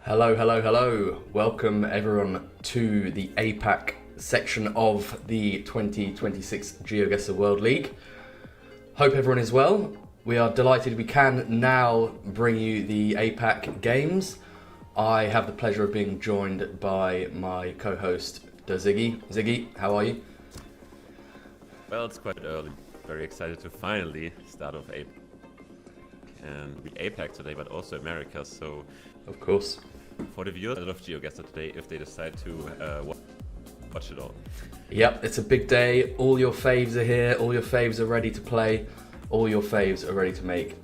Hello, hello, hello. Welcome everyone to the Apac section of the 2026 GeoGuessr World League. Hope everyone is well. We are delighted we can now bring you the Apac games. I have the pleasure of being joined by my co-host, Ziggy. Ziggy, how are you? Well, it's quite early. Very excited to finally start off Apac. And we Apac today, but also America, so... Of course. For the viewers of GeoGuessr today, if they decide to watch it all. Yep, it's a big day. All your faves are here. All your faves are ready to play. All your faves are ready to make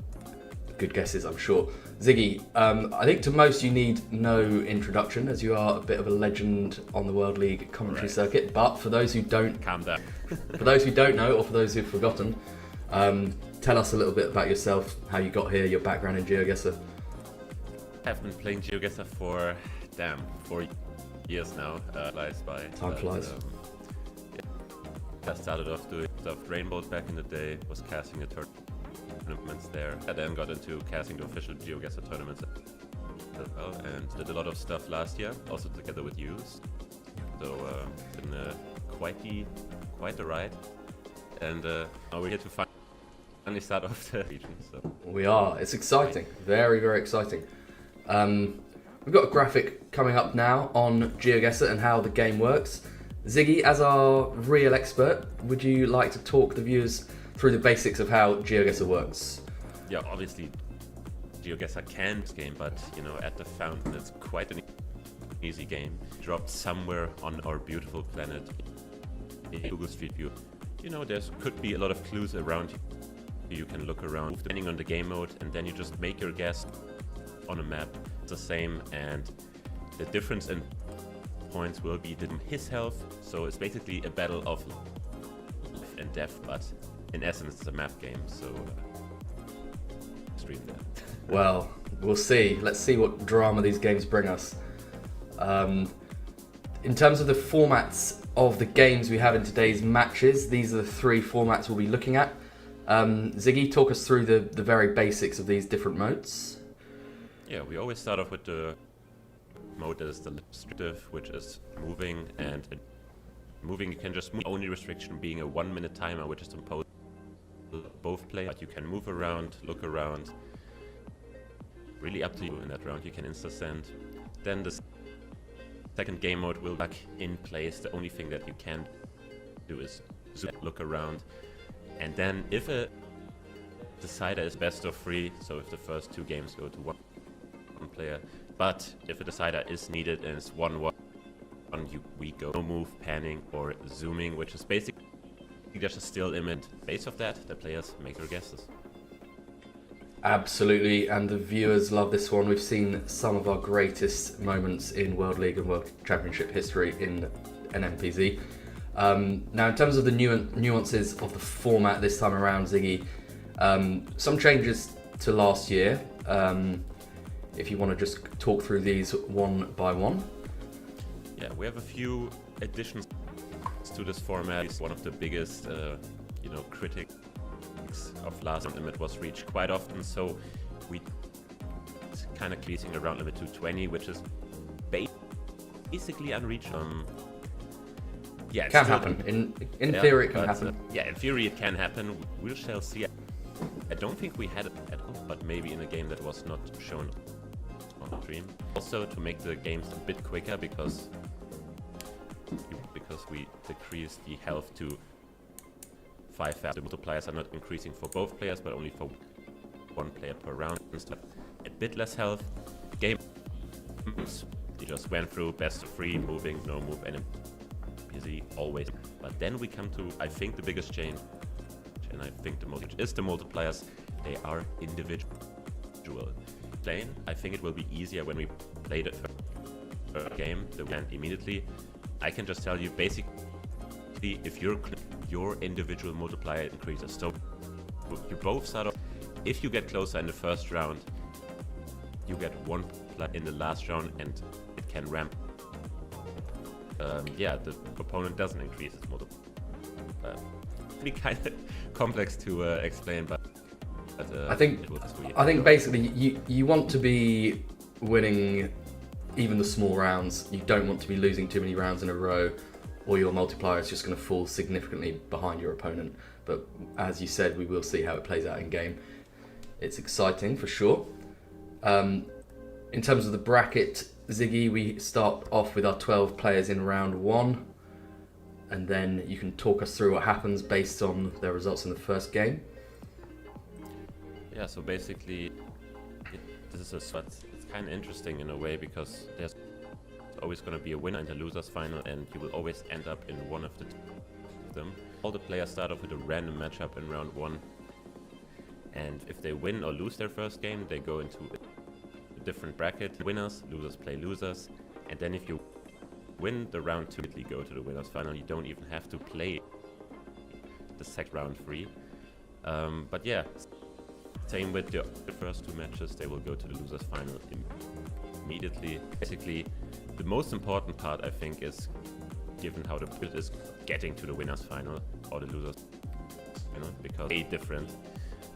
good guesses, I'm sure. Ziggy, I think to most you need no introduction, as you are a bit of a legend on the World League commentary circuit. But for those who don't, calm down. For those who don't know, or for those who've forgotten, tell us a little bit about yourself, how you got here, your background in GeoGuessr. I've been playing GeoGuessr for 4 years now. Flies by. Time flies. I started off doing stuff Rainbows back in the day. Was casting the tournaments there. I then got into casting the official GeoGuessr tournaments as well, and did a lot of stuff last year, also together with you. So it's been quite a ride, and now we're here to finally start off the region. So we are. It's exciting. Very, very exciting. We've got a graphic coming up now on GeoGuessr and how the game works. Ziggy, as our real expert, would you like to talk the viewers through the basics of how GeoGuessr works? Yeah, obviously GeoGuessr can this game, but you know, at the fountain it's quite an easy game. Dropped somewhere on our beautiful planet in Google Street View. You know, there could be a lot of clues around you. You can look around depending on the game mode, and then you just make your guess on a map. It's the same, and the difference in points will be his health. So it's basically a battle of life and death, but in essence it's a map game. So stream that. Well, we'll see. Let's see what drama these games bring us. In terms of the formats of the games we have in today's matches, these are the three formats we'll be looking at. Ziggy, talk us through the very basics of these different modes. Yeah, we always start off with the mode that is the restrictive, which is moving, and moving you can just move. The only restriction being a 1 minute timer, which is imposed on both players. But you can move around, look around. Really up to you in that round. You can insta-send. Then the second game mode will be back in place. The only thing that you can do is zoom, look around. And then if a decider is best of 3, so if the first 2 games go to one player, but if a decider is needed and it's 1-1, we go no move, panning, or zooming, which is basically just a still image. Based off that, the players make their guesses. Absolutely, and the viewers love this one. We've seen some of our greatest moments in World League and World Championship history in NMPZ. Now, in terms of the nuances of the format this time around, Ziggy, some changes to last year. If you want to just talk through these one by one. Yeah, we have a few additions to this format. It's one of the biggest, critics of last limit was reached quite often. So we kind of increasing around limit to 20, which is basically unreachable. Yeah, it can happen. In theory, it can happen. Yeah, in theory, it can happen. We shall see. I don't think we had it at all, but maybe in a game that was not shown on stream. Also, to make the games a bit quicker, because we decreased the health to 5 fast. The multipliers are not increasing for both players, but only for one player per round. Instead, a bit less health. Games you just went through best of 3, moving, no move, NMPZ always. But then we come to, I think, the biggest change. And I think the most is the multipliers. They are individual. Playing, I think it will be easier when we play the first game, the win immediately. I can just tell you basically if your individual multiplier increases. So you both start off. If you get closer in the first round, you get 1 in the last round, and it can ramp. The opponent doesn't increase its multiplier. Pretty kind of complex to explain, but I think basically you want to be winning even the small rounds, you don't want to be losing too many rounds in a row, or your multiplier is just going to fall significantly behind your opponent. But as you said, we will see how it plays out in game. It's exciting for sure. In terms of the bracket, Ziggy, we start off with our 12 players in round 1, and then you can talk us through what happens based on their results in the first game. Yeah, so basically, it's kind of interesting in a way, because there's always going to be a winner in the losers final, and you will always end up in one of them. All the players start off with a random matchup in round 1, and if they win or lose their first game, they go into a different bracket. Winners, losers play losers, and then if you win the round 2, you go to the winners final. You don't even have to play the second round free. But yeah, same with the first 2 matches, they will go to the losers final immediately. Basically, the most important part, I think, is, given how the build is, getting to the winners final or the losers final, because it's different,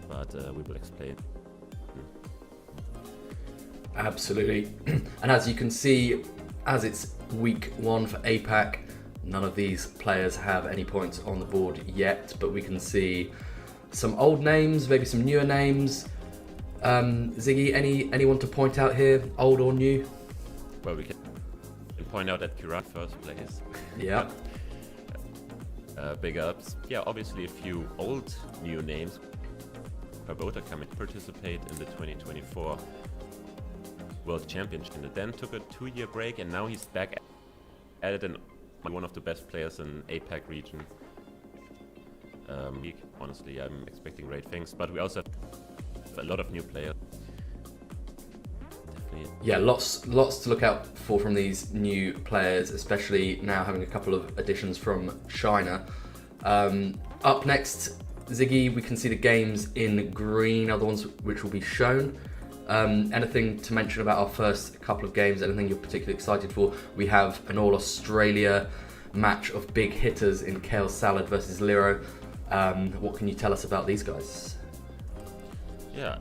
but we will explain. Absolutely. And as you can see, as it's week 1 for Apac, none of these players have any points on the board yet, but we can see some old names, maybe some newer names. Ziggy, anyone to point out here, old or new? Well, we can point out that Kirania first place. Yeah. Big ups. Yeah, obviously a few old new names. Trabota coming to participate in the 2024 World Championship, and then took a 2-year break, and now he's back at it, and one of the best players in APAC region. Honestly, I'm expecting great things, but we also have a lot of new players. Definitely. Yeah, lots to look out for from these new players, especially now having a couple of additions from Sheena. Up next, Ziggy, we can see the games in green are the ones which will be shown. Anything to mention about our first couple of games? Anything you're particularly excited for? We have an all-Australia match of big hitters in Kale Salad versus Leero. What can you tell us about these guys? Yeah,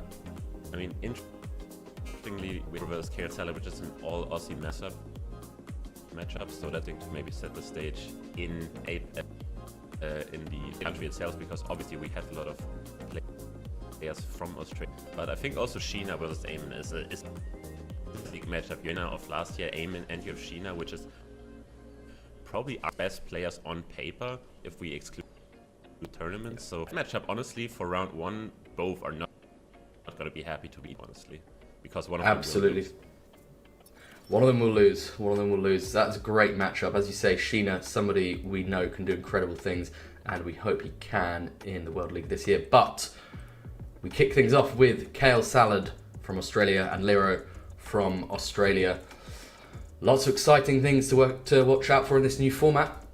I mean, interestingly, we reverse Kale Salad, which is an all-Aussie matchup, so that thing to maybe set the stage in the country itself, because obviously we have a lot of players from Australia. But I think also Sheena versus Aean is a big matchup. Winner of last year, Aean, and you have Sheena, which is probably our best players on paper if we exclude tournaments. So matchup, honestly, for round 1, both are not going to be happy to beat, honestly, because one of them absolutely will lose. One of them will lose. One of them will lose. That's a great matchup. As you say, Sheena, somebody we know can do incredible things, and we hope he can in the World League this year. But we kick things off with Kale Salad from Australia and Leero from Australia. Lots of exciting things to watch out for in this new format.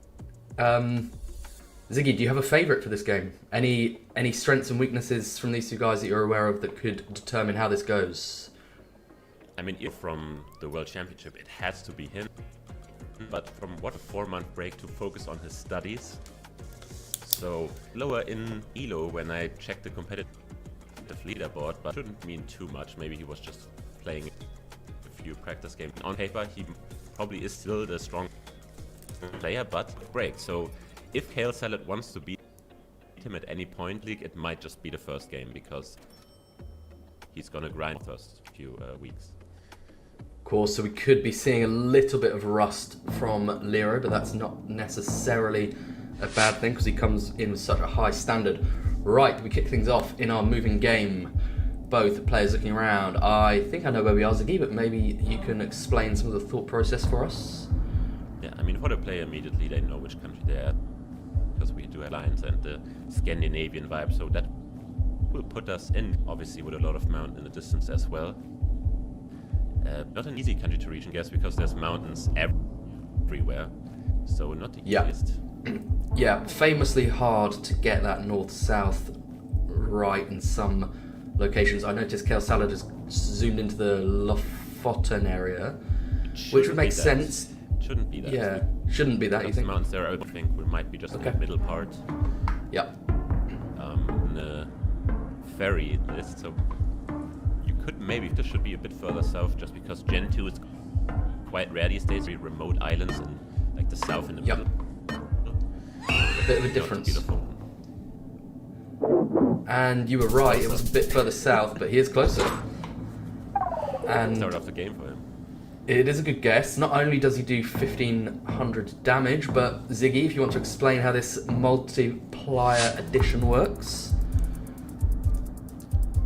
Ziggy, do you have a favourite for this game? Any strengths and weaknesses from these two guys that you're aware of that could determine how this goes? I mean, if from the World Championship, it has to be him. But from what a 4-month break to focus on his studies. So lower in ELO when I checked the competitive leaderboard, but shouldn't mean too much. Maybe he was just playing a few practice games. On paper, he probably is still the strong player, but break. So if Kale Salad wants to beat him at any point league, it might just be the first game, because he's gonna grind the first few weeks. Of course, so we could be seeing a little bit of rust from Leero, but that's not necessarily a bad thing because he comes in with such a high standard. Right, we kick things off in our moving game. Both players looking around. I think I know where we are, Ziggy, but maybe you can explain some of the thought process for us. Yeah, I mean, for the player immediately, they know which country they're at, because we do have lines and the Scandinavian vibe, so that will put us in, obviously, with a lot of mountain in the distance as well. Not an easy country to reach, I guess, because there's mountains everywhere, so not the easiest. Yeah, famously hard to get that north-south right in some locations. I noticed Kale Salad has zoomed into the Lofoten area, which would make sense. Shouldn't be that. Yeah, shouldn't be that, you think? The mountains there, I would think, we might be just in the middle part. Yep. In the ferry list, so you could maybe, this should be a bit further south, just because Gen 2 is quite rare these days. Very remote islands in like the south and the middle. A bit of a difference. Beautiful. And you were right, it was a bit further south, but he is closer. And Start off the game for him. it is a good guess. Not only does he do 1500 damage, but Ziggy, if you want to explain how this multiplier addition works.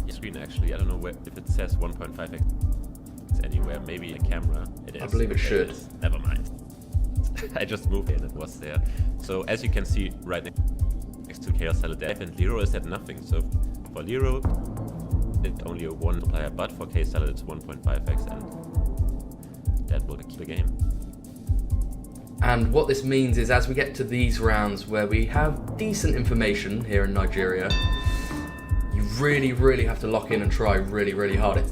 Screen actually, I don't know if it says 1.5x anywhere, maybe a camera. It is. I believe it should. Is. Never mind. I just moved it and it was there. So as you can see right next to Kale Salad, and Leero is at nothing. So for Leero, it's only a 1 multiplier, but for Kale Salad it's 1.5x, and that will keep the game. And what this means is, as we get to these rounds where we have decent information here in Nigeria, you really, really have to lock in and try really, really hard.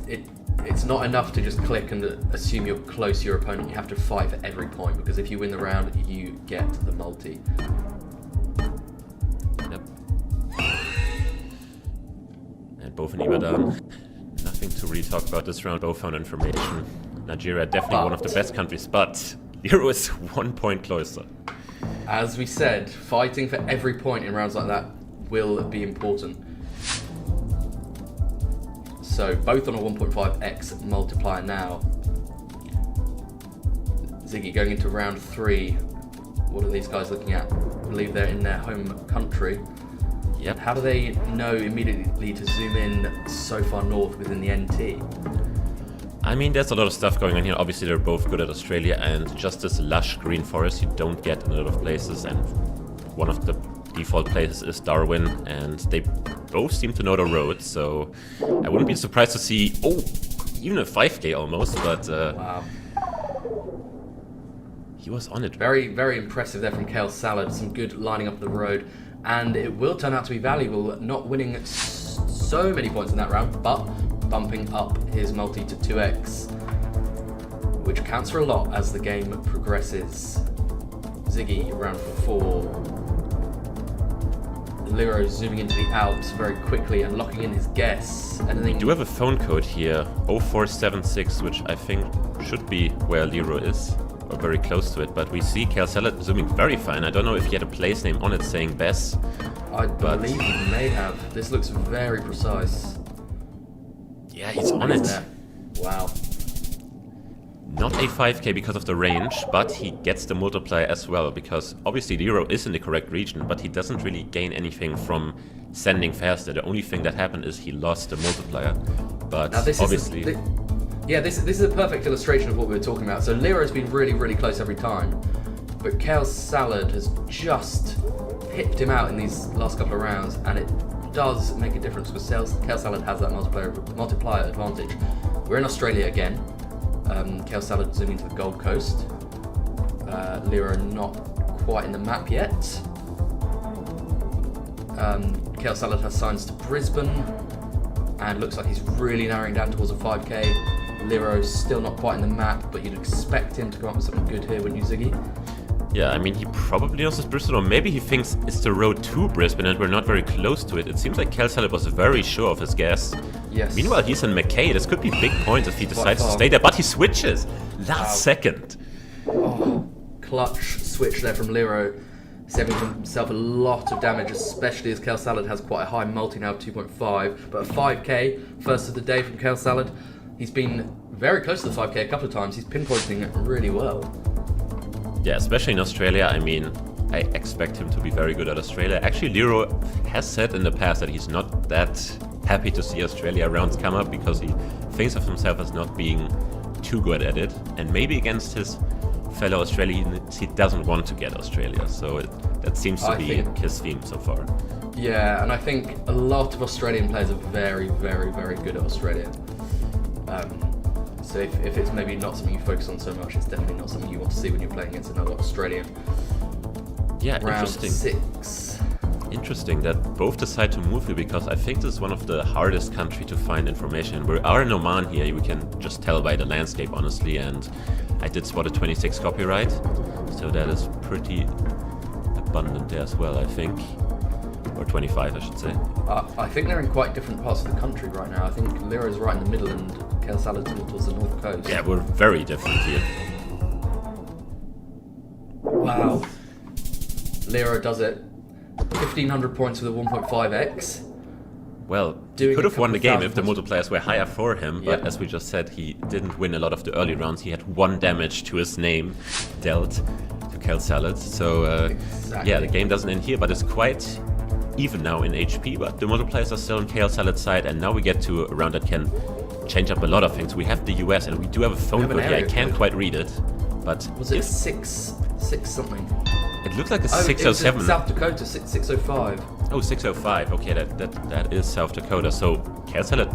It's not enough to just click and assume you're close to your opponent. You have to fight for every point, because if you win the round, you get the multi. Yep. And both in Ibadan. Nothing to really talk about this round. Both found information. Nigeria definitely one of the best countries, but Leero is 1 point closer. As we said, fighting for every point in rounds like that will be important. So both on a 1.5x multiplier now. Ziggy going into round 3. What are these guys looking at? I believe they're in their home country. Yep. How do they know immediately to zoom in so far north within the NT? I mean, there's a lot of stuff going on here. Obviously, they're both good at Australia, and just this lush green forest you don't get in a lot of places. And one of the default places is Darwin, and they both seem to know the road. So I wouldn't be surprised to see, even a 5k almost. But Wow. he was on it. Very, very impressive there from Kale Salad. Some good lining up the road. And it will turn out to be valuable, not winning so many points in that round, but bumping up his multi to 2x, which counts for a lot as the game progresses. Ziggy, round 4. Leero zooming into the Alps very quickly and locking in his guess. And then We do have a phone code here, 0476, which I think should be where Leero is, or very close to it. But we see Kale Salad zooming very fine. I don't know if he had a place name on it saying Bess. I believe he may have. This looks very precise. Yeah, he's on it. There. Wow. Not a 5k because of the range, but he gets the multiplier as well, because obviously Leero is in the correct region, but he doesn't really gain anything from sending faster. The only thing that happened is he lost the multiplier. But Now this obviously... this is a perfect illustration of what we were talking about. So Leero's been really, really close every time, but Kale Salad has just pipped him out in these last couple of rounds, and it does make a difference because Kale Salad has that multiplier advantage. We're in Australia again. Kale Salad zooming to the Gold Coast. Leero not quite in the map yet. Kale Salad has signs to Brisbane, and looks like he's really narrowing down towards a 5k. Leero's still not quite in the map, but you'd expect him to come up with something good here, wouldn't you, Ziggy? Yeah, I mean, he probably knows it's Brisbane, or maybe he thinks it's the road to Brisbane and we're not very close to it. It seems like Kale Salad was very sure of his guess. Yes. Meanwhile, he's in Mackay. This could be big points if he decides to far. stay there, but he switches last second. Oh, clutch switch there from Leero, saving himself a lot of damage, especially as Kale Salad has quite a high multi now of 2.5, but a 5k first of the day from Kale Salad. He's been very close to the 5k a couple of times. He's pinpointing it really well. Yeah, especially in Australia. I mean, I expect him to be very good at Australia. Actually, Leero has said in the past that he's not that happy to see Australia rounds come up because he thinks of himself as not being too good at it. And maybe against his fellow Australians, he doesn't want to get Australia. So that seems to be his theme so far. Yeah, and I think a lot of Australian players are very, very, very good at Australia. So if it's maybe not something you focus on so much, it's definitely not something you want to see when you're playing against another Australian. Yeah, Round interesting. 6. Interesting that both decide to move here, because I think this is one of the hardest country to find information. We are in Oman here, we can just tell by the landscape, honestly, and I did spot a 26 copyright, so that is pretty abundant there as well, I think. Or 25, I should say. I think they're in quite different parts of the country right now. I think Leero's right in the middle and Kale Salad's more towards the north coast. Yeah, we're very different here. Wow. Leero does it. 1,500 points with a 1.5x. Well, he could have won the game if the multipliers were higher for him, but as we just said, he didn't win a lot of the early rounds. He had 1 damage to his name dealt to Kale Salad. So, yeah, the game doesn't end here, but it's quite even now in HP. But the multipliers are still on Kale Salad's side, and now we get to a round that can change up a lot of things. We have the US, and we do have a phone code here. I can't quite read it, but... Was it 6 something? It looks like a 607. It was South Dakota, 605. Oh, 605. Okay, that is South Dakota. So Kale Salad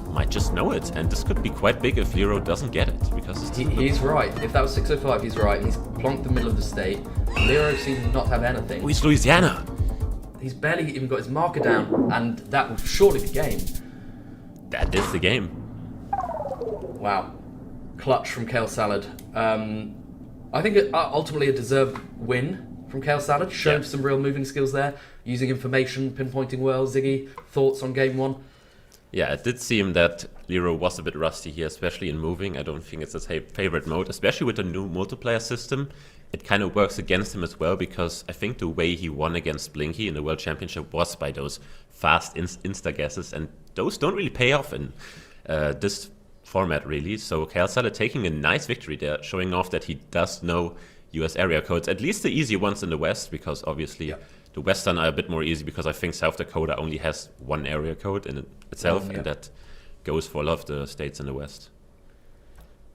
might just know it, and this could be quite big if Leero doesn't get it, because he's right. If that was 605, he's right. He's plonked the middle of the state. Leero seems not to have anything. Oh, he's Louisiana. He's barely even got his marker down, and that will surely be game. That is the game. Wow. Clutch from Kale Salad. I think ultimately a deserved win from Kale Salad. Showed some real moving skills there, using information, pinpointing well. Ziggy, thoughts on game 1? Yeah, it did seem that Leero was a bit rusty here, especially in moving. I don't think it's his favorite mode, especially with the new multiplayer system. It kind of works against him as well, because I think the way he won against Blinky in the World Championship was by those fast insta-guesses, and those don't really pay off in this format, really. So Kale Salad taking a nice victory there, showing off that he does know US area codes, at least the easy ones in the West, because obviously the Western are a bit more easy, because I think South Dakota only has 1 area code in itself, and that goes for a lot of the states in the West.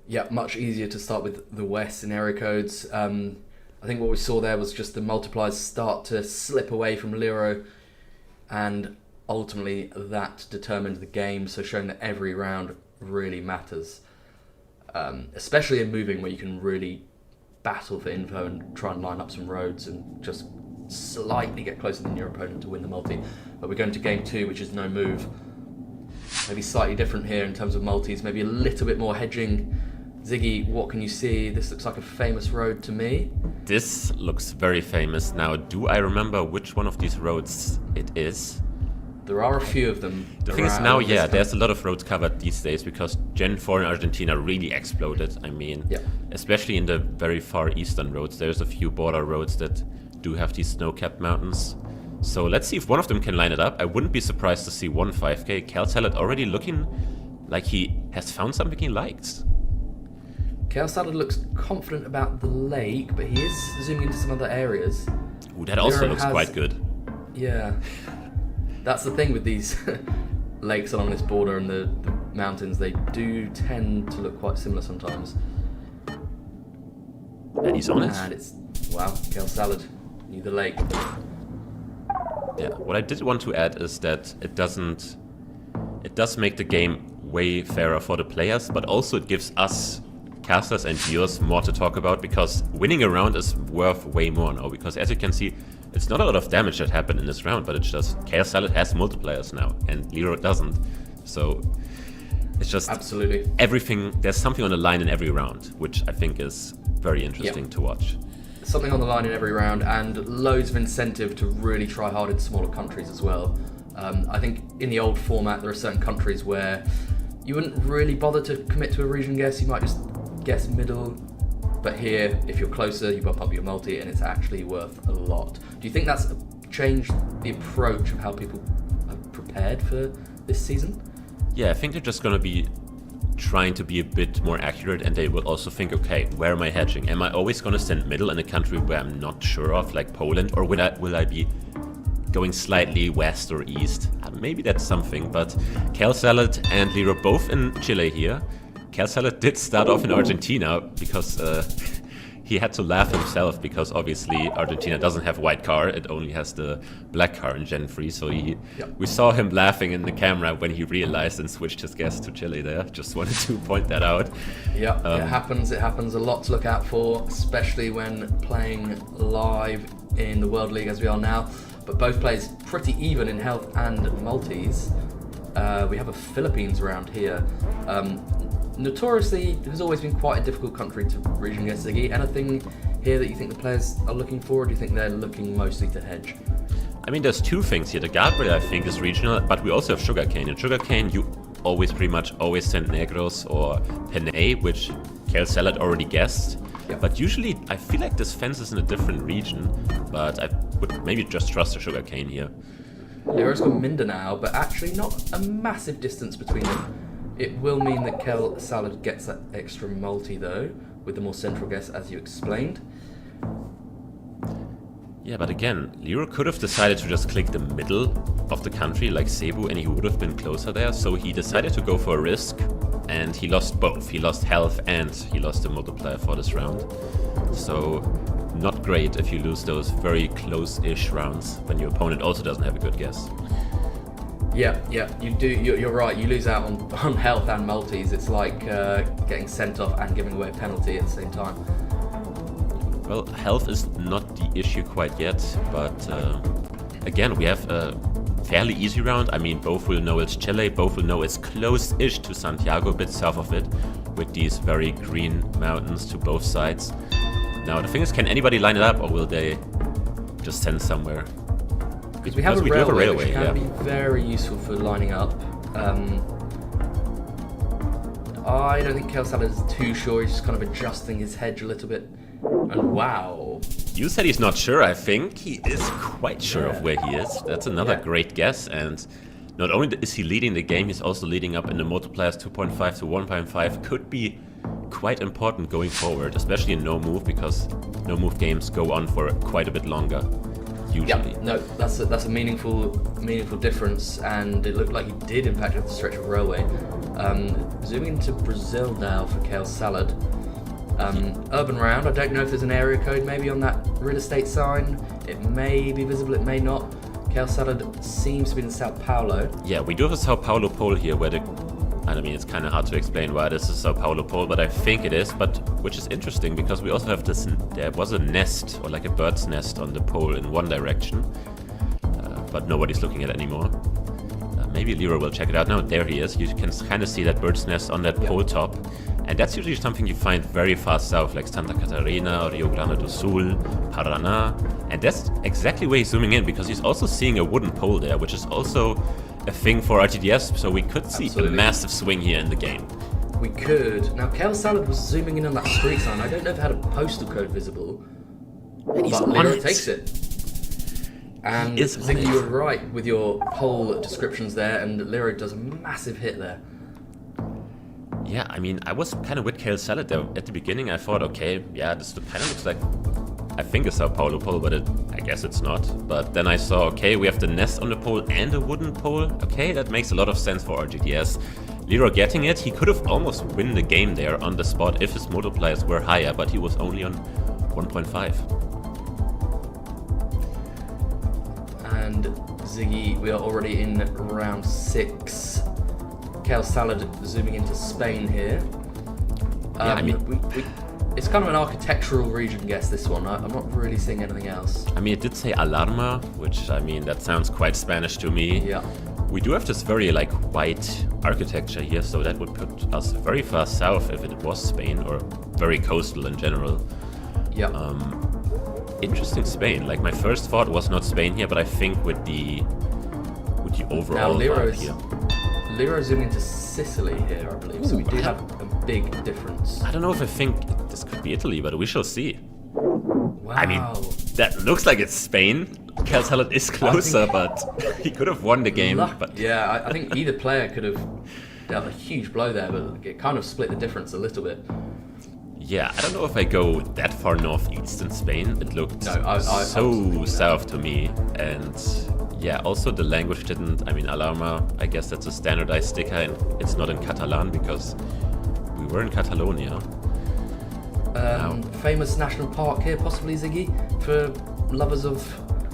Yeah, much easier to start with the West in area codes. I think what we saw there was just the multipliers start to slip away from Leero, and ultimately that determined the game, so showing that every round really matters, especially in moving, where you can really battle for info and try and line up some roads and just slightly get closer than your opponent to win the multi. But we're going to game 2, which is no move. Maybe slightly different here in terms of multis, maybe a little bit more hedging. Ziggy, what can you see? This looks like a famous road to me. This looks very famous. Now, do I remember which one of these roads it is? There are a few of them. The thing is now, there's a lot of roads covered these days, because Gen 4 in Argentina really exploded. I mean, especially in the very far eastern roads, there's a few border roads that do have these snow-capped mountains. So let's see if one of them can line it up. I wouldn't be surprised to see 1 5K. Kale Salad already looking like he has found something he likes. Kale Salad looks confident about the lake, but he is zooming into some other areas. Ooh, that also looks quite good. Yeah. That's the thing with these lakes along this border and the mountains. They do tend to look quite similar sometimes. And he's on it. And it's, wow, Kale Salad knew the lake. Yeah, what I did want to add is that it does make the game way fairer for the players, but also it gives us casters and viewers more to talk about, because winning a round is worth way more now, because as you can see, it's not a lot of damage that happened in this round, but it's just Kale Salad has multipliers now and Leero doesn't. So it's just absolutely everything. There's something on the line in every round, which I think is very interesting to watch. Something on the line in every round, and loads of incentive to really try hard in smaller countries as well. I think in the old format there are certain countries where you wouldn't really bother to commit to a region guess. You might just guess middle. But here, if you're closer, you bump up your multi, and it's actually worth a lot. Do you think that's changed the approach of how people are prepared for this season? Yeah, I think they're just going to be trying to be a bit more accurate, and they will also think, okay, where am I hedging? Am I always going to stand middle in a country where I'm not sure of, like Poland, or will I be going slightly west or east? Maybe that's something, but Kale Salad and Leero both in Chile here. Kale Salad did start off in Argentina because he had to laugh himself, because obviously Argentina doesn't have white car, it only has the black car in Gen 3, so we saw him laughing in the camera when he realized and switched his guess to Chile there. Just wanted to point that out. Yeah, it happens, a lot to look out for, especially when playing live in the World League as we are now, but both players pretty even in health and multis. We have a Philippines round here. Notoriously, has always been quite a difficult country to region guess. Ziggy, anything here that you think the players are looking for, or do you think they're looking mostly to hedge? I mean, there's two things here. The Gabriel, I think, is regional, but we also have sugarcane. In sugarcane, you pretty much always send Negros or Penne, which Kale Salad already guessed. Yep. But usually I feel like this fence is in a different region, but I would maybe just trust the sugarcane here. Leero's got Mindanao, but actually not a massive distance between them. It will mean that Kale Salad gets that extra multi though, with the more central guess as you explained. Yeah, but again, Leero could have decided to just click the middle of the country like Cebu and he would have been closer there, so he decided to go for a risk and he lost both. He lost health and he lost the multiplier for this round. So not great if you lose those very close-ish rounds when your opponent also doesn't have a good guess. Yeah, you do. You're right. You lose out on health and multis. It's like getting sent off and giving away a penalty at the same time. Well, health is not the issue quite yet, but again, we have a fairly easy round. I mean, both will know it's Chile, both will know it's close-ish to Santiago, a bit south of it, with these very green mountains to both sides. Now, the thing is, can anybody line it up, or will they just send somewhere? Because we have a railway, which can be very useful for lining up. I don't think Kale Salad is too sure. He's just kind of adjusting his hedge a little bit. And wow. You said he's not sure. I think he is quite sure of where he is. That's another great guess. And not only is he leading the game, he's also leading up in the multipliers 2.5 to 1.5. Could be quite important going forward, especially in no move, because no move games go on for quite a bit longer. Usually. Yeah, no, that's a meaningful difference, and it looked like he did impact the stretch of railway. Zooming into Brazil now for Kale Salad. Urban round. I don't know if there's an area code maybe on that real estate sign. It may be visible, it may not. Kale Salad seems to be in Sao Paulo. Yeah, we do have a Sao Paulo pole here where I mean, it's kind of hard to explain why this is Sao Paulo pole, but I think it is, which is interesting because we also have this, there was a nest, or like a bird's nest on the pole in one direction, but nobody's looking at it anymore. Maybe Leero will check it out. Now, there he is. You can kind of see that bird's nest on that pole top, and that's usually something you find very far south, like Santa Catarina, Rio Grande do Sul, Paraná, and that's exactly where he's zooming in, because he's also seeing a wooden pole there, which is also a thing for RTDS, so we could see a massive swing here in the game. We could. Now, Kale Salad was zooming in on that street sign. I don't know if it had a postal code visible, but Leero takes it. And Ziggy, you were right with your poll descriptions there, and Leero does a massive hit there. Yeah, I mean, I was kind of with Kale Salad there at the beginning. I thought, okay, yeah, this kind of looks like, I think a Sao Paulo pole, but I guess it's not. But then I saw, okay, we have the nest on the pole and a wooden pole. Okay, that makes a lot of sense for RGDS. Leero getting it, he could have almost win the game there on the spot if his multipliers were higher, but he was only on 1.5. And Ziggy, we are already in round 6. Kale Salad zooming into Spain here. Yeah, I mean, it's kind of an architectural region guess, this one. I'm not really seeing anything else. I mean, it did say alarma, which, I mean, that sounds quite Spanish to me. Yeah. We do have this very, like, white architecture here, so that would put us very far south if it was Spain, or very coastal in general. Yeah. Interesting Spain. Like, my first thought was not Spain here, but I think with the overall vibe here. Leero zooming into Sicily here, I believe. So we do have a big difference. I don't know if I think this could be Italy, but we shall see. Wow. I mean, that looks like it's Spain. Kale Salad is closer, but he could have won the game. But yeah, I think either player could have dealt a huge blow there, but it kind of split the difference a little bit. Yeah, I don't know if I go that far northeast in Spain. It looked so south to me, and yeah, also the language didn't. I mean, alarma, I guess that's a standardized sticker, and it's not in Catalan because we were in Catalonia. Famous national park here, possibly, Ziggy, for lovers of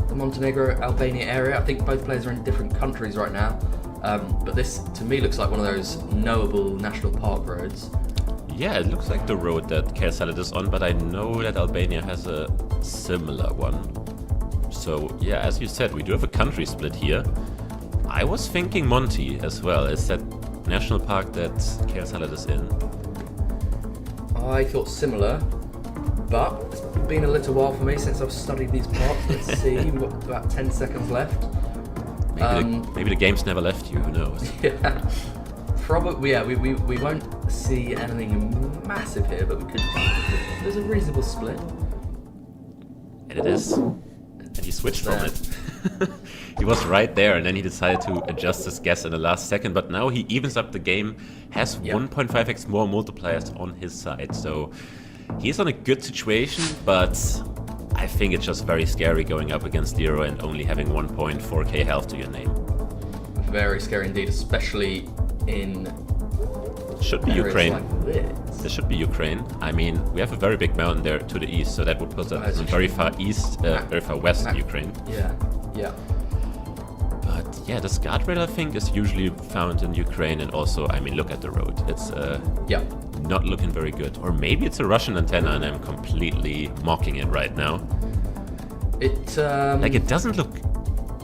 the Montenegro-Albania area. I think both players are in different countries right now, but this, to me, looks like one of those knowable national park roads. Yeah, it looks like the road that Kale Salad is on, but I know that Albania has a similar one. So, yeah, as you said, we do have a country split here. I was thinking Monty as well. Is that national park that Kale Salad is in? I thought similar, but it's been a little while for me since I've studied these parks. Let's see, we've got about 10 seconds left. Maybe the game's never left you, who knows? Yeah. Probably, yeah, we won't see anything massive here, but we could. There's a reasonable split. And it is. And he switched from it. He was right there, and then he decided to adjust his guess in the last second. But now he evens up the game, has 1.5x more multipliers on his side. So he's on a good situation, but I think it's just very scary going up against Leero and only having 1.4k health to your name. Very scary indeed, especially in should be Ukraine. Like this. This should be Ukraine. I mean, we have a very big mountain there to the east, so that would put us in very far east, very far west Ukraine. Yeah, yeah. But yeah, this guardrail I think is usually found in Ukraine, and also, I mean, look at the road. It's not looking very good. Or maybe it's a Russian antenna, and I'm completely mocking it right now. Like it doesn't look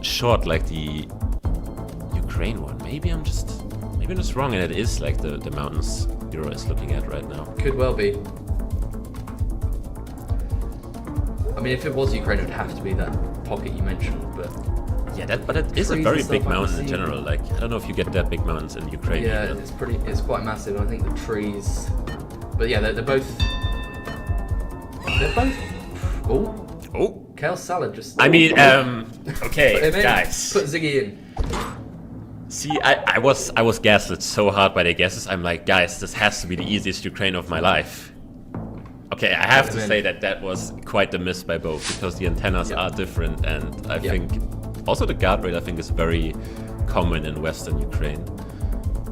short like the Ukraine one. Maybe I'm just wrong, and it is like the mountains Leero is looking at right now. Could well be. I mean, if it was Ukraine, it would have to be that pocket you mentioned, but yeah, but it is a very big mountain in general. Like, I don't know if you get that big mountains in Ukraine. Yeah, it's quite massive. I think the trees, but yeah, they're both. Oh, Kale Salad just. I mean, okay, guys. Put Ziggy in. See, I was gaslit so hard by their guesses. I'm like, guys, this has to be the easiest Ukraine of my life. Okay, I have to say that was quite the miss by both, because the antennas are different, and I think also the guardrail I think is very common in Western Ukraine.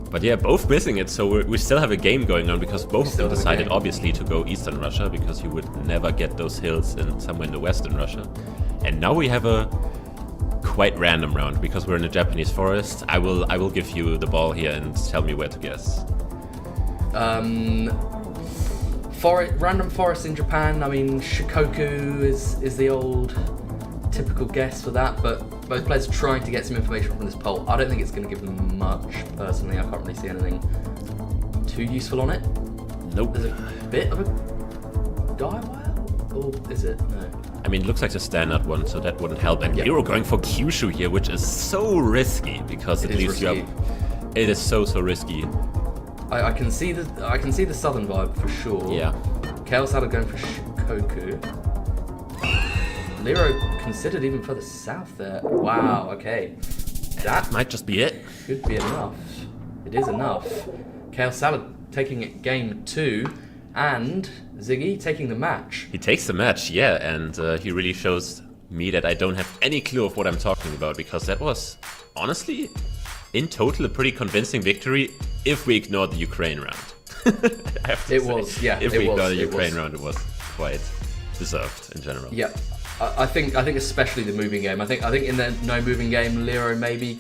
But yeah, both missing it, so we still have a game going on, because both of them decided obviously to go Eastern Russia, because you would never get those hills in somewhere in the Western Russia. And now we have a quite random round, because we're in a Japanese forest. I will give you the ball here and tell me where to guess. Random forest in Japan. I mean, Shikoku is the old typical guess for that, but both players are trying to get some information from this poll. I don't think it's going to give them much, personally. I can't really see anything too useful on it. Nope. There's a bit of a die wire, or is it? No. I mean, it looks like a standard one, so that wouldn't help. And Leero going for Kyushu here, which is so risky, because it leaves you up. It is so risky. I can see the southern vibe for sure. Yeah. Kale Salad going for Shikoku. Leero considered even further south there. Wow. Okay. That might just be it. Could be enough. It is enough. Kale Salad taking it game 2. And Ziggy taking the match. He takes the match, yeah, and he really shows me that I don't have any clue of what I'm talking about, because that was, honestly, in total, a pretty convincing victory if we ignore the Ukraine round. I have to say. If we ignore the Ukraine round, it was quite deserved in general. Yeah, I think especially the moving game. I think in the no moving game, Leero maybe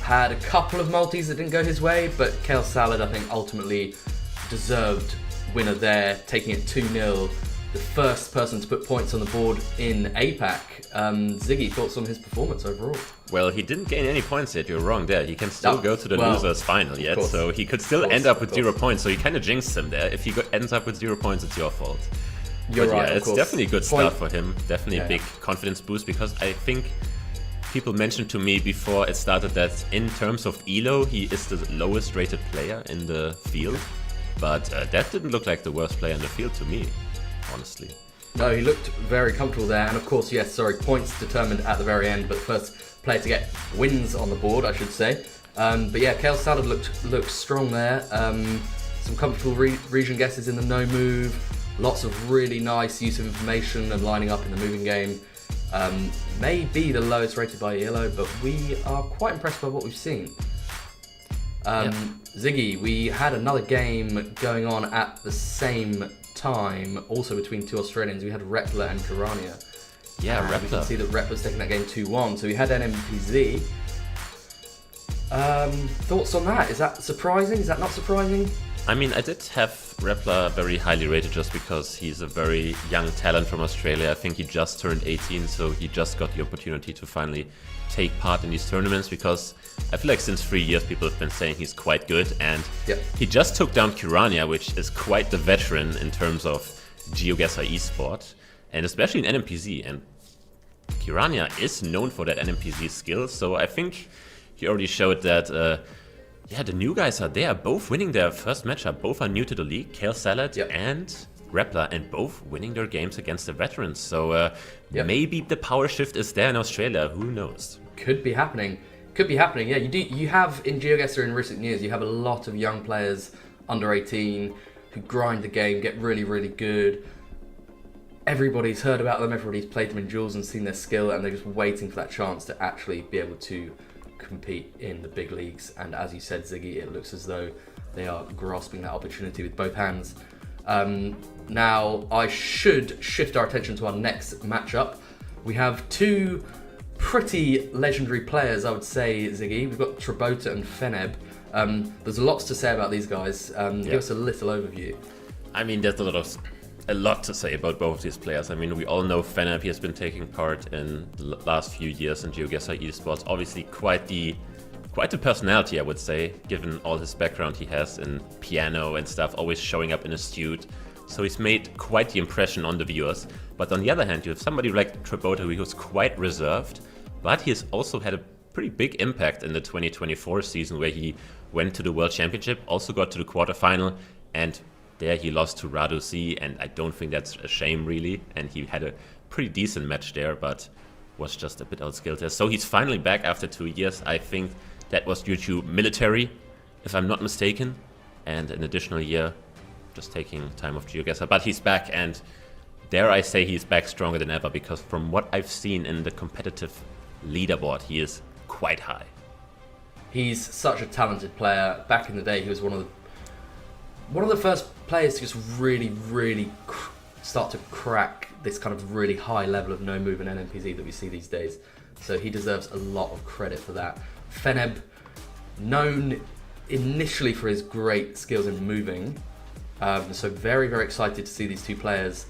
had a couple of multis that didn't go his way, but Kale Salad, I think, ultimately deserved winner there, taking it 2-0. The first person to put points on the board in Apac. Ziggy, thoughts on his performance overall? Well, he didn't gain any points yet. You're wrong there. He can still go to the losers final yet, so he could still end up with 0 points. So you kind of jinxed him there. If he ends up with 0 points, it's your fault. You're right. It's definitely a good start for him. Definitely a big confidence boost, because I think people mentioned to me before it started that in terms of elo, he is the lowest rated player in the field. But that didn't look like the worst player in the field to me, honestly. No, he looked very comfortable there. And of course, points determined at the very end, but first player to get wins on the board, I should say. But yeah, Kale Salad looked strong there. Some comfortable region guesses in the no move. Lots of really nice use of information and lining up in the moving game. Maybe the lowest rated by ELO, but we are quite impressed by what we've seen. Ziggy, we had another game going on at the same time, also between two Australians. We had Repla and Kirania. Yeah, Repla. We can see that Repla's taking that game 2-1. So we had NMPZ. Thoughts on that? Is that surprising? Is that not surprising? I mean, I did have Repla very highly rated just because he's a very young talent from Australia. I think he just turned 18, so he just got the opportunity to finally take part in these tournaments, because I feel like since 3 years people have been saying he's quite good, and he just took down Kirania, which is quite the veteran in terms of GeoGuessr esports, and especially in NMPZ. And Kirania is known for that NMPZ skill, so I think he already showed that Yeah, the new guys are there, both winning their first matchup. Both are new to the league, Kale Salad and Rappler, and both winning their games against the veterans. So maybe the power shift is there in Australia, who knows? Could be happening. Could be happening, yeah. You have, in GeoGuessr in recent years, you have a lot of young players under 18 who grind the game, get really, really good. Everybody's heard about them, everybody's played them in duels and seen their skill, and they're just waiting for that chance to actually be able to compete in the big leagues. And as you said, Ziggy, it looks as though they are grasping that opportunity with both hands. Now, I should shift our attention to our next matchup. We have two pretty legendary players, I would say, Ziggy. We've got Trabota and Feneb. There's lots to say about these guys. Give us a little overview. I mean, there's a lot to say about both of these players. I mean, we all know Feneb. He has been taking part in the last few years in GeoGuessr esports. Obviously, quite the personality, I would say, given all his background he has in piano and stuff, always showing up in a suit. So he's made quite the impression on the viewers. But on the other hand, you have somebody like Trabota, who was quite reserved, but he has also had a pretty big impact in the 2024 season, where he went to the World Championship, also got to the quarterfinal, and there he lost to Radu C, and I don't think that's a shame, really. And he had a pretty decent match there, but was just a bit outskilled there. So he's finally back after 2 years. I think that was due to military, if I'm not mistaken, and an additional year just taking time off GeoGuessr. But he's back, and dare I say he's back stronger than ever, because from what I've seen in the competitive leaderboard, he is quite high. He's such a talented player. Back in the day, he was one of the first players to just really, really start to crack this kind of really high level of no move in NMPZ that we see these days. So he deserves a lot of credit for that. Feneb, known initially for his great skills in moving, so very, very excited to see these two players.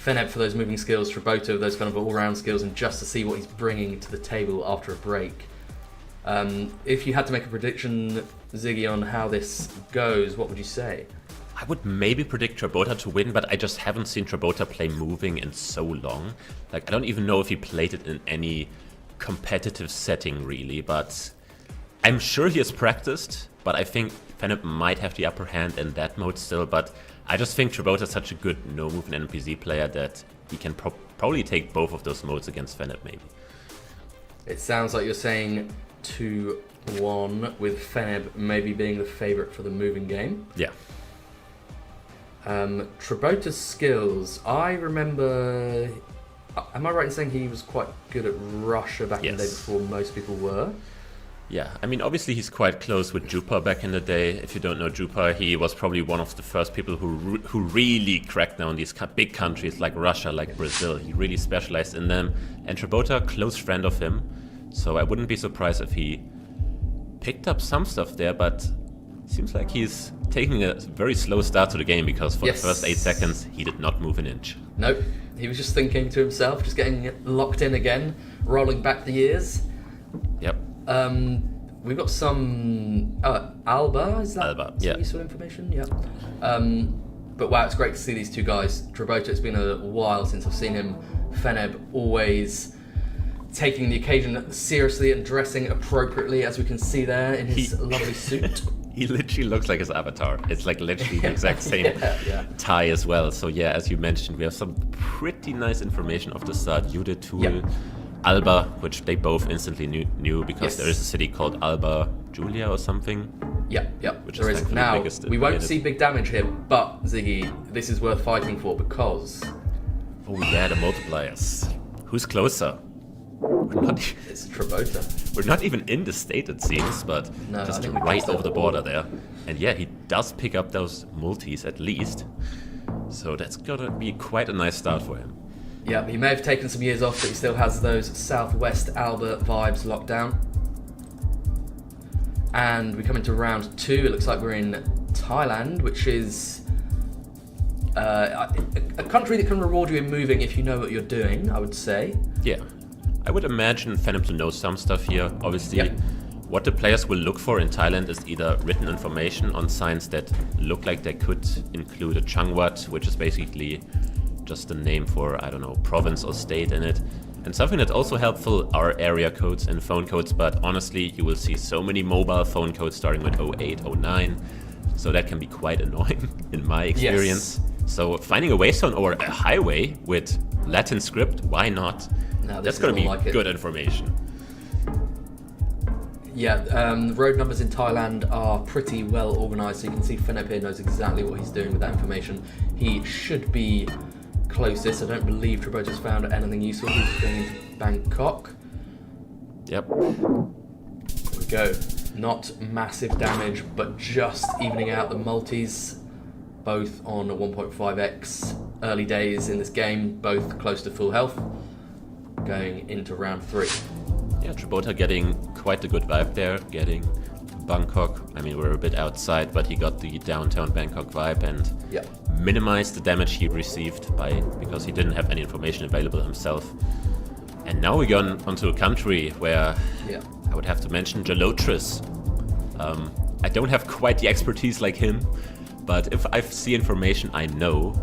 Feneb for those moving skills, Trabota those kind of all-round skills, and just to see what he's bringing to the table after a break. If you had to make a prediction, Ziggy, on how this goes, what would you say? I would maybe predict Trabota to win, but I just haven't seen Trabota play moving in so long. Like, I don't even know if he played it in any competitive setting, really, but I'm sure he has practiced, but I think Feneb might have the upper hand in that mode still, but I just think Trabota is such a good no-move and NPZ player that he can probably take both of those modes against Feneb, maybe. It sounds like you're saying 2-1, with Feneb maybe being the favourite for the moving game. Yeah. Trabota's skills, I remember... Am I right in saying he was quite good at Russia back in the day before most people were? Yeah, I mean, obviously he's quite close with Jupa back in the day. If you don't know Jupa, he was probably one of the first people who really cracked down these big countries like Russia, like Brazil. He really specialized in them. And Trabota, close friend of him. So I wouldn't be surprised if he picked up some stuff there, but seems like he's taking a very slow start to the game, because for the first 8 seconds, he did not move an inch. Nope, he was just thinking to himself, just getting locked in again, rolling back the years. Yep. We've got some Alba, is that Alba, some useful information? Yeah. But wow, it's great to see these two guys. Trabota, it's been a while since I've seen him. Feneb, always taking the occasion seriously and dressing appropriately, as we can see there in his lovely suit. He literally looks like his avatar. It's like literally the exact same tie as well. So yeah, as you mentioned, we have some pretty nice information of the start. Yude Tool, Alba, which they both instantly knew because there is a city called Alba Julia or something. Which there is. Now, we won't see big damage here, but Ziggy, this is worth fighting for, because... Oh yeah, the multipliers. Who's closer? It's Trabota. We're not even in the state, it seems, but just right over the border there. And yeah, he does pick up those multis at least. So that's gotta be quite a nice start for him. Yeah, he may have taken some years off, but he still has those Southwest Alba vibes locked down. And we come into round 2. It looks like we're in Thailand, which is a country that can reward you in moving if you know what you're doing, I would say. Yeah. I would imagine Feneb to know some stuff here. Obviously, what the players will look for in Thailand is either written information on signs that look like they could include a Changwat, which is basically just a name for, I don't know, province or state in it. And something that's also helpful are area codes and phone codes, but honestly, you will see so many mobile phone codes starting with 08, 09, so that can be quite annoying in my experience. Yes. So finding a waystone or a highway with Latin script, why not? That's going to be like good information. Yeah, the road numbers in Thailand are pretty well organised, so you can see Feneb here knows exactly what he's doing with that information. He should be closest. I don't believe Trabota's found anything useful. He's going into Bangkok. Yep. There we go. Not massive damage, but just evening out the multis, both on 1.5x. Early days in this game, both close to full health. Going into round 3. Yeah, Trabota getting quite a good vibe there, getting Bangkok. I mean, we're a bit outside, but he got the downtown Bangkok vibe and minimized the damage he received because he didn't have any information available himself. And now we're going onto a country where I would have to mention Gelotris. I don't have quite the expertise like him, but if I see information I know,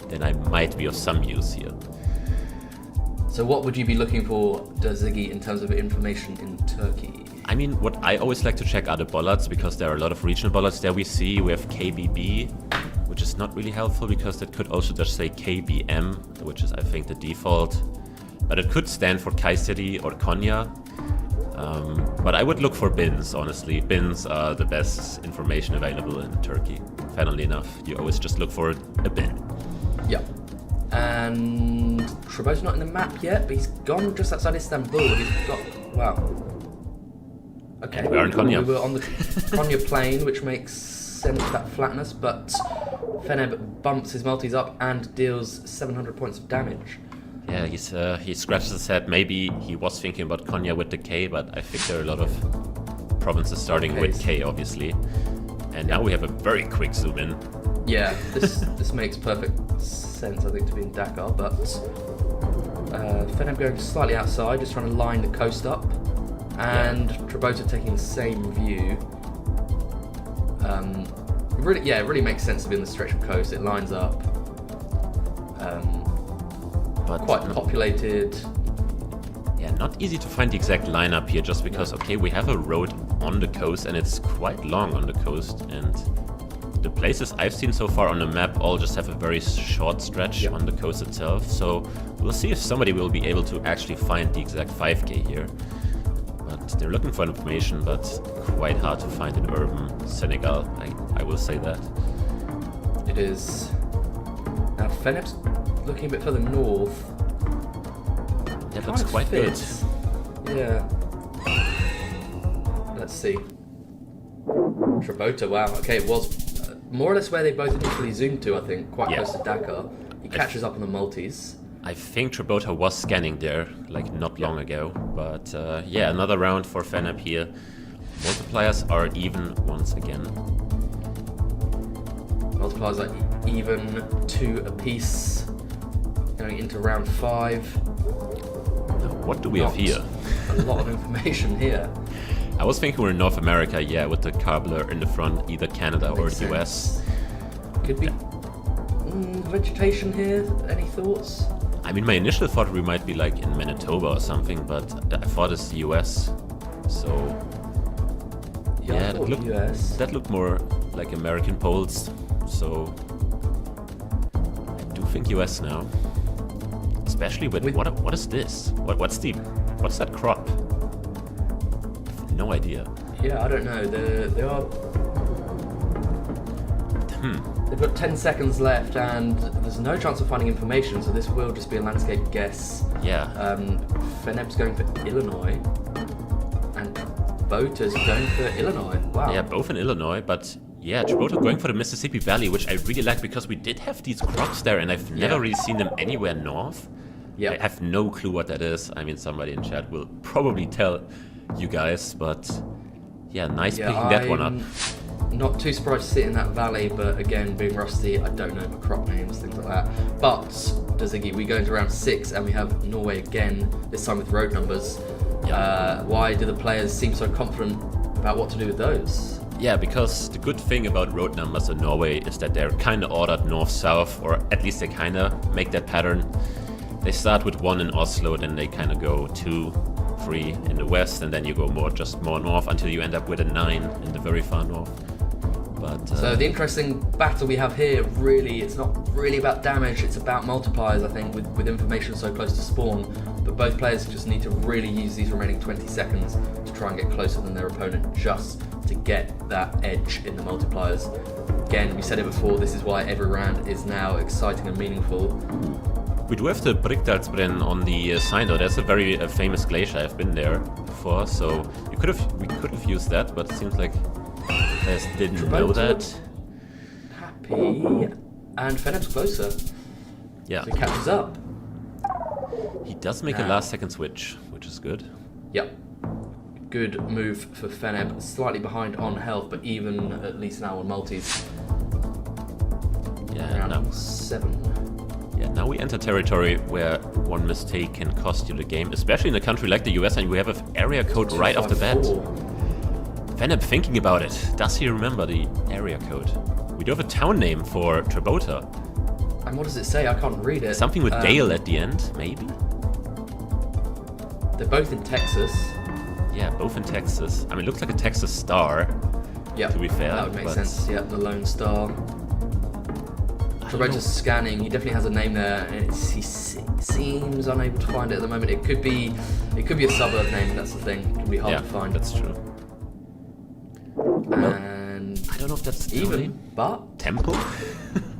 then I might be of some use here. So what would you be looking for, Ziggy, in terms of information in Turkey? I mean, what I always like to check are the bollards, because there are a lot of regional bollards there we see. We have KBB, which is not really helpful because that could also just say KBM, which is I think the default. But it could stand for Kayseri or Konya. But I would look for bins, honestly. Bins are the best information available in Turkey. Funnily enough, you always just look for a bin. Yeah. And Trabota's not in the map yet, but he's gone just outside Istanbul. He's got... Wow. Okay. And we are in Konya. We were on the Konya plain, which makes sense, that flatness, but Feneb bumps his multis up and deals 700 points of damage. Yeah, he scratches his head. Maybe he was thinking about Konya with the K, but I think there are a lot of provinces starting with K, obviously. And now we have a very quick zoom in. Yeah, this makes perfect sense, I think, to be in Dakar, but Feneb going slightly outside, just trying to line the coast up, and Trabota taking the same view. It really makes sense to be in the stretch of coast. It lines up. But quite populated. Yeah, not easy to find the exact lineup here, just because, okay, we have a road on the coast, and it's quite long on the coast, and the places I've seen so far on the map all just have a very short stretch on the coast itself, so we'll see if somebody will be able to actually find the exact 5k here. But they're looking for information, but quite hard to find in urban Senegal, I will say that. It is. Now Feneb's looking a bit further north. That looks quite good. Yeah. Let's see. Trabota, wow. Okay, it was more or less where they both initially zoomed to, I think, quite close to Dakar. He catches up on the multis. I think Trabota was scanning there, like, not long ago. But, yeah, another round for Feneb here. Multipliers are even once again. Multipliers are even 2 apiece. Going into round 5. Now, what do we have here? A lot of information here. I was thinking we're in North America, with the cobbler in the front, either Canada or the US. Could be vegetation here. Any thoughts? I mean, my initial thought we might be like in Manitoba or something, but I thought it's the US. So yeah, that looked more like American polls. So I do think US now, especially with what is this? What's that crop? No idea. Yeah, I don't know. They are. They've got 10 seconds left, and there's no chance of finding information, so this will just be a landscape guess. Yeah. Feneb's going for Illinois, and Bota's going for Illinois. Wow. Yeah, both in Illinois, but yeah, Trabota going for the Mississippi Valley, which I really like because we did have these crops there, and I've never really seen them anywhere north. Yeah. I have no clue what that is. I mean, somebody in chat will probably tell you guys, but yeah, nice picking that one up. Not too surprised to see it in that valley, but again, being rusty, I don't know the crop names, things like that. But, Ziggy, we go into round 6 and we have Norway again, this time with road numbers. Yeah. Why do the players seem so confident about what to do with those? Yeah, because the good thing about road numbers in Norway is that they're kind of ordered north-south, or at least they kind of make that pattern. They start with 1 in Oslo, then they kind of go 2, 3 in the west, and then you go more north until you end up with a 9 in the very far north. But, so the interesting battle we have here, really, it's not really about damage, it's about multipliers, I think, with information so close to spawn. But both players just need to really use these remaining 20 seconds to try and get closer than their opponent, just to get that edge in the multipliers. Again, we said it before, this is why every round is now exciting and meaningful. We do have the Brickdalsbrenn on the side, though. That's a very famous glacier. I've been there before, so we could have used that, but it seems like players didn't know that. Happy, and Feneb's closer. Yeah. So he catches up. He does make a last-second switch, which is good. Yep. Good move for Feneb. Slightly behind on health, but even at least now on multis. Yeah, Round 7. Yeah, now we enter territory where one mistake can cost you the game, especially in a country like the US, and we have an area code right off the bat. Feneb thinking about it. Does he remember the area code? We do have a town name for Trabota. And what does it say? I can't read it. Something with Dale at the end, maybe? They're both in Texas. Yeah, both in Texas. I mean, it looks like a Texas star, Yeah, to be fair. that would make sense. Yeah, the Lone Star. Trabota's scanning. He definitely has a name there, and he seems unable to find it at the moment. It could be a suburb name. That's the thing. It can be hard to find. That's true. And I don't know if that's the even, name. but Temple?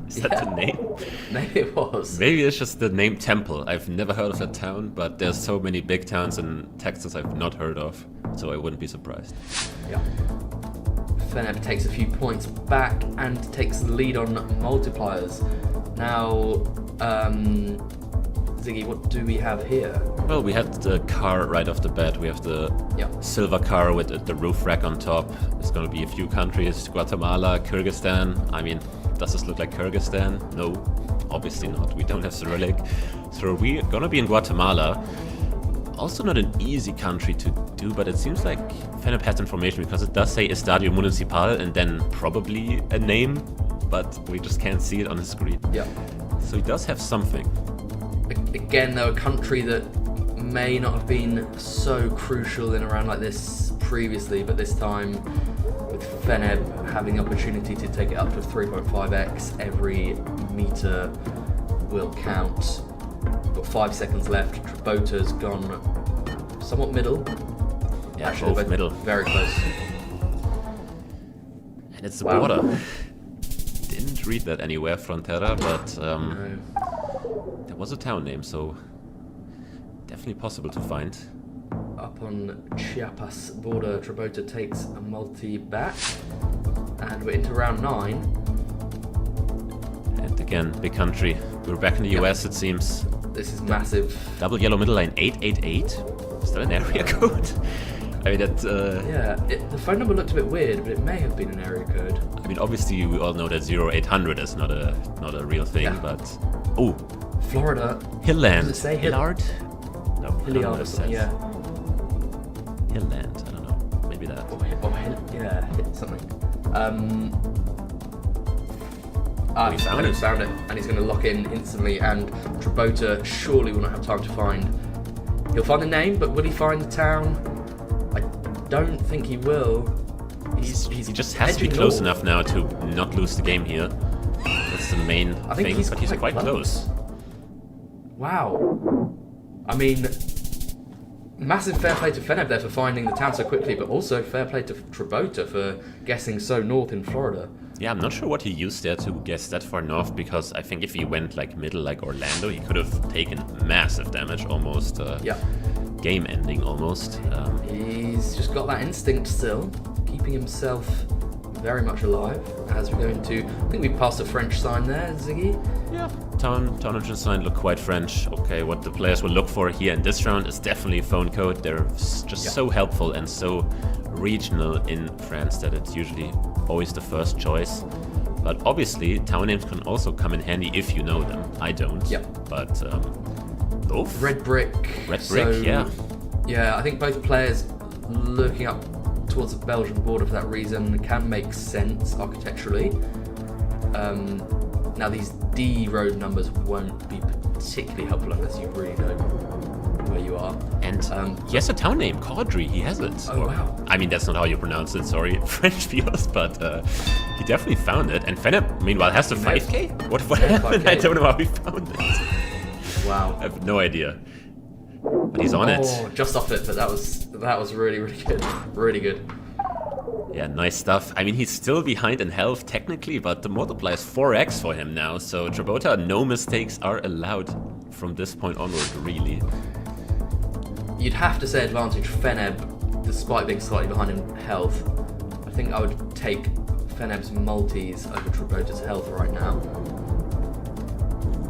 Is that the name? Maybe it was. Maybe it's just the name Temple. I've never heard of that town, but there's so many big towns in Texas I've not heard of, so I wouldn't be surprised. Yeah. Feneb takes a few points back and takes the lead on multipliers. Now, Ziggy, what do we have here? Well, we had the car right off the bat. We have the silver car with the roof rack on top. It's going to be a few countries: Guatemala, Kyrgyzstan. I mean, does this look like Kyrgyzstan? No, obviously not. We don't have Cyrillic. So we're going to be in Guatemala. Also not an easy country to do, but it seems like Feneb has information because it does say Estadio Municipal and then probably a name, but we just can't see it on the screen. Yeah. So he does have something. Again, though, a country that may not have been so crucial in a round like this previously, but this time with Feneb having the opportunity to take it up to 3.5x, every meter will count. Got 5 seconds left. Trabota's gone somewhat middle. Yeah, actually, both middle. Very close. And it's the border. Didn't read that anywhere, Frontera, but No. there was a town name, so definitely possible to find. Up on Chiapas border, Trabota takes a multi back, and we're into round 9. And again, big country. We're back in the US, it seems. This is massive. Double yellow middle line 888. Is that an area code? I mean, that. Yeah, the phone number looked a bit weird, but it may have been an area code. I mean, obviously, we all know that 0800 is not a real thing, but. Oh, Florida. Hilland. Does it say Hillard? No, I don't know what it says. Yeah. Hilland, I don't know. Maybe that. Hit something. We found it. Found it, and he's going to lock in instantly. And Trabota surely will not have time to find. He'll find the name, but will he find the town? I don't think he will. He just has to be close enough now to not lose the game here. That's the main thing, but he's quite close. Wow. I mean, massive fair play to Feneb there for finding the town so quickly, but also fair play to Trabota for guessing so north in Florida. Yeah, I'm not sure what he used there to guess that far north, because I think if he went like middle, like Orlando, he could have taken massive damage, almost game ending almost. He's just got that instinct still, keeping himself very much alive as we go into, I think we passed a French sign there, Ziggy? Yeah, town engine sign look quite French. Okay, what the players will look for here in this round is definitely phone code. They're just so helpful and so regional in France that it's usually always the first choice. But obviously, town names can also come in handy if you know them. I don't. Yep. But both. Red brick. Yeah. Yeah, I think both players looking up towards the Belgian border for that reason can make sense architecturally. Now these D road numbers won't be particularly helpful unless you really know where you are. And he has a town name, Caudry. He has it. Oh, wow. I mean, that's not how you pronounce it. Sorry, French viewers, but he definitely found it. And Feneb, meanwhile, has the 5K. What happened? 5K. I don't know how he found it. Wow. I have no idea. But he's on it. Just off it, but that was really, really good. Really good. Yeah, nice stuff. I mean, he's still behind in health technically, but the multiplier is 4x for him now. So Trabota, no mistakes are allowed from this point onward, really. You'd have to say advantage Feneb, despite being slightly behind in health. I think I would take Feneb's multis over Trabota's health right now.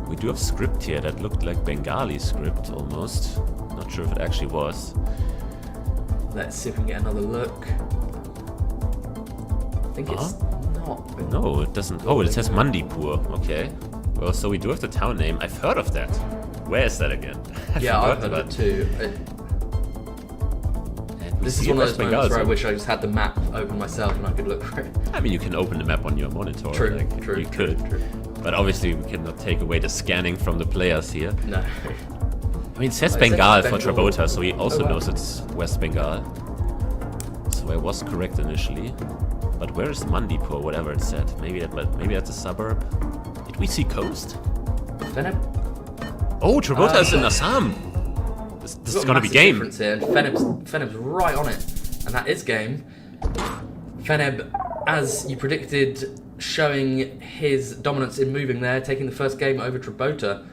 We do have script here that looked like Bengali script almost. Not sure if it actually was. Let's see if we can get another look. I think it's not. No, it doesn't. Oh, it says Mandipur. Okay. Well, so we do have the town name. I've heard of that. Where is that again? Yeah, I've heard of it too. This is one of those moments where I wish I just had the map open myself and I could look for it. I mean, you can open the map on your monitor. True, true. You could. But obviously, we cannot take away the scanning from the players here. No. I mean, it says Bengal for Trabota, so he also knows it's West Bengal. So I was correct initially. But where is Mandipur, whatever it said? Maybe that's a suburb. Did we see coast? Feneb? Oh, Trabota is in Assam. This is going to be game. Here. Feneb's right on it. And that is game. Feneb, as you predicted, showing his dominance in moving there, taking the first game over Trabota.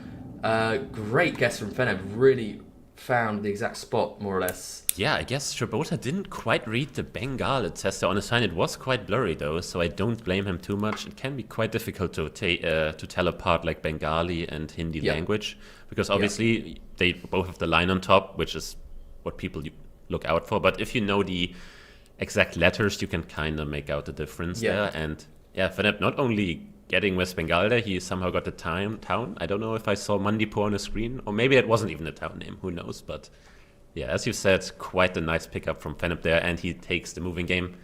Great guess from Feneb. Really found the exact spot, more or less. Yeah, I guess Trabota didn't quite read the Bengal it says there on the sign. It was quite blurry though, so I don't blame him too much. It can be quite difficult to tell apart like Bengali and Hindi language, because obviously they both have the line on top, which is what people look out for. But if you know the exact letters, you can kind of make out the difference there. And yeah, Feneb not only getting West Bengal there, he somehow got the town. I don't know if I saw Mandipur on the screen, or maybe it wasn't even a town name, who knows. But yeah, as you said, quite a nice pickup from Feneb there, and he takes the moving game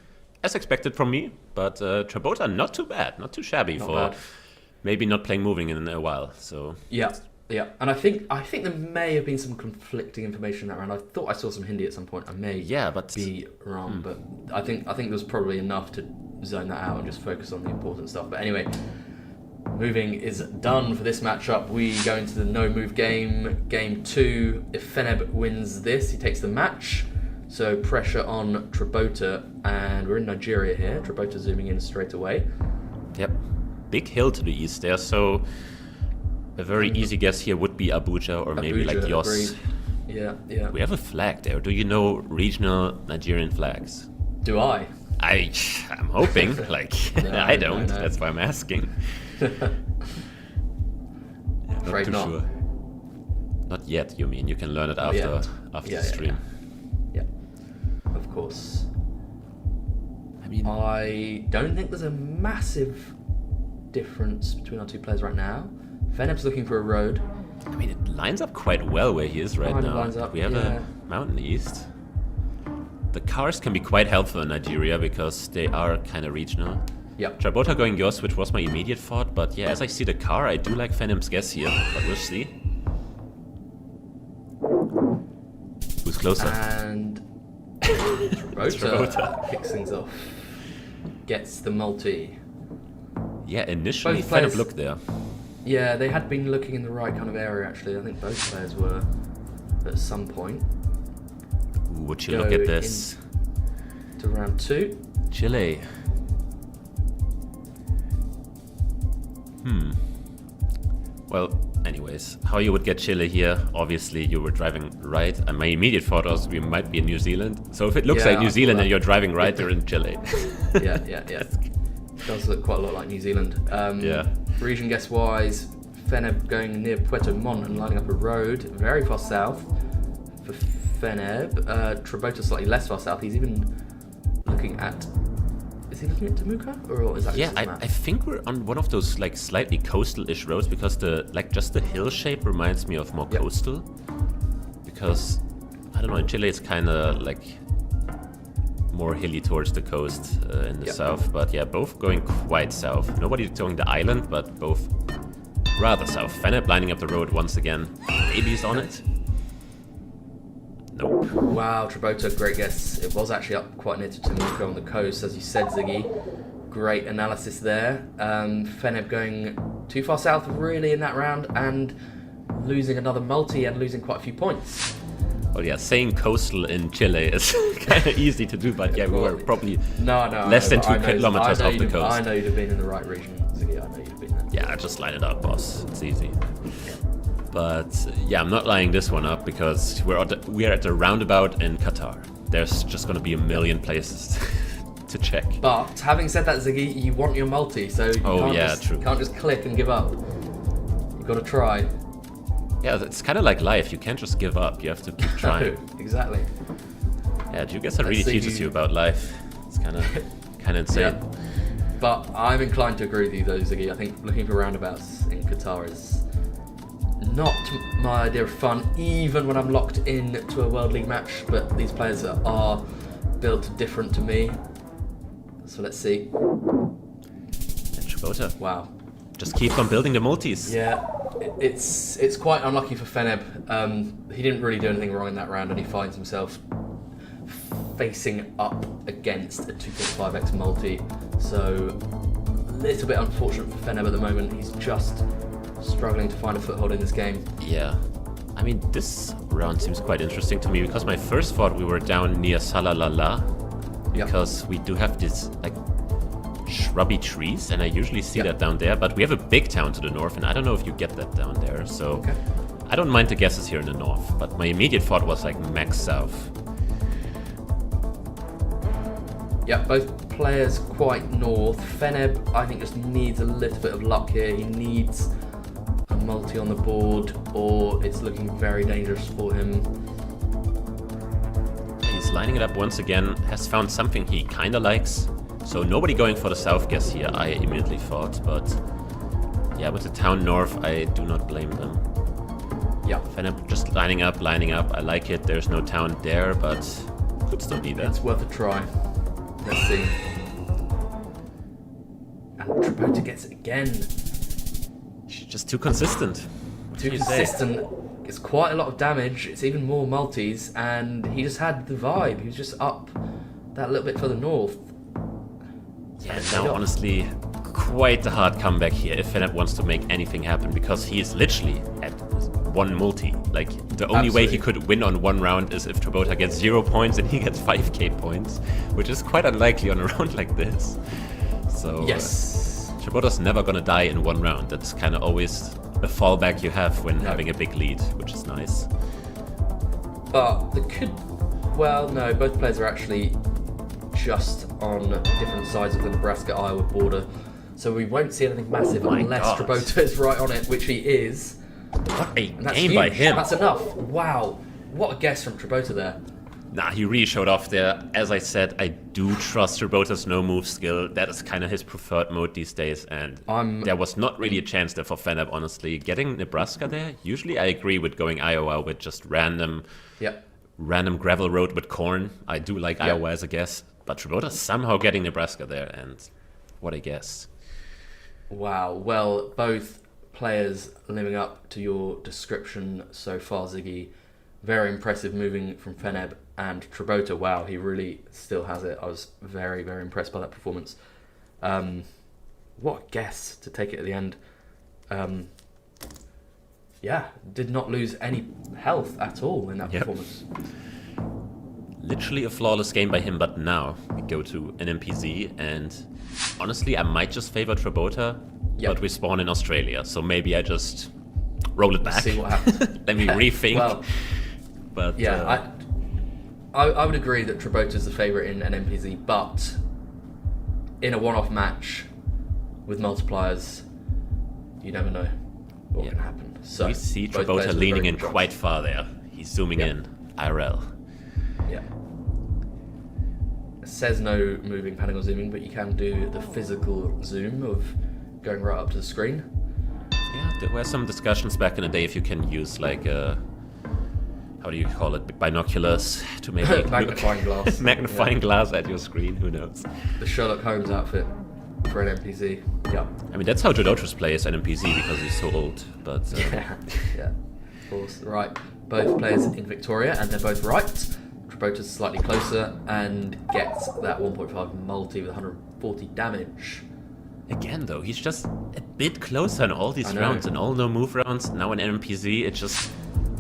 as expected from me. But Trabota, not too bad, not too shabby for maybe not playing moving in a while. So yeah, and I think there may have been some conflicting information in that round. I thought I saw some Hindi at some point. I may be wrong, but I think there was probably enough to zone that out and just focus on the important stuff. But anyway, moving is done for this matchup. We go into the no move game, game 2. If Feneb wins this, he takes the match. So pressure on Trabota, and we're in Nigeria here. Trabota zooming in straight away. Yep, big hill to the east there. So a very easy guess here would be Abuja, or maybe like Yos. Agreed. Yeah. We have a flag there. Do you know regional Nigerian flags? Do I? I'm hoping. I don't. No. That's why I'm asking. Afraid not. Sure. Not yet, you mean? You can learn it after the stream. Yeah, of course. I mean, I don't think there's a massive difference between our two players right now. Feneb's looking for a road. I mean, it lines up quite well where he is right now. We have a mountain east. The cars can be quite helpful in Nigeria because they are kind of regional. Yep. Trabota going Yos, which was my immediate thought, but yeah, as I see the car, I do like Feneb's guess here, but we'll see. Who's closer? And Trabota kicks things off. Gets the multi. Yeah, initially Feneb looked there. Yeah, they had been looking in the right kind of area actually. I think both players were at some point. Ooh, would you look at this? To round 2. Chile. Well, anyways, how you would get Chile here? Obviously, you were driving right. And my immediate thought was we might be in New Zealand. So if it looks like New Zealand and you're driving right, you're in Chile. Yeah. It does look quite a lot like New Zealand. Region guess-wise, Feneb going near Puerto Montt and lining up a road very far south for Feneb. Trabota slightly less far south. He's even looking at... Is he looking at Temuka, or is that just his map? I think we're on one of those like slightly coastal-ish roads because just the hill shape reminds me of more coastal. Because I don't know, in Chile it's kind of like more hilly towards the coast in the south. But yeah, both going quite south. Nobody's showing the island, but both rather south. Feneb lining up the road once again. Maybe he's on it. Nope. Wow, Trabota, great guess. It was actually up quite near to Temuco on the coast, as you said, Ziggy. Great analysis there. Feneb going too far south, really, in that round, and losing another multi and losing quite a few points. Well, yeah, saying coastal in Chile is kind of easy to do, but yeah, we were probably less than 2 kilometers off the coast. I know you'd have been in the right region, Ziggy. I know you'd have been there. Yeah, just line it up, boss. It's easy. But yeah, I'm not lining this one up because we're at the roundabout in Qatar. There's just going to be a million places to check. But having said that, Ziggy, you want your multi, so you can't just click and give up. You've got to try. Yeah, it's kind of like life. You can't just give up. You have to keep trying. Exactly. Yeah, GeoGuessr really teaches you about life. It's kind of insane. Yeah. But I'm inclined to agree with you, though, Ziggy. I think looking for roundabouts in Qatar is not my idea of fun, even when I'm locked into a World League match. But these players are built different to me. So let's see. And Trabota. Wow. Just keep on building the multis. Yeah, it's quite unlucky for Feneb. He didn't really do anything wrong in that round, and he finds himself facing up against a 2.5x multi. So a little bit unfortunate for Feneb at the moment. He's just struggling to find a foothold in this game. Yeah. I mean, this round seems quite interesting to me because my first thought we were down near Salalala. Because we do have this like shrubby trees, and I usually see that down there, but we have a big town to the north, and I don't know if you get that down there, so I don't mind the guesses here in the north, but my immediate thought was like max south. Yeah, both players quite north. Feneb, I think, just needs a little bit of luck here. He needs a multi on the board, or it's looking very dangerous for him. He's lining it up once again, has found something he kinda likes. So nobody going for the south guess here, I immediately thought, but yeah, with the town north, I do not blame them. Yeah. Feneb just lining up, I like it, there's no town there, but could still be there. It's worth a try. Let's see. And Trabota gets it again. She's just too consistent. Too consistent. It's quite a lot of damage, it's even more multis, and he just had the vibe. He was just up that little bit further north. Yeah, now honestly, quite the hard comeback here if Feneb wants to make anything happen, because he is literally at one multi. Like, the only way he could win on one round is if Trabota gets 0 points and he gets 5k points, which is quite unlikely on a round like this. So yes, Trabota's never gonna die in one round. That's kind of always a fallback you have when having a big lead, which is nice. But no, both players are actually just on different sides of the Nebraska-Iowa border, so we won't see anything massive unless Trabota is right on it, which he is. What a game by him. That's enough. Wow, what a guess from Trabota there. Nah, he really showed off there. As I said, I do trust Trabota's no-move skill. That is kind of his preferred mode these days, and there was not really a chance there for Feneb, honestly. Getting Nebraska there, usually I agree with going Iowa with just random gravel road with corn. I do like Iowa as a guess, but Trabota somehow getting Nebraska there, and what a guess. Wow, well, both players living up to your description so far, Ziggy. Very impressive moving from Feneb, and Trabota, wow, he really still has it. I was very, very impressed by that performance. What a guess to take it at the end. Did not lose any health at all in that performance. Literally a flawless game by him, but now we go to NMPZ, and honestly, I might just favor Trabota, but we spawn in Australia, so maybe I just roll it back. See what happens. Let me rethink. Well, but yeah, I would agree that Trabota's the favourite in NMPZ, but in a one-off match with multipliers, you never know what can happen. So we see Trabota leaning in quite far there. He's zooming in, IRL. Yeah. It says no moving, panning or zooming, but you can do the physical zoom of going right up to the screen. Yeah, there were some discussions back in the day if you can use like how do you call it, binoculars to maybe magnifying glass. Magnifying glass at your screen, who knows? The Sherlock Holmes outfit. for NMPZ. Yeah. I mean, that's how Jodotrus plays NMPZ because he's so old. But Yeah, of course. Right. Both players in Victoria, and they're both right. Trabota's slightly closer and gets that 1.5 multi with 140 damage. again, though, he's just a bit closer in all these rounds, and all no-move rounds. Now in NMPZ, it just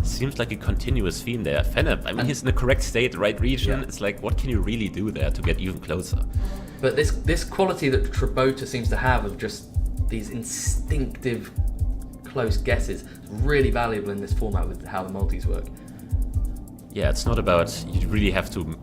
seems like a continuous theme there. Feneb, I mean, he's in the correct state, right region. It's like, what can you really do there to get even closer? But this quality that Trabota seems to have of just these instinctive close guesses is really valuable in this format with how the multis work. Yeah, it's not about, you really have to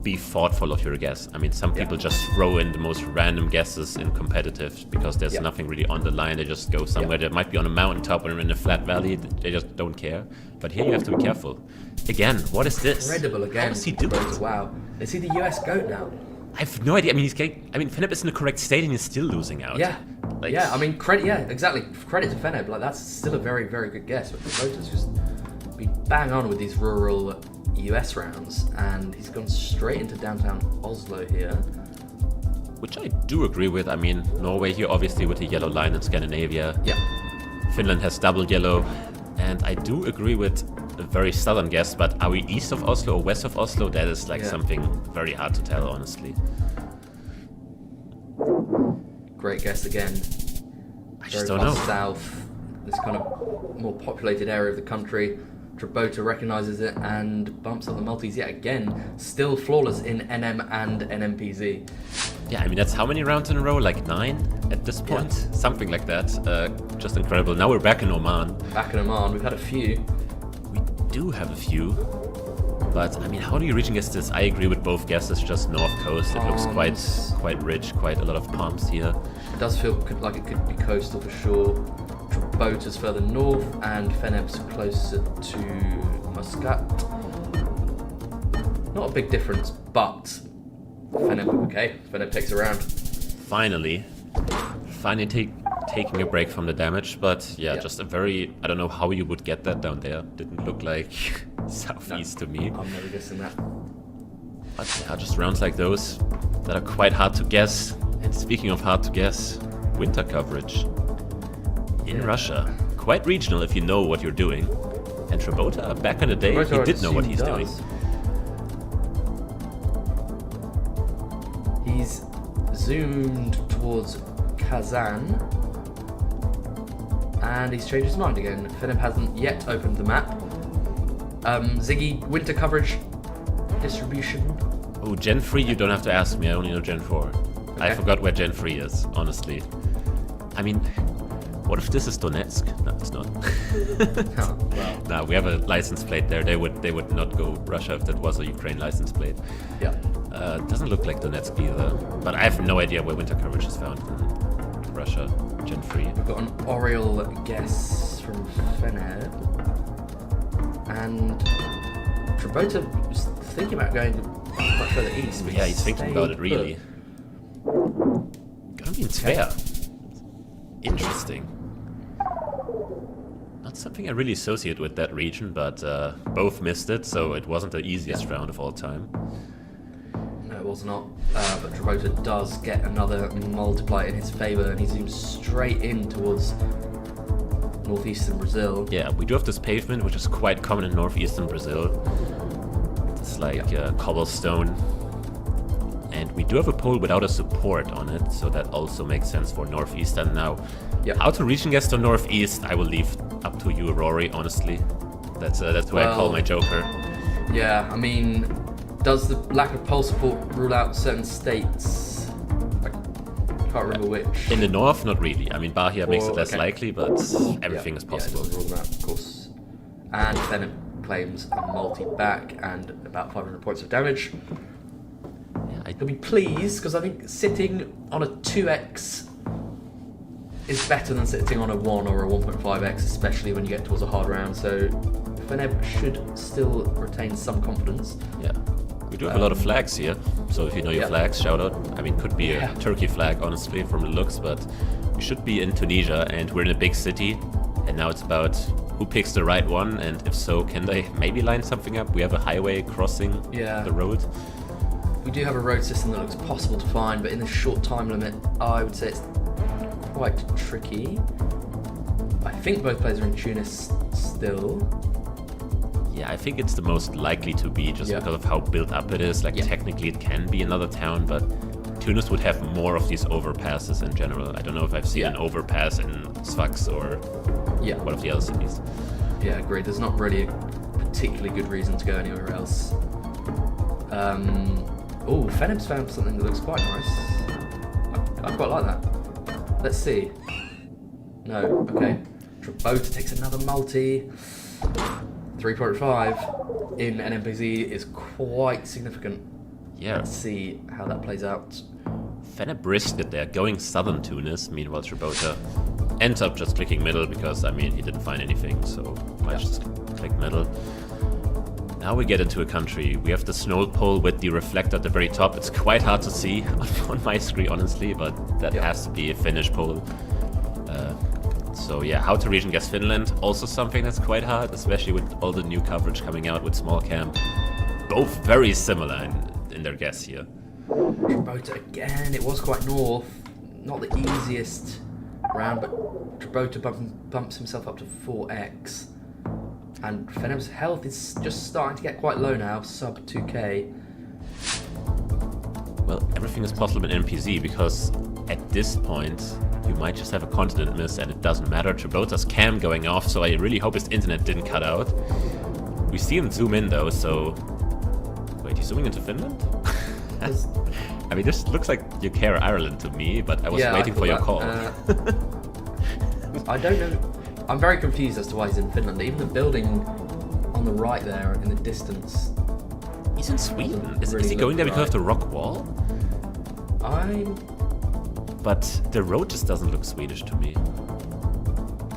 be thoughtful of your guess. I mean, some people just throw in the most random guesses in competitive because there's nothing really on the line. They just go somewhere that might be on a mountaintop or in a flat valley. They just don't care. But here you have to be careful. Again, what is this? Incredible again. How does he do it? Wow. Is he the US GOAT now? I have no idea. I mean, Feneb is in the correct state and he's still losing out. Yeah. Like, I mean, credit. Yeah, exactly. Credit to Feneb. Like, that's still a very, very good guess. But Trabota's just been bang on with these rural US rounds, and he's gone straight into downtown Oslo here. Which I do agree with. I mean, Norway here, obviously, with the yellow line in Scandinavia. Yeah. Finland has double yellow. And I do agree with a very southern guess, but are we east of Oslo or west of Oslo? That is like something very hard to tell, honestly. Great guess again. I just don't know. South, this kind of more populated area of the country. Trabota recognises it and bumps up the multis yet again. Still flawless in NM and NMPZ. Yeah, I mean, that's how many rounds in a row? Like 9 at this point? Something like that. Just incredible. Now we're back in Oman. Back in Oman, we've had a few. We do have a few. But, I mean, how do you reach against this? I agree with both guesses, just north coast. It looks quite rich, quite a lot of palms here. It does feel like it could be coastal for sure. Trabota's further north and Feneb's closer to Muscat. Not a big difference, but Feneb takes a round. Finally taking a break from the damage, but just a very, I don't know how you would get that down there. Didn't look like southeast to me. I'm never guessing that. But yeah, just rounds like those that are quite hard to guess. And speaking of hard to guess, winter coverage in Russia. Quite regional if you know what you're doing. And Trabota, back in the day, he did know what he's doing. He's zoomed towards Kazan. And he's changed his mind again. Feneb hasn't yet opened the map. Ziggy, winter coverage distribution. Oh, Gen 3 you don't have to ask me, I only know Gen 4. Okay. I forgot where Gen 3 is, honestly. I mean, what if this is Donetsk? No, it's not. Oh, well. No, we have a license plate there. They would not go Russia if that was a Ukraine license plate. Yeah. Doesn't look like Donetsk either. But I have no idea where winter coverage is found in Russia. Gen 3. We've got an Oriel guess from Feneb. And Trabota was thinking about going much further east. Yeah, he's thinking about it, really. Gonna be in Tver. Interesting. Not something I really associate with that region, but both missed it, so it wasn't the easiest round of all time. No, it was not. But Trabota does get another multiplier in his favour, and he zooms straight in towards northeastern Brazil. Yeah, we do have this pavement, which is quite common in northeastern Brazil. It's like cobblestone. And we do have a pole without a support on it, so that also makes sense for northeastern now. How to region guess to northeast, I will leave up to you, Rory, honestly. That's why I call my joker. Yeah, I mean, does the lack of pole support rule out certain states? I can't remember which. In the north, not really. I mean, Bahia makes it less likely, but everything is possible. Yeah, it doesn't rule that, of course. And Feneb claims a multi-back and about 500 points of damage. He'll be pleased, because I think sitting on a 2x is better than sitting on a 1 or a 1.5x, especially when you get towards a hard round, so Feneb should still retain some confidence. Yeah. We do have a lot of flags here, so if you know your flags, shout out. I mean, could be a Turkey flag, honestly, from the looks, but we should be in Tunisia, and we're in a big city, and now it's about who picks the right one, and if so, can they maybe line something up? We have a highway crossing the road. we do have a road system that looks possible to find, but in this short time limit, I would say it's quite tricky. I think both players are in Tunis still. Yeah, I think it's the most likely to be just because of how built up it is. Like technically it can be another town, but Tunis would have more of these overpasses in general. I don't know if I've seen an overpass in Sfax or one of the other cities. Yeah, agreed. There's not really a particularly good reason to go anywhere else. Oh, Feneb's found something that looks quite nice. I quite like that. Let's see. No, okay. Trabota takes another multi. 3.5 in NMPZ is quite significant. Yeah. Let's see how that plays out. Feneb risked it there, going southern Tunis. Meanwhile, Trabota ends up just clicking middle because, I mean, he didn't find anything, so might just click middle. Now we get into a country. We have the snow pole with the reflector at the very top. It's quite hard to see on my screen, honestly, but that has to be a Finnish pole. So yeah, how to region guess Finland, also something that's quite hard, especially with all the new coverage coming out with small camp. Both very similar in their guess here. Trabota again, it was quite north. Not the easiest round, but Trabota bumps himself up to 4x. And Feneb's health is just starting to get quite low now, sub 2k. Well, everything is possible in NPZ because at this point you might just have a continent miss and it doesn't matter. Trabota's cam going off, so I really hope his internet didn't cut out. We see him zoom in though, so... Wait, he's zooming into Finland? I mean, this looks like UK Ireland to me, but I was waiting for your call. I don't know. I'm very confused as to why he's in Finland. Even the building on the right there in the distance. He's in Sweden. Is he going there because of the rock wall? But the road just doesn't look Swedish to me.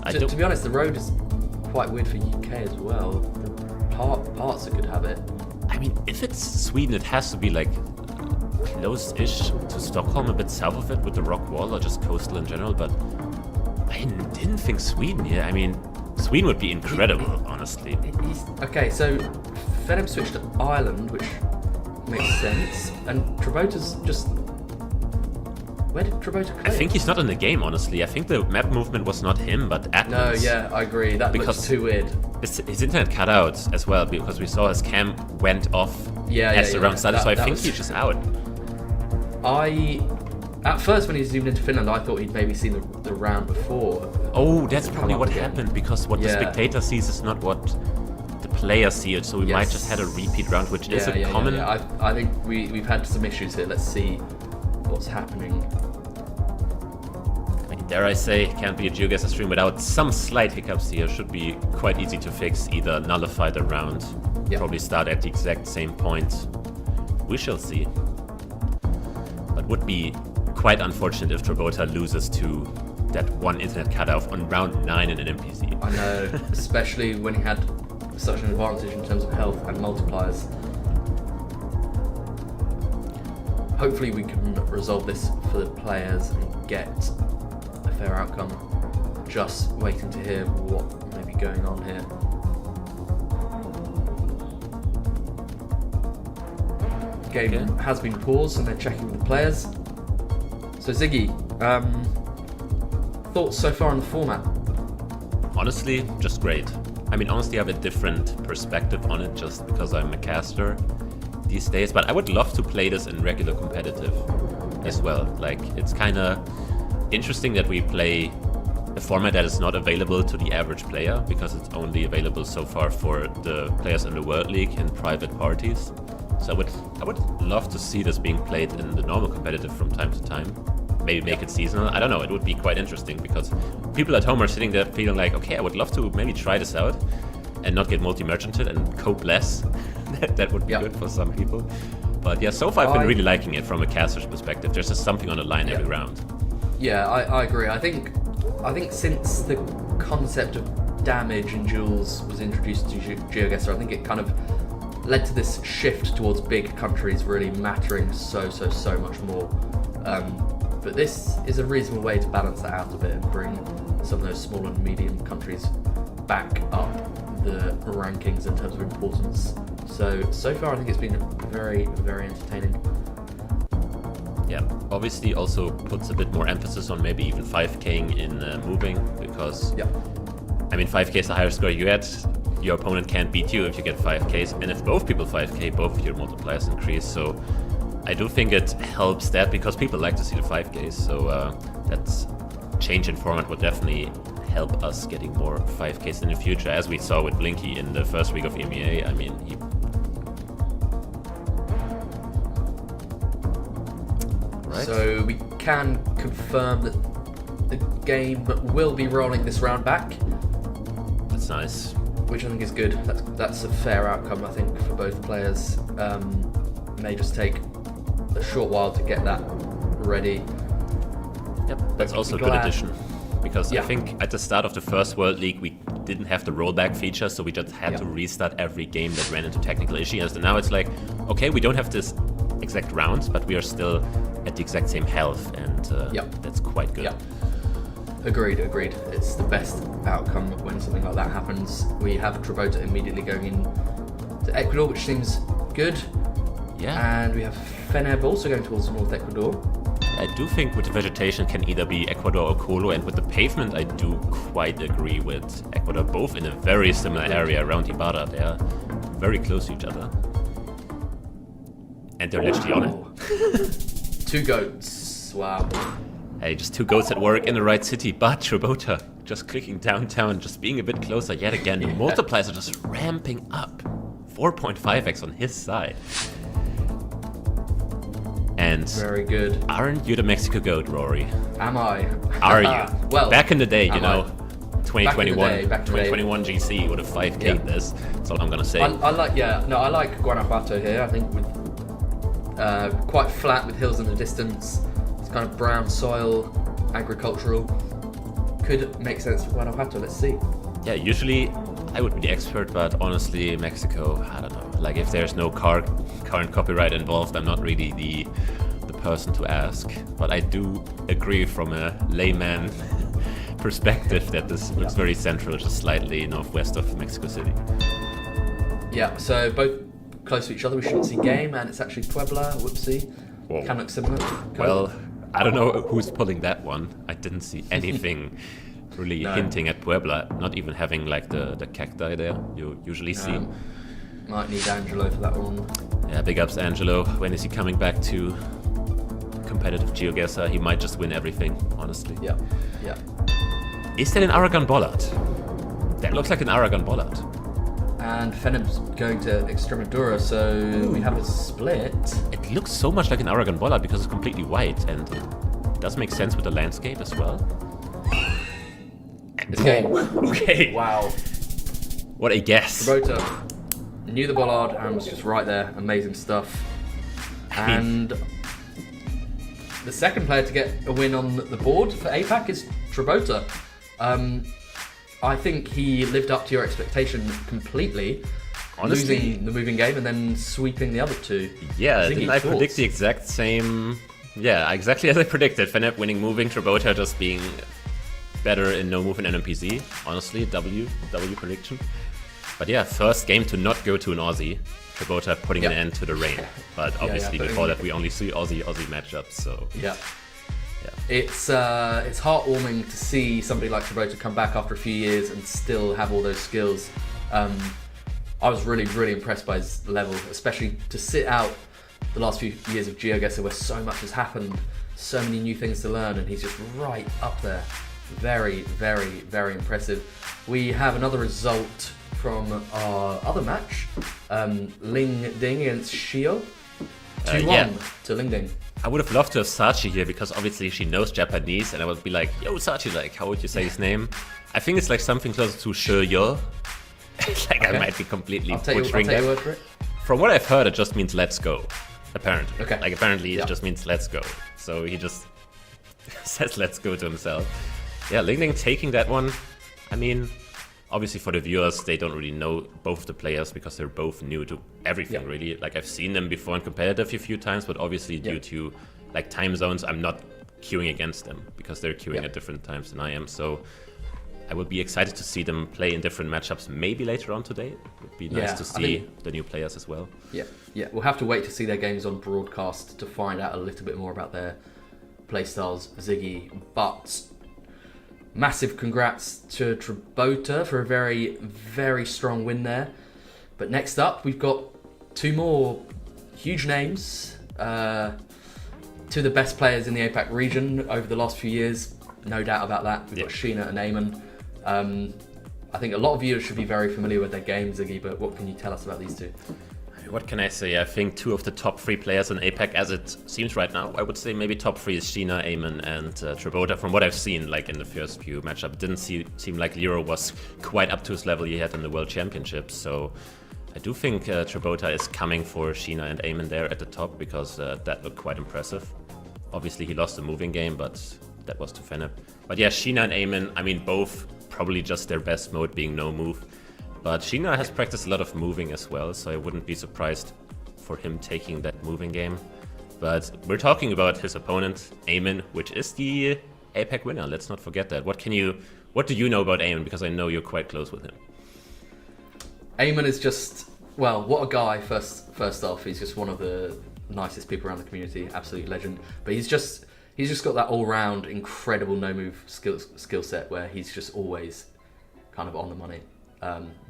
To be honest, the road is quite weird for UK as well. Parts that could have it. I mean, if it's Sweden, it has to be like close-ish to Stockholm, a bit south of it with the rock wall, or just coastal in general, but I didn't think Sweden here. I mean, Sweden would be incredible, honestly. Okay, so Feneb switched to Ireland, which makes sense, and Trabota's just... Where did Trabota click? I think he's not in the game, honestly. I think the map movement was not him, but admins. No, yeah, I agree. That looks too weird. His internet cut out as well, because we saw his cam went off as the round started, so I think he's just out. At first, when he zoomed into Finland, I thought he'd maybe seen the round before. Oh, that's probably what happened, because what the spectator sees is not what the player sees, so we might just had a repeat round, which is a common... Yeah. I think we've had some issues here. Let's see what's happening. I mean, dare I say, can't be a GeoGuessr stream without some slight hiccups here. Should be quite easy to fix, either nullify the round, probably start at the exact same point. We shall see. But would be quite unfortunate if Trabota loses to that one internet cutoff on round 9 in an NPZ. I know, especially when he had such an advantage in terms of health and multipliers. Hopefully we can resolve this for the players and get a fair outcome. Just waiting to hear what may be going on here. Game has been paused and they're checking with the players. So Ziggy, thoughts so far on the format? Honestly, just great. I mean, honestly, I have a different perspective on it just because I'm a caster these days, but I would love to play this in regular competitive as well. Like, it's kind of interesting that we play a format that is not available to the average player because it's only available so far for the players in the World League and private parties. So I would love to see this being played in the normal competitive from time to time. Maybe make it seasonal. I don't know. It would be quite interesting because people at home are sitting there feeling like, okay, I would love to maybe try this out and not get multi-merchanted and cope less. That would be good for some people. But yeah, so far I've been really liking it from a caster's perspective. There's just something on the line every round. Yeah, I agree. I think since the concept of damage in duels was introduced to GeoGuessr, I think it kind of led to this shift towards big countries really mattering so much more. But this is a reasonable way to balance that out a bit and bring some of those small and medium countries back up the rankings in terms of importance. So far I think it's been very, very entertaining. Yeah, obviously also puts a bit more emphasis on maybe even 5King in moving, because I mean 5K is the higher score you get. Your opponent can't beat you if you get 5Ks, and if both people 5K, both of your multipliers increase. So I do think it helps that, because people like to see the 5Ks. So that's change in format would definitely help us getting more 5Ks in the future, as we saw with Blinky in the first week of EMEA. I mean, he... Right. So we can confirm that the game will be rolling this round back. That's nice. Which I think is good. That's a fair outcome, I think, for both players. May just take a short while to get that ready. Yep, that's also a good addition. Because I think at the start of the first World League, we didn't have the rollback feature, so we just had to restart every game that ran into technical issues. And now it's like, okay, we don't have this exact round, but we are still at the exact same health, and that's quite good. Yeah. Agreed. It's the best outcome when something like that happens. We have Trabota immediately going in to Ecuador, which seems good. Yeah. And we have Feneb also going towards North Ecuador. I do think with the vegetation can either be Ecuador or Colo, and with the pavement I do quite agree with Ecuador, both in a very similar area around Ibarra. They are very close to each other. And they're literally on it. 2 goats. Wow. Hey, just 2 goats at work in the right city, but Trabota just clicking downtown, just being a bit closer yet again. The multipliers are just ramping up. 4.5x on his side. And very good. Aren't you the Mexico goat, Rory? Am I? Are you? Well, back in the day, you know, 2021, back in the day. 2021 GC would have 5K'd this. That's all I'm gonna say. I like Guanajuato here. I think with quite flat with hills in the distance. It's kind of brown soil, agricultural. Could make sense for Guanajuato. Let's see. Yeah, usually I would be the expert, but honestly, Mexico, I don't know. Like, if there's no current copyright involved, I'm not really the person to ask. But I do agree from a layman perspective that this looks very central, just slightly northwest of Mexico City. Yeah, so both close to each other. We shouldn't see game, and it's actually Puebla. Whoopsie. Whoa. Can look similar. Well, I don't know who's pulling that one. I didn't see anything really hinting at Puebla, not even having like the cacti there you usually see. Might need Angelo for that one. Yeah, big ups Angelo. When is he coming back to competitive GeoGuessr? He might just win everything, honestly. Yeah. Is that an Aragon Bollard? That looks like an Aragon Bollard. And Feneb's going to Extremadura, so we have a split. It looks so much like an Aragon Bollard because it's completely white, and it does make sense with the landscape as well. Okay. Wow. What a guess. Trabota knew the bollard and was just right there. Amazing stuff. And the second player to get a win on the board for Apac is Trabota. I think he lived up to your expectation completely. Honestly, losing the moving game and then sweeping the other 2. Yeah, didn't I predict the exact same? Yeah, exactly as I predicted. Feneb winning moving, Trabota just being better in no move in NMPZ. Honestly, W prediction. But yeah, first game to not go to an Aussie. Trabota putting an end to the reign. But obviously before that we only see Aussie matchups. So yeah. It's heartwarming to see somebody like Trabota come back after a few years and still have all those skills. I was really impressed by his level, especially to sit out the last few years of GeoGuessr where so much has happened, so many new things to learn, and he's just right up there. Very impressive. We have another result from our other match, Ling Ding against Shio. 2-1 to Ling Ding. I would have loved to have Sachi here because obviously she knows Japanese, and I would be like, yo Sachi, like, how would you say his name? I think it's like something closer to Shio. Like, I might be completely butchering that. Word for it. From what I've heard, it just means let's go, apparently. Okay. Like, apparently it just means let's go. So he just says let's go to himself. Yeah, Ling Ling taking that one. I mean, obviously for the viewers, they don't really know both of the players because they're both new to everything, really. Like, I've seen them before in competitive a few times, but obviously due to like time zones, I'm not queuing against them because they're queuing at different times than I am. So I would be excited to see them play in different matchups maybe later on today. It would be nice to see the new players as well. Yeah. We'll have to wait to see their games on broadcast to find out a little bit more about their playstyles, Ziggy. But massive congrats to Trabota for a very, very strong win there. But next up, we've got two more huge names. Two of the best players in the Apac region over the last few years. No doubt about that. We've got Sheena and Aean. I think a lot of viewers should be very familiar with their game, Ziggy, but what can you tell us about these two? What can I say? I think two of the top 3 players in APAC, as it seems right now, I would say maybe top 3 is Sheena, Aean, and Trabota. From what I've seen, like in the first few matchups, didn't seem like Leero was quite up to his level he had in the World Championships. So I do think Trabota is coming for Sheena and Aean there at the top, because that looked quite impressive. Obviously, he lost the moving game, but that was to Feneb. But yeah, Sheena and Aean, I mean, both probably just their best mode being no move. But Sheena has practiced a lot of moving as well, so I wouldn't be surprised for him taking that moving game. But we're talking about his opponent, Aean, which is the APAC winner. Let's not forget that. What do you know about Aean? Because I know you're quite close with him. Aean is just, well, what a guy, first off. He's just one of the nicest people around the community, absolute legend. But he's just got that all-round incredible no-move skill set where he's just always kind of on the money.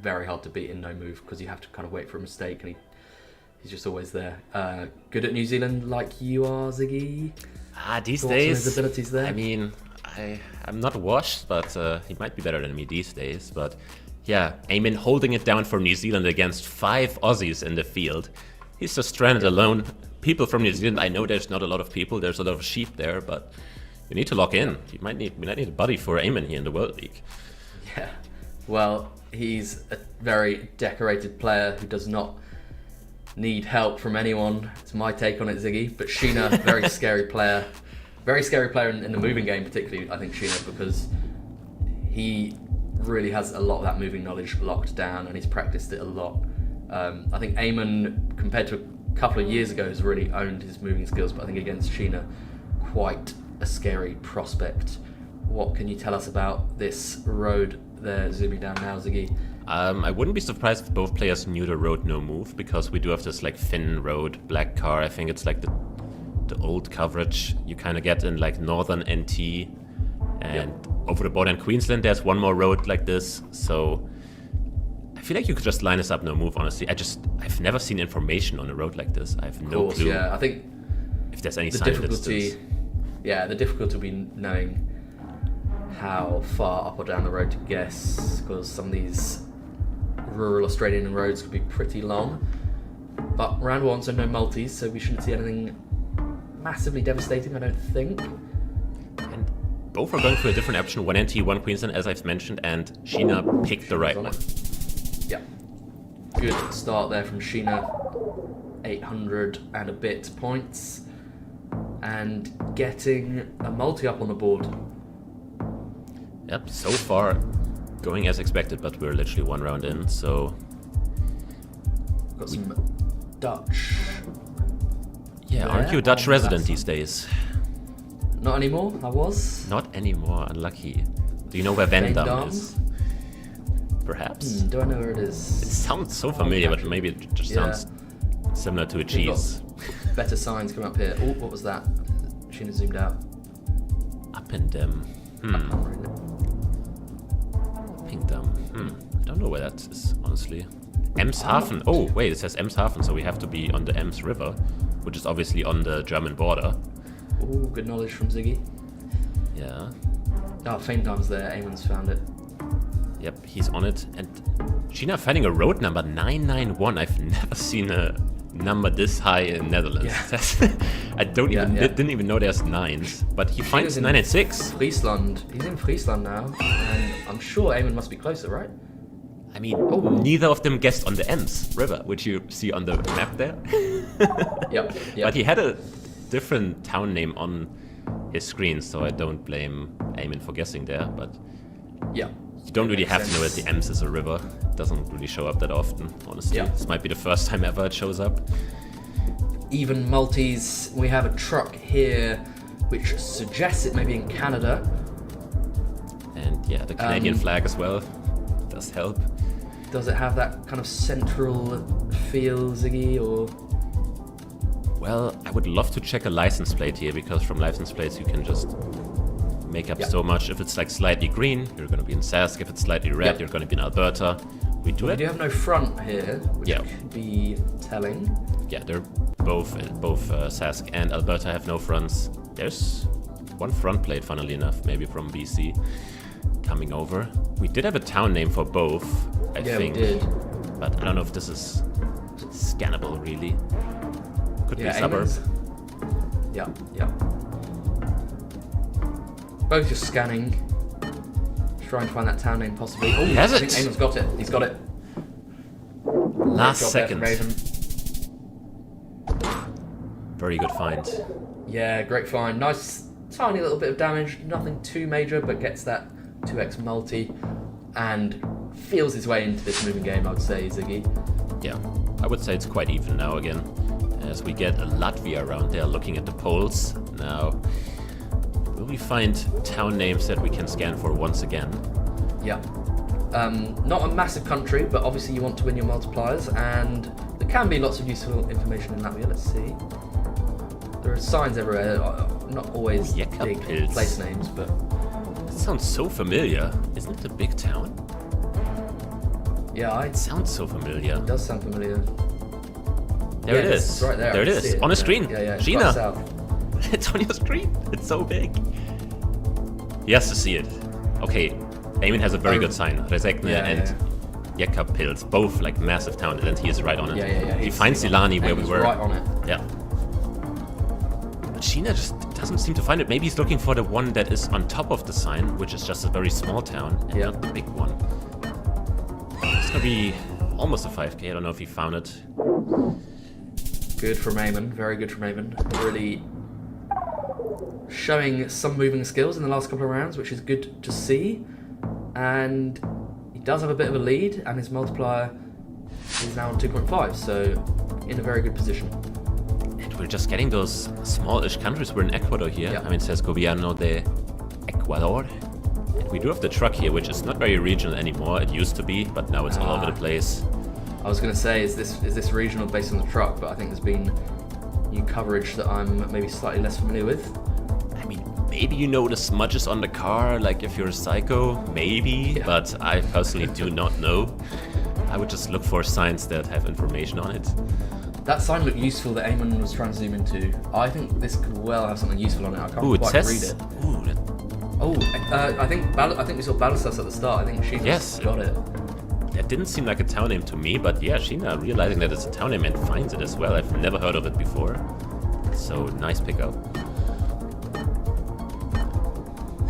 Very hard to beat in no-move because you have to kind of wait for a mistake, and he's just always there. Good at New Zealand like you are, Ziggy? These days, his abilities there? I mean, I'm not washed, but he might be better than me these days. But yeah, Aean holding it down for New Zealand against 5 Aussies in the field. He's just stranded alone. People from New Zealand, I know there's not a lot of people, there's a lot of sheep there, but you need to lock in. We might need a buddy for Aean here in the World League. Yeah, well, he's a very decorated player who does not need help from anyone. It's my take on it, Ziggy. But Sheena, very scary player. Very scary player in the moving game, particularly, I think, Sheena, because he really has a lot of that moving knowledge locked down, and he's practiced it a lot. I think Aean, compared to a couple of years ago, has really owned his moving skills, but I think against Sheena, quite a scary prospect. What can you tell us about this road there, zooming down now, Ziggy? I wouldn't be surprised if both players knew the road no move, because we do have this like thin road, black car. I think it's like the old coverage you kind of get in like northern NT, and over the border in Queensland there's one more road like this. So I feel like you could just line this up no move, honestly. I've never seen information on a road like this. I have no clue. Yeah, I think if there's any the sign difficulty, distance. Yeah, the difficulty will be knowing how far up or down the road to guess, because some of these rural Australian roads could be pretty long. But round one, so no multis, so we shouldn't see anything massively devastating, I don't think. And both are going for a different option, one NT, one Queensland, as I've mentioned, and Sheena picked the right one. Yeah. Good start there from Sheena. 800 and a bit points. And getting a multi up on the board. Yep, so far going as expected, but we're literally one round in, so... Got some Dutch. Yeah, aren't you a Dutch resident these days? Not anymore, I was. Not anymore, unlucky. Do you know where Vendam is? Perhaps? Do I know where it is? It sounds so familiar, but maybe it just sounds similar to a cheese. Better signs coming up here. Oh, what was that? Sheena zoomed out. Up and I don't know where that is, honestly. Emshaven. Oh, wait, it says Emshaven, so we have to be on the Ems River, which is obviously on the German border. Oh, good knowledge from Ziggy. Yeah. Oh, Feneb's there. Aean's found it. Yep, he's on it. And Sheena finding a road number 991. I've never seen a number this high in Netherlands. Yeah. I didn't even know there's 9s. But he finds 9 and 6. Friesland. He's in Friesland now, and I'm sure Aean must be closer, right? I mean, neither of them guessed on the Ems River, which you see on the map there. Yep. But he had a different town name on his screen, so I don't blame Aean for guessing there. But yeah, you don't really have to know that the Ems is a river. It doesn't really show up that often, honestly. Yeah. This might be the first time ever it shows up. Even multis. We have a truck here, which suggests it may be in Canada. And Yeah, the Canadian flag as well does help. Does it have that kind of central feel, Ziggy, or? Well, I would love to check a license plate here, because from license plates you can just make up so much. If it's like slightly green, you're going to be in Sask. If it's slightly red, you're going to be in Alberta. We do have no front here, which could be telling. Yeah, they're both Sask and Alberta have no fronts. There's one front plate, funnily enough, maybe from BC coming over. We did have a town name for both, I think. Yeah, we did. But I don't know if this is scannable, really. Could be a suburb. Yeah. Both just scanning. Trying to find that town name, possibly. Oh, he has it! I think Aean's got it. He's got it. Last second. Very good find. Yeah, great find. Nice, tiny little bit of damage. Nothing too major, but gets that 2x multi and feels his way into this moving game, I would say, Ziggy. Yeah, I would say it's quite even now again, as we get Latvia around there looking at the polls. Now, will we find town names that we can scan for once again? Yeah. Not a massive country, but obviously you want to win your multipliers, and there can be lots of useful information in Latvia. Let's see. There are signs everywhere, not always big place names, but... That sounds so familiar. Isn't it a big town? Yeah, it sounds so familiar. It does sound familiar. There it is. It's right there. There it is. On the screen. Yeah. Sheena. It's on your screen. It's so big. He has to see it. Okay, Aean has a very good sign. Resekne and Jekapils, both like massive towns, and he is right on it. Yeah. He finds Ilani where we were. Right on it. Yeah. But Sheena just doesn't seem to find it. Maybe he's looking for the one that is on top of the sign, which is just a very small town, and not the big one. It's gonna be almost a 5k. I don't know if he found it. Good from Aean. Very good from Aean. Really showing some moving skills in the last couple of rounds, which is good to see. And he does have a bit of a lead, and his multiplier is now on 2.5, so in a very good position. And we're just getting those smallish countries. We're in Ecuador here. I mean, it says Gobierno de Ecuador. And we do have the truck here, which is not very regional anymore. It used to be, but now it's all over the place. I was going to say, is this regional based on the truck? But I think there's been new coverage that I'm maybe slightly less familiar with. I mean, maybe you know the smudges on the car, like if you're a psycho, maybe, but I personally do not know. I would just look for signs that have information on it. That sign looked useful that Aean was trying to zoom into. I think this could well have something useful on it. I can't quite read it. I think we saw Ballasas at the start. I think Sheena's got it. It didn't seem like a town name to me, but yeah, Sheena realizing that it's a town name and finds it as well. I've never heard of it before. So, nice pickup.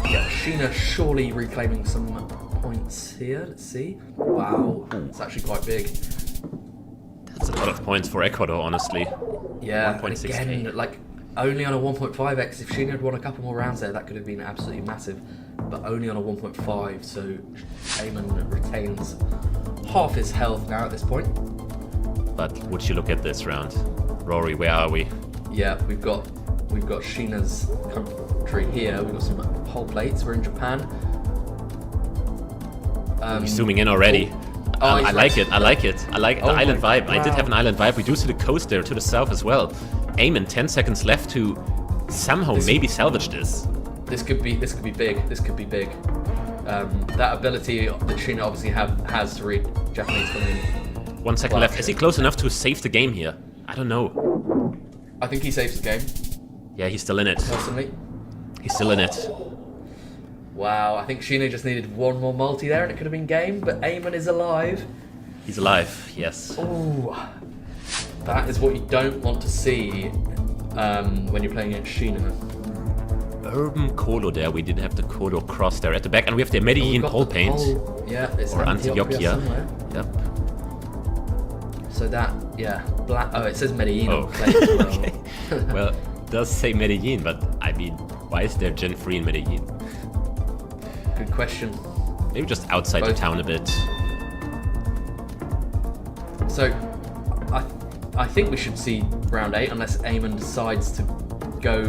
Yeah, Sheena surely reclaiming some points here. Let's see. Wow, it's actually quite big. That's a lot of points for Ecuador, honestly. Yeah, and again, like, only on a 1.5x. If Sheena had won a couple more rounds there, that could have been absolutely massive. But only on a 1.5, so Aean retains half his health now at this point. But would you look at this round? Rory, where are we? Yeah, we've got Sheena's country here. We've got some whole plates. We're in Japan. We're zooming in already. I like it. I like the island vibe. Wow. I did have an island vibe. We do see the coast there to the south as well. Aean, 10 seconds left to somehow maybe salvage this. This could be big. This could be big. That ability that Sheena obviously has to read Japanese from him. 1 second left. Is he close enough to save the game here? I don't know. I think he saves the game. Yeah, he's still in it. Personally. He's still in it. Wow, I think Sheena just needed one more multi there and it could have been game, but Aean is alive. He's alive, yes. Ooh. That is what you don't want to see when you're playing against Sheena. Urban Colo there. We did have the Colo cross there at the back, and we have the Medellin pole paint. It's or Antioquia. Yep. So that, black. Oh, it says Medellin on the plate as well. Okay. Well, it does say Medellin, but I mean, why is there Gen 3 in Medellin? Good question. Maybe just outside the town a bit. So, I think we should see round 8 unless Aean decides to go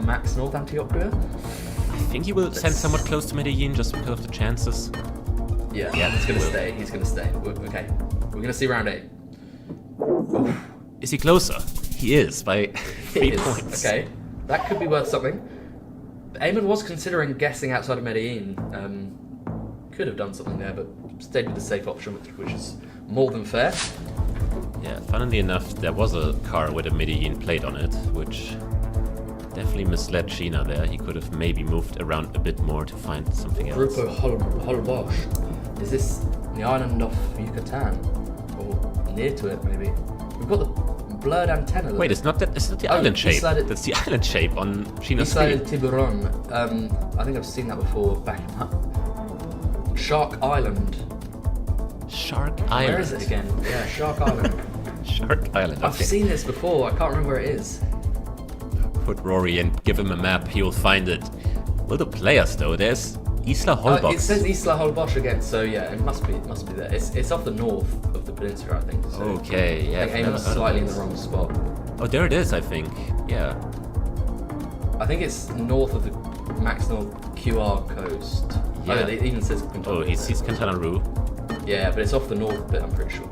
max North Antioquia. I think he will send somewhat close to Medellin just because of the chances. Yeah, Yeah, he's he going to will. stay. He's going to stay. Okay, we're going to see round 8. Is he closer? He is by 3 It is. points. Okay, that could be worth something. Aean was considering guessing outside of Medellin. Could have done something there, but stayed with the safe option, which is more than fair. Yeah, funnily enough, there was a car with a Medellin plate on it, which definitely misled Sheena there. He could have maybe moved around a bit more to find something else. Grupo Holbox. Is this the island of Yucatan? Or near to it, maybe? We've got the blurred antenna. Wait, it's not the Oh, island shape. Isla de- That's the island shape on Sheena's Isla screen. del Tiburon. I think I've seen that before back in that. Shark Island. Shark Island. Where is it again? Yeah, Shark Island. Shark Island. I've Okay. seen this before. I can't remember where it is. Put Rory and give him a map. He will find it. Well, the players though. There's Isla Holbox. It says Isla Holbox again, so yeah, it must be there. It's off the north of the peninsula, I think. So Okay, yeah. I think Aean's slightly in the wrong spot. Oh, there it is. I think. Yeah. I think it's north of the Maximal QR coast. Yeah. Oh, it even says Quintana. Oh, he sees Quintana Roo. Yeah, but it's off the north bit, I'm pretty sure.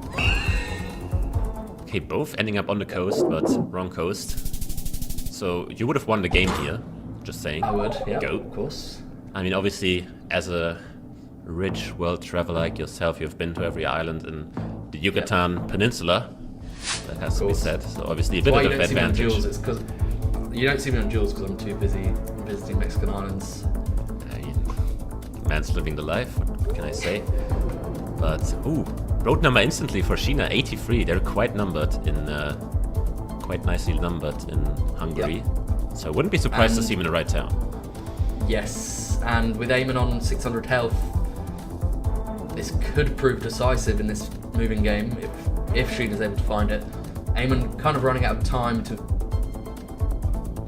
Okay, both ending up on the coast, but wrong coast. So you would have won the game here. Just saying. I would, yeah, Go. of course. I mean, obviously, as a rich world traveler like yourself, you've been to every island in the Yucatan Peninsula. That has to be course. said. So obviously, a That's bit why of you don't see me on advantage. Jules. It's because you don't see me on Jules because I'm too busy visiting Mexican islands. Man's living the life. What can I say? But ooh, road number instantly for Sheena, 83. They're quite numbered in, quite nicely numbered in Hungary. Yep. So I wouldn't be surprised to And- see him in the right town. Yes, and with Aean on 600 health, this could prove decisive in this moving game if Sheena's able to find it. Aean kind of running out of time to.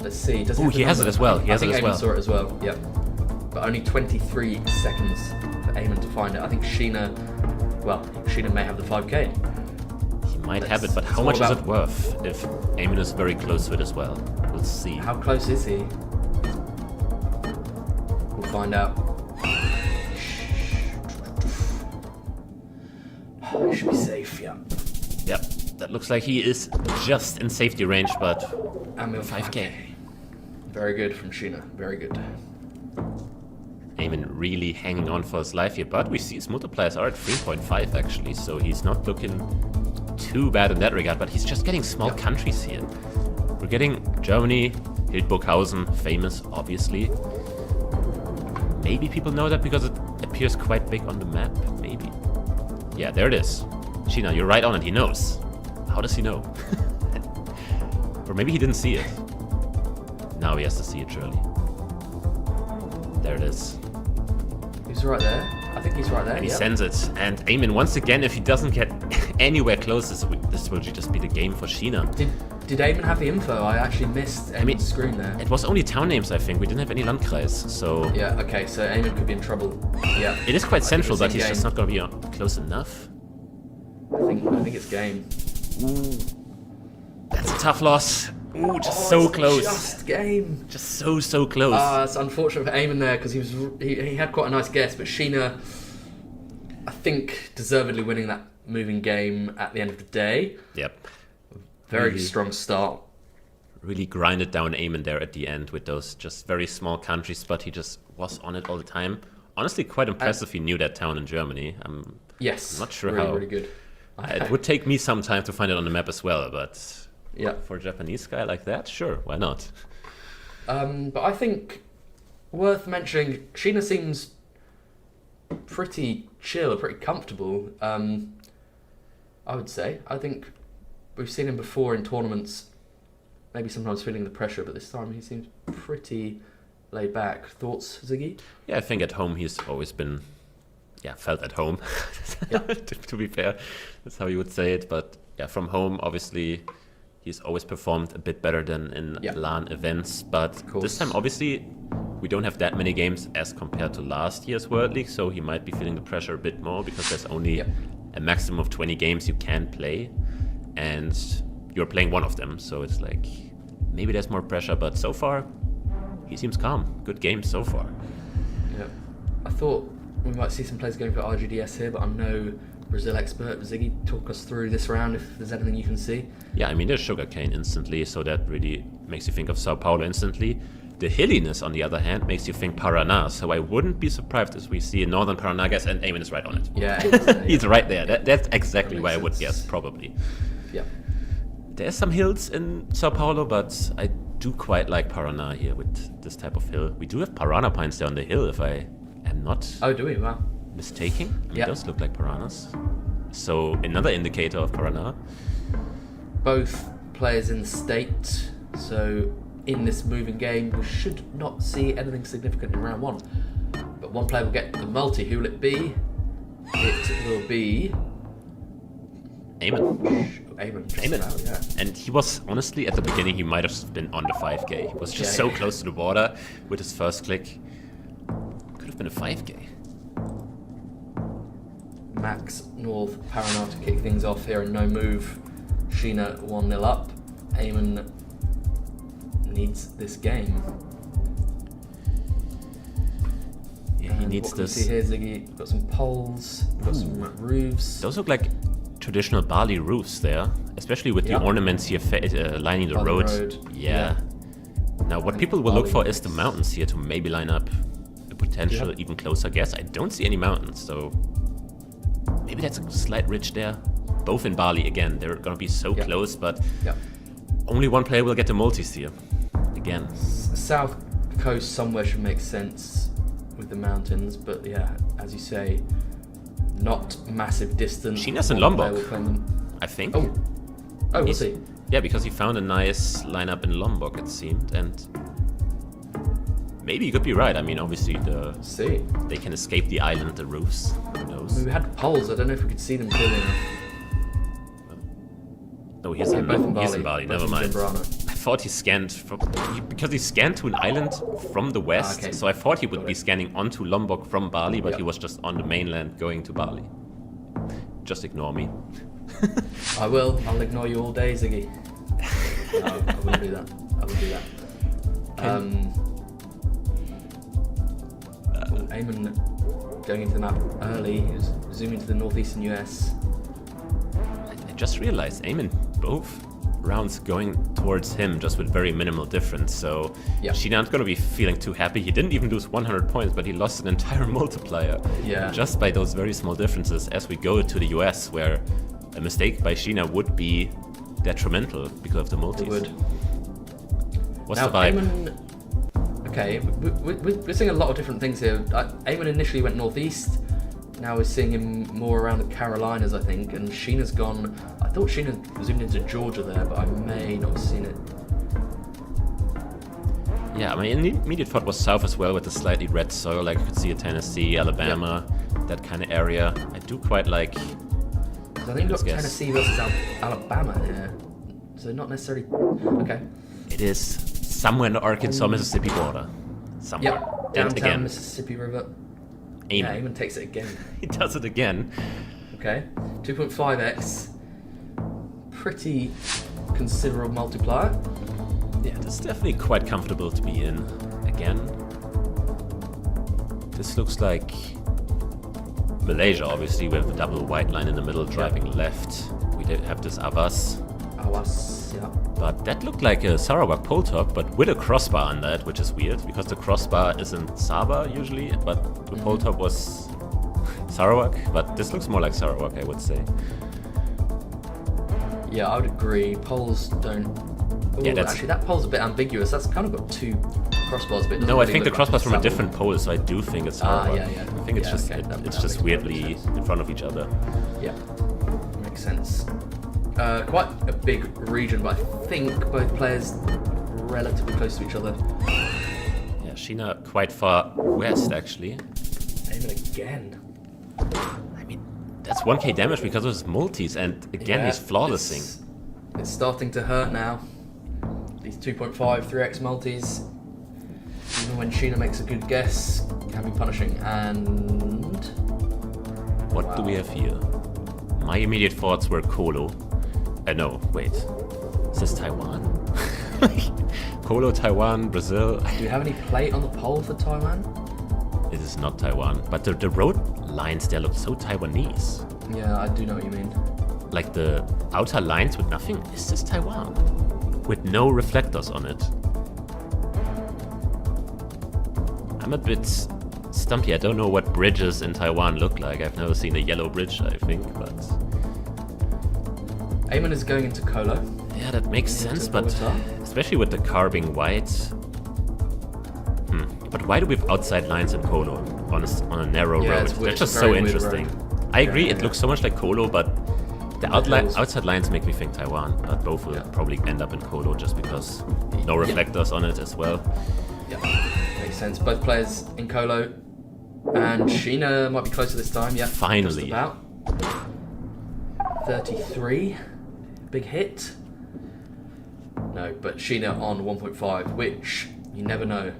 Let's see. Does Ooh, have the he has number? it as well. He I has it think as Aean well. saw it as well. Yep. But only 23 seconds for Aean to find it. I think Sheena. Well, Sheena may have the 5K. He might have it, but It's how all much is about- it worth if Aean is very close to it as well? We'll see. How close is he? We'll find out. He should be safe, yeah. Yep, that looks like he is just in safety range, but And we're 5K. Very good from Sheena. Very good. Aean really hanging on for his life here, but we see his multipliers are at 3.5 actually, so he's not looking too bad in that regard, but he's just getting small countries here. We're getting Germany, Hildburghausen, famous, obviously. Maybe people know that because it appears quite big on the map, maybe. Yeah, there it is. Sheena, you're right on it, he knows. How does he know? Or maybe he didn't see it. Now he has to see it, surely. There it is. He's right there. I think he's right there. And he Yeah. sends it. And Aean, once again, if he doesn't get anywhere close, this will just be the game for Sheena. Did Aean have the info? I actually missed Aean's screen there. It was only town names, I think. We didn't have any Landkreis, so... Yeah. Okay. So Aean could be in trouble. Yeah. It is quite I think central, it's but in he's just game. not going to be close enough. I think it's game. That's a tough loss. Ooh, just Oh, so it's close. Just game. Just so close. It's unfortunate for Aean there because he had quite a nice guess, but Sheena, I think, deservedly winning that moving game at the end of the day. Yep. Very Really. strong start. Really grinded down Aean there at the end with those just very small countries, but he just was on it all the time. Honestly, quite impressive he knew that town in Germany. I'm Yes. not sure really, how. Really good. It would take me some time to find it on the map as well, but Yeah. for a Japanese guy like that, sure, why not? But I think worth mentioning, Sheena seems pretty chill, pretty comfortable. I would say. I think we've seen him before in tournaments, maybe sometimes feeling the pressure, but this time he seems pretty laid back. Thoughts, Ziggy? Yeah, I think at home he's always been, felt at home. Yeah. to be fair, that's how you would say it. But yeah, from home, obviously, he's always performed a bit better than in Yeah. LAN events. But course. this time, obviously, we don't have that many games as compared to last year's World League, so he might be feeling the pressure a bit more because there's only Yeah. a maximum of 20 games you can play, and you're playing one of them. So it's like maybe there's more pressure, but so far, he seems calm. Good game so far. Yeah. I thought we might see some players going for RGDS here, but I'm no Brazil expert. Ziggy, talk us through this round if there's anything you can see. Yeah, I mean, there's sugarcane instantly, so that really makes you think of Sao Paulo instantly. The hilliness, on the other hand, makes you think Paraná, so I wouldn't be surprised if we see a northern Paraná guess, and Aean is right on it. Yeah, he's right there. That's exactly that why I would sense. guess, probably. Yeah. There's some hills in Sao Paulo, but I do quite like Paraná here with this type of hill. We do have Piranha pines there on the hill, if I am not Oh, do we? Wow. mistaken. I mean, Yeah. those look like piranhas. So another indicator of Paraná. Both players in the state, so in this moving game, we should not see anything significant in round one. But one player will get the multi. Who will it be? It will be Aean. Aean. Aean. Wow, yeah. And he was, honestly, at the beginning, he might have been on the 5k. He was just Yeah, so yeah. close to the border with his first click. Could have been a 5k. Max North Paraná to kick things off here and no move. Sheena 1-0 up. Aean needs this game. Yeah, he And needs what can we this. see here, Ziggy? We've got some poles, we've got some roofs. Those look like traditional Bali roofs there, especially with Yeah. the ornaments here lining the On the road. road, Yeah. Now, what And people will look Bali for is the roofs. mountains here to maybe line up a potential Yeah. even closer guess. I don't see any mountains, so maybe that's a slight ridge there. Both in Bali again. They're gonna be so Yeah. close, but Yeah. only one player will get the multis here. Again. South coast somewhere should make sense with the mountains, but yeah, as you say, not massive distance. Sheena's in One player Lombok. will claim them. I think. Oh, we'll He's- see. Yeah, because he found a nice lineup in Lombok, it seemed, and maybe you could be right. I mean, obviously See. they can escape the island, the roofs. Who I mean, knows? we had poles. I don't know if we could see them clearly enough. No, he's Yeah, in both in Bali. He's Bali. in Bali. both Never in mind. Jimbarana. I thought he scanned because he scanned to an island from the west. okay. So I thought he would Got be it. scanning onto Lombok from Bali, but Yeah. he was just on the mainland going to Bali. Just ignore me. I will. I'll ignore you all day, Ziggy. No, I wouldn't do that. I wouldn't do that. Aean going into the map early. He was zooming to the northeastern US. I just realized Aean both rounds going towards him just with very minimal difference. So Yeah. Sheena's gonna be feeling too happy. He didn't even lose 100 points, but he lost an entire multiplier. Yeah. Just by those very small differences as we go to the US, where a mistake by Sheena would be detrimental because of the multis. It would. What's Now, the vibe? Aean, okay, we're seeing a lot of different things here. Aean initially went northeast. Now we're seeing him more around the Carolinas, I think, and Sheena's gone. I thought Sheena zoomed into Georgia there, but I may not have seen it. Yeah, my immediate thought was south as well with the slightly red soil, like you could see a Tennessee, Alabama, that kind of area. I do quite like. 'Cause I think we've Let's got guess. Tennessee versus Alabama here, so not necessarily. Okay. It is somewhere in the Arkansas-Mississippi border. Somewhere. Yep. And Downtown again, Mississippi River. Aean. Yeah, Aean takes it again. He does it again. Okay. 2.5x. Pretty considerable multiplier. Yeah, that's definitely quite comfortable to be in. Again. This looks like Malaysia, obviously. We have the double white line in the middle driving left. We did have this Avas. Awas, yeah. But that looked like a Sarawak pole top, but with a crossbar on that, which is weird, because the crossbar isn't Sabah usually, but the pole top was Sarawak. But this looks more like Sarawak, I would say. Yeah, I would agree. Poles don't. Ooh, Yeah, that's- actually, that pole's a bit ambiguous. That's kind of got two crossbars, but it doesn't No, I really think the look like crossbar's from a Saddle. different pole, so I do think it's Ah, Sarawak. yeah, yeah. I think it's Yeah, just okay, that it's makes just perfect weirdly sense. in front of each other. Yeah, makes sense. Quite a big region, but I think both players relatively close to each other. Yeah, Sheena quite far west actually. Aean again. I mean, that's 1k damage because of his multis, and again Yeah, he's flawlessing. It's starting to hurt now. These 2.5, 3x multis, even when Sheena makes a good guess, can be punishing. And What do we have here? My immediate thoughts were Kolo. No, wait. Is this Taiwan? Colo, Taiwan, Brazil. Do we have any plate on the pole for Taiwan? This is not Taiwan, but the road lines there look so Taiwanese. Yeah, I do know what you mean. Like the outer lines with nothing. Is this Taiwan? With no reflectors on it. I'm a bit stumpy. I don't know what bridges in Taiwan look like. I've never seen a yellow bridge, I think, but... Aean is going into Colo. Yeah, that makes sense, but especially with the car being white. But why do we have outside lines in Colo on a narrow road? That's just so interesting. I agree, it looks so much like Colo, but the outside lines make me think Taiwan, but both will probably end up in Colo just because no reflectors on it as well. Yeah, makes sense. Both players in Colo, and Sheena might be closer this time. Yeah, finally. Just about 33, big hit. No, but Sheena on 1.5, which you never know,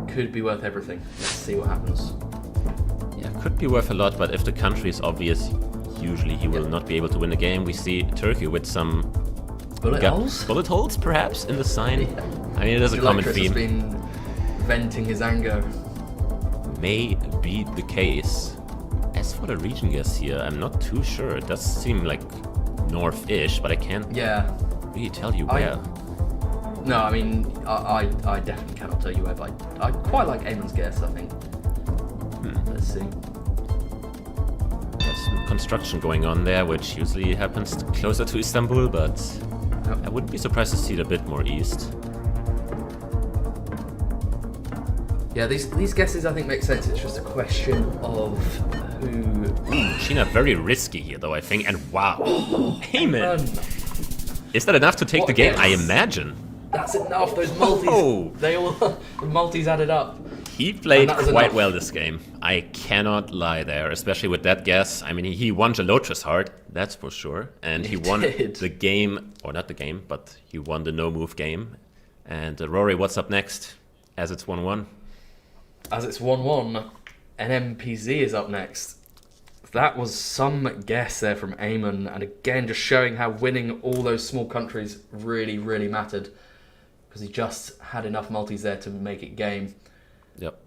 could be worth everything. Let's see what happens. Yeah, could be worth a lot, but if the country is obvious, usually he will not be able to win the game. We see Turkey with some bullet holes, perhaps, in the sign. Yeah. I mean, it is a common theme. Has been venting his anger. May be the case. As for the region guess here, I'm not too sure. It does seem like north-ish, but I can't really tell you where. No, I mean, I definitely cannot tell you where, but I quite like Aean's guess, I think. Let's see. There's some construction going on there, which usually happens closer to Istanbul, but I wouldn't be surprised to see it a bit more east. Yeah, these guesses I think make sense. It's just a question of who... Sheena very risky here though, I think, and wow. Aean! Is that enough to take the game? I imagine. That's enough, those multis, they all, the multis added up. He played quite well this game. I cannot lie there, especially with that guess. I mean, he won Gelotris hard, that's for sure. And he won the game, or not the game, but he won the no-move game. And Rory, what's up next? As it's 1-1. As it's 1-1, NMPZ is up next. That was some guess there from Aean, and again, just showing how winning all those small countries really, really mattered. Because he just had enough multis there to make it game. Yep.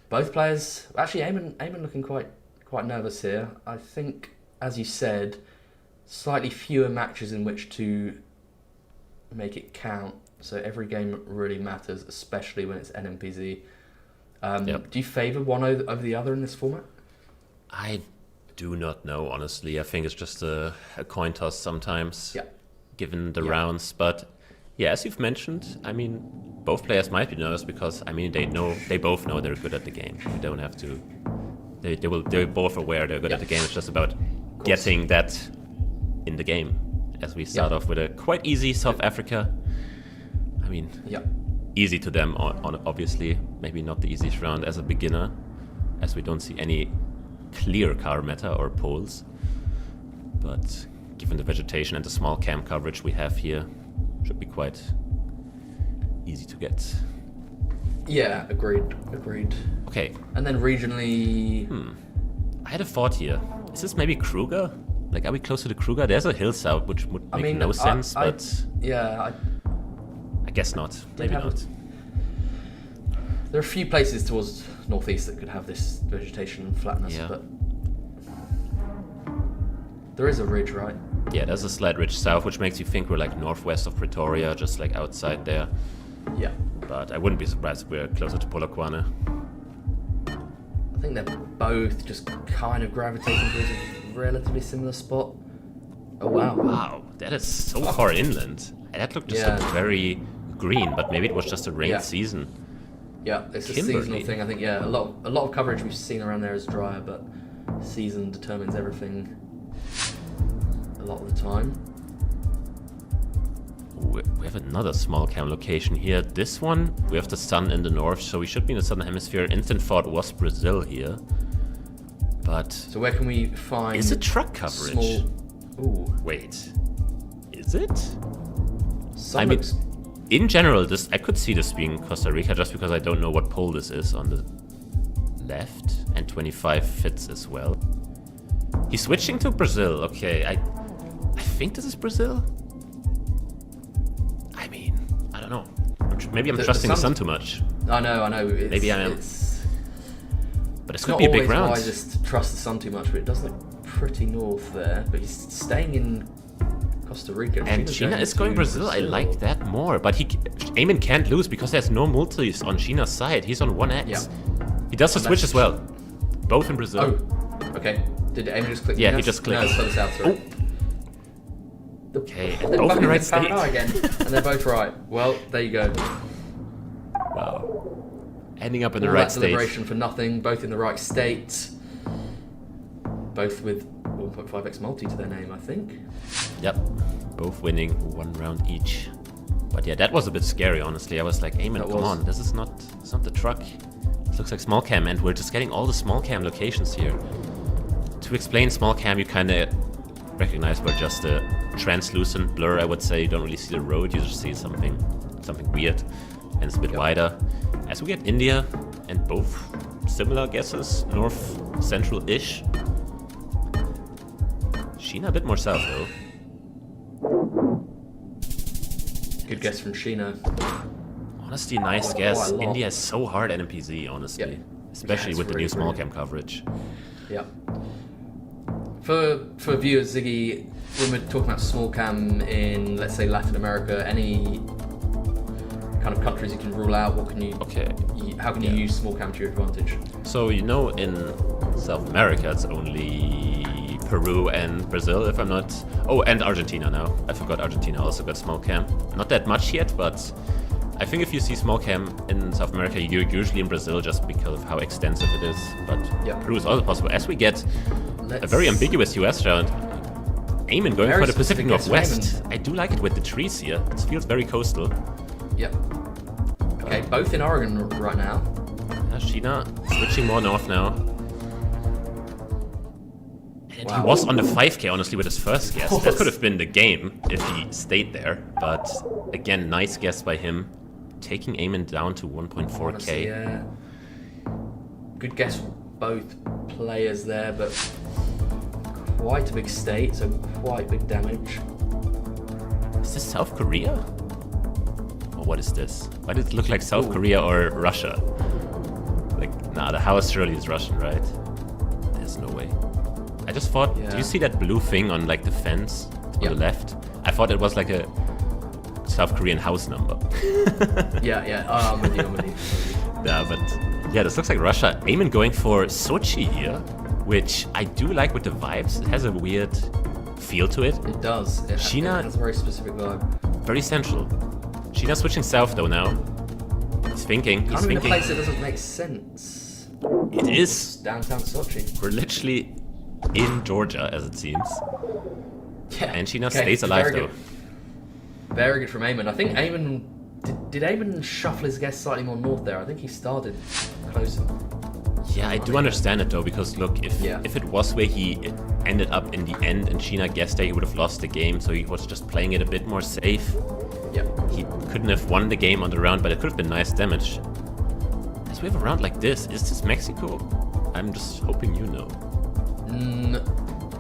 Both players, actually Aean looking quite nervous here. I think, as you said, slightly fewer matches in which to make it count. So every game really matters, especially when it's NMPZ. Do you favour one over the other in this format? I do not know, honestly. I think it's just a coin toss sometimes, given the rounds. But yeah, as you've mentioned, I mean, both players might be nervous because, I mean, they both know they're good at the game. They don't have to. They're both aware they're good at the game. It's just about getting that in the game. As we start off with a quite easy South Africa. I mean, easy to them, obviously. Maybe not the easiest round as a beginner, as we don't see any clear car meta or poles. But given the vegetation and the small cam coverage we have here, should be quite easy to get. Yeah, agreed. Okay. And then regionally... I had a thought here. Is this maybe Kruger? Like, are we close to the Kruger? There's a hill south, which would make no sense, but... I guess not. Maybe not. There are a few places towards northeast that could have this vegetation and flatness, but... There is a ridge, right? Yeah, there's a slight ridge south, which makes you think we're like northwest of Pretoria, just like outside there. Yeah. But I wouldn't be surprised if we're closer to Polokwane. I think they're both just kind of gravitating towards a relatively similar spot. Oh, wow. Wow, that is so far inland. That looked just looked very green, but maybe it was just a rain season. Yeah, it's a seasonal thing. I think, a lot of coverage we've seen around there is drier, but season determines everything a lot of the time. We have another small cam location here. This one, we have the sun in the north, so we should be in the southern hemisphere. Instant thought was Brazil here. But... So where can we find... Is it truck coverage? Wait. Is it? I mean, in general, I could see this being Costa Rica just because I don't know what pole this is on the left. And 25 fits as well. He's switching to Brazil. Okay, I think this is Brazil. maybe I'm trusting the sun too much. I know. Maybe I am. But this could be a big round. It's not always wise to trust the sun too much, but it does look pretty north there. But he's staying in Costa Rica. And Sheena is going Brazil. I like that more. But Aean can't lose because there's no multis on Sheena's side. He's on 1x. Yeah. He does the switch as well. Both in Brazil. Oh, okay. Did Aean just click? Yeah, he just clicked. No, it's further south, sorry. Okay, They're both in the right state. state. Again, and they're both right. Well, there you go. Wow. Ending up in the All right that state. deliberation for nothing. Both in the right state. Both with 1.5x multi to their name, I think. Yep. Both winning 1 round each. But yeah, that was a bit scary, honestly. I was like, Aean, come on, this is not the truck. It looks like small cam, and we're just getting all the small cam locations here. To explain small cam, you kind of recognize we're just a translucent blur, I would say. You don't really see the road, you just see something weird, and it's a bit wider. As we get India, and both similar guesses, north central-ish. Sheena a bit more south though. Good guess from Sheena. Honestly, nice guess. India is so hard NMPZ, honestly. Yep. Especially with the new small cam coverage. Yeah. For viewers, Ziggy, when we're talking about small cam in, let's say, Latin America, any kind of countries you can rule out, what can you... Okay. How can you use small cam to your advantage? So, you know, in South America, it's only Peru and Brazil, if I'm not... Oh, and Argentina now. I forgot Argentina also got small cam. Not that much yet, but I think if you see small cam in South America, you're usually in Brazil just because of how extensive it is. But Peru is also possible. As we get a very ambiguous US round, Aean going for the Pacific Northwest. I do like it with the trees here. It feels very coastal. Yep. Okay, both in Oregon right now. Sheena switching more north now. And he was on the 5k, honestly, with his first guess. That could have been the game if he stayed there. But again, nice guess by him. Taking Aean down to 1.4k. Yeah. Good guess from both players there, but quite a big state, so quite big damage. Is this South Korea? Or what is this? Why did it look like South Korea or Russia? Like, nah, the house surely is Russian, right? There's no way. I just thought, do you see that blue thing on like the fence on the left? I thought it was like a South Korean house number. I'm with you. Yeah, but yeah, this looks like Russia. Aean going for Sochi here, which I do like with the vibes. It has a weird feel to it. It does. Sheena has a very specific vibe. Very central. Sheena switching south though now. He's thinking. Kind of in a place that doesn't make sense. It is downtown Sochi. We're literally in Georgia, as it seems. Yeah. And Sheena stays alive though. Very good from Aean. I think Aean... Did Aean shuffle his guess slightly more north there? I think he started closer. Yeah, I do understand it though, because look, if it was where he ended up in the end and Sheena guessed that he would have lost the game, so he was just playing it a bit more safe. Yeah. He couldn't have won the game on the round, but it could have been nice damage. As we have a round like this, is this Mexico? I'm just hoping you know.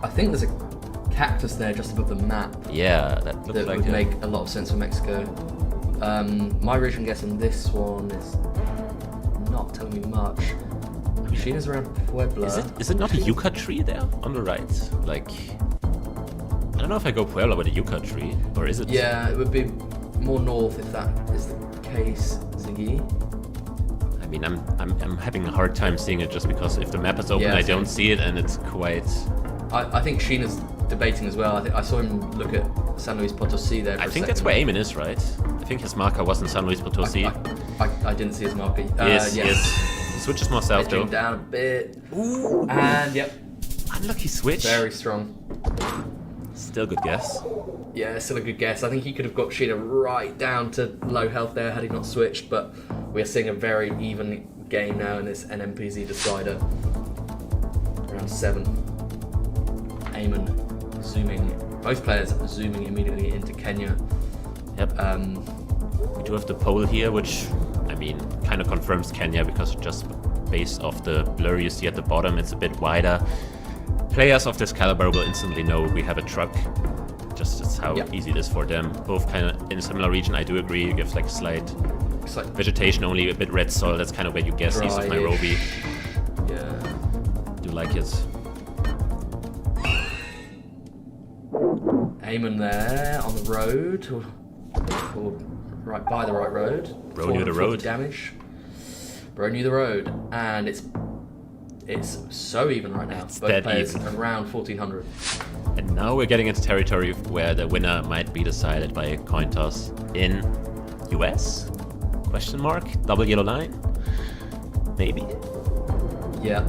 I think there's a cactus there just above the map. Yeah, that looks like would make a lot of sense for Mexico. My original guess on this one is not telling me much. Sheena's around Puebla. Is it not a yucca tree there on the right? Like, I don't know if I go Puebla with a yucca tree, or is it? Yeah, it would be more north if that is the case, Ziggy. I mean, I'm having a hard time seeing it just because if the map is open, I don't see it, and it's quite. I think Sheena's debating as well. I saw him look at San Luis Potosí there. I think that's where Aean is, right? I think his marker was in San Luis Potosí. I didn't see his marker. Yes. He switches more south though. Down a bit. Ooh. And unlucky switch. Very strong. Still good guess. Yeah, still a good guess. I think he could have got Sheena right down to low health there had he not switched, but we are seeing a very even game now in this NMPZ decider. Round 7. Aean zooming. Both players zooming immediately into Kenya. Yep. We do have the pole here, which, I mean, kind of confirms Kenya because just based off the blur you see at the bottom, it's a bit wider. Players of this caliber will instantly know we have a truck. Just how easy it is for them. Both kind of in a similar region, I do agree. You give like slight It's like vegetation, only a bit red soil. That's kind of where you guess east of dry-ish. Nairobi. Yeah. Do like it. Aean there on the road, or right by the right road. Bro knew the 440 road. Damage. Bro knew the road, and it's so even right now. It's Both dead players even. around 1400. And now we're getting into territory where the winner might be decided by a coin toss in US? Question mark? Double yellow line? Maybe. Yeah.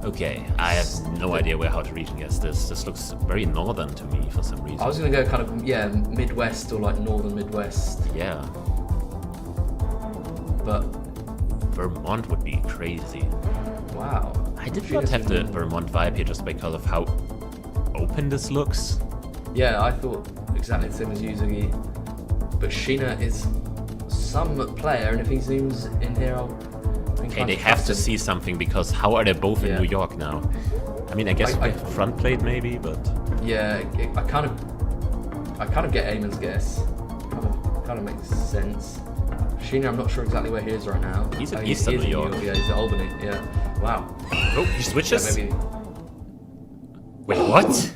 Okay, I have no idea how to region guess this. This looks very northern to me for some reason. I was gonna go kind of Midwest or like northern Midwest, Yeah, but Vermont would be crazy. wow. I did Sheena's not have the in- Vermont vibe here just because of how open this looks. Yeah, I thought exactly the same as you, Ziggy. But Sheena is some player, and if he zooms in here, I'll. Okay, they have to see something because how are they both in Yeah. New York now? I mean, I guess I- front plate maybe, but Yeah, I kind of get Aemon's guess. Kind of makes sense. Sheena, I'm not sure exactly where he is right now. He's in Oh, eastern he is New in York. Yeah, he's at Albany. Yeah. Wow. oh, he switches. Yeah, maybe Wait, what?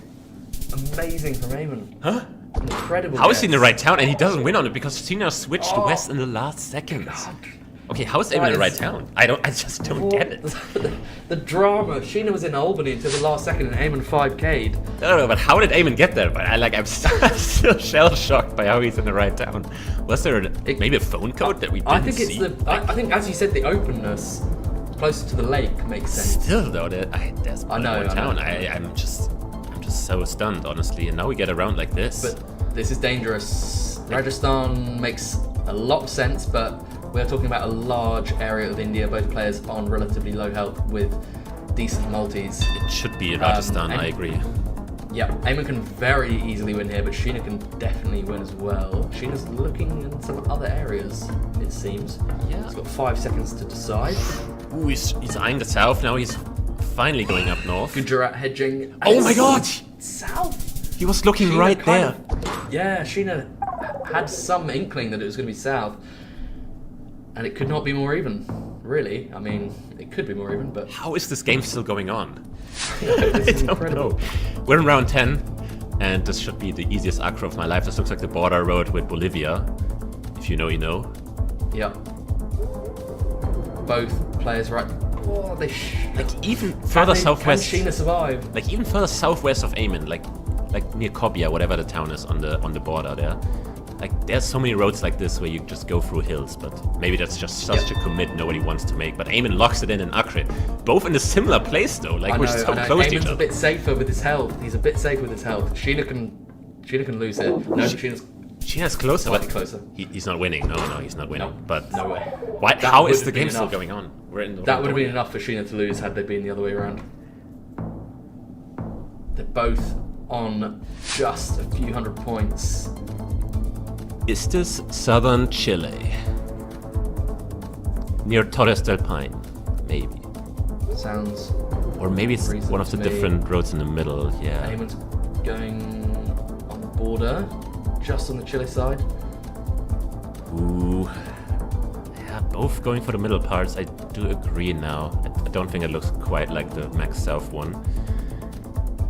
amazing from Aemon. Huh? Incredible. How is he in the guess. right town? And he doesn't win on it because Sheena switched Oh. west in the last seconds. God. Okay, how is Aeon That in the right is- town? I just don't get it. The drama. Sheena was in Albany until the last second, and Aemon 5K'd. I don't know, but how did Aeon get there? But I'm still shell shocked by how he's in the right town. Was there maybe a phone code that we didn't I think it's see? I think, as you said, the openness closer to the lake makes sense. Still though, there's I know, one I town. know. I'm just so stunned, honestly. And now we get around like this. But this is dangerous. Rajasthan makes a lot of sense, but we're talking about a large area of India, both players on relatively low health with decent multis. it should be Rajasthan. I agree. Yeah, Aemon can very easily win here, but Sheena can definitely win as well. Sheena's looking in some other areas, it seems. Yeah. He's got 5 seconds to decide. Ooh, he's eyeing the south now. He's finally going up north. Gujarat hedging. Oh my god! South! He was looking Sheena right kind there. of- yeah, Sheena had some inkling that it was going to be south. And it could not be more even, really. I mean, it could be more even, but How is this game still going on? this is I don't incredible. know. We're in round 10, and this should be the easiest acro of my life. This looks like the border road with Bolivia. If you know, you know. Yeah. Both players right. Oh, they Like even further can southwest, Sheena survive? like even further southwest of Aeon, like near Kobia, whatever the town is on the border there. Like there's so many roads like this where you just go through hills, but maybe that's just such a commit nobody wants to make. But Aeon locks it in Acre, both in a similar place though. Like I we're know, so I know. close to each Eamon's a other. bit safer with his health. He's a bit safer with his health. Sheena can lose it. No, Sheena's Sheena's closer, slightly but closer. he's not winning. No, he's not winning. No, But no way. why? That How would is have the been game still enough. going on? We're in the That would have been enough for Sheena to lose had they been the other way around. They're both on just a few hundred points. Is this southern Chile? Near Torres del Paine, maybe. Sounds. Or maybe it's Reason one of the to me. different roads in the middle, yeah. Eamon's going on the border, just on the Chile side. Ooh. Yeah, both going for the middle parts. I do agree now. I don't think it looks quite like the Max South one.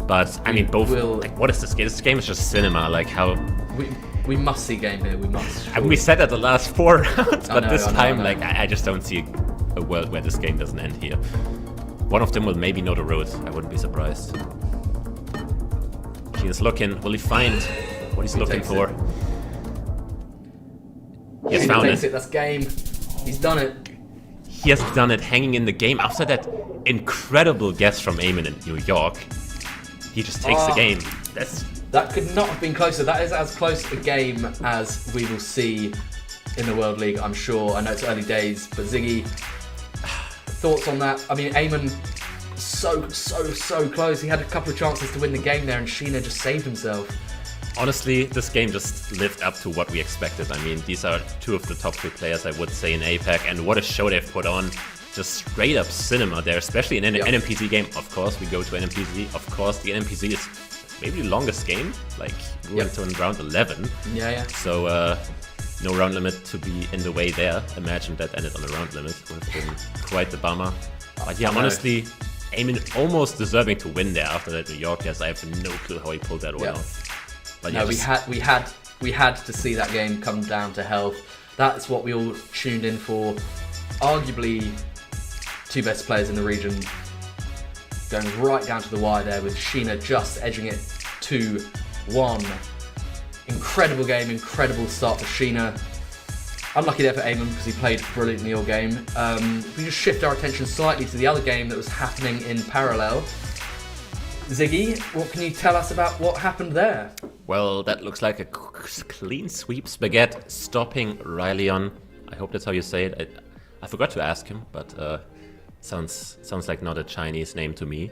But, I mean, both... will- Like, what is this game? This game is just cinema, like how... We must see game here. We must. I mean, we said that the last 4 rounds, but know, this I know, time, I know. like, I just don't see a world where this game doesn't end here. One of them will maybe know the road. I wouldn't be surprised. He is looking. Will he find what he's looking takes for? it. He has He found takes it. it. That's game. He's done it. He has done it, hanging in the game. After that incredible guess from Aeon in New York, he just takes the Oh. game. That could not have been closer. That is as close a game as we will see in the World League, I'm sure. I know it's early days, but Ziggy, thoughts on that? I mean, Aemon, so close. He had a couple of chances to win the game there, and Sheena just saved himself. Honestly, this game just lived up to what we expected. I mean, these are two of the top 3 players, I would say, in Apac, and what a show they've put on. Just straight up cinema there, especially in an Yeah. NMPZ game. Of course, we go to NMPZ. Of course, the NMPZ is maybe the longest game. Like, we went to round 11. Yeah. So, no round limit to be in the way there. Imagine that ended on a round limit. Would have been quite the bummer. But yeah, honestly, Aean almost deserving to win there after that New York guess. I have no clue how he pulled that one off. But no, yeah, we had to see that game come down to health. That's what we all tuned in for. Arguably, two best players in the region going right down to the wire there, with Sheena just edging it 2-1. Incredible game, incredible start for Sheena. Unlucky there for Aean because he played brilliantly all game. We just shift our attention slightly to the other game that was happening in parallel. Ziggy, what can you tell us about what happened there? Well, that looks like a clean sweep. Spaghette stopping Ryleon. I hope that's how you say it. I forgot to ask him, but sounds like not a Chinese name to me.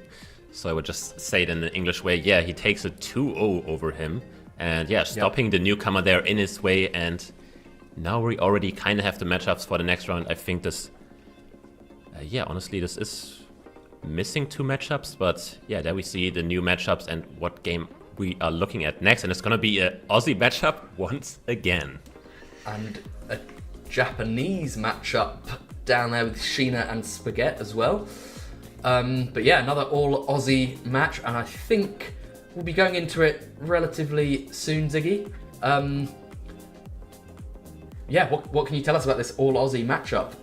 So I would just say it in the English way. Yeah, he takes a 2-0 over him. And yeah, stopping the newcomer there in his way. And now we already kind of have the matchups for the next round. I think this... yeah, honestly, this is missing 2 matchups. But yeah, there we see the new matchups and what game we are looking at next. And it's going to be an Aussie matchup once again. And a Japanese matchup down there with Sheena and Spaghette as well. But yeah, another all Aussie match, and I think we'll be going into it relatively soon, Ziggy. Yeah, what can you tell us about this all Aussie matchup?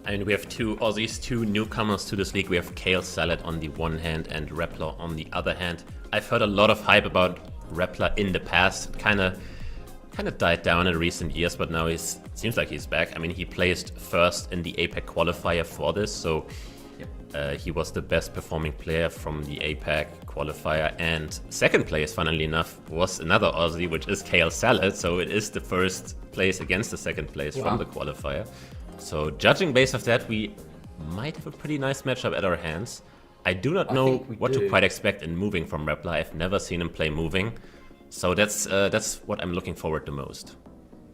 I mean, we have 2 Aussies, 2 newcomers to this league. We have Kale Salad on the one hand and Rappler on the other hand. I've heard a lot of hype about Rappler in the past. Kind of died down in recent years, but now seems like he's back. I mean, he placed first in the Apac qualifier for this, so he was the best performing player from the Apac qualifier. And second place, funnily enough, was another Aussie, which is Kale Salad. So it is the first place against the second place from the qualifier. So judging based off that, we might have a pretty nice matchup at our hands. I do not know what to quite expect in moving from Rappler. I've never seen him play moving. So that's what I'm looking forward to most.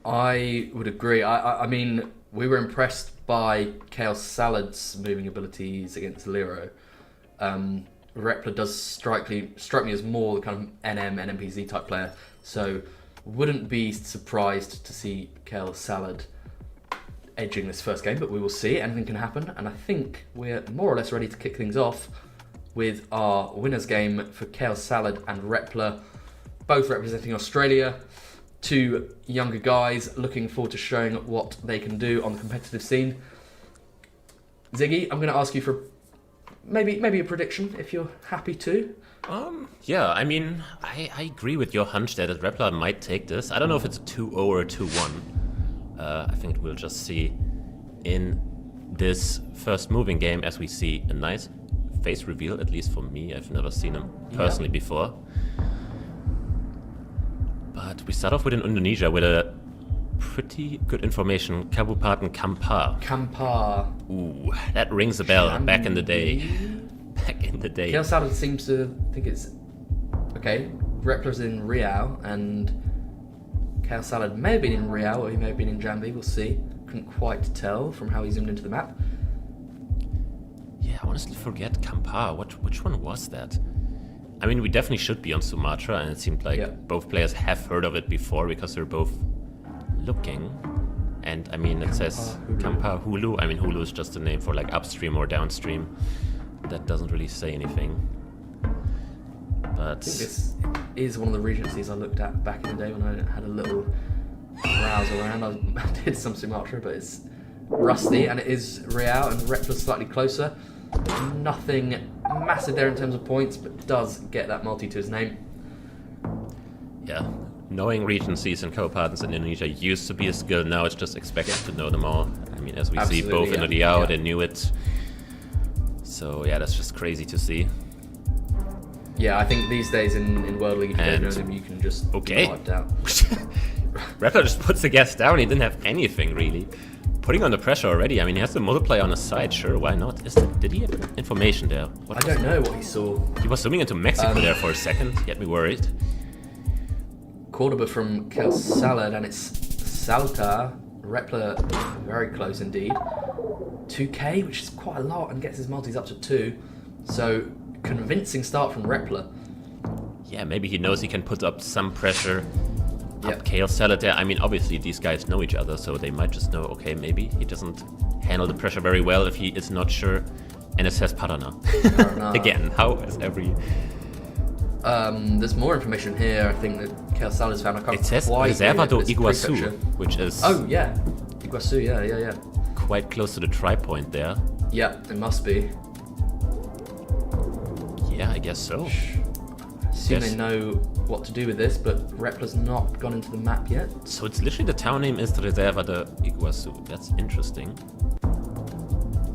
I would agree. I mean, we were impressed by Kale Salad's moving abilities against Leero. Rappler does strike me as more the kind of NMPZ type player, so wouldn't be surprised to see Kale Salad edging this first game, but we will see. Anything can happen, and I think we're more or less ready to kick things off with our winners game for Kale Salad and Rappler, both representing Australia. 2 younger guys looking forward to showing what they can do on the competitive scene. Ziggy, I'm going to ask you for maybe a prediction if you're happy to. Yeah, I mean, I agree with your hunch that Rappler might take this. I don't know if it's a 2-0 or a 2-1. I think we'll just see in this first moving game as we see a nice face reveal, at least for me. I've never seen him personally before. But we start off with in Indonesia with a pretty good information. Kabupaten Kampar. Kampar. Ooh, that rings a bell. Back in the day. Kale Salad seems to think it's... Okay, Rappler's in Riau, and Kale Salad may have been in Riau, or he may have been in Jambi. We'll see. Couldn't quite tell from how he zoomed into the map. Yeah, I honestly forget Kampar. Which one was that? I mean, we definitely should be on Sumatra, and it seemed like both players have heard of it before because they're both looking. And I mean, it says Kampar Hulu. I mean, Hulu is just a name for like upstream or downstream. That doesn't really say anything. But I think this is one of the regencies I looked at back in the day when I had a little browse around. I did some Sumatra, but it's rusty, and it is Riau, and Rappler's slightly closer. Nothing massive there in terms of points, but does get that multi to his name. Yeah, knowing regencies and co-partners in Indonesia used to be a skill. Now it's just expected to know them all. I mean, as we see both in Riau, they knew it. So yeah, that's just crazy to see. Yeah, I think these days in World League, if you don't know them, you can just be wiped out. Rappler just puts the gas down. He didn't have anything really. Putting on the pressure already. I mean, he has the multiplier on his side. Sure, why not? Did he have information there? I don't know what he saw. He was zooming into Mexico there for a second. He had me worried. Cordoba from Kale Salad, and it's Salta. Rappler very close indeed. 2k, which is quite a lot, and gets his multis up to 2. So, convincing start from Rappler. Yeah, maybe he knows he can put up some pressure. Yep. Up Kale Salad there. I mean, obviously these guys know each other, so they might just know, okay, maybe he doesn't handle the pressure very well if he is not sure. And it says Parana. Again, how is every... There's more information here, I think, that Kale Salad's found. I can't It says quite Reserva do read it, but it's Iguaçu, prefecture. which is Oh, yeah. Iguaçu, yeah. quite close to the tri-point there. Yeah, it must be. Yeah, I guess so. Assume Yes. they know what to do with this, but Repla's not gone into the map yet. So it's literally the town name is Reserva de Iguaçu. That's interesting.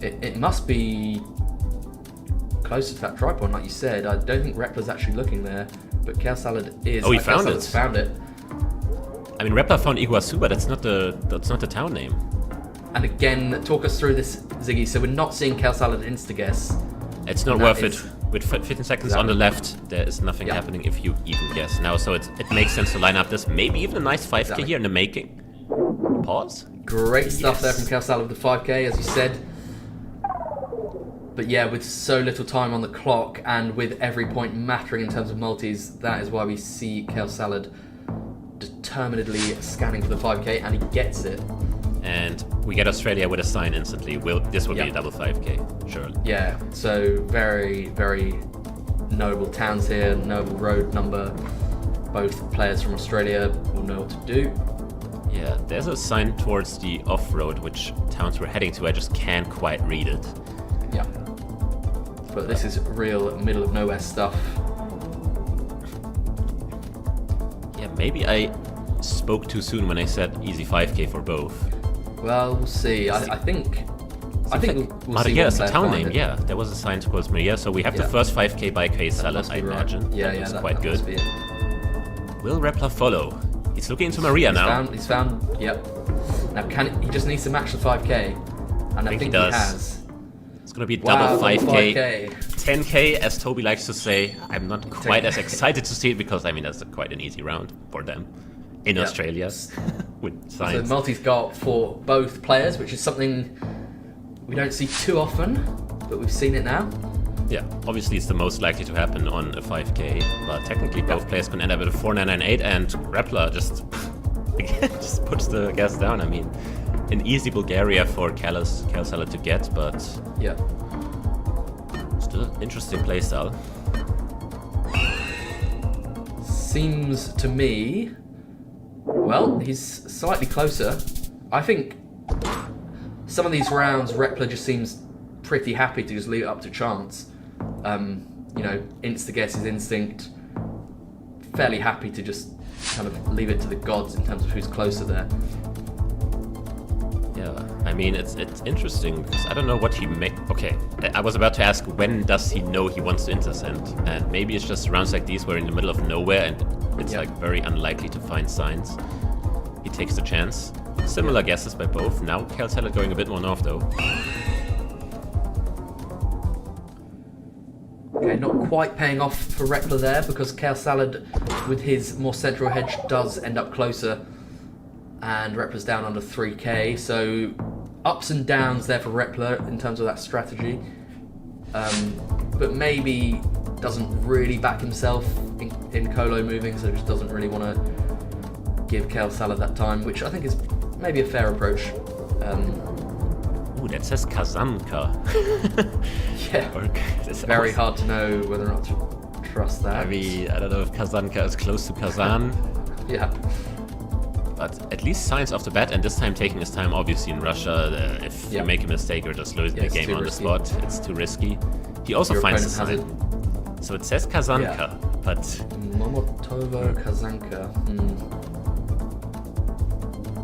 It must be closer to that tripod, like you said. I don't think Repla's actually looking there, but Kale Salad is. Oh, he Kale found Salad's it. Found it. I mean, Repla found Iguaçu, but that's not the town name. And again, talk us through this, Ziggy. So we're not seeing Kale Salad insta-guess. It's not And worth that it. is- With 15 seconds on the left, there is nothing Yeah. happening if you even guess now. So it makes sense to line up this. Maybe even a nice 5k Exactly. here in the making. Pause. Great stuff Yes. there from Kale Salad with the 5k, as you said. But yeah, with so little time on the clock and with every point mattering in terms of multis, that is why we see Kale Salad determinedly scanning for the 5k, and he gets it. And we get Australia with a sign instantly. This will be Yeah. a double 5k, surely. Yeah, so very, very knowable towns here, knowable road number. Both players from Australia will know what to do. Yeah, there's a sign towards the off-road, which towns we're heading to. I just can't quite read it. Yeah. But this is real middle of nowhere stuff. Yeah, maybe I spoke too soon when I said easy 5k for both. Well, we'll see. I think we'll see. Maria one is the player town find name, it. yeah. There was a sign towards Maria, so we have the Yeah. first 5k by Kale Salad, Must I be right. imagine. Yeah, that yeah, was that quite must good. be it. Will Repla follow? He's looking into Maria now. He's found. Yep. Now, he just needs to match the 5k, and I think he does. has. It's gonna be a Wow, double 5k. 5k. 10k, as Toby likes to say. I'm not quite 10K. as excited to see it because, I mean, that's quite an easy round for them in Yeah. Australia with So science. multi's got for both players, which is something we don't see too often, but we've seen it now. Yeah, obviously it's the most likely to happen on a 5k, but technically both players can end up with a 4998, and Repla just just puts the gas down. I mean, an easy Bulgaria for Kale Salad to get, but Yeah. still an interesting playstyle. Seems to me, well, he's slightly closer. I think some of these rounds, Repla just seems pretty happy to just leave it up to chance. You know, insta-guess his instinct. Fairly happy to just kind of leave it to the gods in terms of who's closer there. Yeah, I mean, it's interesting because I don't know what he make. Okay, I was about to ask when does he know he wants to intercent, and maybe it's just rounds like these where in the middle of nowhere and it's Yeah. like very unlikely to find signs. He takes the chance. Similar guesses by both. Now Kale Salad going a bit more north though. Okay, not quite paying off for Repla there because Kale Salad, with his more central hedge, does end up closer. And Repla's down under 3k, so ups and downs there for Repla in terms of that strategy. But maybe doesn't really back himself in Colo moving, so just doesn't really want to give Kale Salad that time, which I think is maybe a fair approach. Ooh, that says Kazanka. Yeah, it's very hard to know whether or not to trust that. I mean, I don't know if Kazanka is close to Kazan, Yeah. but at least signs off the bat, and this time taking his time. Obviously, in Russia, if Yeah. you make a mistake or just lose the it's game too on risky. the spot, it's too risky. He also Your finds the opponent sign. So it says Kazanka, but Momotovo Kazanka.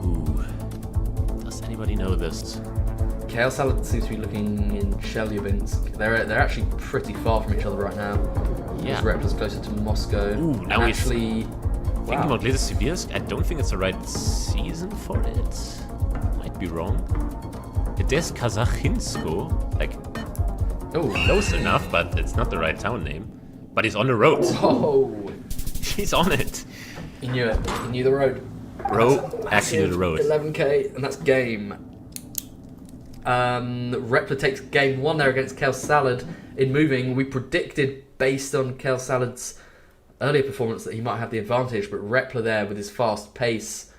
ooh, does anybody know this? Kale Salad seems to be looking in Chelyabinsk. They're actually pretty far from each other right now. Yeah. Repla's closer to Moscow. Ooh, And now he's actually, Thinking about Sibirsk, I don't think it's the right season for it. Might be wrong. It is Kazakhinsko, like Oh, close enough, but it's not the right town name. But he's on the road. oh, He's on it. he knew it. He knew the road. Bro, That's actually knew the road. 11k, and that's game. Repla takes game 1 there against Kale Salad in moving. We predicted based on Kale Salad's earlier performance that he might have the advantage, but Repler there with his fast pace,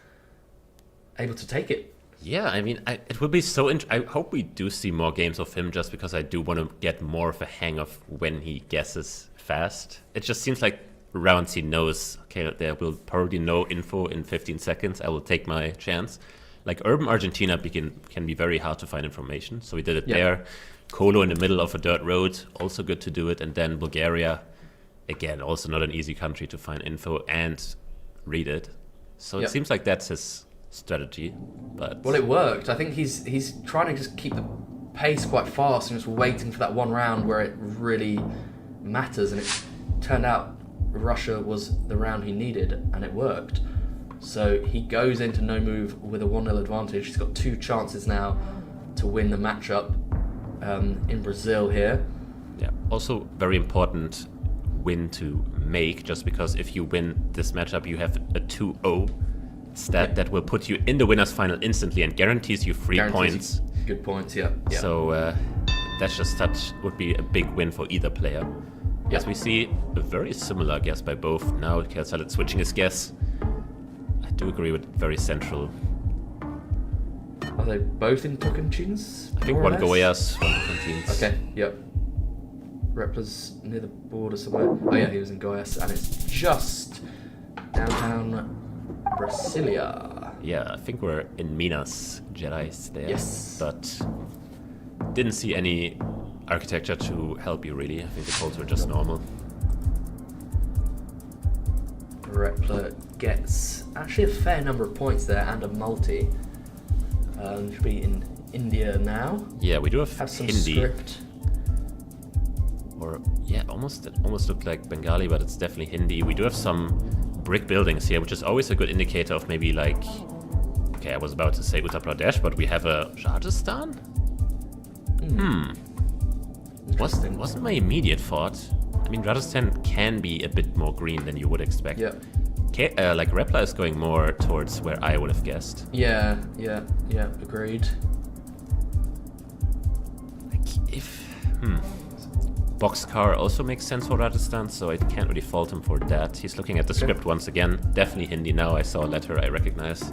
able to take it. Yeah, I mean, it would be so I hope we do see more games of him, just because I do want to get more of a hang of when he guesses fast. It just seems like rounds he knows, okay, there will probably no info in 15 seconds. I will take my chance. Like Urban Argentina can be very hard to find information. So we did it there. Colo in the middle of a dirt road, also good to do it. And then Bulgaria, again, also not an easy country to find info and read it. So it seems like that's his strategy. But well, it worked. I think he's trying to just keep the pace quite fast and just waiting for that one round where it really matters. And it turned out Russia was the round he needed, and it worked. So he goes into no move with a 1-0 advantage. He's got 2 chances now to win the matchup in Brazil here. Yeah, also very important win to make, just because if you win this matchup, you have a 2-0 stat that will put you in the winner's final instantly and guarantees you 3 points. Good points, yeah. So that's just would be a big win for either player. Yes, we see a very similar guess by both. Now Kale Salad switching his guess. I do agree with very central. Are they both in Tocantins? I think one Goiás, one Tocantins. Okay, yep. Repler's near the border somewhere. Oh yeah, he was in Goiás, and it's just downtown Brasilia. Yeah, I think we're in Minas Gerais there. Yes. But didn't see any architecture to help you, really. I think the codes were just normal. Repler gets actually a fair number of points there and a multi. Should be in India now. Yeah, we do have some Hindi. script. Or yeah, it almost looked like Bengali, but it's definitely Hindi. We do have some brick buildings here, which is always a good indicator of maybe like, okay, I was about to say Uttar Pradesh, but we have a Rajasthan? Wasn't my immediate thought. I mean, Rajasthan can be a bit more green than you would expect. Yeah. Like Repler is going more towards where I would have guessed. Yeah, agreed. Like Boxcar also makes sense for Rajasthan, so I can't really fault him for that. He's looking at the script once again. Definitely Hindi now. I saw a letter I recognize.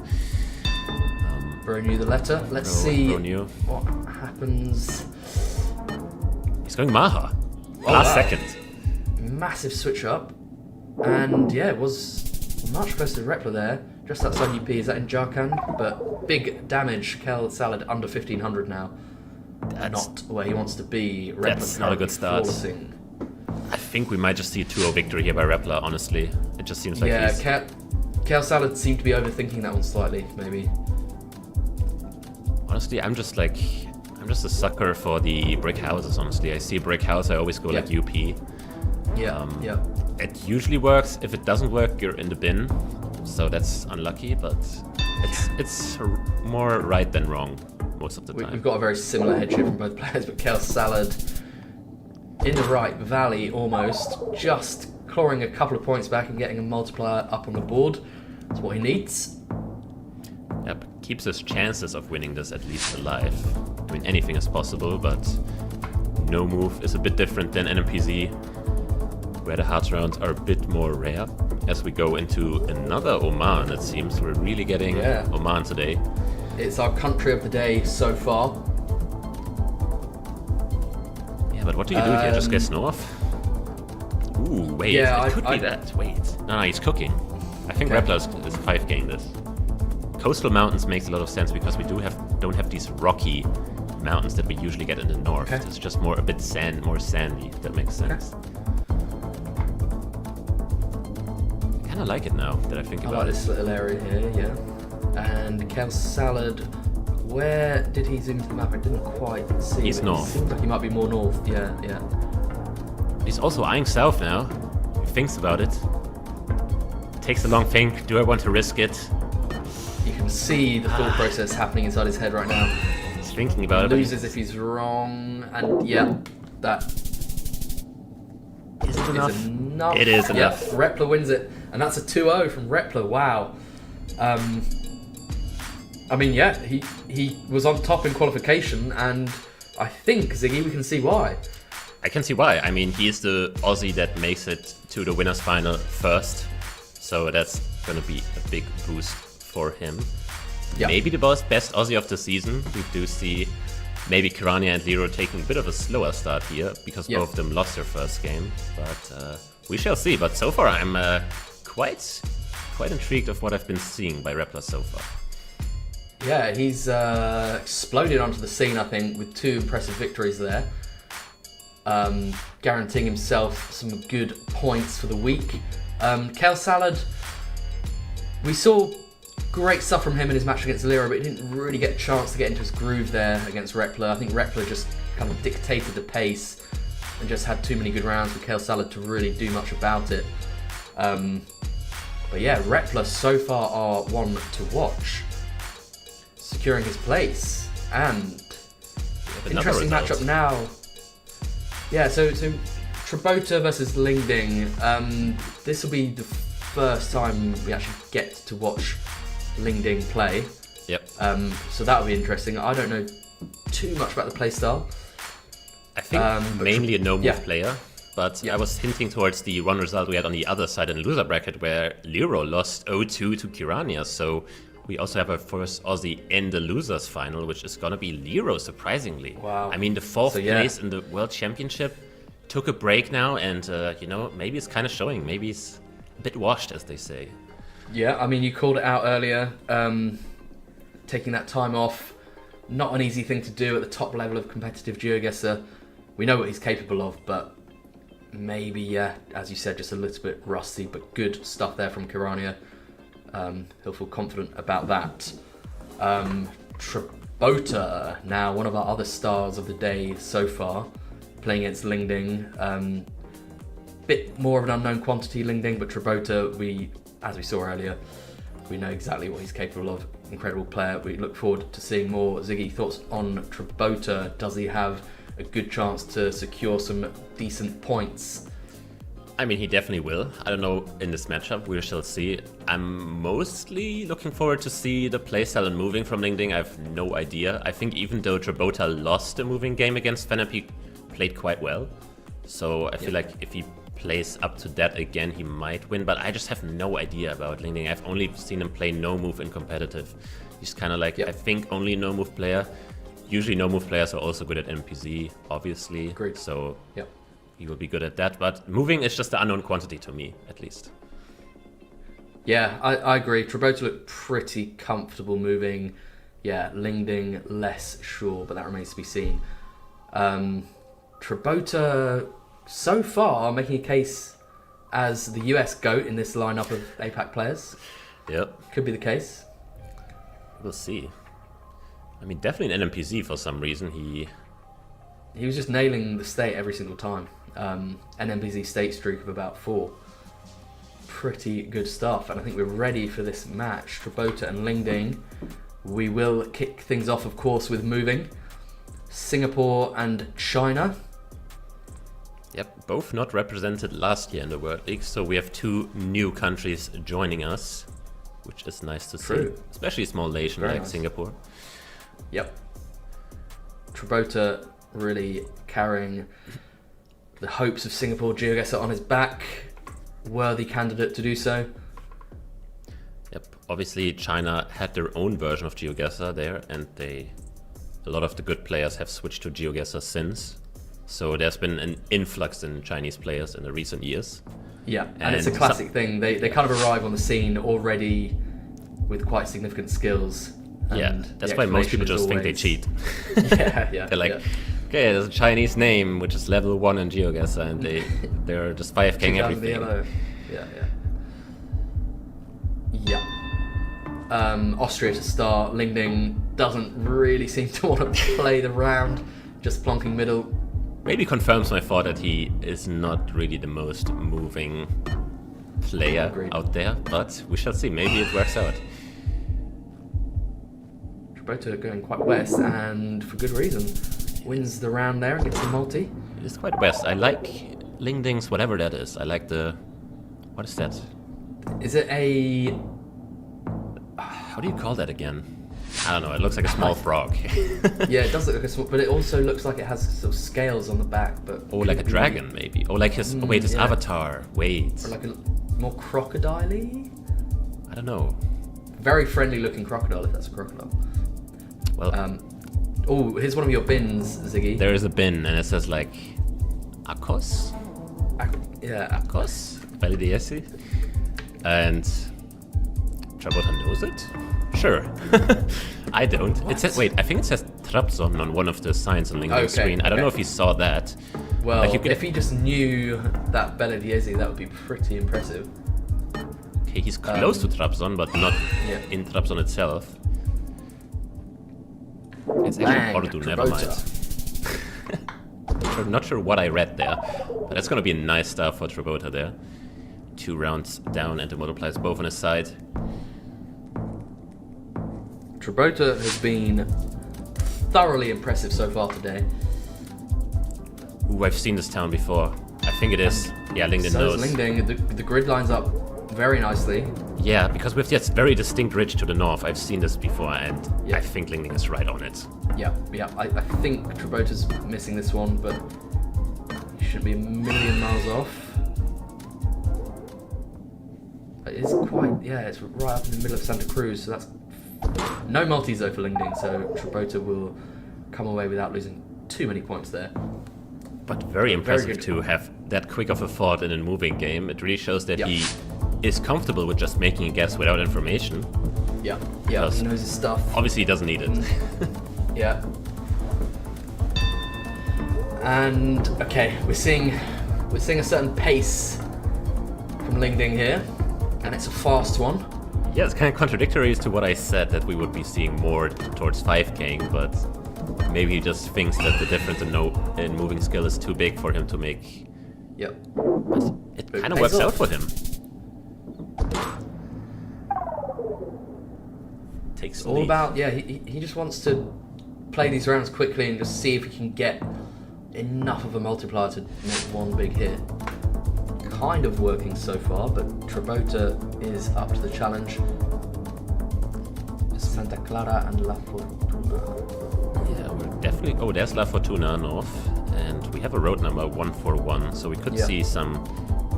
Bro knew the letter. Let's see what happens. He's going Maha. Last second. Massive switch up. And yeah, it was much closer to Repler there. Just outside UP. Is that in Jharkhand? But big damage. Kale Salad under 1500 now. That's not where he wants to be. That's not a good start. Flawlessing. I think we might just see a 2-0 victory here by Repler, honestly. It just seems like Kale Salad seemed to be overthinking that one slightly, maybe. Honestly, I'm just a sucker for the brick houses, honestly. I see a brick house, I always go like UP. It usually works. If it doesn't work, you're in the bin. So that's unlucky, but it's more right than wrong most of the time. We've got a very similar head shift from both players, but Kale Salad in the right valley almost, just clawing a couple of points back and getting a multiplier up on the board. That's what he needs. Yep, keeps his chances of winning this at least alive. I mean, anything is possible, but no move is a bit different than NMPZ, where the hard rounds are a bit more rare. As we go into another Oman, it seems we're really getting Oman today. It's our country of the day so far. Yeah, but what do you do here? Just get snow off? Ooh, wait, it could be that. Wait. No, he's cooking. I think Repler is 5K'ing this. Coastal mountains makes a lot of sense because we don't have these rocky mountains that we usually get in the north. Okay. It's just more more sandy, if that makes sense. I kind of like it now that I think about it. I like this little area here, yeah. And Kale Salad, where did he zoom to the map? I didn't quite see. He's north. Seems like he might be more north, yeah. He's also eyeing south now. He thinks about it. Takes a long think. Do I want to risk it? You can see the thought process happening inside his head right now. He's thinking about it. Loses if he's wrong, and that is enough. Enough. It is enough. Yeah, Repler wins it, and that's a 2-0 from Repler. Wow. I mean, yeah, he was on top in qualification, and I think, Ziggy, we can see why. I can see why. I mean, he's the Aussie that makes it to the winners final first, so that's going to be a big boost for him. Yeah. Maybe the best Aussie of the season. We do see maybe Kirania and Leero taking a bit of a slower start here, because both of them lost their first game. But we shall see. But so far, I'm quite intrigued of what I've been seeing by Rappler so far. Yeah, he's exploded onto the scene, I think, with 2 impressive victories there. Guaranteeing himself some good points for the week. Kale Salad, we saw great stuff from him in his match against Leero, but he didn't really get a chance to get into his groove there against Rappler. I think Rappler just kind of dictated the pace and just had too many good rounds for Kale Salad to really do much about it. But yeah, Rappler so far are one to watch, securing his place. And interesting matchup now. Yeah, so Trabota versus Ling. This will be the first time we actually get to watch Ling play. Yep. So that will be interesting. I don't know too much about the playstyle. I think mainly a no-move player, but I was hinting towards the one result we had on the other side in the loser bracket, where Leero lost 0-2 to Kirania. So we also have our first Aussie in the losers final, which is gonna be Leero, surprisingly. Wow. I mean, the 4th place in the World Championship took a break now, and you know, maybe it's kind of showing. Maybe it's a bit washed, as they say. Yeah, I mean, you called it out earlier. Taking that time off, not an easy thing to do at the top level of competitive GeoGuessr. We know what he's capable of, but maybe, as you said, just a little bit rusty, but good stuff there from Kirania. He'll feel confident about that. Trabota, now one of our other stars of the day so far, playing against Ling. Bit more of an unknown quantity, Ling, but Trabota, as we saw earlier, we know exactly what he's capable of. Incredible player. We look forward to seeing more. Ziggy, thoughts on Trabota? Does he have a good chance to secure some decent points? I mean, he definitely will. I don't know in this matchup, we shall see. I'm mostly looking forward to see the playstyle and moving from Ling. I have no idea. I think even though Trabota lost the moving game against Feneb, he played quite well. So I feel like if he plays up to that again, he might win, but I just have no idea about Ling. I've only seen him play no move in competitive. He's kind of like, I think, only no move player. Usually no move players are also good at NMPZ, obviously. Great. So he will be good at that, but moving is just the unknown quantity to me, at least. Yeah, I agree. Trabota looked pretty comfortable moving. Yeah, Ling less sure, but that remains to be seen. Trabota, so far, making a case as the US GOAT in this lineup of Apac players. Yep. Could be the case. We'll see. I mean, definitely an NMPZ for some reason. He was just nailing the state every single time. NMPZ state streak of about 4. Pretty good stuff, and I think we're ready for this match. Trabota and Ling. We will kick things off, of course, with moving. Singapore and China. Yep, both not represented last year in the World League, so we have 2 new countries joining us, which is nice to see. Especially a small nation like Singapore. Yep. Trabota really carrying the hopes of Singapore GeoGuessr on his back. Worthy candidate to do so. Yep, obviously China had their own version of GeoGuessr there, and a lot of the good players have switched to GeoGuessr since. So there's been an influx in Chinese players in the recent years. Yeah, and it's a classic thing. They kind of arrive on the scene already with quite significant skills. Yeah, that's why most people just think they cheat. Yeah. They're like, okay, there's a Chinese name which is level 1 in GeoGuessr, and they're just 5King everything. Yeah. Austria to start. Ling doesn't really seem to want to play the round, just plonking middle. Maybe confirms my thought that he is not really the most moving player out there, but we shall see. Maybe it works out. Trabota going quite west, and for good reason. Wins the round there and gets the multi. It is quite west. I like Ling whatever that is. I like the... What is that? Is it a... How do you call that again? I don't know, it looks like a small frog. Yeah, it does look like a small, but it also looks like it has sort of scales on the back, but... Or like a dragon, maybe. Or like his, wait, his avatar. Wait. Or like a more crocodile-y? I don't know. Very friendly looking crocodile, if that's a crocodile. Well... oh, here's one of your bins, Ziggy. There is a bin, and it says like... Akos? Yeah, Akos? Validiesi? And... Trabota knows it? Sure. I don't. What? It says, wait, I think it says Trabzon on one of the signs on Ling's screen. I don't know if he saw that. Well, like if he just knew that Belediesi, that would be pretty impressive. Okay, he's close to Trabzon, but not in Trabzon itself. It's actually Ordu, never mind. Not sure what I read there, but that's going to be a nice start for Trabota there. 2 rounds down and the multipliers both on his side. Trabota has been thoroughly impressive so far today. Ooh, I've seen this town before. I think it is. Yeah, Ling knows. So Ling, the grid lines up very nicely. Yeah, because with this very distinct ridge to the north, I've seen this before, and I think Ling is right on it. Yeah. I think Trabota's missing this one, but he shouldn't be a million miles off. It's quite, it's right up in the middle of Santa Cruz, so that's no multis though for Ling, so Trabota will come away without losing too many points there. But very impressive to have that quick of a thought in a moving game. It really shows that he is comfortable with just making a guess without information. Yeah, he knows his stuff. Obviously he doesn't need it. Yeah. And okay, we're seeing a certain pace from Ling here, and it's a fast one. Yeah, it's kind of contradictory as to what I said, that we would be seeing more towards 5K'ing, but maybe he just thinks that the difference in moving skill is too big for him to make. Yep. But it kind of works out for him. Takes it's all about, he just wants to play these rounds quickly and just see if he can get enough of a multiplier to make one big hit. Kind of working so far, but Trabota is up to the challenge. Santa Clara and La Fortuna. Yeah, we're definitely... Oh, there's La Fortuna north, and we have a road number 141, so we could see some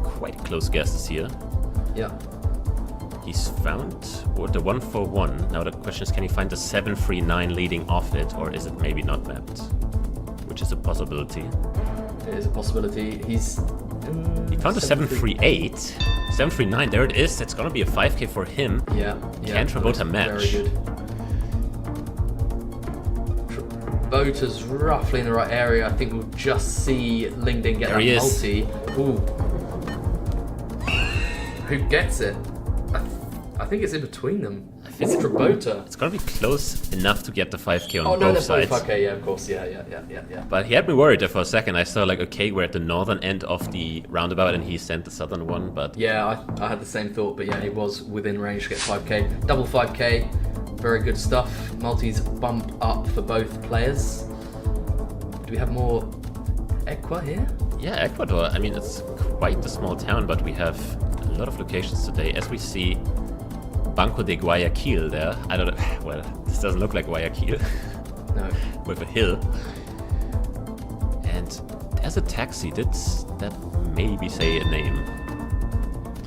quite close guesses here. Yeah. He's found the 141. Now the question is, can he find the 739 leading off it, or is it maybe not mapped? Which is a possibility. It is a possibility. He found a 738. 739, there it is. It's gonna be a 5K for him. Yeah. Can Trabota match? Very good. Trabota's roughly in the right area. I think we'll just see Ling get there that multi. Ooh. Who gets it? I think it's in between them. It's Trabota. It's gonna be close enough to get the 5K on both sides. 5K, yeah, of course, yeah. But he had me worried there for a second. I saw like, okay, we're at the northern end of the roundabout, and he sent the southern one. But yeah, I had the same thought, but yeah, he was within range to get 5K. Double 5K, very good stuff. Multis bump up for both players. Do we have more Equa here? Yeah, Ecuador. I mean, it's quite a small town, but we have a lot of locations today, as we see. Banco de Guayaquil there. I don't know. Well, this doesn't look like Guayaquil. No. With a hill. And there's a taxi. Did that maybe say a name?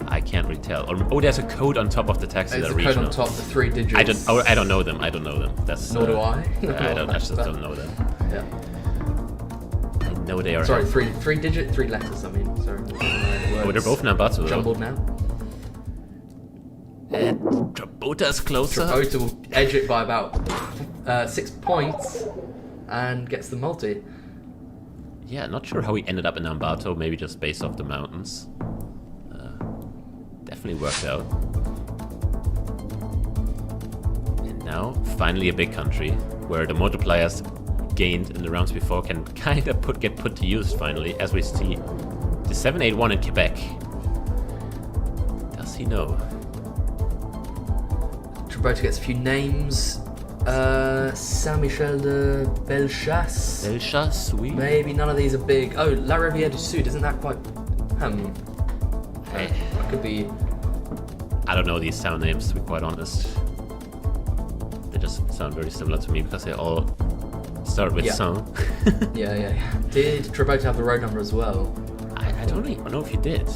I can't really tell. Oh, there's a code on top of the taxi. There's a code on top, the 3 digits. I don't know them. That's. Nor do I. I just don't know them. Yeah. I know they are. Sorry, 3 letters. I mean, sorry. Oh, they're both Nambatsu. Jumbled now. And Trabota's closer. Trabota will edge it by about 6 points and gets the multi. Yeah, not sure how he ended up in Ambato, maybe just based off the mountains. Definitely worked out. And now, finally a big country, where the multipliers gained in the rounds before can kind of get put to use finally, as we see the 781 in Quebec. Does he know? Trabota gets a few names. Saint-Michel de Bellechasse. Bellechasse, oui. Maybe none of these are big. Oh, La Rivière du Sud, isn't that quite... Hey. That could be... I don't know these town names, to be quite honest. They just sound very similar to me because they all start with song. Yeah. Did Trabota have the road number as well? I don't really know if he did.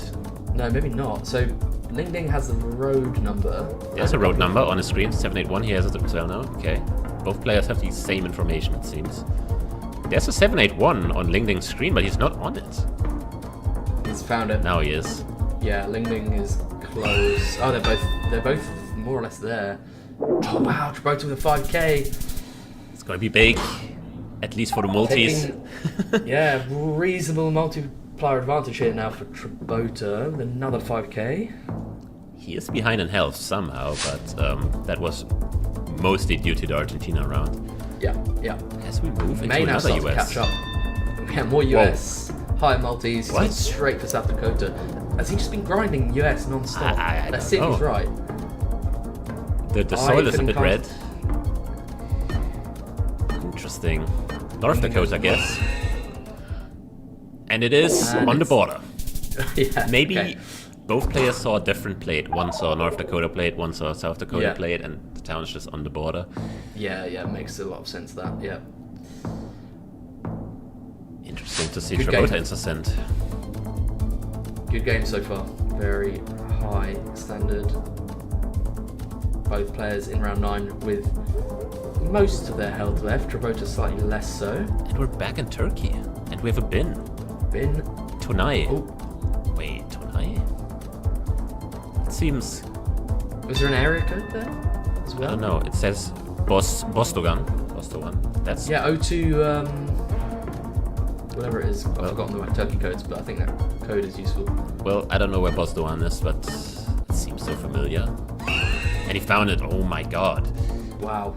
No, maybe not. So Ling has the road number. There's a road number on the screen, 781. He has it as well now. Okay. Both players have the same information, it seems. There's a 781 on Ling's screen, but he's not on it. He's found it. Now he is. Yeah, Ling is close. Oh, they're both more or less there. Oh wow, Trabota with a 5k. It's gonna be big, at least for the multis. Yeah, reasonable multiplier advantage here now for Trabota with another 5k. He is behind in health somehow, but that was mostly due to the Argentina round. Yeah. As we move into May now another start to US. catch up. Yeah, more US. Higher multis. What? He's straight for South Dakota. Has he just been grinding US non-stop? I Let's don't see if he's know. right. The soil is a bit red. Interesting. North Dakota, I guess. And it is on the border. Yeah, Maybe okay. both players saw a different plate. One saw North Dakota plate, one saw South Dakota plate, and the town is just on the border. Yeah, makes a lot of sense that, yeah. Interesting to see Good Trabota game. intercent. Good game so far. Very high standard. Both players in round 9 with most of their health left. Trabota slightly less so. And we're back in Turkey. And we have a bin. Bin. Tunay. Oh, Wait, Tunay? It seems... was there an area code there as I well? don't know. It says Bostogan. That's... Yeah, O2, whatever it is. I've forgotten the Turkey codes, but I think that code is useful. Well, I don't know where Bostogan is, but it seems so familiar. And he found it. Oh my god. Wow.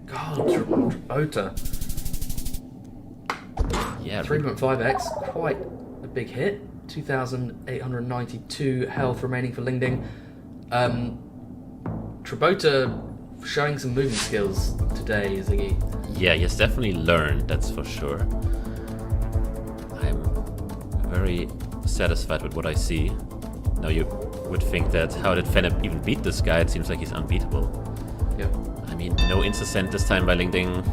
God, Trabota. Yeah. 3.5x, quite a big hit. 2,892 health remaining for Ling. Trabota showing some moving skills today, Ziggy. Yeah, he has definitely learned, that's for sure. I'm very satisfied with what I see. Now you would think that how did Feneb even beat this guy? It seems like he's unbeatable. Yep. I mean, no intercent this time by Ling.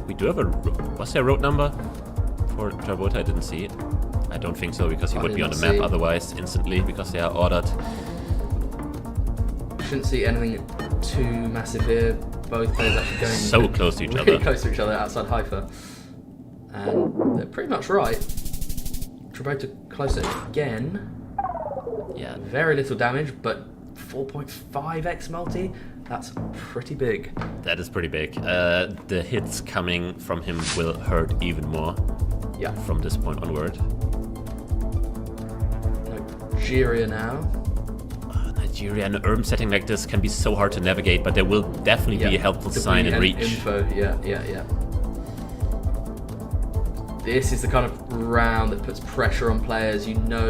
We do have a... Was there a road number for Trabota? I didn't see it. I don't think so, because he would be on the map otherwise instantly, because they are ordered. Shouldn't see anything too massive here. Both players actually going So close to each really other. close to each other outside Haifa. And they're pretty much right. Trabota closer again. Yeah, Very little damage, but 4.5x multi, that's pretty big. that is pretty big. The hits coming from him will hurt even more Yeah. from this point onward. Nigeria now. Nigeria in an urban setting like this can be so hard to navigate, but there will definitely be a helpful sign in reach. Info. Yeah. This is the kind of round that puts pressure on players. You know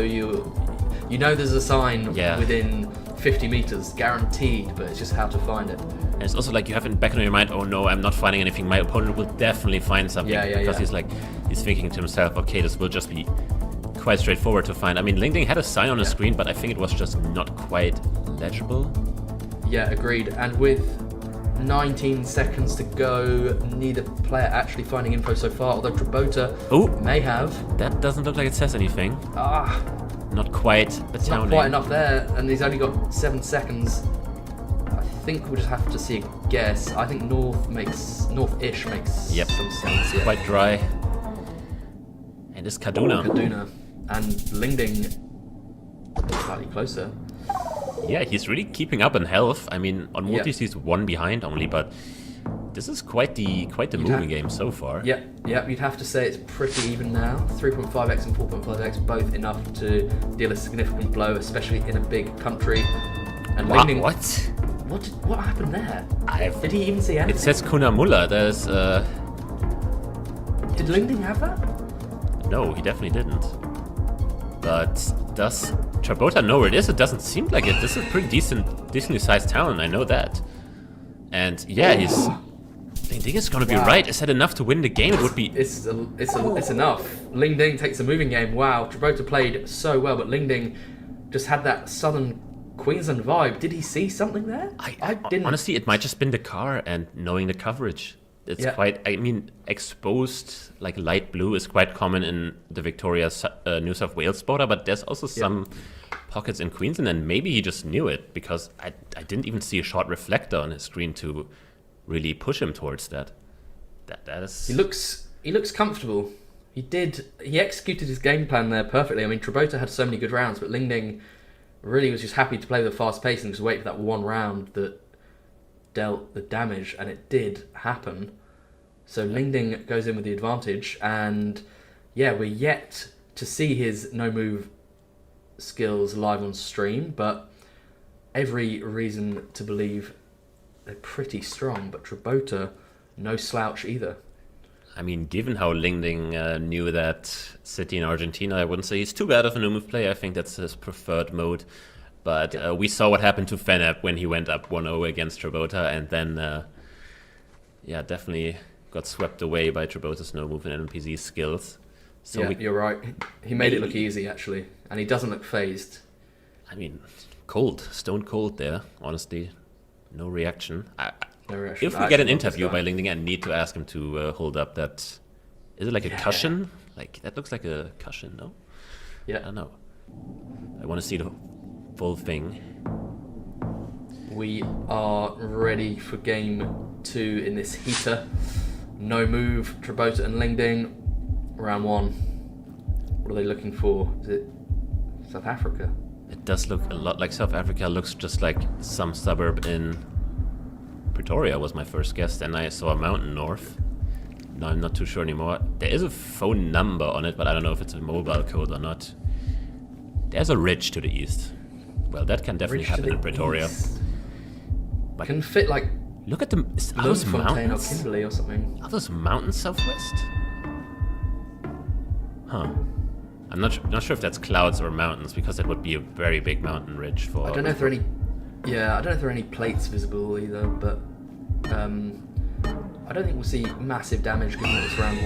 there's a sign within 50 meters, guaranteed, but it's just how to find it. And it's also like you have in the back of your mind, oh no, I'm not finding anything. My opponent will definitely find something. Because he's thinking to himself, okay, this will just be quite straightforward to find. I mean, Ling had a sign on the screen, but I think it was just not quite legible. Yeah, agreed. And with 19 seconds to go, neither player actually finding info so far, although Trabota may have. That doesn't look like it says anything. Not quite the It's not quite enough there, and he's only got 7 seconds. I think we'll just have to see a guess. I think north-ish makes some sense. Yeah. Quite dry. And it's Kaduna. Kaduna. And Ling slightly closer. Yeah, he's really keeping up in health. I mean, on multis he's 1 behind only, but this is quite the moving game so far. Yeah, you'd have to say it's pretty even now. 3.5x and 4.5x, both enough to deal a significant blow, especially in a big country. And Ling, What happened there? Did he even see It anything? says Kunamula. There's Did Ling have that? No, he definitely didn't. But does Trabota know where it is? It doesn't seem like it. This is a pretty decently sized town, I know that. And yeah, Ling is gonna be right. Is that enough to win the game? It would be. It's enough. Ling takes a moving game. Wow, Trabota played so well, but Ling just had that sudden Queensland vibe. Did he see something there? I didn't. Honestly, it might just been the car and knowing the coverage. It's quite, I mean, exposed, like light blue is quite common in the Victoria, New South Wales border, but there's also some pockets in Queensland, and maybe he just knew it, because I didn't even see a short reflector on his screen to really push him towards that. That is... He looks comfortable. He executed his game plan there perfectly. I mean, Trabota had so many good rounds, but Ling really was just happy to play with a fast pace and just wait for that one round that dealt the damage, and it did happen. So Ling goes in with the advantage, and we're yet to see his no-move skills live on stream, but every reason to believe they're pretty strong, but Trabota, no slouch either. I mean, given how Ling knew that city in Argentina, I wouldn't say he's too bad of a no-move player. I think that's his preferred mode. But we saw what happened to Feneb when he went up 1-0 against Trabota, and then, definitely got swept away by Trabota's no-move and NMPZ skills. So you're right. He made it look easy, actually, and he doesn't look phased. I mean, cold, stone cold there, honestly. No reaction. If we get an interview by Ling, I need to ask him to hold up that... Is it like a cushion? Like, that looks like a cushion, no? Yeah. I don't know. I want to see the full thing. We are ready for game 2 in this heater. No move, Trabota and Ling. Round 1. What are they looking for? Is it South Africa? It does look a lot like South Africa. Looks just like some suburb in Pretoria was my first guess. Then I saw a mountain north. No, I'm not too sure anymore. There is a phone number on it, but I don't know if it's a mobile code or not. There's a ridge to the east. Well, that can definitely happen in Pretoria. But can fit like... Look at the... Are those mountains? Or Kimberley or something. Are those mountains southwest? Huh. I'm not sure if that's clouds or mountains, because that would be a very big mountain ridge for... I don't know if there are any... Yeah, I don't know if there are any plates visible either, but... I don't think we'll see massive damage given that it's round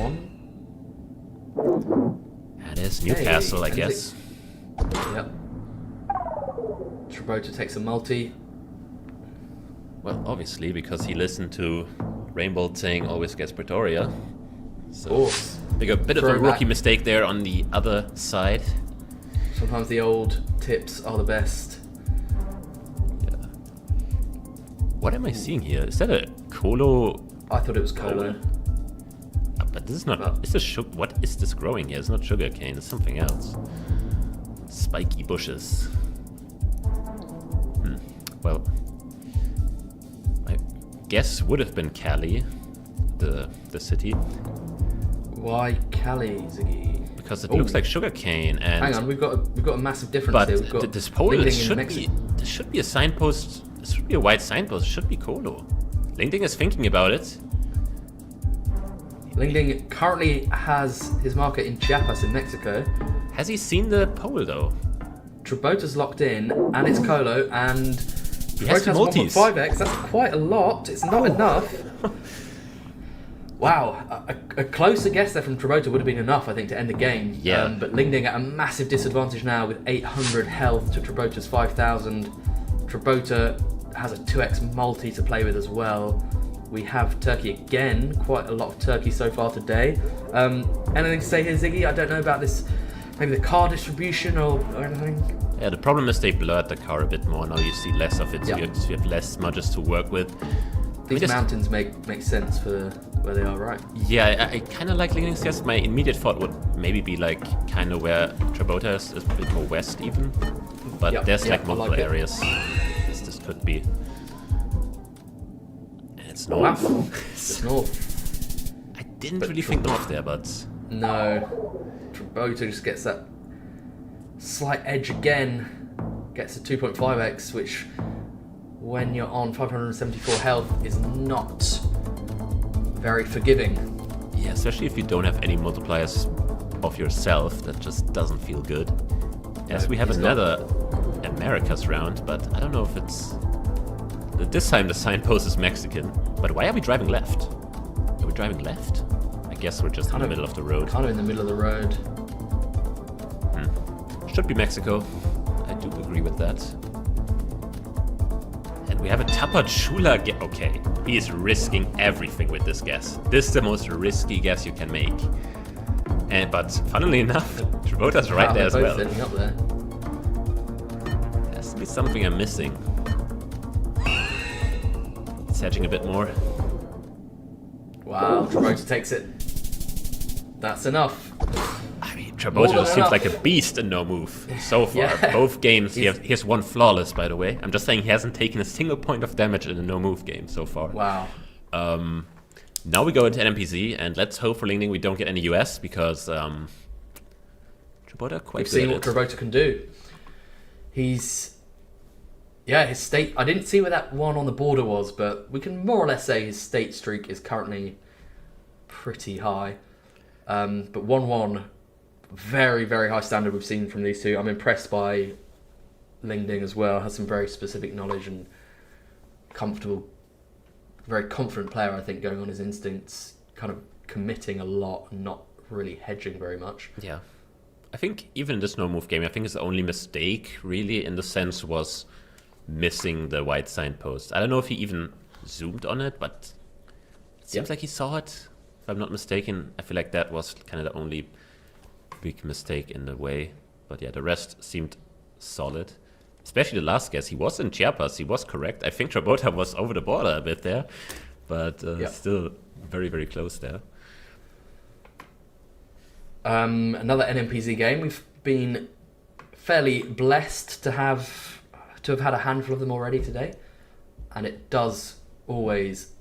1. That is Newcastle, I guess. Yep. Trabota takes a multi. Well, obviously, because he listened to Rainbow saying always gets Pretoria. So, they got a bit of a rookie mistake there on the other side. Sometimes the old tips are the best. Yeah. What am I seeing here? Is that a Colo? I thought it was Colo. But this is not... Is this what is this growing here? It's not sugarcane, it's something else. Spiky bushes. Well, my guess would have been Cali, the city. Why Cali, Ziggy? Because it looks like sugarcane, and... Hang on, we've got a massive difference here. We've got this pole should be a signpost. This should be a white signpost. It should be Colo. Ling is thinking about it. Ling currently has his marker in Chiapas in Mexico. Has he seen the pole though? Trabota's locked in, and it's Colo, and he has 1.5x. That's quite a lot. It's not enough. Wow, a closer guess there from Trabota would have been enough, I think, to end the game. Yeah. But Ling at a massive disadvantage now with 800 health to Trabota's 5,000. Trabota has a 2x multi to play with as well. We have Turkey again, quite a lot of Turkey so far today. Anything to say here, Ziggy? I don't know about this, maybe the car distribution or anything? Yeah, the problem is they blurred the car a bit more. Now you see less of it, so you have less smudges to work with. These mountains make sense for where they are, right? Yeah, I kind of like Ling's guess. My immediate thought would maybe be like kind of where Trabota is a bit more west even. But there's like multiple areas this could be. It's north. Wow. It's north. I didn't really think north there, but... No. Trabota just gets that slight edge again. Gets a 2.5x, which when you're on 574 health is not very forgiving. Yeah, especially if you don't have any multipliers of yourself. That just doesn't feel good. Yes, we have another Americas round, but I don't know if it's... This time the signpost is Mexican, but why are we driving left? Are we driving left? I guess we're just in the middle of the road. Kind of in the middle of the road. Should be Mexico. I do agree with that. And we have a Tapachula. Okay, he is risking everything with this guess. This is the most risky guess you can make. But funnily enough, Trabota's right there as well. Sitting up there. There has to be something I'm missing. It's hedging a bit more. Wow, Trabota takes it. That's enough. I mean, Trabota just seems like a beast in no move so far. Yeah. Both games, he has one flawless, by the way. I'm just saying he hasn't taken a single point of damage in a no move game so far. Wow. Now we go into NMPZ, and let's hope for Ling we don't get any US, because Trabota quite We've seen what Trabota can do. His state... I didn't see where that one on the border was, but we can more or less say his state streak is currently pretty high. But 1-1, very, very high standard we've seen from these two. I'm impressed by Ling as well. Has some very specific knowledge and very confident player, I think, going on his instincts, kind of committing a lot and not really hedging very much. Yeah. I think even in this no-move game, I think his only mistake, really, in the sense, was missing the white signpost. I don't know if he even zoomed on it, but it seems like he saw it. If I'm not mistaken, I feel like that was kind of the only big mistake in the way. But yeah, the rest seemed solid. Especially the last guess. He was in Chiapas. He was correct. I think Trabota was over the border a bit there. But still very, very close there. Another NMPZ game. We've been fairly blessed to have had a handful of them already today. And it does always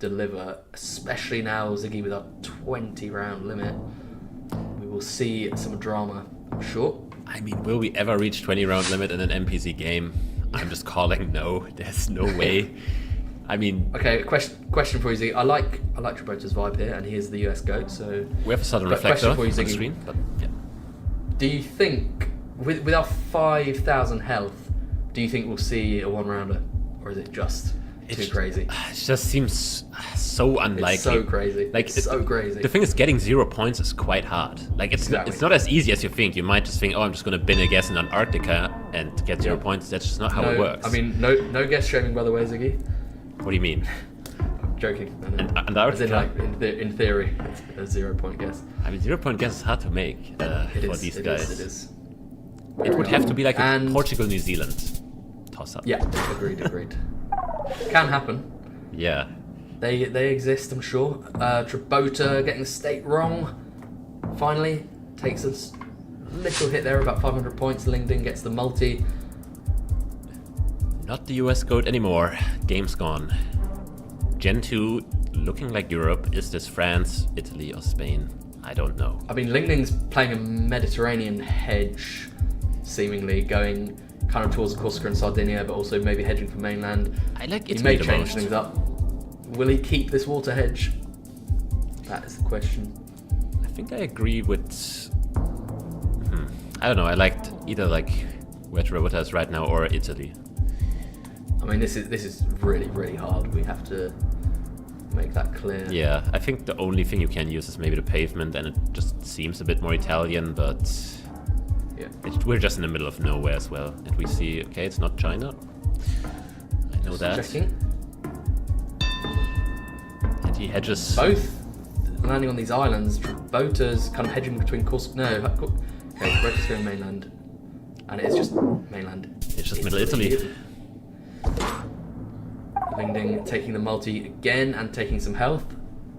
deliver, especially now Ziggy with our 20-round limit. We will see some drama, I'm sure. I mean, will we ever reach 20-round limit in an NPC game? I'm just calling no. There's no way. I mean... Okay, question for you, Ziggy. I like Trabota's vibe here, and he is the US GOAT, so... We have a sudden reflector on the screen, but yeah. Do you think, with our 5,000 health, do you think we'll see a one-rounder? Or is it just too crazy? It just seems so unlikely. It's so crazy. So crazy. The thing is, getting 0 points is quite hard. Like, it's not as easy as you think. You might just think, oh, I'm just going to bin a guess in Antarctica and get 0 points. That's just not how it works. I mean, no guess shaming, by the way, Ziggy. What do you mean? I'm joking. And Antarctica? In theory, it's a 0 point guess. I mean, 0 point guess is hard to make for these guys. It is. It would have to be like a Portugal-New Zealand toss-up. Yeah, agreed. Can happen. Yeah. They exist, I'm sure. Trabota getting the state wrong. Finally, takes a little hit there, about 500 points. Ling gets the multi. Not the US GOAT anymore. Game's gone. Gen 2 looking like Europe. Is this France, Italy, or Spain? I don't know. I mean, Ling's playing a Mediterranean hedge, seemingly going kind of towards Corsica and Sardinia, but also maybe hedging for mainland. I like Italy. He may change things up. Will he keep this water hedge? That is the question. I think I agree with... I don't know, I liked either like where Trabota is right now or Italy. I mean, this is really, really hard. We have to make that clear. Yeah, I think the only thing you can use is maybe the pavement, and it just seems a bit more Italian, but yeah, we're just in the middle of nowhere as well. And we see, okay, it's not China. I know that. Checking. And he hedges. Both landing on these islands. Trabota's kind of hedging between Corsica. No, okay, Trabota's going mainland. And it is just mainland. It's just middle Italy. Ling taking the multi again and taking some health.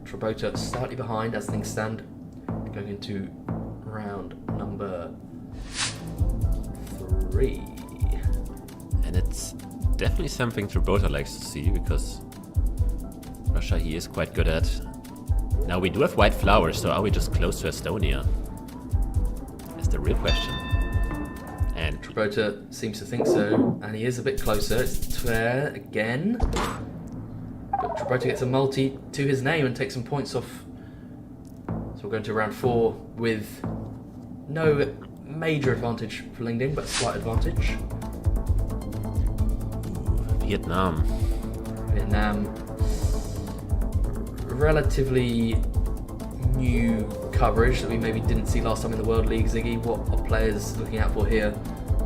Trabota slightly behind as things stand. Going into round number 3. And it's definitely something Trabota likes to see, because Russia he is quite good at. Now we do have white flowers, so are we just close to Estonia? That's the real question. And Trabota seems to think so, and he is a bit closer. It's Tver again. But Trabota gets a multi to his name and takes some points off. So we're going to round 4 with no major advantage for Ling, but slight advantage. Vietnam. Relatively new coverage that we maybe didn't see last time in the World League. Ziggy, what are players looking out for here?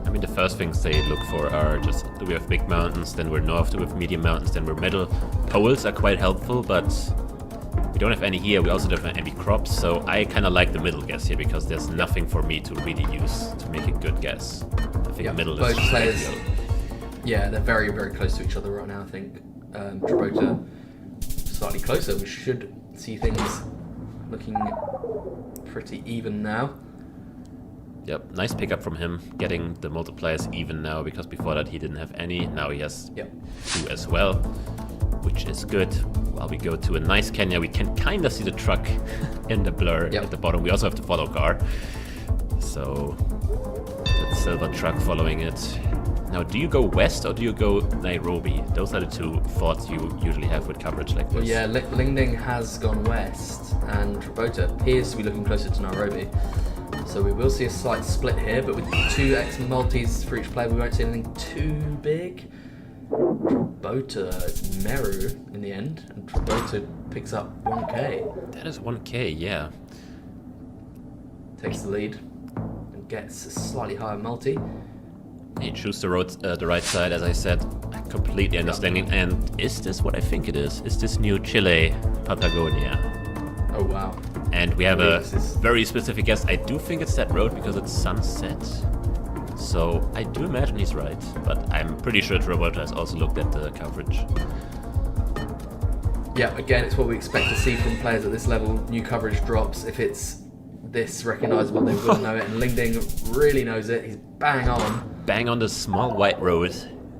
I mean, the first things they look for are just, do we have big mountains, then we're north, do we have medium mountains, then we're middle. Poles are quite helpful, but we don't have any here. We also don't have any crops, so I kind of like the middle guess here because there's nothing for me to really use to make a good guess. I think middle both is players. ideal. Yeah, they're very, very close to each other right now. I think Trabota slightly closer. We should see things looking pretty even now. Yep, nice pickup from him, getting the multipliers even now, because before that he didn't have any. Now he has 2 as well, which is good. While we go to a nice Kenya, we can kind of see the truck in the blur at the bottom. We also have the follow car. So, that silver truck following it. Now, do you go west or do you go Nairobi? Those are the two thoughts you usually have with coverage like this. Well, yeah, Ling has gone west, and Trabota appears to be looking closer to Nairobi. So we will see a slight split here, but with 2x multis for each player, we won't see anything too big. Trabota is Meru in the end, and Trabota picks up 1k. That is 1k, yeah. Takes the lead and gets a slightly higher multi. He chose the right side, as I said. I completely understanding. And is this what I think it is? Is this New Chile, Patagonia? Oh wow. And we have a very specific guess. I do think it's that road because it's sunset. So I do imagine he's right, but I'm pretty sure Trabota has also looked at the coverage. Yeah, again, it's what we expect to see from players at this level. New coverage drops. If it's this recognisable, they will know it. And Ling really knows it. He's bang on. Bang on the small white road,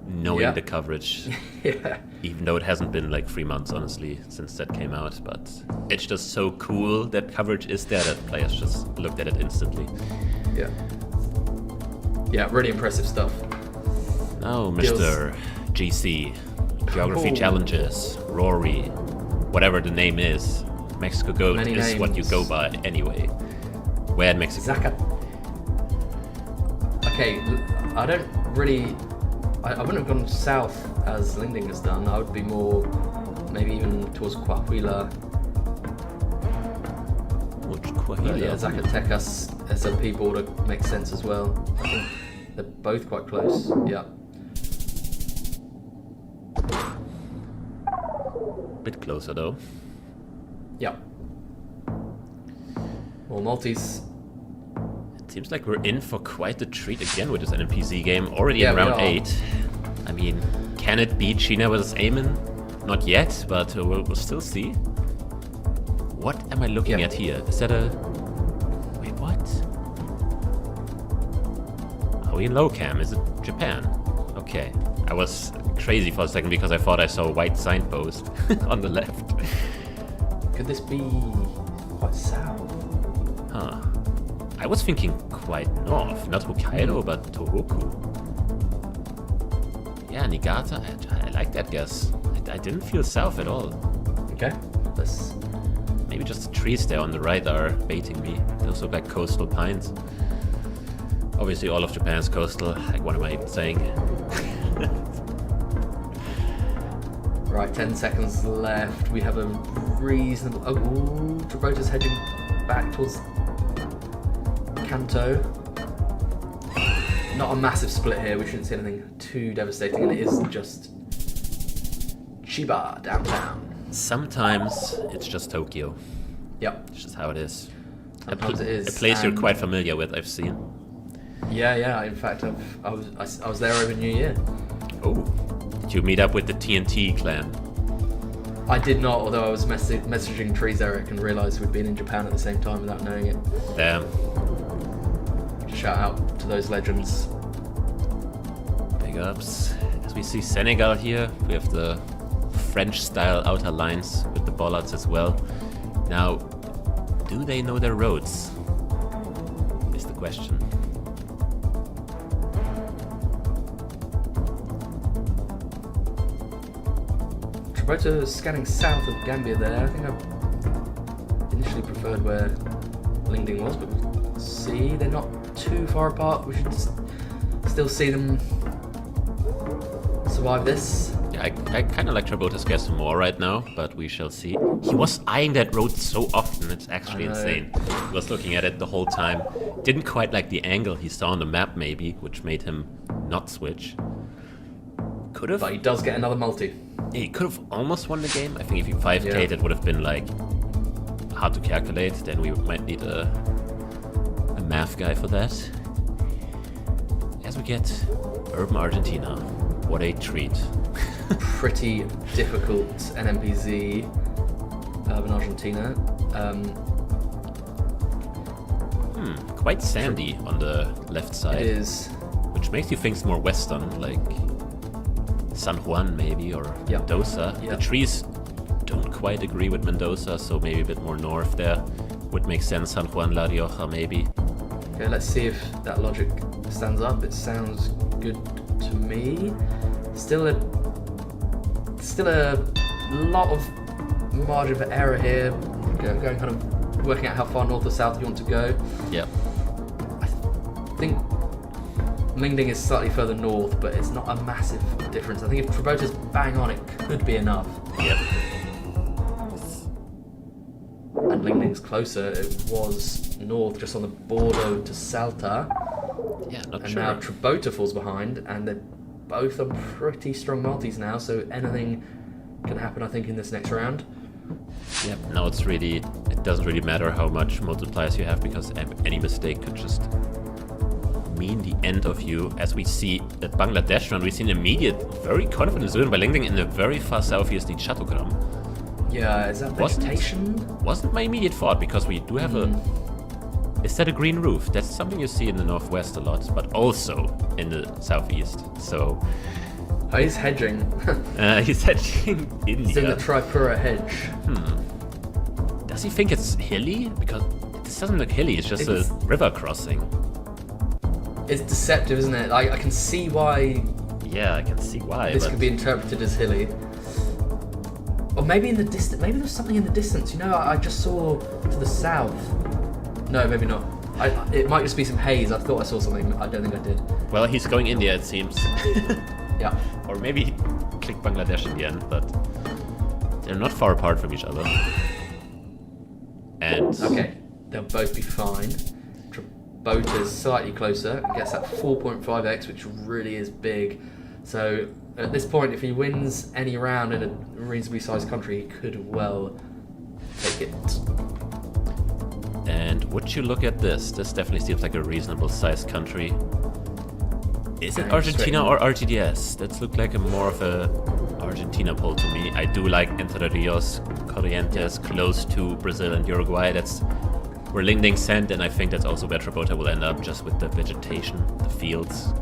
knowing the coverage. Yeah. Even though it hasn't been like 3 months, honestly, since that came out. But it's just so cool that coverage is there that players just looked at it instantly. Yeah. Yeah, really impressive stuff. Now, Mr. GC, Geography Challenges, Rory, whatever the name is. Mexico Goat Many is names. what you go by anyway. Where in Mexico? Okay, I don't really... I wouldn't have gone south as Ling has done. I would be more, maybe even towards Coahuila. Which Coahuila? Yeah, Zacatecas SMP border makes sense as well. I think they're both quite close. Yeah. Bit closer though. Yeah. More multis. It seems like we're in for quite a treat again with this NMPZ game. Already Yeah, in we round are. 8. I mean, can it beat Sheena versus Aean? Not yet, but we'll still see. What am I looking at here? Is that a... Wait, what? Are we in low cam? Is it Japan? Okay. I was crazy for a second because I thought I saw a white signpost on the left. Could this be quite south? Huh. I was thinking quite north. Not Hokkaido, but Tohoku. Yeah, Niigata. I like that guess. I didn't feel south at all. Okay. Let's... Maybe just the trees there on the right are baiting me. Those look like coastal pines. Obviously all of Japan's coastal. Like, what am I even saying? Right, 10 seconds left. We have a reasonable... Oh, Trabota's heading back towards Kanto. Not a massive split here. We shouldn't see anything too devastating, and it is just Chiba downtown. Sometimes it's just Tokyo. Yep. It's just how it is. Sometimes it is. A place you're and- quite familiar with, I've seen. Yeah. In fact, I was there over New Year. Oh. Did you meet up with the TNT clan? I did not, although I was messaging Trees Eric and realised we'd been in Japan at the same time without knowing it. Damn. Shout out to those legends. Big ups. As we see Senegal here, we have the French-style outer lines with the bollards as well. Now, do they know their roads? Is the question. Trabota scanning south of Gambia there. I think I initially preferred where Ling was, but we'll see. They're not too far apart. We should still see them survive this. Yeah, I kind of like Trabota's guess more right now, but we shall see. He was eyeing that road so often, it's actually insane. He was looking at it the whole time. Didn't quite like the angle he saw on the map maybe, which made him not switch. Could have. But he does get another multi. Yeah, he could have almost won the game. I think if he 5K'd, it would have been like hard to calculate. Then we might need a math guy for that. As we get Urban Argentina. What a treat. Pretty difficult NMPZ, Urban Argentina. Quite sandy on the left side. It is. Which makes you think it's more western, like San Juan maybe, or Mendoza. The trees don't quite agree with Mendoza, so maybe a bit more north there would make sense. San Juan, La Rioja maybe. Okay, let's see if that logic stands up. It sounds good to me. Still a lot of margin for error here. Going kind of working out how far north or south you want to go. Yep. I think Ling is slightly further north, but it's not a massive difference. I think if Trabota's bang on, it could be enough. Yep. And Ling's closer. It was north, just on the border to Salta. Yeah, not and sure. now Trabota falls behind, and they're both are pretty strong multis now, so anything can happen, I think, in this next round. Yep, now it doesn't really matter how much multipliers you have, because any mistake could just mean the end of you. As we see at Bangladesh round, we see an immediate, very confident zone by Ling in the very far southeast in Chattogram. Yeah, is that vegetation? Wasn't my immediate thought, because we do have a... Is that a green roof? That's something you see in the northwest a lot, but also in the southeast. So... Oh, he's hedging. He's hedging India. He's doing the Tripura hedge. Does he think it's hilly? Because this doesn't look hilly, it's just a river crossing. It's deceptive, isn't it? I can see why... Yeah, I can see why. This could be interpreted as hilly. Or maybe in the distance. Maybe there's something in the distance. You know, I just saw to the south. No, maybe not. It might just be some haze. I thought I saw something. I don't think I did. Well, he's going India, it seems. Yeah. Or maybe he clicked Bangladesh in the end, but they're not far apart from each other. And... Okay, they'll both be fine. Trabota's slightly closer. Gets that 4.5x, which really is big. So at this point, if he wins any round in a reasonably sized country, he could well take it. And would you look at this? This definitely seems like a reasonable sized country. Is it Argentina or RTDS? That's looked like more of a Argentina poll to me. I do like Entre Rios, Corrientes, close to Brazil and Uruguay. That's where Ling sent, and I think that's also where Trabota will end up, just with the vegetation, the fields.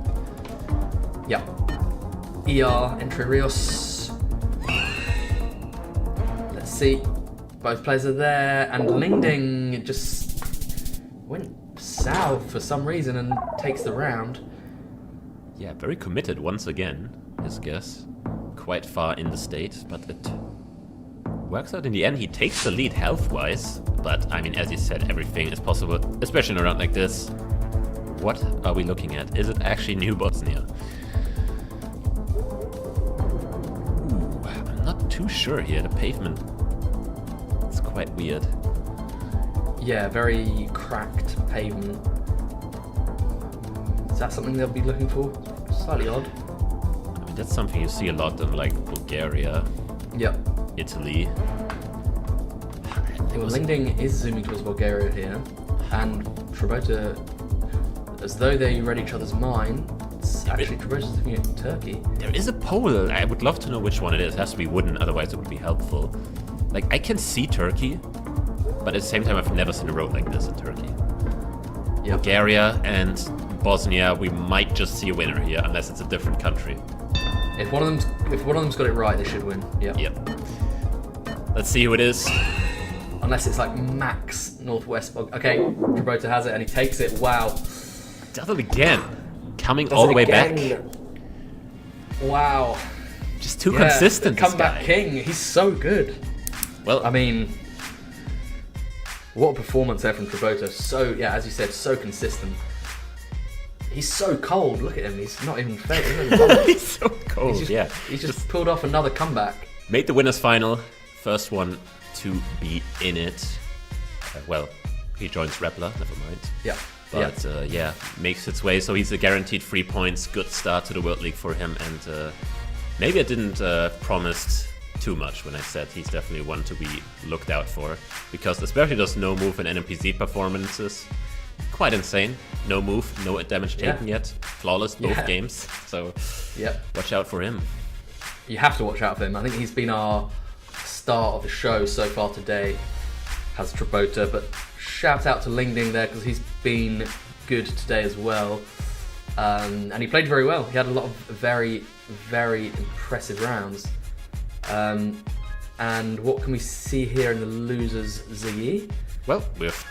Yeah. ER, Entre Rios. Let's see. Both players are there, and Ling just went south for some reason and takes the round. Yeah, very committed once again, his guess. Quite far in the state, but it works out in the end. He takes the lead health-wise, but I mean, as you said, everything is possible, especially in a round like this. What are we looking at? Is it actually New Bosnia? Ooh, I'm not too sure here. The pavement is quite weird. Yeah, very cracked pavement. Is that something they'll be looking for? Slightly odd. I mean, that's something you see a lot in like Bulgaria, Yep. Italy. Well, Ling is zooming towards Bulgaria here, and Trabota, as though they read each other's minds, actually Trabota's looking at Turkey. There is a poll. I would love to know which one it is. It has to be wooden, otherwise it would be helpful. Like, I can see Turkey, but at the same time I've never seen a road like this in Turkey. Yep. Bulgaria and Bosnia, we might just see a winner here, unless it's a different country. If one of them's got it right, they should win. Yeah. Yep. Let's see who it is. Unless it's like max northwest. Okay, Trabota has it and he takes it. Wow. Does it again. Coming all the way back. Wow. Just too consistent, this comeback guy. king. He's so good. Well, I mean, what a performance there from Trabota. So, yeah, as you said, so consistent. He's so cold. Look at him. He's not even fake. He's so cold. He's just pulled off another comeback. Made the winners final. First one to be in it. Well, he joins Rappler. Never mind. Yeah. But makes its way. So he's a guaranteed 3 points. Good start to the World League for him. And maybe I didn't promise too much when I said he's definitely one to be looked out for, because especially those no move and NMPZ performances, quite insane. No move, no damage taken yet, flawless both games. So watch out for him. You have to watch out for him. I think he's been our star of the show so far today. Has Trabota, but shout out to Ling there because he's been good today as well. And he played very well. He had a lot of very, very impressive rounds. And what can we see here in the losers, Ziggy? Well, with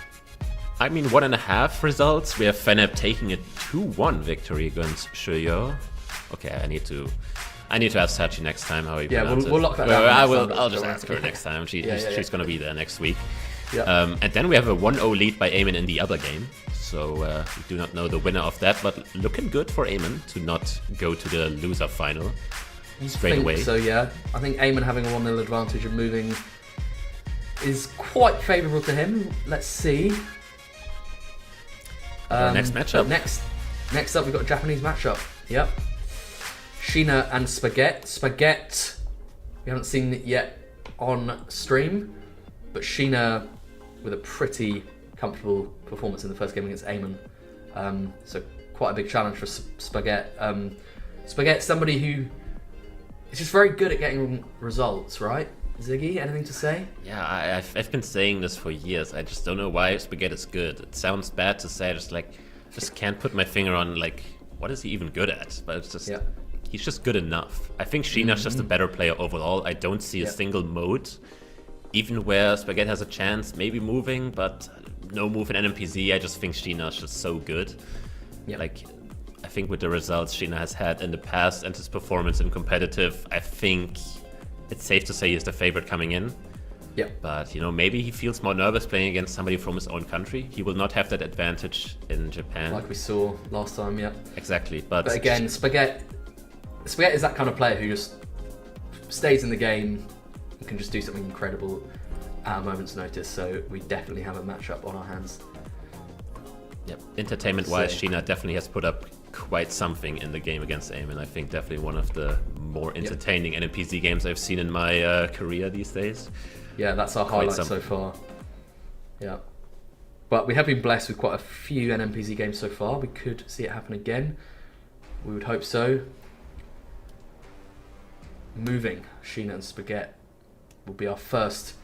1.5 results. We have Feneb taking a 2-1 victory against Sheena. Okay, I need to ask Sachi next time how he pronounces we'll lock that down. I'll just ask her next time. She's gonna be there next week. Yeah. And then we have a 1-0 lead by Aean in the other game. So we do not know the winner of that, but looking good for Aean to not go to the loser final straight away. So yeah, I think Aean having a 1-0 advantage and moving is quite favourable to him. Let's see. Next matchup. Next up, we've got a Japanese matchup. Yep. Sheena and Spaghette. Spaghette, we haven't seen it yet on stream, but Sheena with a pretty comfortable performance in the first game against Aean. So quite a big challenge for Spaghette. Spaghette's somebody who is just very good at getting results, right? Ziggy, anything to say? Yeah, I've been saying this for years. I just don't know why Spaghette is good. It sounds bad to say. I just can't put my finger on what is he even good at? But it's just he's just good enough. I think Sheena's just a better player overall. I don't see a single mode, even where Spaghette has a chance, maybe moving, but no move in NMPZ. I just think Sheena's just so good. Yeah. I think with the results Sheena has had in the past and his performance in competitive, I think it's safe to say he's the favorite coming in. Yeah. But, maybe he feels more nervous playing against somebody from his own country. He will not have that advantage in Japan. Like we saw last time, yeah. Exactly. But again, Spaghette is that kind of player who just stays in the game and can just do something incredible at a moment's notice. So we definitely have a matchup on our hands. Yep. Entertainment-wise, Sheena definitely has put up quite something in the game against Aean. I think definitely one of the more entertaining NMPZ games I've seen in my career these days. Yeah, that's our highlight so far. Yeah. But we have been blessed with quite a few NMPZ games so far. We could see it happen again. We would hope so. Moving, Sheena and Spaghette will be our first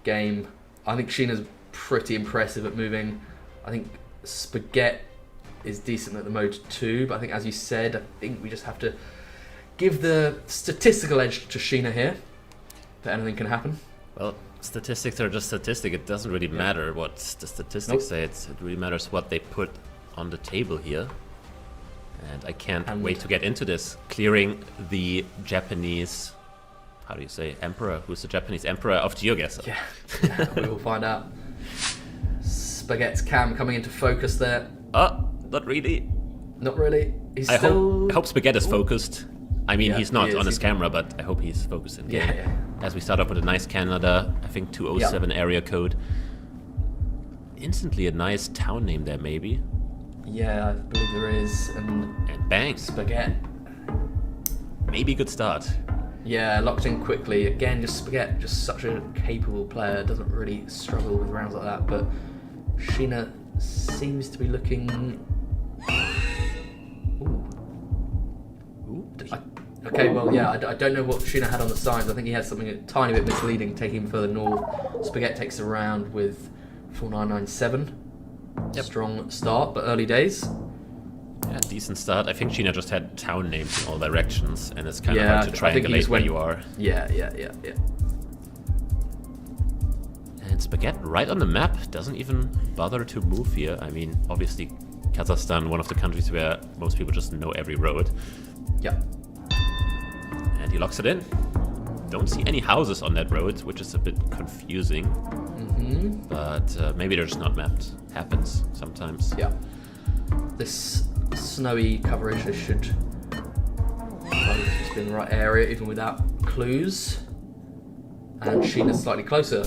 game. I think Sheena's pretty impressive at moving. I think Spaghette is decent at the mode 2, but I think, as you said, I think we just have to give the statistical edge to Sheena here, that anything can happen. Well, statistics are just statistics. It doesn't really matter what the statistics say. It really matters what they put on the table here. And I can't wait to get into this. Clearing the Japanese, how do you say, emperor? Who's the Japanese emperor of GeoGuessr? Yeah, we will find out. Spaghette's cam coming into focus there. Not really. Not really. I hope Spaghette is focused. I mean, he's not on his camera, but I hope he's focused in game. Yeah. As we start off with a nice Canada, I think 207 area code. Instantly a nice town name there, maybe. Yeah, I believe there is. And bang. Spaghette. Maybe good start. Yeah, locked in quickly. Again, just Spaghette, just such a capable player. Doesn't really struggle with rounds like that. But Sheena seems to be looking... Okay, well, yeah, I don't know what Sheena had on the signs. I think he had something a tiny bit misleading, taking him further north. Spaghette takes a round with 4997. Yep. Strong start, but early days. Yeah, decent start. I think Sheena just had town names in all directions, and it's kind of hard to triangulate where you are. Yeah. And Spaghette right on the map, doesn't even bother to move here. I mean, obviously, Kazakhstan, one of the countries where most people just know every road. Yeah. And he locks it in. Don't see any houses on that road, which is a bit confusing. But maybe they're just not mapped. Happens sometimes. Yeah. This snowy coverage. They should just be in the right area, even without clues. And Sheena's slightly closer,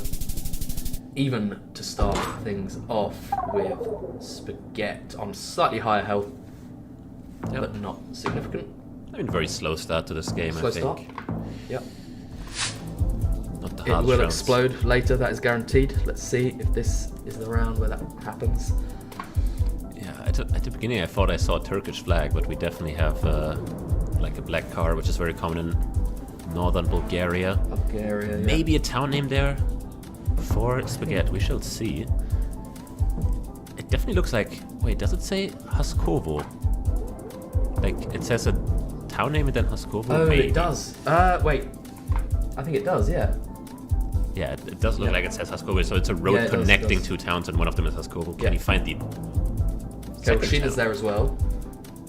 even to start things off with Spaghette on slightly higher health, but not significant. I mean, very slow start to this game, Slow I think. start. Yep. Not the It hard will rounds. explode later, that is guaranteed. Let's see if this is the round where that happens. Yeah, at the beginning I thought I saw a Turkish flag, but we definitely have like a black car, which is very common in northern Bulgaria. Bulgaria, yeah. Maybe a town name there for Spaghette, we shall see. It definitely looks like... Wait, does it say Haskovo? Like, it says a town name and then Haskovo? Oh, Maybe. it does. Wait. I think it does, yeah. Yeah, it does look like it says Haskovo, so it's a road Yeah, it does, connecting it does. two towns, and one of them is Haskovo. Can Yeah. you find the Okay, second Sheena's town? there as well.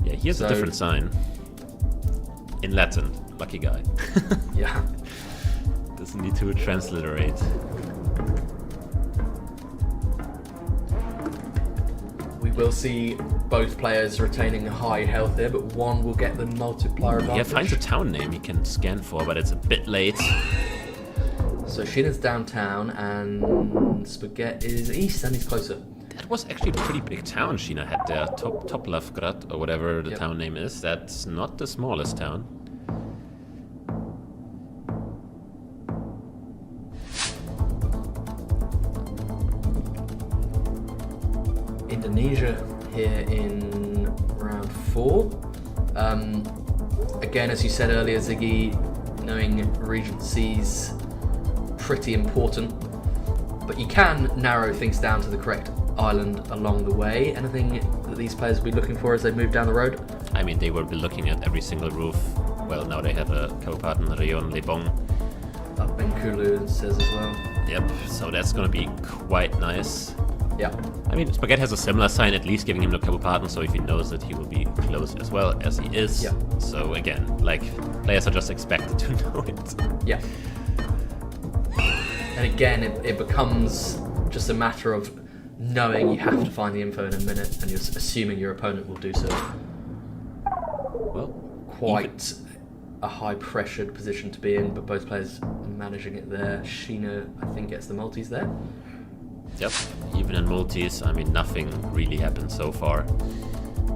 Yeah, here's a So- different sign. In Latin. Lucky guy. Yeah. Doesn't need to transliterate. We will see both players retaining high health here, but one will get the multiplier Yeah, advantage. finds a town name he can scan for, but it's a bit late. So Sheena's downtown and Spaghette is east and he's closer. That was actually a pretty big town Sheena had there. Toplavgrad, or whatever the Yep. town name is. That's not the smallest town. Indonesia here in round 4. Again, as you said earlier, Ziggy, knowing Regency's pretty important, but you can narrow things down to the correct island along the way. Anything that these players will be looking for as they move down the road? I mean, they will be looking at every single roof. Well, now they have a Kabupaten, Rion, Lebong. Up Benkulu says as well. Yep, so that's gonna be quite nice. Yeah. I mean, Spaghette has a similar sign, at least giving him the Kabupaten, so if he knows it, he will be close as well as he is. Yeah. So again, like, players are just expected to know it. Yeah. And again, it becomes just a matter of knowing you have to find the info in a minute, and you're assuming your opponent will do so. Well, Quite a high-pressured position to be in, but both players are managing it there. Sheena, I think, gets the multis there. Yep, even in multis, I mean, nothing really happened so far.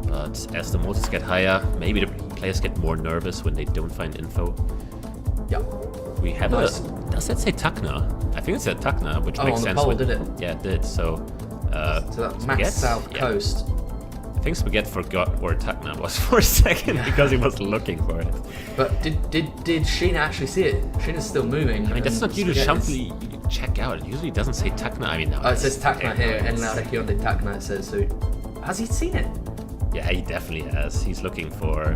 But as the multis get higher, maybe the players get more nervous when they don't find info. Yeah. We have Nice. does that say Takna? I think it said Takna, which Oh, makes on the sense. poll, when- did it? Yeah, it did. So So that max Spaghette? south Yeah. coast. I think Spaghette forgot where Takna was for a second because he was looking for it. But did Sheena actually see it? Sheena's still moving. I mean, that's not usually Spaghette is- something you check out. It usually doesn't say Takna. I mean, no. Oh, it says Takna here, and and now Region Takna it says. So, has he seen it? Yeah, he definitely has. He's looking for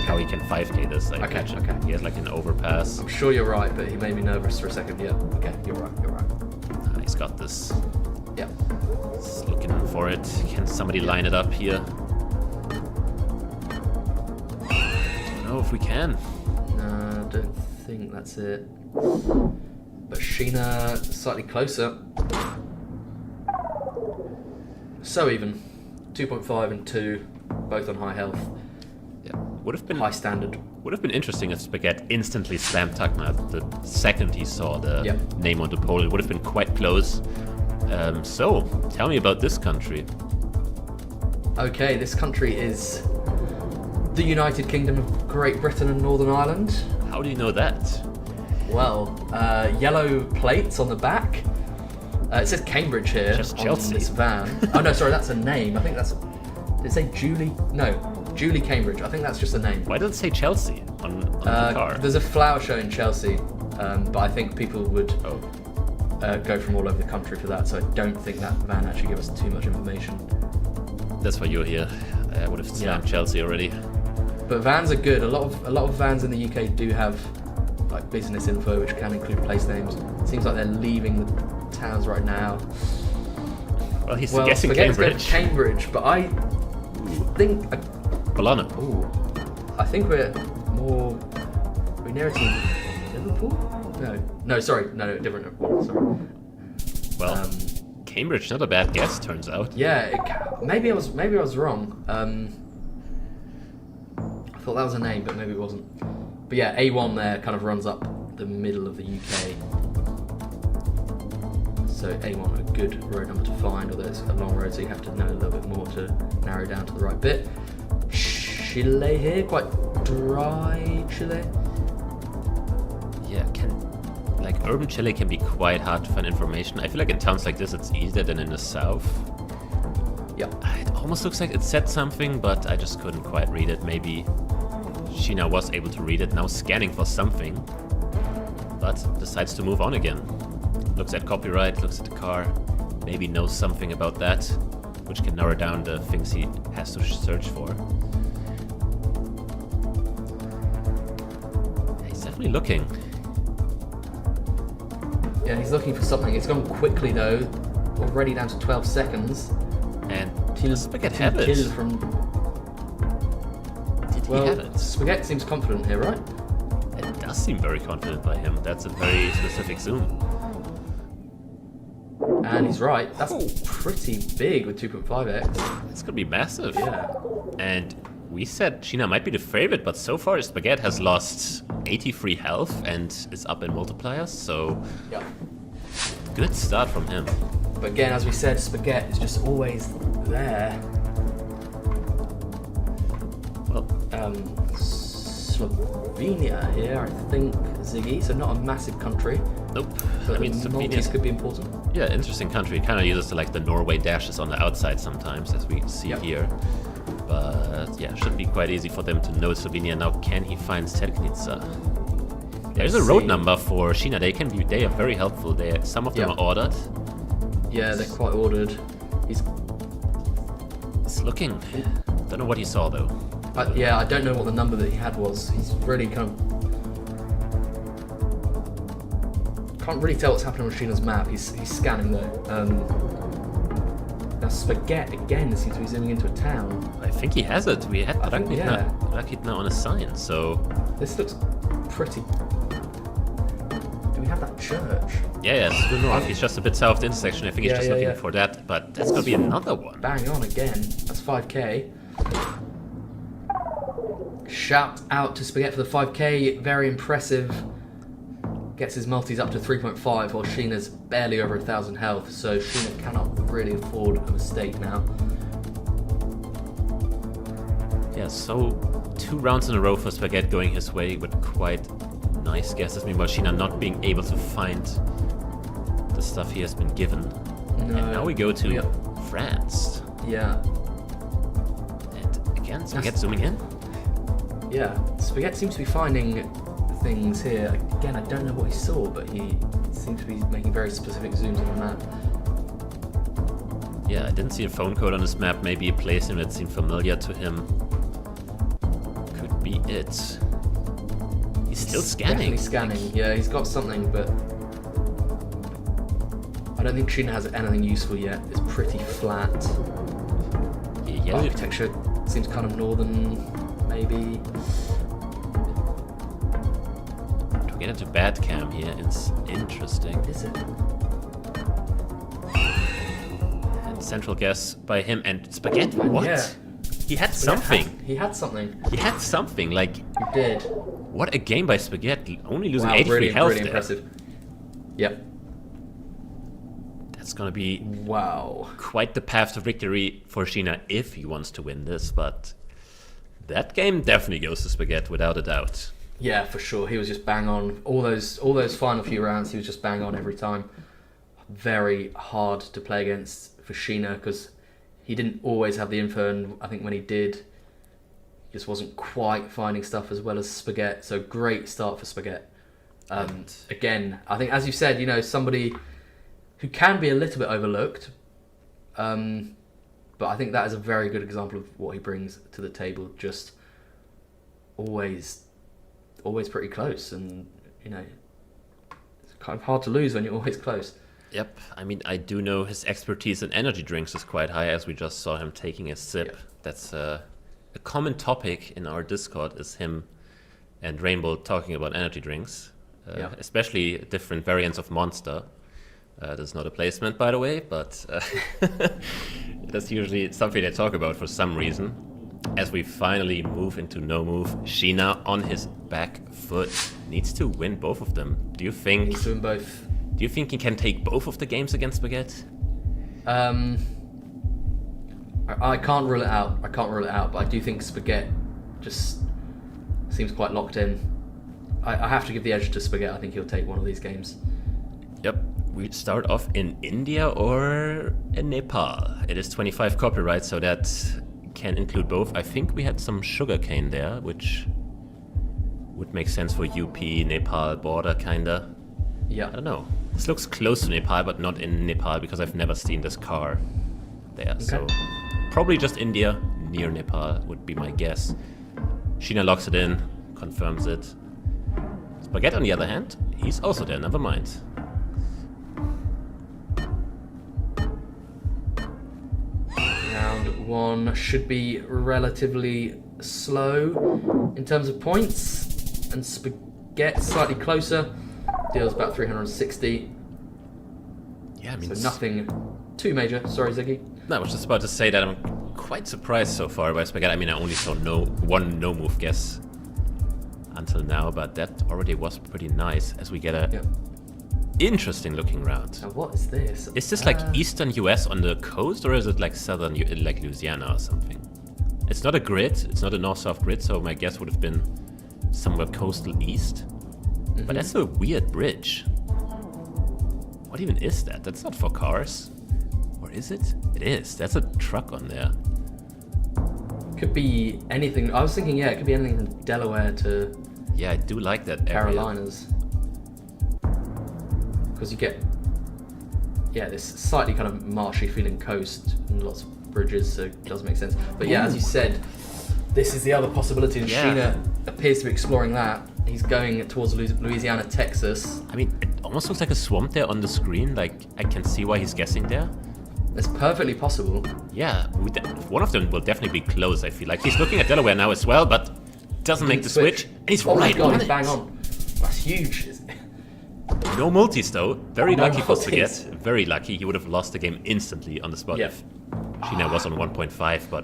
how he can 5k this. I Okay, imagine. okay. He has like an overpass. I'm sure you're right, but he made me nervous for a second. Yeah. Okay, you're right. You're right. He's got this. Yeah. He's looking for it. Can somebody line it up here? Don't know if we can. No, I don't think that's it. But Sheena slightly closer. So even. 2.5 and 2, both on high health. Yeah, would have been High standard. would have been interesting if Spaghette instantly slammed Takna the second he saw the Yep. name on the poll. It would have been quite close. So, tell me about this country. Okay, this country is the United Kingdom of Great Britain and Northern Ireland. How do you know that? Well, yellow plates on the back. It says Cambridge here Just on Chelsea. this van. Oh no, sorry, that's a name. I think that's. Did it say Julie? No, Julie Cambridge. I think that's just a name. Why does it say Chelsea on the car? There's a flower show in Chelsea, but I think people would Oh, go from all over the country for that. So I don't think that van actually gave us too much information. that's why you're here. I would have slammed Chelsea already. But vans are good. A lot of vans in the UK do have like business info, which can include place names. It seems like they're leaving the towns right now. Well, he's Well, guessing Spaghetti's going to Cambridge. Cambridge, but I think Bologna. I think we're nearer to Liverpool. No, sorry, no, different one. Sorry. Well, Cambridge, not a bad guess, turns out. Yeah, maybe I was wrong. thought that was a name, but maybe it wasn't. But yeah, A1 there kind of runs up the middle of the UK. So A1 a good road number to find, although it's a long road, so you have to know a little bit more to narrow down to the right bit. Chile here, quite dry Chile. Yeah, like urban Chile can be quite hard to find information. I feel like in towns like this it's easier than in the south. Yeah. It almost looks like it said something, but I just couldn't quite read it. Maybe Sheena was able to read it, now scanning for something, but decides to move on again. Looks at copyright, looks at the car, maybe knows something about that, which can narrow down the things he has to search for. He's definitely looking. Yeah, he's looking for something. It's gone quickly though, already down to 12 seconds. And does Spaghette have it? Did he have it? Spaghette seems confident here, right? It does seem very confident by him. That's a very specific zoom. And he's right. That's pretty big with 2.5x. It's gonna be massive. Yeah. And we said Sheena might be the favorite, but so far Spaghette has lost 83 health and is up in multipliers, so Yeah. good start from him. But again, as we said, Spaghette is just always there. Well, Slovenia here, I think, Ziggy. So not a massive country. nope. But I mean, the multis could be important. yeah, interesting country. Kind of uses like the Norway dashes on the outside sometimes, as we see here. But yeah, should be quite easy for them to know Slovenia. Now, can he find Sednica? There's a road number for Sheena. They are very helpful. Some of them are ordered. Yeah, they're quite ordered. He's looking. Don't know what he saw though. yeah, I don't know what the number that he had was. He's really can't really tell what's happening on Sheena's map. He's scanning though. Now Spaghette again seems to be zooming into a town. I think he has it. We had yeah. Rakitna on a sign, so This looks pretty. Do we have that church? yeah, to the north. He's just a bit south of the intersection. I think he's just looking for that, but that's gonna be another one. Bang on again. That's 5k. Shout out to Spaghette for the 5k. Very impressive. Gets his multis up to 3.5 while Sheena's barely over 1,000 health, so Sheena cannot really afford a mistake now. Yeah, so 2 rounds in a row for Spaghette going his way with quite nice guesses. Meanwhile, Sheena not being able to find the stuff he has been given. No. And now we go to France. Yeah. And again, Spaghette zooming in. Yeah. Spaghette seems to be finding things here. Again, I don't know what he saw, but he seems to be making very specific zooms on the map. Yeah, I didn't see a phone code on this map. Maybe a place name that seemed familiar to him. Could be it. He's still scanning. Definitely scanning. Yeah, he's got something, but I don't think Sheena has anything useful yet. It's pretty flat. Yeah, Architecture seems kind of northern, maybe. to get into bad cam here. It's interesting. Is it? And central guess by him and Spaghette. What? Yeah. He had something. He had something. He had something. Like, He did. what a game by Spaghette. Only losing Wow, 83 really, health really there. impressive. Yep. That's gonna be Wow. quite the path to victory for Sheena if he wants to win this, but that game definitely goes to Spaghette without a doubt. Yeah, for sure. He was just bang on. All those final few rounds, he was just bang on every time. Very hard to play against for Sheena because he didn't always have the info, and I think when he did, he just wasn't quite finding stuff as well as Spaghette. So great start for Spaghette. Again, I think as you said, you know, somebody who can be a little bit overlooked, but I think that is a very good example of what he brings to the table. Just always pretty close, and you know, it's kind of hard to lose when you're always close. Yep, I mean, I do know his expertise in energy drinks is quite high, as we just saw him taking a sip. Yep. That's a common topic in our Discord, is him and Rainbow talking about energy drinks, especially different variants of Monster. That's not a placement, by the way, but that's usually something they talk about for some reason. as we finally move into no move, Sheena on his back foot needs to win both of them. Do you think? Needs to win both. Do you think he can take both of the games against Spaghette? I can't rule it out. I can't rule it out, but I do think Spaghette just seems quite locked in. I have to give the edge to Spaghette. I think he'll take one of these games. Yep. We start off in India or in Nepal. It is 25 copyright, so that can include both. I think we had some sugarcane there, which would make sense for UP, Nepal border, kinda. Yeah. I don't know. This looks close to Nepal, but not in Nepal because I've never seen this car there. Okay. So probably just India, near Nepal would be my guess. Sheena locks it in, confirms it. Spaghette, on the other hand, he's also there, never mind. Round one should be relatively slow in terms of points, and Spaghette slightly closer. Deals about 360. Yeah, I mean, so nothing too major. Sorry, Ziggy. No, I was just about to say that I'm quite surprised so far by Spaghette. I mean, I only saw one no-move guess until now, but that already was pretty nice as we get a interesting looking round. Now, what is this? Is this like eastern US on the coast, or is it like southern, like Louisiana or something? It's not a grid. It's not a north-south grid, so my guess would have been somewhere coastal east. Mm-hmm. But that's a weird bridge. What even is that? That's not for cars. Or is it? It is. That's a truck on there. Could be anything. I was thinking, yeah, it could be anything from Delaware to Yeah, I do like that area. Carolinas. Because you get, this slightly kind of marshy feeling coast and lots of bridges, so it does make sense. But yeah, as you said, this is the other possibility, and Sheena appears to be exploring that. He's going towards Louisiana, Texas. I mean, it almost looks like a swamp there on the screen. Like, I can see why he's guessing there. It's perfectly possible. Yeah, one of them will definitely be close, I feel like. He's looking at Delaware now as well, but doesn't make the switch. And he's right on it. Bang on. That's huge. No multis, though. Very No lucky for multis. Spaghette. Very lucky. He would have lost the game instantly on the spot if Sheena was on 1.5, but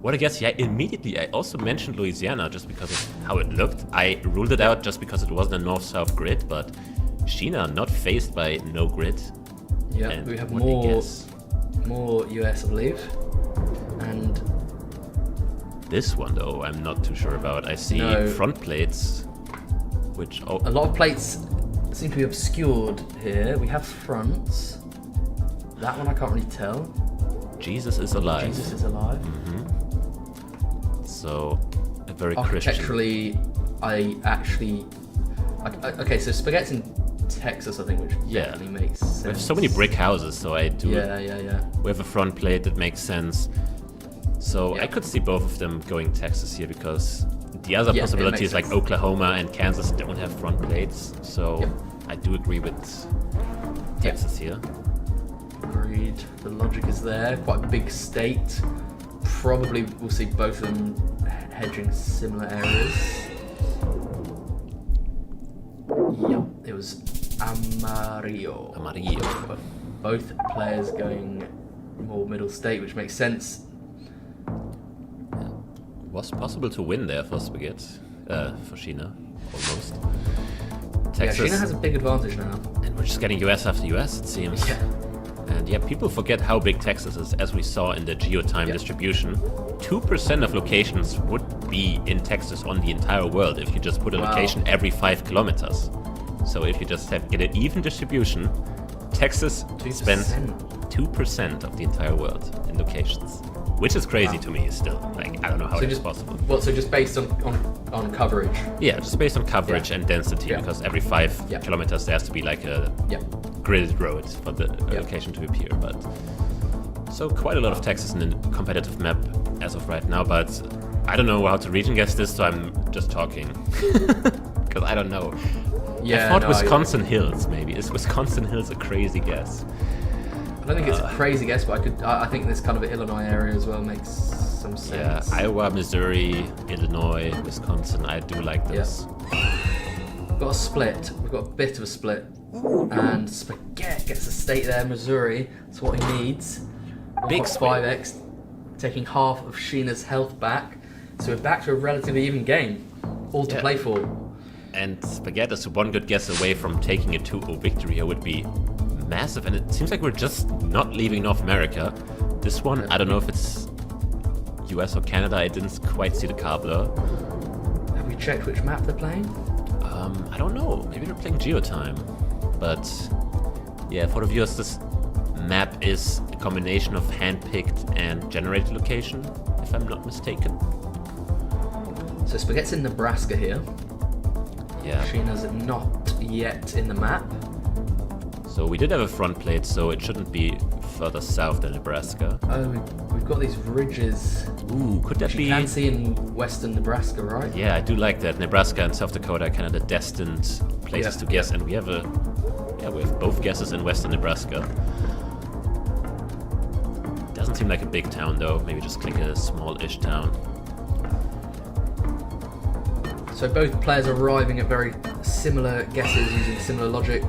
what a guess. Yeah, immediately I also mentioned Louisiana just because of how it looked. I ruled it out just because it wasn't a north-south grid, but Sheena not faced by no grid. Yeah, And we have what a guess. more US, I believe. And This one, though, I'm not too sure about. I see front plates, which... a lot of plates seem to be obscured here. We have fronts. That one I can't really tell. Jesus is alive. Jesus is alive. Mm-hmm. So, a very Architecturally, Christian. okay, so Spaghette's in Texas, I think, which definitely makes sense. We have so many brick houses, so I do... Yeah. We have a front plate that makes sense. So I could see both of them going Texas here, because the other possibilities like Oklahoma and Kansas don't have front plates. So I do agree with Texas here. Agreed. The logic is there. Quite a big state. Probably we'll see both of them hedging similar areas. Yep, it was Amarillo. Amarillo. Both players going more middle state, which makes sense. Was possible to win there for Spaghette, for Sheena, almost. Texas. Yeah, Sheena has a big advantage now. And we're just getting US after US, it seems. Yeah. And yeah, people forget how big Texas is, as we saw in the geotime distribution. 2% of locations would be in Texas on the entire world if you just put a location every 5 kilometers. So if you just get an even distribution, Texas 2%. spends 2% of the entire world in locations. Which is crazy to me still. Like, I don't know how it's possible. Well, so just based on coverage? Yeah, just based on coverage and density, because every 5 kilometers there has to be like a gridded road for the location to appear. But so quite a lot of Texas in the competitive map as of right now, but I don't know how to region guess this, so I'm just talking. Because I don't know. Yeah, I thought Wisconsin Hills, maybe. Is Wisconsin Hills a crazy guess? I don't think it's a crazy guess, but I think this kind of Illinois area as well makes some sense. Yeah, Iowa, Missouri, Illinois, Wisconsin. I do like this. We've got a split. We've got a bit of a split. And Spaghette gets a state there, Missouri. That's what he needs. Big 5x, taking half of Sheena's health back. So we're back to a relatively even game. All to play for. And Spaghette is one good guess away from taking a 2-0 victory here would be massive. And it seems like we're just not leaving North America. This one, I don't know if it's US or Canada. I didn't quite see the car blur. Have we checked which map they're playing? I don't know. Maybe they're playing Geotime. But yeah, for the viewers, this map is a combination of hand-picked and generated location, if I'm not mistaken. So Spaghette's in Nebraska here. Yeah. Sheena's not yet in the map. So we did have a front plate, so it shouldn't be further south than Nebraska. Oh, we've got these ridges. Ooh, could that be... You can see in western Nebraska, right? Yeah, I do like that. Nebraska and South Dakota are kind of the destined places to guess, and we have both guesses in western Nebraska. Doesn't seem like a big town though. Maybe just click a small-ish town. So both players are arriving at very similar guesses using similar logic.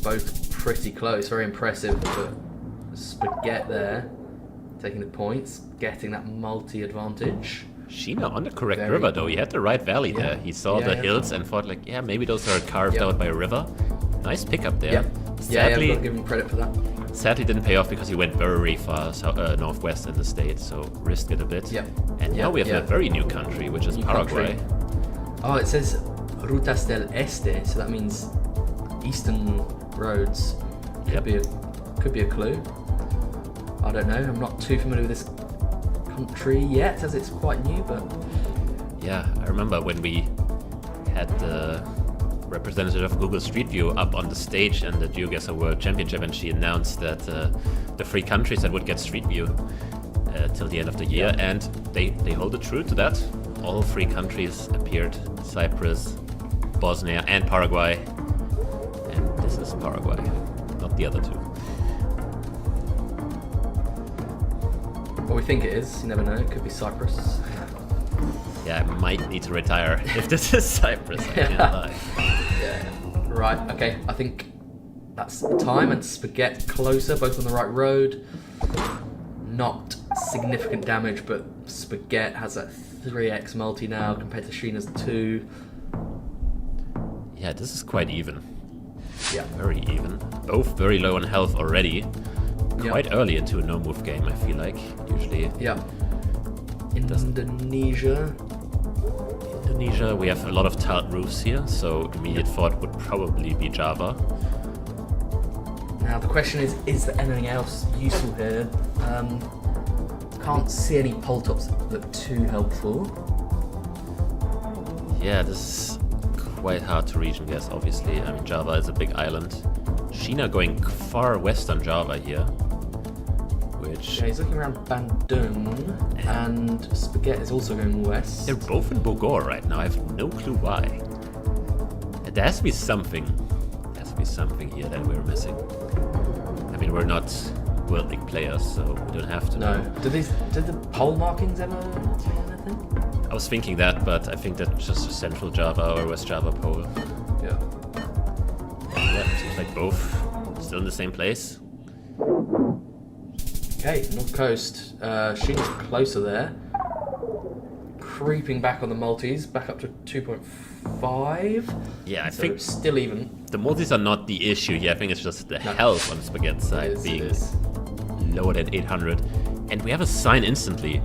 Both pretty close, very impressive. But Spaghette there, taking the points, getting that multi-advantage. Sheena on the correct river though. He had the right valley there. He saw the hills and thought like, yeah, maybe those are carved out by a river. Nice pickup there. Sadly, I've got to give him credit for that. Sadly didn't pay off because he went very far northwest in the state, so risked it a bit. And now we have a very new country, which is Paraguay. Oh, it says Rutas del Este, so that means eastern roads. Could be a clue. I don't know. I'm not too familiar with this country yet, as it's quite new, but yeah, I remember when we had the representative of Google Street View up on the stage in the GeoGuessr World Championship, and she announced that the 3 countries that would get Street View till the end of the year, and they hold it true to that. All 3 countries appeared: Cyprus, Bosnia, and Paraguay. And this is Paraguay, not the other 2. Well, we think it is. You never know. It could be Cyprus. Yeah, I might need to retire if this is Cyprus. I can't lie. Yeah. Right. Okay. I think that's the time. And Spaghette closer, both on the right road. Not significant damage, but Spaghette has a 3x multi now compared to Sheena's 2. Yeah, this is quite even. Yeah. Very even. Both very low on health already. Quite early into a no-move game, I feel like. Usually. Yeah. Indonesia, we have a lot of tiled roofs here, so immediate thought would probably be Java. Now the question is there anything else useful here? Can't see any pole tops that look too helpful. Yeah, this is quite hard to reach and guess, obviously. I mean, Java is a big island. Sheena going far west on Java here. Yeah, he's looking around Bandung, and Spaghette is also going west. They're both in Bogor right now. I have no clue why. There has to be something. There has to be something here that we're missing. I mean, we're not World League players, so we don't have to know. Did the pole markings ever say anything? I was thinking that, but I think that's just Central Java or West Java pole. Yeah. Yeah, seems like both still in the same place. Okay, North Coast. Sheena's closer there. Creeping back on the multis, back up to 2.5. Yeah, I so think still even. The multis are not the issue here. I think it's just the health on Spaghette's side being lower than 800. And we have a sign instantly.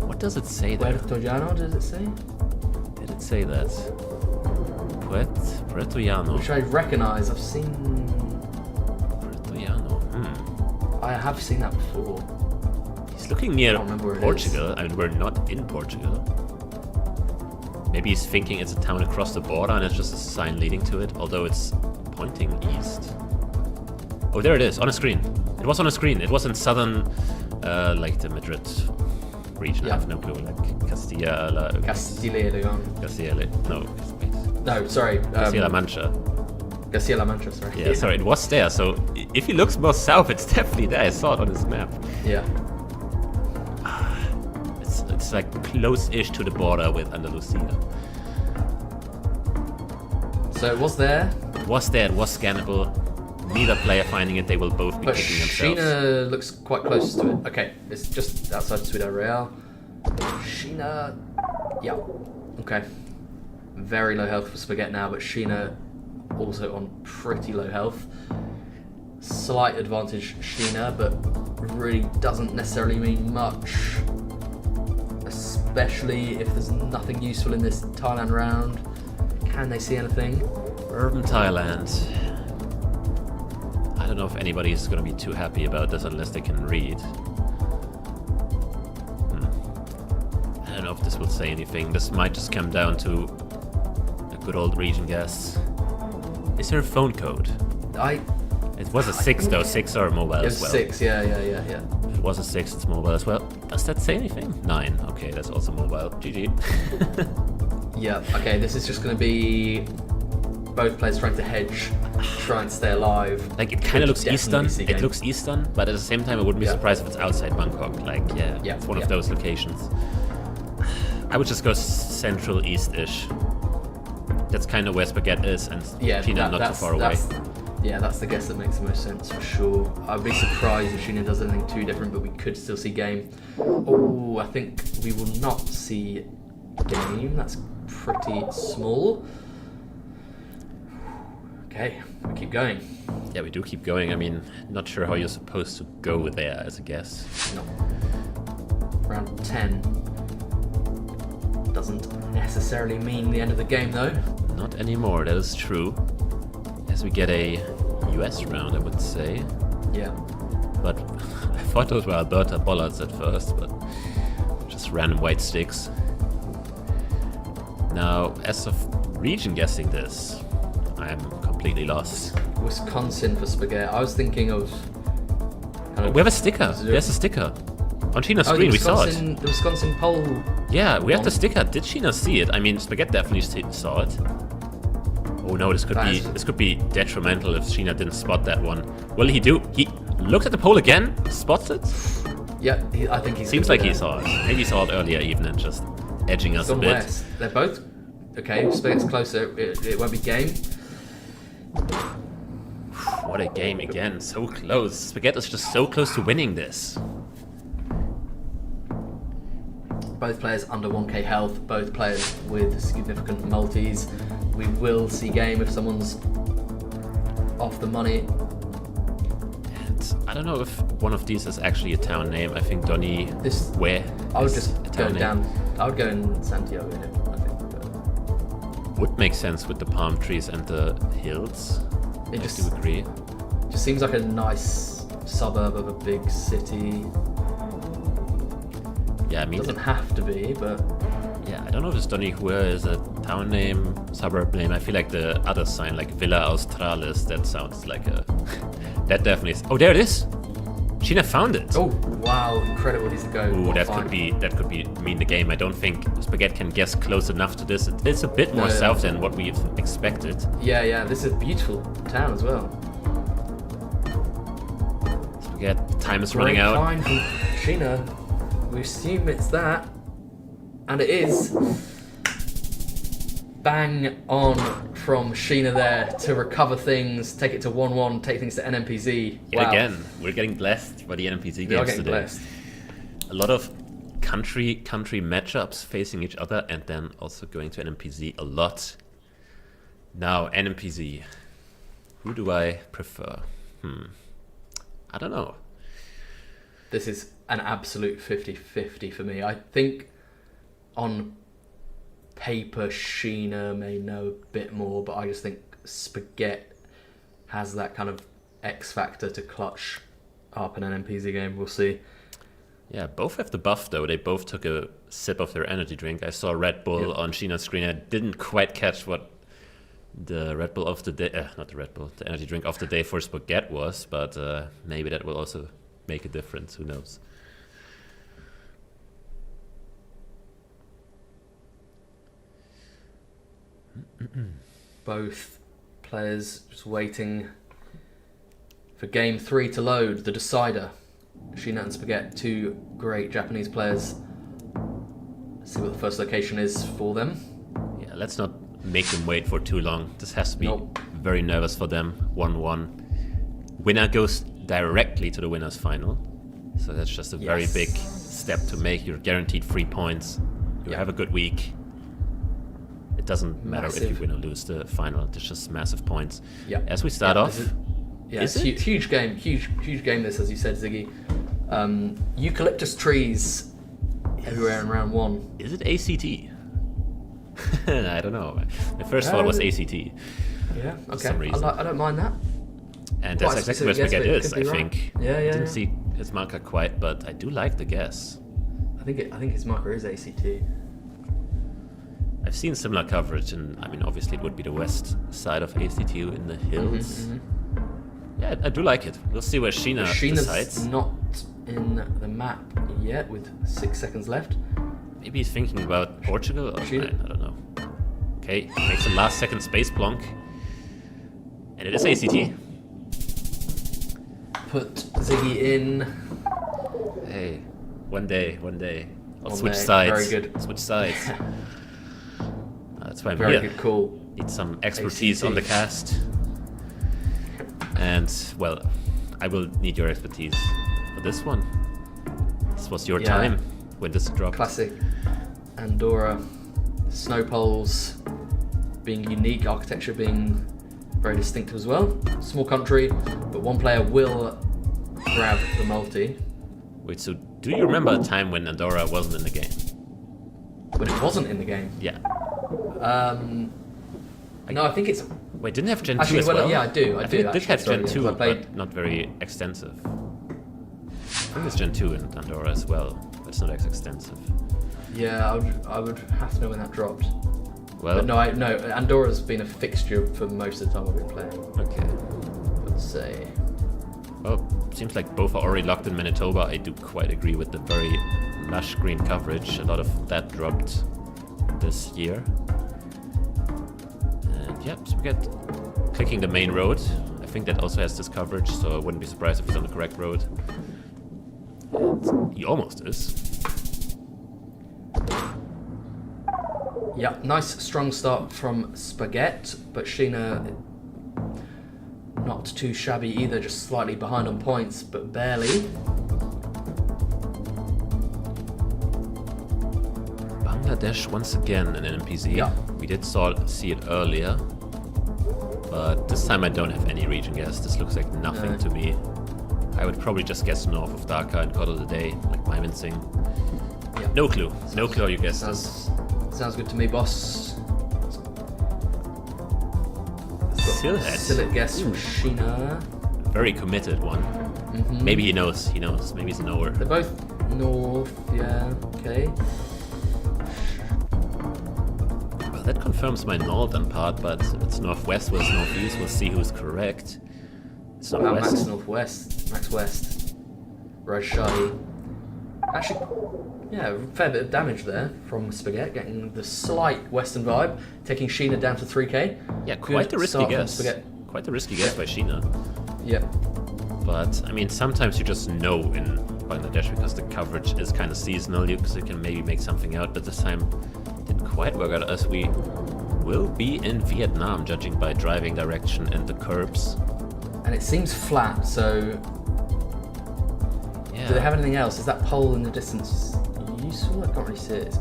What does it say there? Puerto Llano, does it say? Did it say that? Puerto Llano. Which I recognise. I've seen... Puerto Llano. I have seen that before. He's looking near Portugal. I mean, we're not in Portugal. Maybe he's thinking it's a town across the border and it's just a sign leading to it, although it's pointing east. Oh, there it is, on a screen. It was on a screen. It was in southern, like the Madrid region. I have no clue, like Castilla y León. No, sorry. Castilla-La Mancha. Castilla-La Mancha, sorry. Yeah, sorry, it was there. So if he looks more south, it's definitely there. I saw it on his map. Yeah. It's like close-ish to the border with Andalusia. So it was there? It was there. It was scannable. neither player finding it, they will both be But kicking themselves. Sheena looks quite close to it. Okay, it's just outside Ciudad Real. Sheena, yeah, okay. Very low health for Spaghette now, but Sheena also on pretty low health. Slight advantage Sheena, but really doesn't necessarily mean much. Especially if there's nothing useful in this Thailand round. Can they see anything? Urban Thailand. I don't know if anybody's going to be too happy about this unless they can read. I don't know if this will say anything. This might just come down to a good old region guess. Is there a phone code? It was a 6 though. 6 are mobile as well. 6, yeah. If it was a 6, it's mobile as well. Does that say anything? 9. Okay, that's also mobile. GG. Yeah, okay, this is just going to be both players trying to hedge, trying to stay alive. Like, it kind of looks Definitely eastern. see It game. looks eastern, but at the same time, I wouldn't be surprised if it's outside Bangkok. Like, yeah, it's one of those locations. I would just go central east-ish. That's kind of where Spaghette is, and Sheena not too far away. That's the guess that makes the most sense for sure. I'd be surprised if Sheena does anything too different, but we could still see game. Oh, I think we will not see game. That's pretty small. Okay, we keep going. Yeah, we do keep going. I mean, not sure how you're supposed to go there as a guess. No. Round 10 doesn't necessarily mean the end of the game, though. Not anymore, that is true. As we get a US round, I would say. Yeah. But I thought those were Alberta bollards at first, but just random white sticks. Now, as of region guessing this, I'm completely lost. Wisconsin for Spaghette. I was thinking of... We have a sticker. There's a sticker. On Sheena's screen, we saw it. The Wisconsin poll. Yeah, we have the sticker. Did Sheena see it? I mean, Spaghette definitely saw it. Oh no, this could be detrimental if Sheena didn't spot that one. Will he do? He looked at the poll again, spots it. Yeah, I think he seems like he saw it. Maybe he saw it earlier even and just edging us a bit. West. They're both okay. Spaghette's closer. It won't be game. What a game again! So close. Spaghette is just so close to winning this. Both players under 1k health, both players with significant multis. We will see game if someone's off the money. And I don't know if one of these is actually a town name. I think Donny where I would just go name. down. I would go in Santiago in it, I think. Would make sense with the palm trees and the hills. It I do agree. Just seems like a nice suburb of a big city. Yeah, I mean, doesn't have to be, but yeah, I don't know if it's Donihue is a town name, suburb name. I feel like the other sign, like Villa Australis, that sounds like a. That definitely is. Oh, there it is. Sheena found it. Oh wow, incredible! He's the go. Ooh, that could be mean the game. I don't think Spaghette can guess close enough to this. It's a bit more south than what we've expected. Yeah. This is a beautiful town as well. Spaghette, time is running out. Fine from Sheena. We assume it's that, and it is. Bang on from Sheena there to recover things, take it to 1-1, take things to NMPZ. Yet again, we're getting blessed by the NMPZ games today. Blessed. A lot of country matchups facing each other, and then also going to NMPZ a lot. Now, NMPZ. Who do I prefer? I don't know. This is an absolute 50-50 for me. I think on paper Sheena may know a bit more, but I just think Spaghette has that kind of X factor to clutch up an NMPZ game. We'll see. Yeah, both have the buff though. They both took a sip of their energy drink. I saw Red Bull on Sheena's screen. I didn't quite catch what the Red Bull of the day, not the Red Bull, the energy drink of the day for Spaghette was, but maybe that will also make a difference. Who knows? Both players just waiting for game 3 to load, the decider. Sheena and Spaghette, two great Japanese players. Let's see what the first location is for them. Yeah, let's not make them wait for too long. This has to be very nervous for them. 1-1. winner goes directly to the winner's final. So that's just a very big step to make. You're guaranteed 3 points. You have a good week. It doesn't matter if you win or lose the final. It's just massive points. Yeah. As we start off, it's a huge game. Huge game. This, as you said, Ziggy. Eucalyptus trees everywhere in round 1. Is it ACT? I don't know. My first thought was ACT. Yeah. For Okay. some reason. I don't mind that. And that's exactly where Spaghette is, I think. Yeah. I didn't see his marker quite, but I do like the guess. I think his marker is ACT. I've seen similar coverage, and I mean, obviously it would be the west side of ACT in the hills. Yeah, I do like it. We'll see where Sheena decides. Not in the map yet, with 6 seconds left. Maybe he's thinking about Portugal? Or I don't know. Okay, makes a last second space plonk. And it is ACT. Put Ziggy in. Hey, one day. I'll switch sides. Very good. Switch sides. That's why I'm Very here. good call. Need some expertise ACT. on the cast. And, well, I will need your expertise for this one. This was your time when this dropped. Classic Andorra. Snow poles being unique, architecture being very distinctive as well. Small country, but one player will grab the multi. Wait, so do you remember a time when Andorra wasn't in the game? When it wasn't in the game? Yeah. No, I think it's... Wait, didn't it have Gen 2 Actually, as well? yeah, I do. I think it did have Gen 2, I played... but not very extensive. I think it's Gen 2 in Andorra as well, but it's not as extensive. Yeah, I would have to know when that dropped. Well, but no, Andorra's been a fixture for most of the time I've been playing. Okay. Let's say. Well, seems like both are already locked in Manitoba. I do quite agree with the very lush green coverage. A lot of that dropped this year. And yeah, Spaghette clicking the main road. I think that also has this coverage, so I wouldn't be surprised if he's on the correct road. And he almost is. Yeah, nice strong start from Spaghette, but Sheena not too shabby either, just slightly behind on points, but barely. Bangladesh once again in NMPZ. Yeah. We did see it earlier, but this time I don't have any region guess. This looks like nothing to me. I would probably just guess north of Dhaka and call it a day, like Mymensingh. Yeah. No clue. No clue how you guess this. Sounds good to me, boss. Sillet guess from Sheena. Very committed one. Maybe he knows. Maybe he's a knower. They're both north, yeah, okay. Well, that confirms my northern part, but if it's northwest versus northeast, we'll see who's correct. It's northwest. Max northwest, Max west. Rajshadi. Actually, yeah, a fair bit of damage there from Spaghette, getting the slight western vibe, taking Sheena down to 3k. Yeah, quite a risky guess. Quite a risky guess by Sheena. Yeah. But, I mean, sometimes you just know in Bangladesh because the coverage is kind of seasonal, so you can maybe make something out, but this time didn't quite work out as we will be in Vietnam, judging by driving direction and the curbs. And it seems flat, so... Yeah. Do they have anything else? Is that pole in the distance useful? I can't really see it.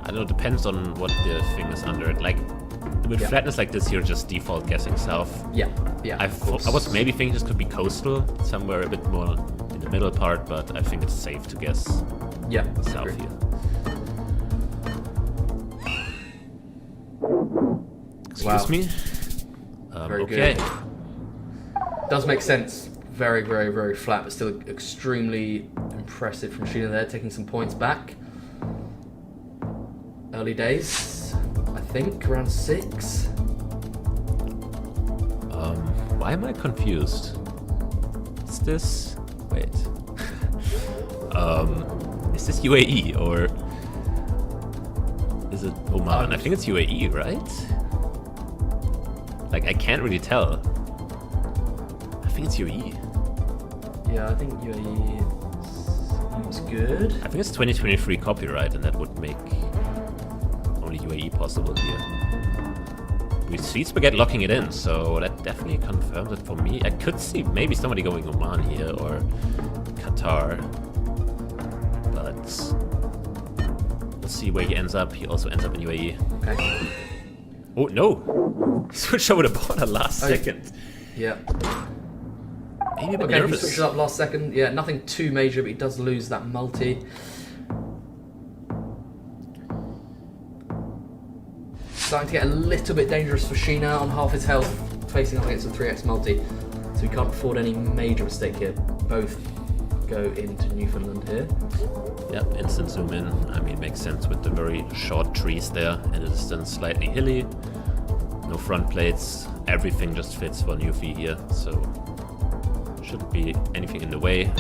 I don't know, depends on what the thing is under it. Like, with flatness like this, you're just default guessing south. Yeah. I was maybe thinking this could be coastal, somewhere a bit more in the middle part, but I think it's safe to guess south here. Excuse me? Very okay. good. Does make sense. Very, very, very flat, but still extremely impressive from Sheena there, taking some points back. Early days, I think, around 6. Why am I confused? Is this... Wait. Is this UAE or... Is it Oman? I think it's UAE, right? Like, I can't really tell. I think it's UAE. Yeah, I think UAE seems good. I think it's 2023 copyright, and that would make only UAE possible here. we see Spaghette locking it in, so that definitely confirms it for me. I could see maybe somebody going Oman here or Qatar, but we'll see where he ends up. He also ends up in UAE. Okay. Oh no! He switched over the border last second. Yeah. Maybe a bit Okay, he nervous. switches up last second. Yeah, nothing too major, but he does lose that multi. Starting to get a little bit dangerous for Sheena on half his health, facing up against a 3x multi. So he can't afford any major mistake here. Both go into Newfoundland here. Yep, instant zoom in. I mean, makes sense with the very short trees there and the distance slightly hilly. No front plates. Everything just fits for Newfie here, so shouldn't be anything in the way.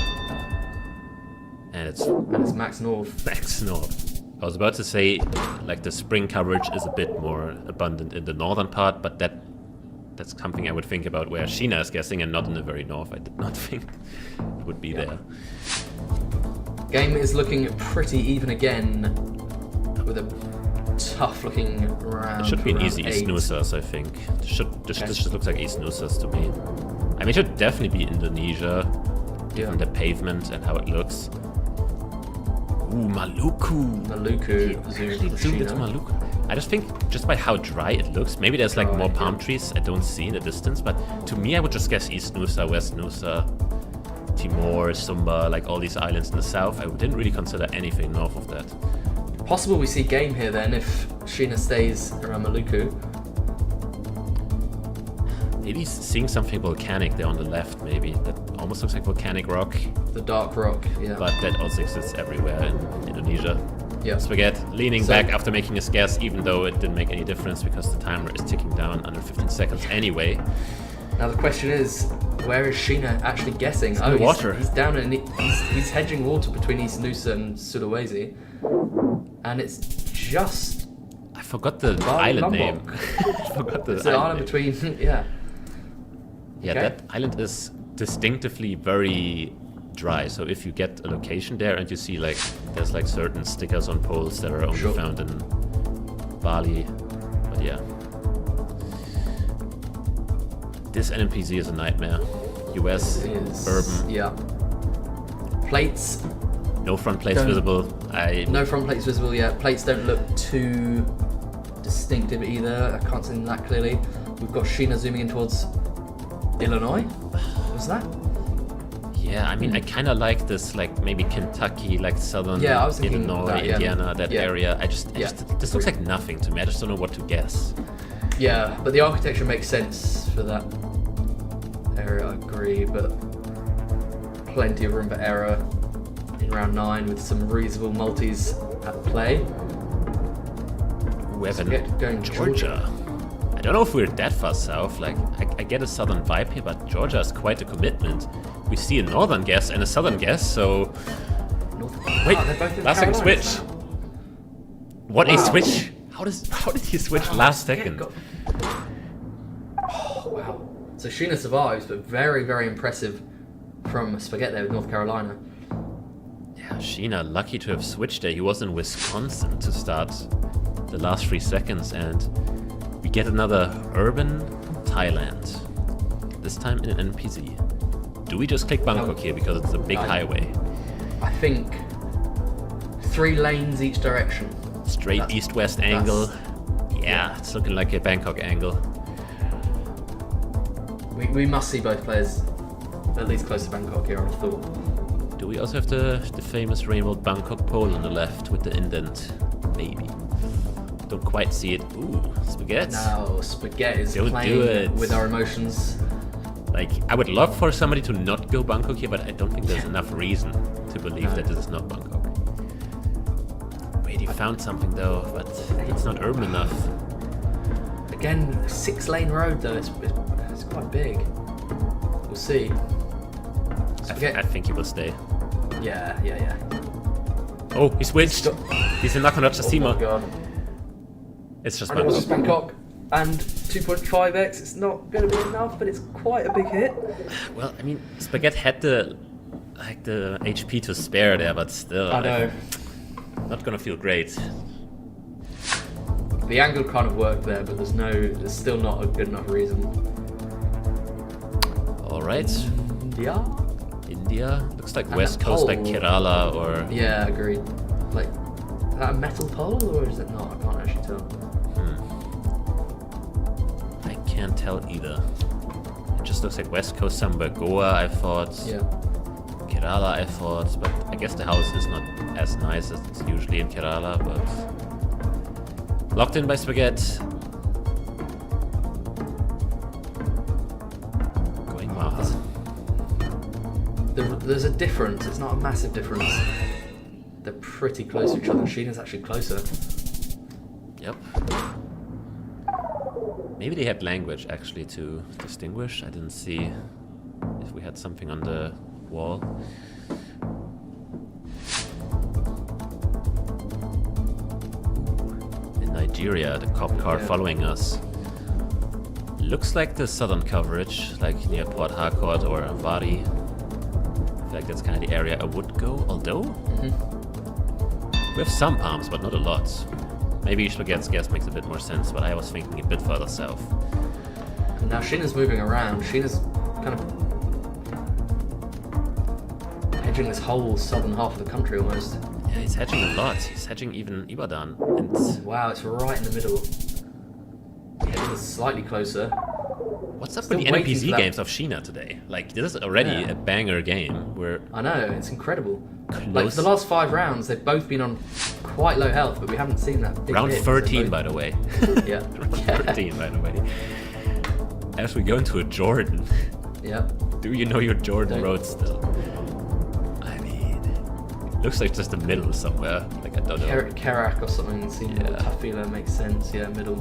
And it's Max North. Max North. I was about to say, like, the spring coverage is a bit more abundant in the northern part, but that's something I would think about where Sheena is guessing and not in the very north. I did not think it would be there. Game is looking pretty even again, with a tough looking round. It should be an easy 8. East Nusas, I think. This just looks like East Nusas to me. I mean, it should definitely be Indonesia, given the pavement and how it looks. Ooh, Maluku. Maluku zoomed for Zoomed into Sheena. Maluku. I just think, just by how dry it looks, maybe there's like more palm trees I don't see in the distance, but to me I would just guess East Nusa, West Nusa, Timor, Sumba, like all these islands in the south. I didn't really consider anything north of that. Possible we see game here then if Sheena stays around Maluku. Maybe seeing something volcanic there on the left, maybe. That almost looks like volcanic rock. The dark rock, yeah. But that also exists everywhere in Indonesia. Yeah. Spaghette leaning back after making his guess, even though it didn't make any difference because the timer is ticking down under 15 seconds anyway. Now the question is, where is Sheena actually guessing? In the water. He's down and he's hedging water between East Nusa and Sulawesi. And it's just... I forgot the Bali island Lombok. name. I forgot the It's an island name. between, yeah. Yeah, Okay. that island is distinctively very dry. So if you get a location there and you see like there's like certain stickers on poles that are only found in Bali, but yeah, this NMPZ is a nightmare. US urban, Yeah. Plates. no front plates visible. No front plates visible yet. Plates don't look too distinctive either. I can't see them that clearly. We've got Sheena zooming in towards Illinois. Was that? Yeah, I mean, I kind of like this, like maybe Kentucky, like southern I was thinking Illinois, that, yeah. Indiana, that Yeah. area. This looks like nothing to me. I just don't know what to guess. Yeah, but the architecture makes sense for that area, I agree, but plenty of room for error in round 9 with some reasonable multis at play. We have Going Georgia. I don't know if we're that far south. Like, I get a southern vibe here, but Georgia is quite a commitment. We see a northern guess and a southern guess, so... Wait, they're both in last second Carolinas switch. now. What a Wow. switch! How did he switch last second? Oh, wow. So Sheena survives, but very, very impressive from Spaghette there with North Carolina. Yeah, Sheena, lucky to have switched there. He was in Wisconsin to start the last 3 seconds, and we get another urban Thailand. This time in an NPZ. Do we just click Bangkok here because it's a big highway? I think 3 lanes each direction. Straight east-west angle. Yeah, it's looking like a Bangkok angle. We must see both players at least close to Bangkok here, I thought. Do we also have the famous rainbow Bangkok pole on the left with the indent? Maybe. Don't quite see it. Ooh, Spaghette. Now Spaghette is Don't do playing it. with our emotions. Like, I would love for somebody to not go Bangkok here, but I don't think there's enough reason to believe that this is not Bangkok. Wait, he found something though, but it's not urban enough. Again, 6-lane road though, it's quite big. We'll see. I think he will stay. Yeah. Oh, he switched. He's in Nakhon Oh Ratchasima. my god. It's just And it was just Bangkok. Bangkok. And 2.5x, it's not going to be enough, but it's quite a big hit. Well, I mean, Spaghette had the HP to spare there, but still. I know. Not gonna feel great. But the angle kind of worked there, but there's still not a good enough reason. All right. Yeah. India looks like And West the Coast, like pole. Kerala or. Yeah, agreed. Like, is that a metal pole or is it not? I can't actually tell. I can't tell either. It just looks like West Coast somewhere. Goa, I thought. Yeah. Kerala, I thought, but I guess the house is not as nice as it's usually in Kerala, but locked in by Spaghette. Going wild. There's a difference. It's not a massive difference. They're pretty close to each other. Sheena's actually closer. Yep. Maybe they had language actually to distinguish. I didn't see if we had something on the wall. In Nigeria, the cop car following us. Looks like the southern coverage, like near Port Harcourt or Wadi. I feel like that's kind of the area I would go, although we have some palms, but not a lot. Maybe Spaghette's guess makes a bit more sense, but I was thinking a bit further south. And now Sheena's moving around. Sheena's kind of hedging this whole southern half of the country almost. Yeah, he's hedging a lot. He's hedging even Ibadan. And Wow, it's right in the middle. Yeah, it's slightly closer. what's up Still with the waiting NMPZ for that- games of Sheena today? Like, this is already a banger game. We're I know, it's incredible. Like, close. for the last 5 rounds, they've both been on quite low health, but we haven't seen that big round hit. 13, So by the way. both- Yeah. Round 13, by the way. As we go into a Jordan. Yeah. Do you know your Jordan Don't. road still? I mean, looks like just the middle somewhere. Like, I don't know. Kerak or something seems Yeah. Tafila makes sense. Yeah, middle.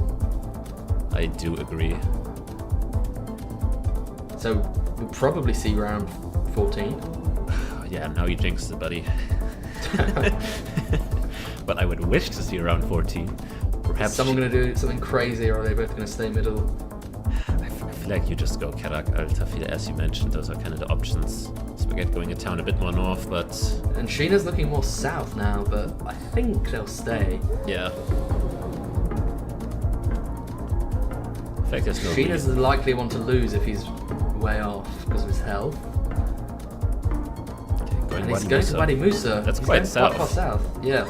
I do agree. So we'll probably see round 14. Yeah, now you jinxed it, buddy. But I would wish to see around 14. Perhaps Is someone going to do something crazy, or are they both going to stay middle? I feel like you just go Kerak, Al Tafila, as you mentioned. Those are kind of the options. Spaghette going a town a bit more north, but And Sheena's looking more south now, but I think they'll stay. yeah. In fact, there's no Sheena's the likely one to lose if he's way off because of his health. going And he's Wadi going to Musa. Wadi Musa. That's He's quite going south. far south. Yeah.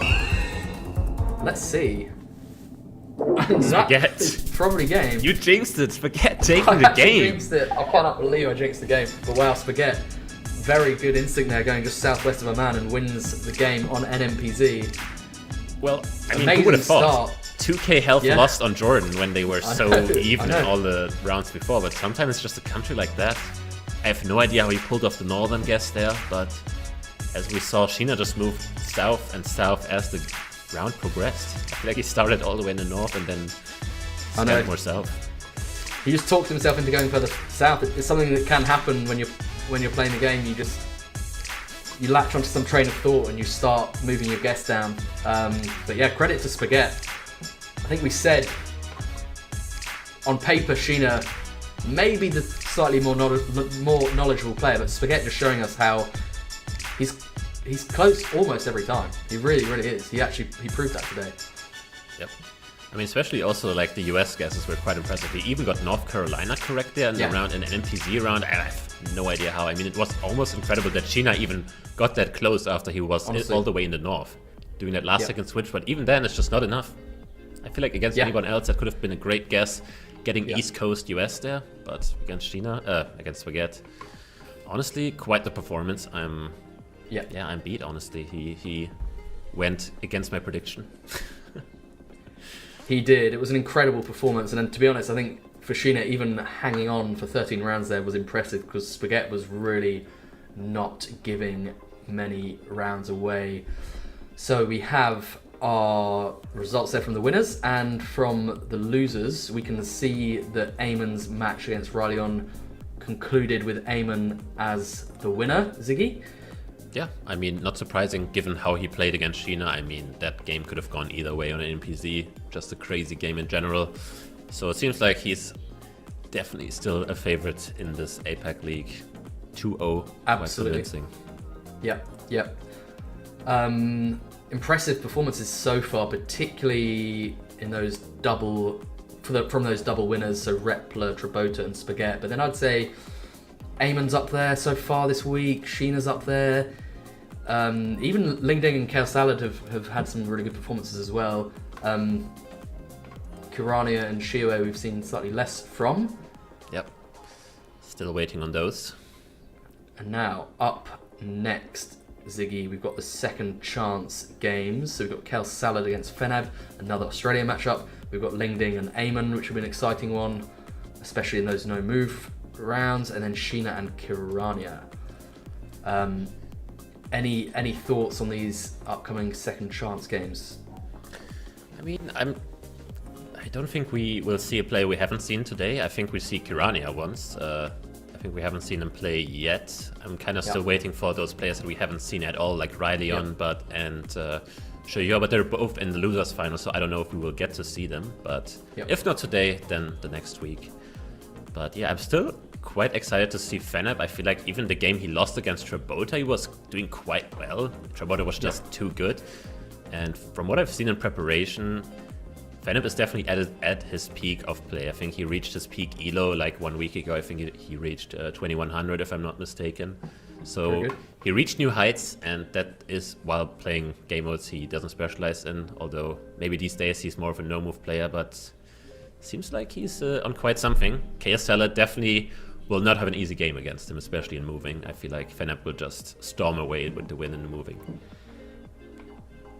Let's see. Spaghette. That's probably game. You jinxed it, Spaghette taking I the actually game. jinxed it. I cannot believe I jinxed the game. But wow, Spaghette, very good instinct there, going just southwest of a man and wins the game on NMPZ. Well, I mean, Amazing who would have thought? start. 2k health Yeah. lost on Jordan when they were I so know, even I in know. all the rounds before, but sometimes it's just a country like that. I have no idea how he pulled off the northern guess there, but as we saw, Sheena just moved south and south as the round progressed. I feel like he started all the way in the north and then I know. stayed more south. He just talked himself into going further south. It's something that can happen when you're playing the game. You latch onto some train of thought and you start moving your guess down. But yeah, credit to Spaghette. I think we said on paper Sheena maybe the slightly more knowledgeable player, but Spaghette just showing us how he's close almost every time. He really, really is. He proved that today. Yep. I mean, especially also like the US guesses were quite impressive. He even got North Carolina correct there in the round, in an NPZ round. I have no idea how. I mean, it was almost incredible that Sheena even got that close after he was Honestly. all the way in the north, doing that last second switch. But even then, it's just not enough. I feel like against anyone else, that could have been a great guess, getting East Coast US there. But against Sheena, against Spaghette, honestly, quite the performance. I'm beat. Honestly, he went against my prediction. He did. It was an incredible performance, and then, to be honest, I think for Sheena, even hanging on for 13 rounds there was impressive because Spaghette was really not giving many rounds away. So we have our results there from the winners, and from the losers, we can see that Aemon's match against Ryleon concluded with Aeamon as the winner. Ziggy? Yeah, I mean, not surprising given how he played against Sheena. I mean, that game could have gone either way on an NPZ. Just a crazy game in general. So it seems like he's definitely still a favorite in this Apac League. 2-0. Absolutely. Quite convincing. Yep. Impressive performances so far, particularly in those from those double winners, so Repla, Trabota and Spaghette. But then I'd say Aean's up there so far this week, Sheena's up there. Even Ling and Kale Salad have had some really good performances as well. Kirania and Sheena we've seen slightly less from. Yep. Still waiting on those. And now, up next, Ziggy, we've got the second chance games. So we've got Kale Salad against Feneb, another Australia matchup. We've got Ling and Aean, which will be an exciting one, especially in those no-move rounds. And then Sheena and Kirania. Any thoughts on these upcoming second chance games? I mean, I don't think we will see a player we haven't seen today. I think we see Kirania once. I think we haven't seen him play yet. I'm kind of still waiting for those players that we haven't seen at all, like Riley and Shoyo, but they're both in the losers final, so I don't know if we will get to see them. But if not today, then the next week. But yeah, I'm still quite excited to see Feneb. I feel like even the game he lost against Trabota, he was doing quite well. Trabota was just too good. And from what I've seen in preparation, Feneb is definitely at his peak of play. I think he reached his peak elo like 1 week ago. I think he reached 2100 if I'm not mistaken. So he reached new heights, and that is while playing game modes he doesn't specialize in. Although maybe these days he's more of a no-move player, but seems like he's on quite something. Kale Salad definitely will not have an easy game against him, especially in moving. I feel like Feneb will just storm away with the win in the moving.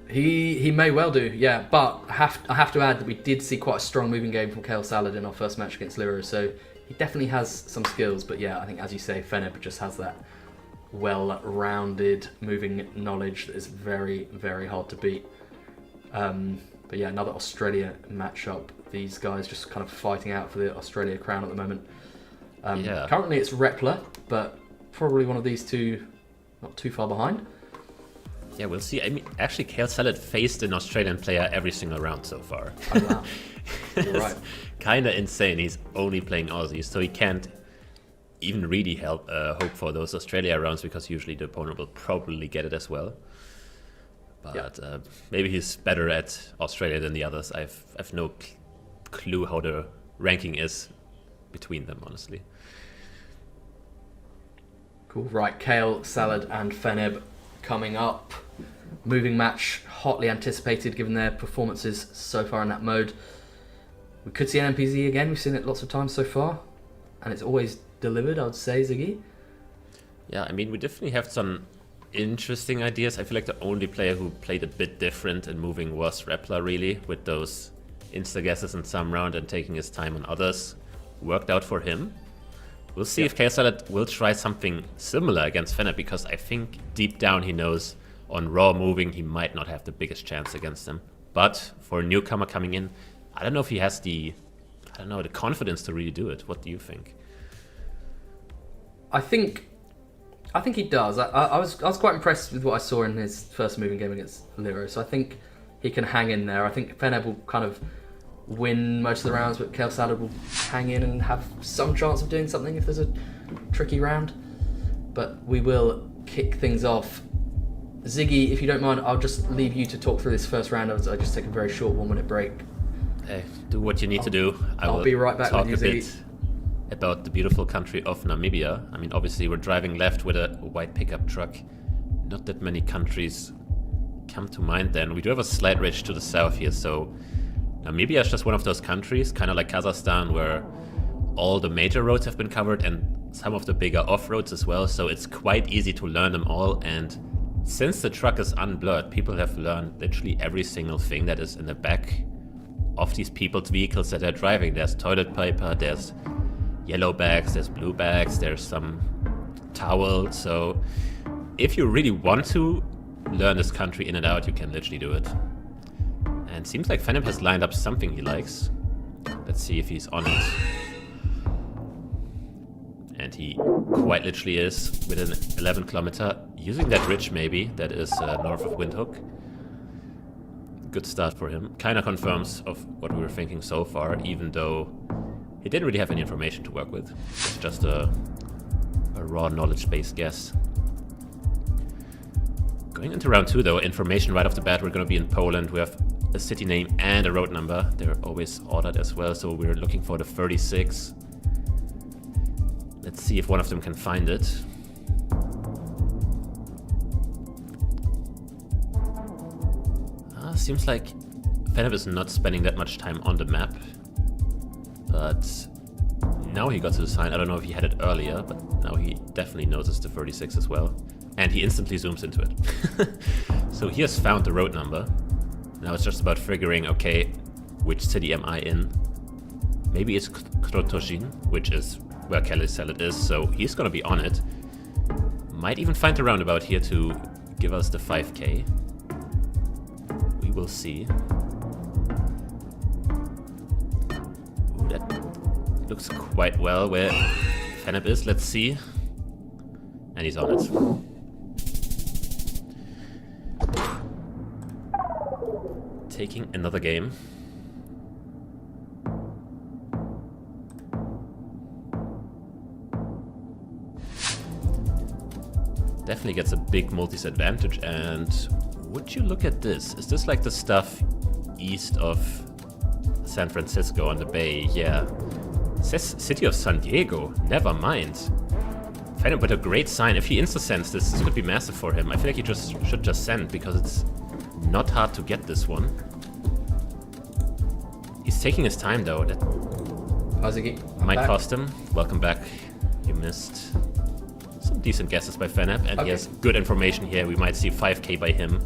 He may well do, yeah, but I have to add that we did see quite a strong moving game from Kale Salad in our first match against Leero, so he definitely has some skills. But yeah, I think, as you say, Feneb just has that well-rounded moving knowledge that is very, very hard to beat. But yeah, another Australia matchup. These guys just kind of fighting out for the Australia crown at the moment. Currently it's Repla, but probably one of these two not too far behind. Yeah, we'll see. I mean, actually, Kale Salad faced an Australian player every single round so far. Oh, wow. You're right. Kind of insane. He's only playing Aussies, so he can't even really hope for those Australia rounds, because usually the opponent will probably get it as well. But maybe he's better at Australia than the others. I've no clue how the ranking is between them, honestly. Cool. Right, Kale Salad and Feneb coming up. Moving match, hotly anticipated given their performances so far in that mode. We could see NMPZ again. We've seen it lots of times so far, and it's always delivered, I would say, Ziggy. Yeah, I mean, we definitely have some interesting ideas. I feel like the only player who played a bit different in moving was Repla, really, with those insta-guesses in some round and taking his time on others. Worked out for him. We'll see if Kale Salad will try something similar against Feneb, because I think deep down he knows on raw moving he might not have the biggest chance against him. But for a newcomer coming in, I don't know if he has the confidence to really do it. What do you think? I think he does. I was quite impressed with what I saw in his first moving game against Leero, so I think he can hang in there. I think Feneb will kind of win most of the rounds, but Kale Salad will hang in and have some chance of doing something if there's a tricky round. But we will kick things off. Ziggy, if you don't mind, I'll just leave you to talk through this first round. I'll just take a very short 1 minute break. Hey, do what you need to do. I'll be right back with you, Ziggy. About the beautiful country of Namibia. I mean, obviously we're driving left with a white pickup truck. Not that many countries come to mind then. We do have a slight ridge to the south here, so Namibia is just one of those countries, kind of like Kazakhstan, where all the major roads have been covered and some of the bigger off-roads as well, so it's quite easy to learn them all. And since the truck is unblurred, people have learned literally every single thing that is in the back of these people's vehicles that they're driving. There's toilet paper, there's yellow bags, there's blue bags, there's some towel. So if you really want to learn this country in and out, you can literally do it. And seems like Feneb has lined up something he likes. Let's see if he's on it. And he quite literally is within 11 kilometer, using that ridge maybe, that is north of Windhoek. Good start for him. Kind of confirms of what we were thinking so far, even though he didn't really have any information to work with. It's just a raw knowledge-based guess. Going into round 2 though, information right off the bat, we're going to be in Poland. We have a city name and a road number. They're always ordered as well, so we're looking for the 36. Let's see if one of them can find it. Seems like Feneb is not spending that much time on the map. But now he got to the sign. I don't know if he had it earlier, but now he definitely noticed the 36 as well. And he instantly zooms into it. So he has found the road number. Now it's just about figuring, okay, which city am I in? Maybe it's Krotoshin, which is where Kale Salad is, so he's gonna be on it. Might even find a roundabout here to give us the 5k. We will see. Ooh, that looks quite well where Feneb is. Let's see. And he's on it. Taking another game. Definitely gets a big multis advantage, and would you look at this? Is this like the stuff east of San Francisco on the bay? Yeah. It says City of San Diego. Never mind. Feneb with a great sign. If he insta-sends this could be massive for him. I feel like he should just send, because it's not hard to get this one. He's taking his time though. That might cost him. Welcome back. You missed. Some decent guesses by Feneb, and he has good information here. We might see 5k by him.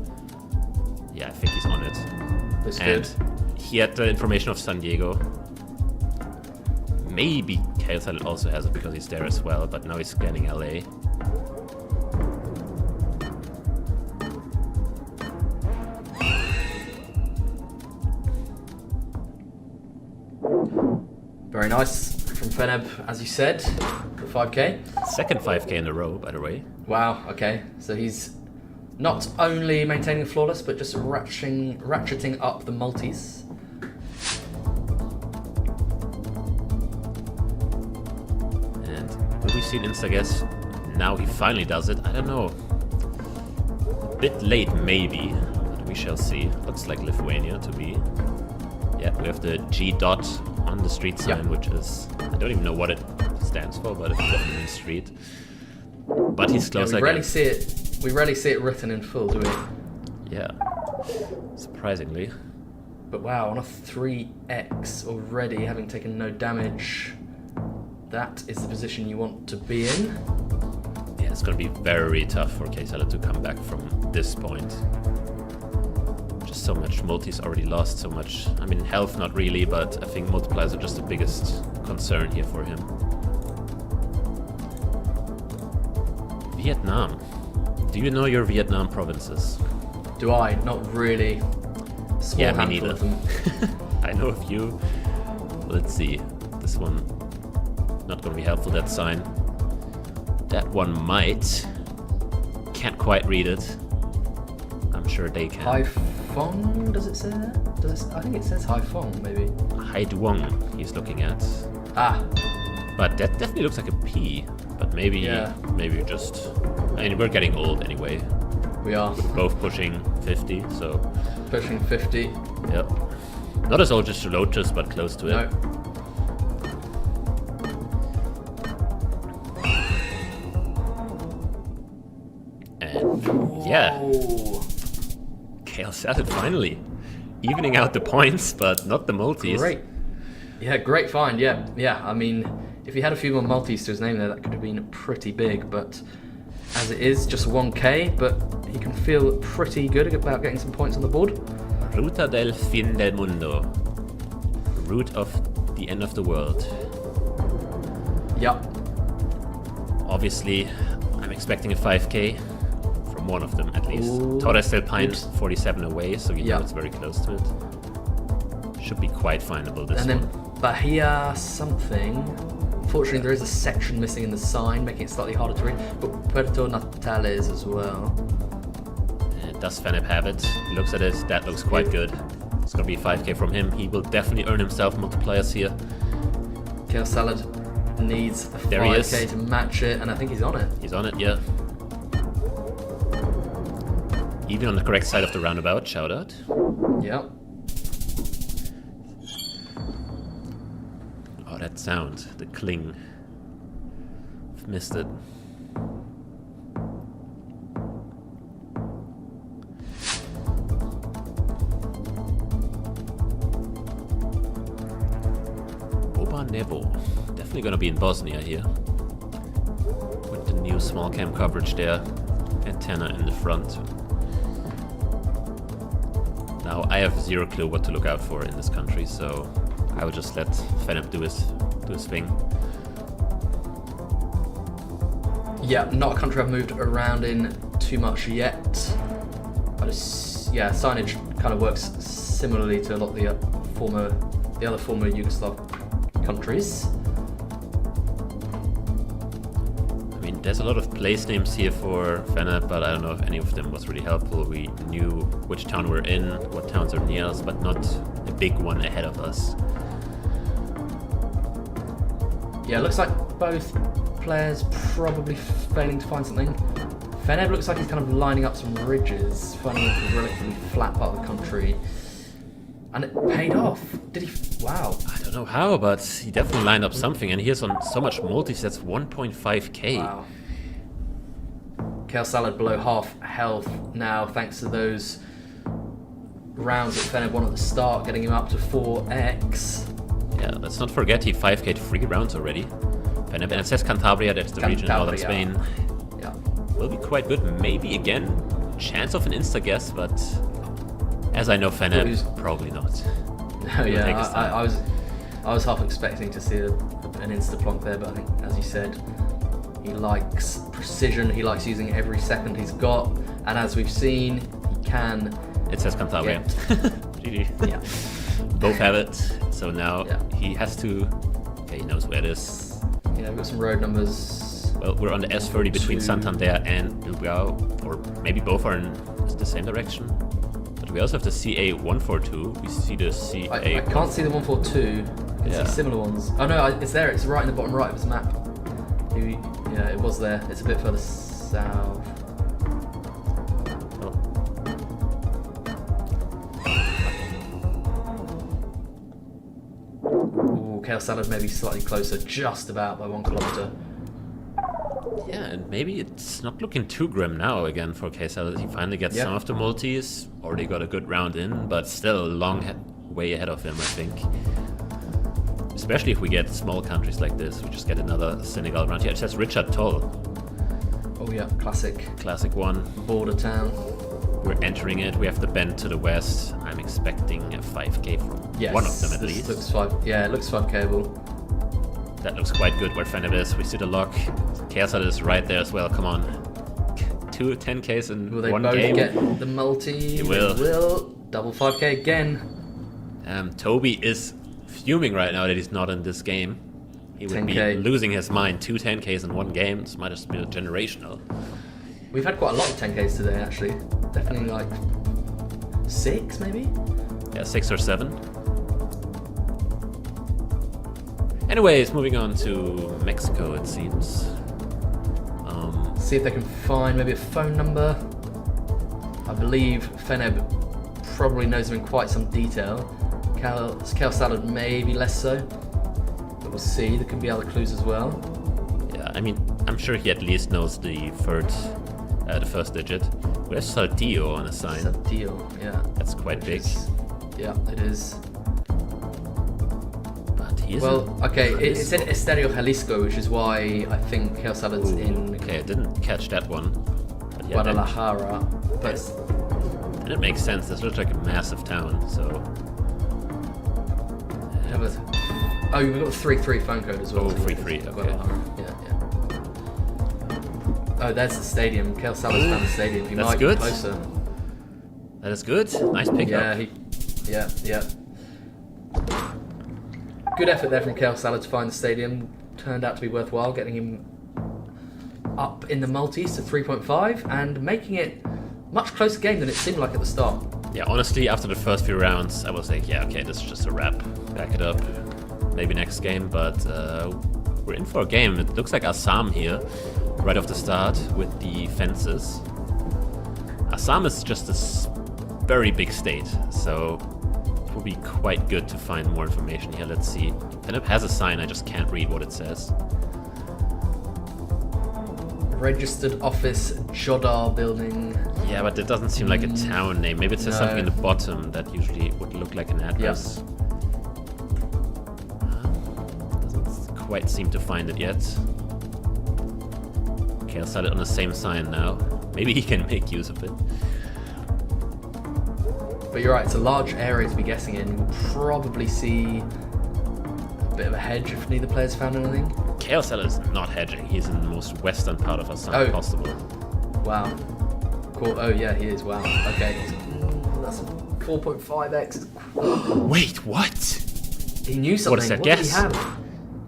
Yeah, I think he's on it. That's and good. He had the information of San Diego. Maybe Kale Salad also has it because he's there as well, but now he's scanning LA. Very nice from Feneb, as you said, the 5k. Second 5k in a row, by the way. Wow, okay. So he's not only maintaining flawless, but just ratcheting up the multis. And will we see an insta-guess? Now he finally does it. I don't know. A bit late, maybe. But we shall see. Looks like Lithuania to be. Yeah, we have the G dot on the street sign, which is... I don't even know what it stands for, but it's definitely street. But he's close again. We rarely see it written in full, do we? Yeah. Surprisingly. But wow, on a 3x already, having taken no damage, that is the position you want to be in. Yeah, it's going to be very tough for Kale Salad to come back from this point. Just so much multis already lost, so much. I mean, health not really, but I think multipliers are just the biggest concern here for him. Vietnam. Do you know your Vietnam provinces? Do I? Not really. Small yeah, me handful neither. of them. I know a few. Let's see. This one not going to be helpful, that sign. That one might. Can't quite read it. I'm sure they can. Haiphong, does it say there? I think it says Haiphong, maybe. Hai Duong he's looking at. Ah. But that definitely looks like a P. But maybe just... I mean, we're getting old anyway. We are. We're both pushing 50, so... Pushing 50. Yep. Not as old as Trabota, but close to it. No. And yeah. Kale Salad finally evening out the points, but not the multis. Great. Yeah, great find. Yeah. I mean, if he had a few more multis to his name there, that could have been pretty big. But as it is, just 1k. But he can feel pretty good about getting some points on the board. Ruta del fin del mundo. Route of the end of the world. Yep. Obviously, I'm expecting a 5k. One of them at least. Ooh. Torres del Pine 47 away, so you know it's very close to it. Should be quite findable this one. And then Bahia something. Unfortunately, there is a section missing in the sign, making it slightly harder to read. But Puerto Natales as well. And does Feneb have it? He looks at it. That looks quite good. It's going to be 5k from him. He will definitely earn himself multipliers here. Kale Salad needs a 5k to match it, and I think he's on it. He's on it, yeah. Even on the correct side of the roundabout, shout out. Yep. that sound, the cling. I've missed it. Nebo. Definitely gonna be in Bosnia here. With the new small cam coverage there. Antenna in the front. Now I have zero clue what to look out for in this country, so I will just let Feneb do his thing. Yeah, not a country I've moved around in too much yet. But yeah, signage kind of works similarly to a lot of the other former Yugoslav countries. I mean, there's a lot of place names here for Feneb, but I don't know if any of them was really helpful. We knew which town we're in, what towns are near us, but not a big one ahead of us. Yeah, it looks like both players probably failing to find something. Feneb looks like he's kind of lining up some ridges, finding a relatively flat part of the country. And it paid off. Did he? Wow. I don't know how, but he definitely lined up something, and he has on so much multis, that's 1.5k. Wow. Kale Salad below half health now, thanks to those rounds that Feneb won at the start, getting him up to 4x. Yeah, let's not forget he 5k'd 3 rounds already. Feneb, and it says Cantabria, that's the region in northern Spain. Yeah. Will be quite good, maybe again. Chance of an insta-guess, but as I know Feneb, probably not. No, yeah, I was half expecting to see an insta-plonk there, but I think, as you said, he likes precision, he likes using every second he's got, and as we've seen, he can... It says Cantabria. GG. Yeah. Both have it, so now he has to... Okay, he knows where it is. Yeah, we've got some road numbers. Well, we're on the S30 between Santander and Bilbao, or maybe both are in the same direction. But we also have the CA142. We see the CA... I can't see the 142. I can see similar ones. Oh no, it's there. It's right in the bottom right of his map. Yeah, it was there. It's a bit further south. Ooh, Kale Salad maybe slightly closer, just about by 1 kilometer. Yeah, and maybe it's not looking too grim now again for Kale Salad. He finally gets some of the multis. Already got a good round in, but still a long way ahead of him, I think. Especially if we get small countries like this. We just get another Senegal round here. It says Richard Toll. Oh yeah, classic. Classic one. Border town. We're entering it. We have the bend to the west. I'm expecting a 5k from one of them at least. Looks it looks 5kable. That looks quite good where Feneb is. We see the lock. Kale Salad is right there as well. Come on. 2 10ks in will they one both game. Get the multi? They will. Double 5k again. Toby is fuming right now that he's not in this game. He would 10K. be losing his mind. 2 10ks in one game. This might have been generational. We've had quite a lot of 10ks today, actually. Definitely like 6, maybe? Yeah, 6 or 7. Anyways, moving on to Mexico, it seems. See if they can find maybe a phone number. I believe Feneb probably knows them in quite some detail. Kale Salad maybe less so, but we'll see. There could be other clues as well. Yeah, I mean, I'm sure he at least knows the first digit. Where's Saltillo on a sign? Saltillo, yeah. That's quite big. Yeah, it is. But he isn't. Well, okay, it said Estadio Jalisco, which is why I think Kale Salad's in. Okay, I didn't catch that one. But yeah, Guadalajara, but and it makes sense. This looks like a massive town, so. Oh, we've got the 3-3 phone code as well. Oh, 3-3, okay. Yeah. Oh, there's the stadium. Kale Salad's found the stadium. He might good. be closer. That is good. Nice pickup. Yeah. Good effort there from Kale Salad to find the stadium. Turned out to be worthwhile, getting him up in the multis to 3.5 and making it much closer game than it seemed like at the start. Yeah, honestly, after the first few rounds, I was like, yeah, okay, this is just a wrap. Back it up. Maybe next game, but we're in for a game. It looks like Assam here, right off the start with the fences. Assam is just a very big state, so if we're be quite good to find more information here. Let's see. Feneb has a sign, I just can't read what it says. Registered office, Jodar building. Yeah, but it doesn't seem like a town name. Maybe it says something in the bottom that usually would look like an address. Doesn't quite seem to find it yet. Kale Salad on the same sign now. Maybe he can make use of it. But you're right, it's a large area to be guessing in. We'll probably see a bit of a hedge if neither player's found anything. Kale Salad is not hedging. He's in the most western part of Assam possible. Wow. Cool. Oh yeah, he is. Wow. Okay. That's 4.5x. Wait, what? He knew something. What is that guess? Did he have?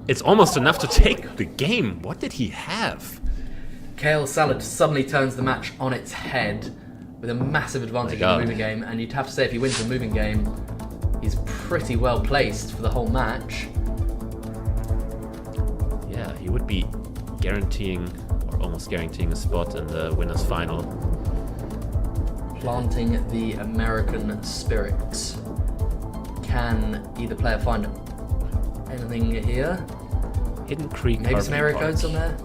It's almost enough to take the game. What did he have? Kale Salad suddenly turns the match on its head with a massive advantage in the moving game, and you'd have to say if he wins the moving game, he's pretty well placed for the whole match. Yeah, he would be guaranteeing, or almost guaranteeing, a spot in the winners' final. Planting the American spirit. Can either player find anything here? Hidden Creek. Maybe some area codes on there?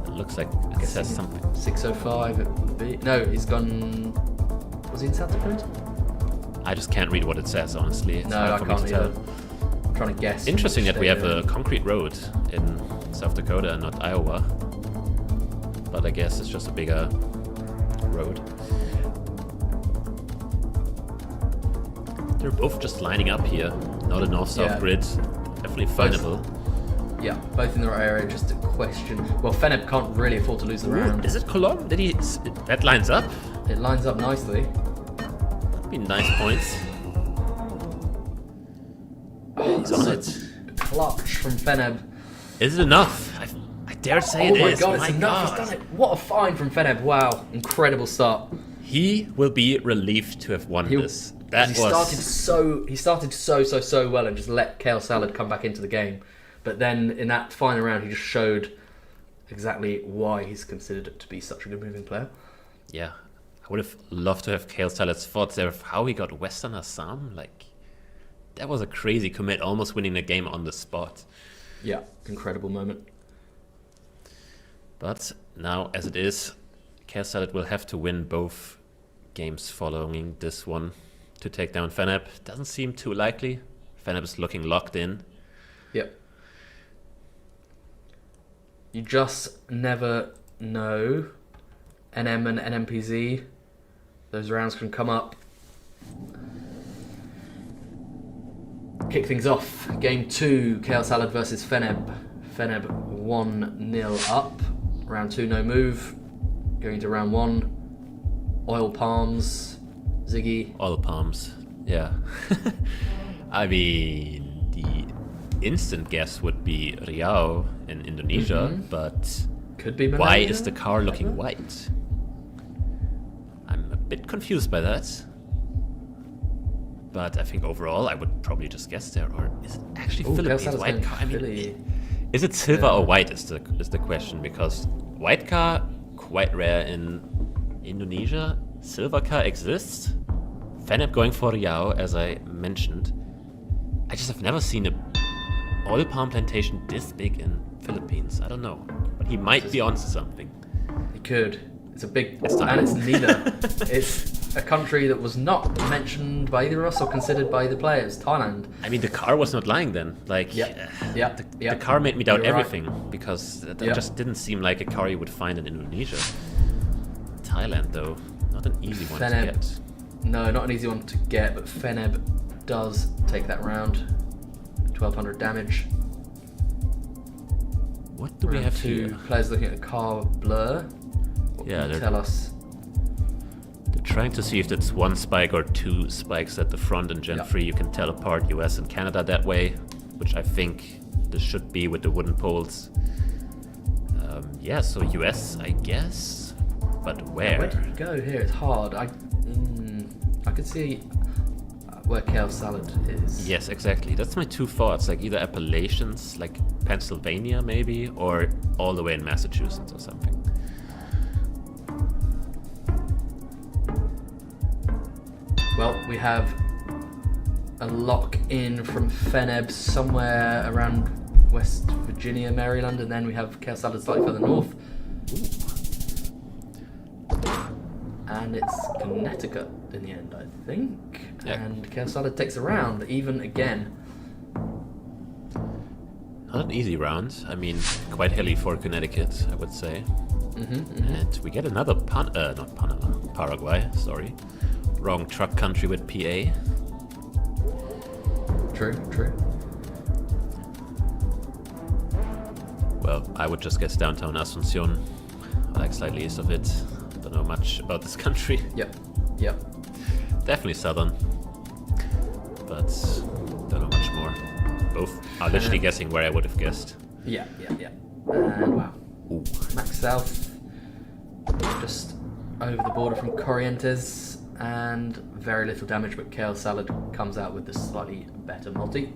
It looks like it says something. 605 it would be. No, he's gone. Was he in South Dakota? I just can't read what it says, honestly. It's No, hard I for me can't to tell. either. I'm trying to guess. Interesting that we have a concrete road in South Dakota and not Iowa. But I guess it's just a bigger road. They're both just lining up here. Not a north-south grid. Definitely findable. Yeah, both in the right area, just a question. Well, Feneb can't really afford to lose the round. Is it Cologne? Did he... That lines up? It lines up nicely. That'd be nice points. He's on it. Clutch from Feneb. Is it enough? I dare say it is. Oh my god, it's enough. He's done it. What a find from Feneb. Wow, incredible start. He will be relieved to have won this. He started so well and just let Kale Salad come back into the game. But then in that final round, he just showed exactly why he's considered to be such a good moving player. Yeah, I would have loved to have Kale Salad's thoughts there of how he got Western Assam. Like, that was a crazy commit, almost winning the game on the spot. Yeah, incredible moment. But now, as it is, Kale Salad will have to win both games following this one to take down Feneb. Doesn't seem too likely. Feneb is looking locked in. Yep. You just never know. NM and NMPZ, those rounds can come up. Kick things off. Game 2, Kale Salad versus Feneb. Feneb 1-0 up. Round 2, no move. Going to round 1. Oil palms. Ziggy. Oil palms, yeah. I mean, the instant guess would be Riau in Indonesia, but could be why is the car looking white? I'm a bit confused by that. But I think overall I would probably just guess there. Or is it actually Philippines white car? I mean, is it silver or white is the question, because white car quite rare in Indonesia. Silver car exists. Feneb going for Riau, as I mentioned. I just have never seen a oil palm plantation this big in Philippines. I don't know, but he might be onto something. He could. It's a big, and it's neither. It's a country that was not mentioned by either of us or considered by the players. Thailand. I mean, the car was not lying then. Like, the car made me doubt everything, because that just didn't seem like a car you would find in Indonesia. Thailand, though, not an easy one to get. No, not an easy one to get, but Feneb does take that round. 1200 damage. What do we have two here? Players looking at a car blur. What can you tell us? They're trying to see if it's one spike or two spikes at the front in Gen 3. You can tell apart US and Canada that way, which I think this should be with the wooden poles. Yeah, so US, I guess. But where? Where did it go here? It's hard. I could see where Kale Salad is. Yes, exactly. That's my two thoughts. Like either Appalachians, like Pennsylvania maybe, or all the way in Massachusetts or something. Well, we have a lock in from Feneb somewhere around West Virginia, Maryland, and then we have Kale Salad slightly further north. And it's Connecticut in the end, I think. Yeah. And Kale Salad takes a round, even again. Not an easy round. I mean, quite hilly for Connecticut, I would say. And we get another not Panama, Paraguay, sorry. Wrong truck country with PA. True, true. Well, I would just guess downtown Asunción, like slightly east of it. Don't know much about this country. Yep, yep. Definitely southern, but don't know much more. Both are literally guessing where I would have guessed. Yeah, yeah, yeah. And wow. Ooh. Max South, just over the border from Corrientes, and very little damage, but Kale Salad comes out with the slightly better multi.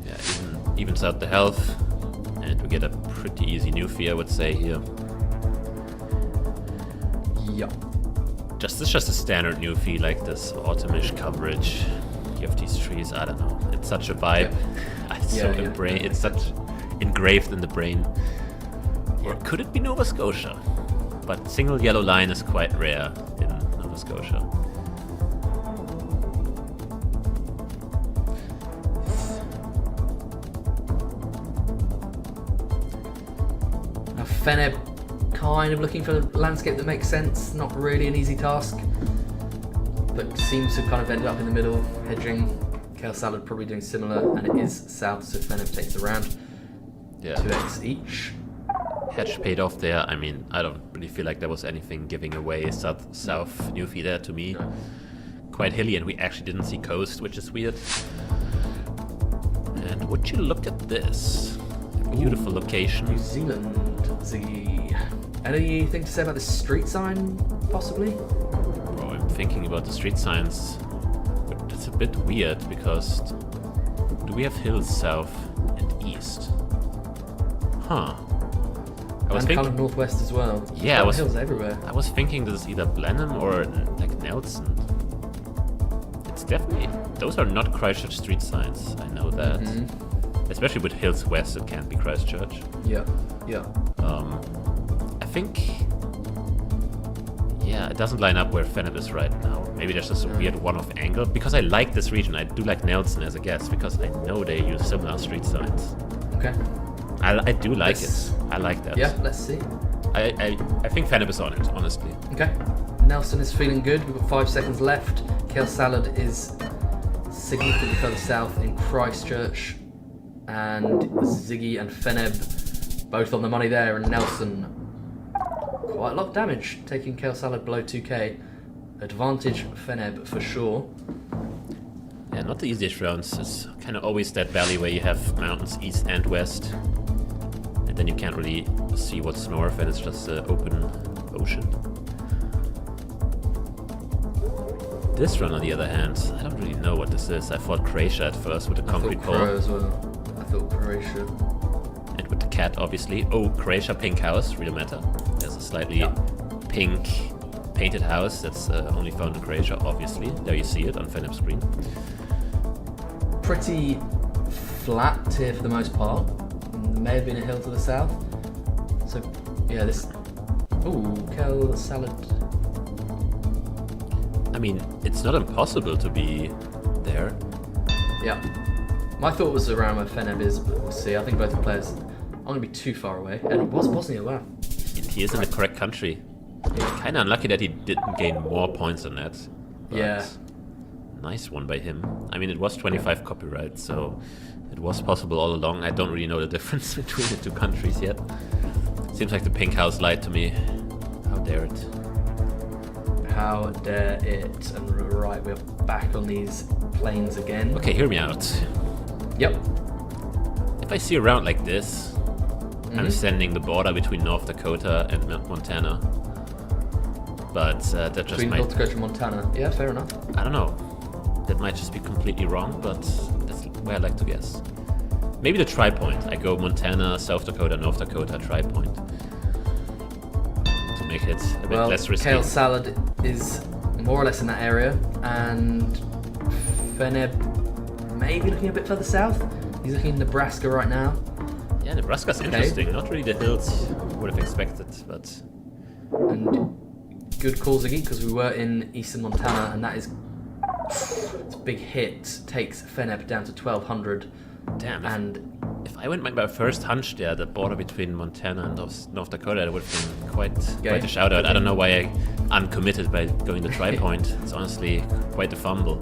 Yeah, evens out the health, and we get a pretty easy newfie, I would say here. Yeah. It's just a standard newfie, like this autumnish coverage. You have these trees, I don't know. It's such a vibe. Yeah. It's so it's such engraved in the brain. Or could it be Nova Scotia? But single yellow line is quite rare in Nova Scotia. Now Feneb kind of looking for a landscape that makes sense. Not really an easy task, but seems to kind of end up in the middle, hedging. Kale Salad probably doing similar, and it is south, so Feneb takes the round. Yeah. 2x each. Hedge paid off there. I mean, I don't really feel like there was anything giving away south newfie there to me. No. Quite hilly, and we actually didn't see coast, which is weird. And would you look at this? Beautiful location. New Zealand, Ziggy. Anything to say about the street sign, possibly? Bro, I'm thinking about the street signs. But it's a bit weird because do we have hills south and east? Huh. I was And thinking kind of northwest as well. Yeah, hills everywhere. I was thinking this is either Blenheim or like Nelson. It's definitely those are not Christchurch street signs. I know that. Especially with hills west, it can't be Christchurch. Yeah, yeah. I think. Yeah, it doesn't line up where Feneb is right now. Maybe there's just a weird one-off angle. Because I like this region, I do like Nelson as a guess because I know they use similar street signs. Okay. I do like it. I like that. Yeah, let's see. I think Feneb is on it, honestly. Okay. Nelson is feeling good. We've got 5 seconds left. Kale Salad is significantly further south in Christchurch. And Ziggy and Feneb both on the money there. And Nelson, quite a lot of damage, taking Kale Salad below 2k. Advantage Feneb for sure. Yeah, not the easiest rounds. It's kind of always that valley where you have mountains east and west. And then you can't really see what's north and it's just an open ocean. This run, on the other hand, I don't really know what this is. I thought Croatia at first with the concrete pole. As well. I thought Croatia. And with the cat, obviously. Oh, Croatia pink house, real meta. There's a slightly pink painted house that's only found in Croatia, obviously. There you see it on Feneb's screen. Pretty flat here for the most part. There may have been a hill to the south. So, yeah, this... Ooh, Kale Salad. I mean, it's not impossible to be there. Yeah. My thought was around where Feneb is, but we'll see. I think both the players aren't going to be too far away. And it was Bosnia, wow. He is in the correct country. Kind of unlucky that he didn't gain more points on that. Yeah. Nice one by him. I mean, it was 25 copyright, so it was possible all along. I don't really know the difference between the two countries yet. Seems like the pink house lied to me. How dare it. How dare it. And right, we're back on these plains again. Okay, hear me out. Yep. If I see a round like this, I'm sending the border between North Dakota and Montana. But that just Between might... North Dakota and Montana. Yeah, fair enough. I don't know. That might just be completely wrong, but that's where I like to guess. Maybe the tri-point. I go Montana, South Dakota, North Dakota, tri-point. To make it a bit less risky. Kale Salad is more or less in that area, and Feneb maybe looking a bit further south. He's looking in Nebraska right now. Yeah, Nebraska's interesting. Not really the hills would have expected, but... And good call, Ziggy, because we were in eastern Montana, and that is... It's a big hit. Takes Feneb down to 1,200. Damn, and if I went my first hunch there, the border between Montana and North Dakota, that would have been quite a shout out. I don't know why I'm committed by going to Tri-Point. It's honestly quite a fumble.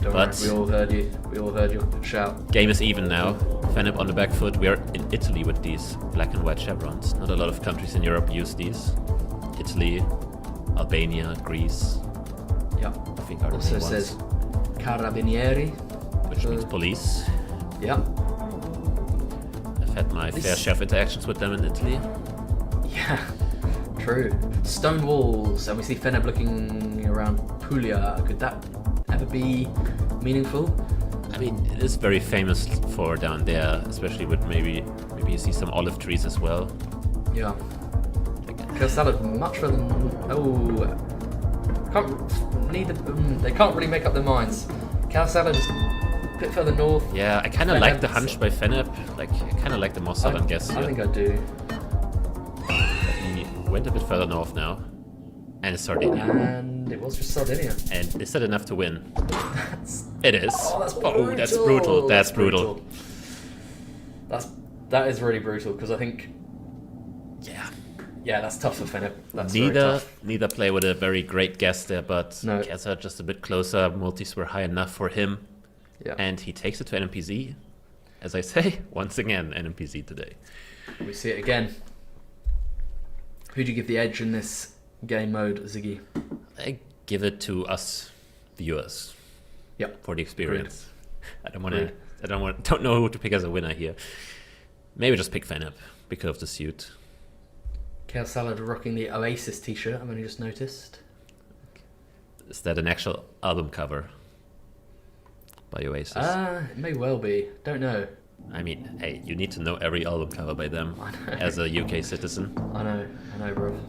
Don't but worry, we all heard you. We all heard your shout. Game is even now. Feneb on the back foot. We are in Italy with these black and white chevrons. Not a lot of countries in Europe use these. Italy, Albania, Greece. Yeah. I think are the also main says ones. Carabinieri, which means police. Yeah. I've had my fair share of interactions with them in Italy. Yeah, true. Stone walls, and we see Feneb looking around Puglia. Could that ever be meaningful? I mean, it is very famous for down there, especially with maybe you see some olive trees as well. Yeah. Kale Salad much further than... they can't really make up their minds. Kale Salad is a bit further north. Yeah, I kind of like the hunch by Feneb. Like, I kind of like the more southern guess here. I think I do. He went a bit further north now. And it's Sardinia. And it was just Sardinia. And is that enough to win? It is. Oh, that's brutal. Oh, that's brutal. That's brutal. That is really brutal, because I think... Yeah. Yeah, that's tough for Feneb. That's very tough. Neither play with a very great guess there, but No. GeoGuessr just a bit closer. Multis were high enough for him. Yeah. And he takes it to NMPZ. As I say, once again, NMPZ today. We see it again. Who do you give the edge in this game mode, Ziggy? I give it to us viewers. Yep. For the experience. Agreed. Don't know who to pick as a winner here. Maybe just pick Feneb because of the suit. Kale Salad rocking the Oasis t-shirt, I've only just noticed. Is that an actual album cover by Oasis? It may well be. Don't know. I mean, hey, you need to know every album cover by them as a UK citizen. I know, bro.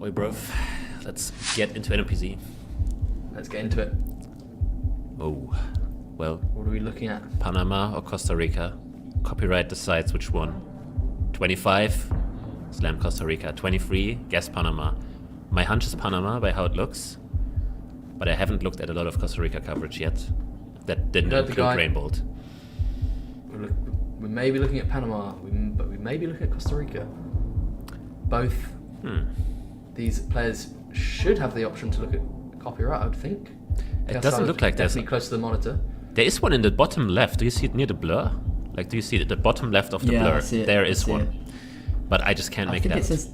Oi, bro. Let's get into NMPZ. Let's get into it. Oh, well. What are we looking at? Panama or Costa Rica? Copyright decides which one. 25, slam Costa Rica. 23, guess Panama. My hunch is Panama by how it looks, but I haven't looked at a lot of Costa Rica coverage yet. That didn't include Rainbolt. We may be looking at Panama, but we may be looking at Costa Rica. Both these players should have the option to look at copyright, I would think. It doesn't look like there's... Definitely close to the monitor. There is one in the bottom left. Do you see it near the blur? Like, do you see it at the bottom left of the blur? I see it. There is one. But I just can't make it out. It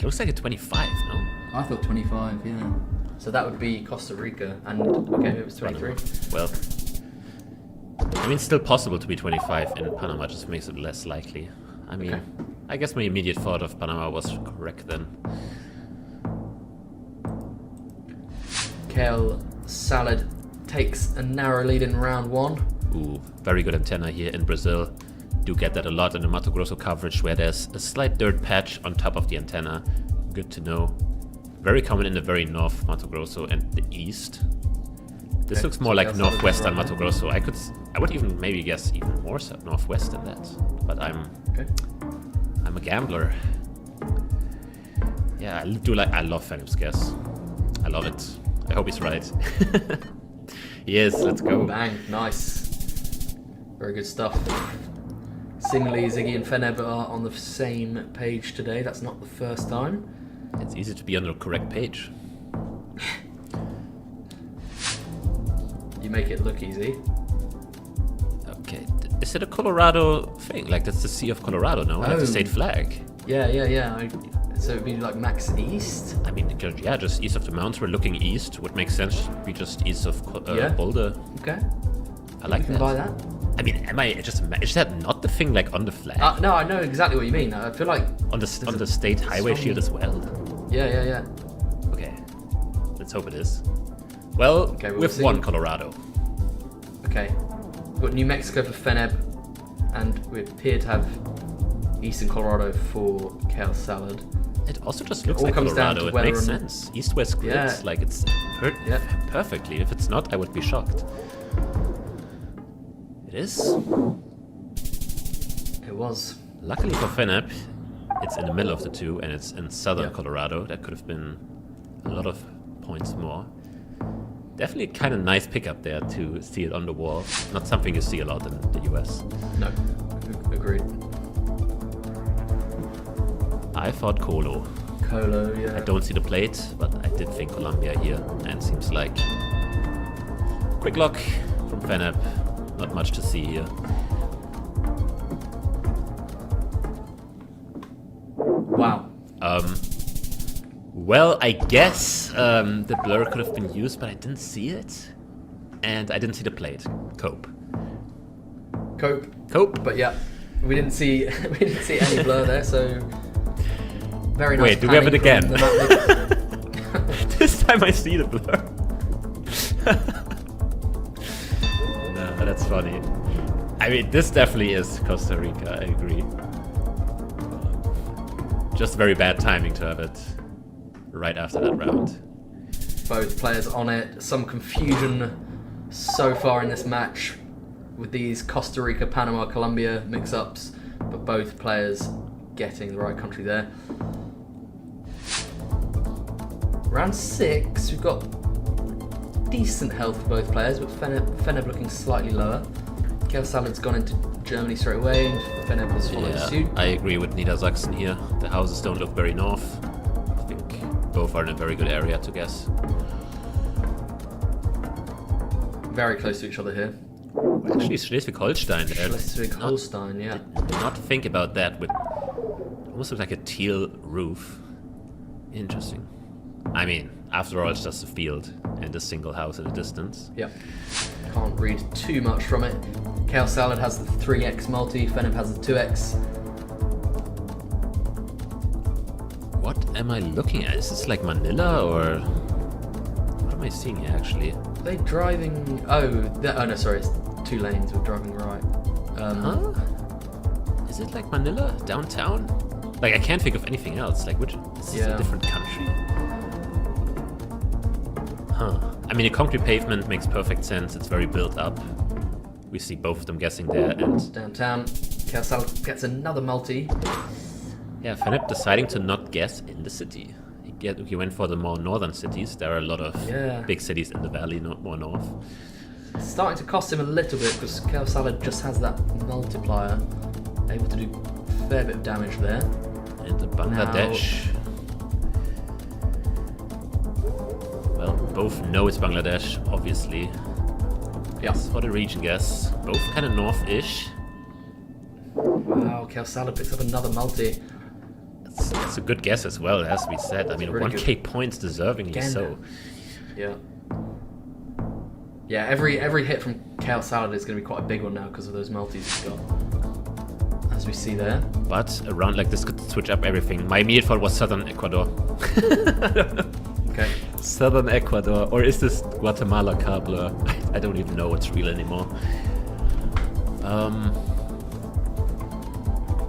looks like a 25, no? I thought 25, yeah. So that would be Costa Rica, and okay, it was 23. Well, I mean, it's still possible to be 25 in Panama, just makes it less likely. I mean, I guess my immediate thought of Panama was correct then. Kale Salad takes a narrow lead in round one. Ooh, very good antenna here in Brazil. Do get that a lot in the Mato Grosso coverage where there's a slight dirt patch on top of the antenna. Good to know. Very common in the very north Mato Grosso and the east. This looks more like northwestern Mato Grosso. I would even maybe guess even more so northwest than that. But I'm a gambler. Yeah, I love Feneb's guess. I love it. I hope he's right. Yes, let's go. Bang, nice. Very good stuff. Seemingly Ziggy and Feneb are on the same page today. That's not the first time. It's easy to be on the correct page. You make it look easy. Okay, is it a Colorado thing? Like, that's the Sea of Colorado, no? That's the state flag. Yeah. So it'd be like max east? I mean, yeah, just east of the mountains. We're looking east. Would make sense. Be just east of Boulder. Okay. I like that. You can buy that. I mean, is that not the thing like on the flag? No, I know exactly what you mean. I feel like on the state highway shield as well. Yeah. Okay, let's hope it is. Well, we've won Colorado. Okay, we've got New Mexico for Feneb, and we appear to have Eastern Colorado for Kale Salad. It also just looks all like comes down Colorado. to It whether makes or not- sense. East-west split, Yeah. like it's perfectly. If it's not, I would be shocked. It is. It was. Luckily for Feneb, it's in the middle of the two, and it's in southern Yeah. Colorado. That could have been a lot of points more. Definitely a kind of nice pickup there to see it on the wall. Not something you see a lot in the US. No. Agreed. I thought Colo. Colo, yeah. I don't see the plate, but I did think Colombia here, and seems like quick lock from Feneb. Not much to see here. Wow. Well, I guess the blur could have been used, but I didn't see it, and I didn't see the plate. Cope. Cope. But yeah, we didn't see any blur there, so very nice. Wait, do we have it panning again? from the This time I see the blur. No, that's funny. I mean, this definitely is Costa Rica, I agree. Just very bad timing to have it right after that round. Both players on it. Some confusion so far in this match with these Costa Rica, Panama, Colombia mix-ups, but both players getting the right country there. Round 6, we've got decent health for both players, but Feneb looking slightly lower. Kale Salad's gone into Germany straight away, and Feneb has followed suit. I agree with Niedersachsen here. The houses don't look very north. I think both are in a very good area to guess. Very close to each other here. Actually, Schleswig-Holstein there. Schleswig-Holstein, yeah. Did not think about that with almost looks like a teal roof. Interesting. I mean, after all, it's just a field and a single house in the distance. Yep. Can't read too much from it. Kale Salad has the 3x multi, Feneb has the 2x. What am I looking at? Is this like Manila or what am I seeing here actually? Are they driving? Oh no, sorry, it's 2 lanes. We're driving right. Huh? Is it like Manila downtown? Like I can't think of anything else. Like which? Is this a different country? Huh. I mean, a concrete pavement makes perfect sense. It's very built up. We see both of them guessing there, and Downtown, Kale Salad gets another multi. yeah, Feneb deciding to not guess in the city. He went for the more northern cities. There are a lot of big cities in the valley, not more north. It's starting to cost him a little bit because Kale Salad just has that multiplier, able to do a fair bit of damage there. And the Bangladesh. Well, both know it's Bangladesh, obviously. Yeah. For the region guess. Both kind of north-ish. Wow, Kale Salad picks up another multi. It's a good guess as well, it has to be said. I mean, really 1k points deservingly Again. so. Yeah. Yeah, every hit from Kale Salad is going to be quite a big one now because of those multis he's got. As we see there. But a round like this could switch up everything. My immediate thought was Southern Ecuador. Okay. Southern Ecuador. Or is this Guatemala car blur? I don't even know what's real anymore.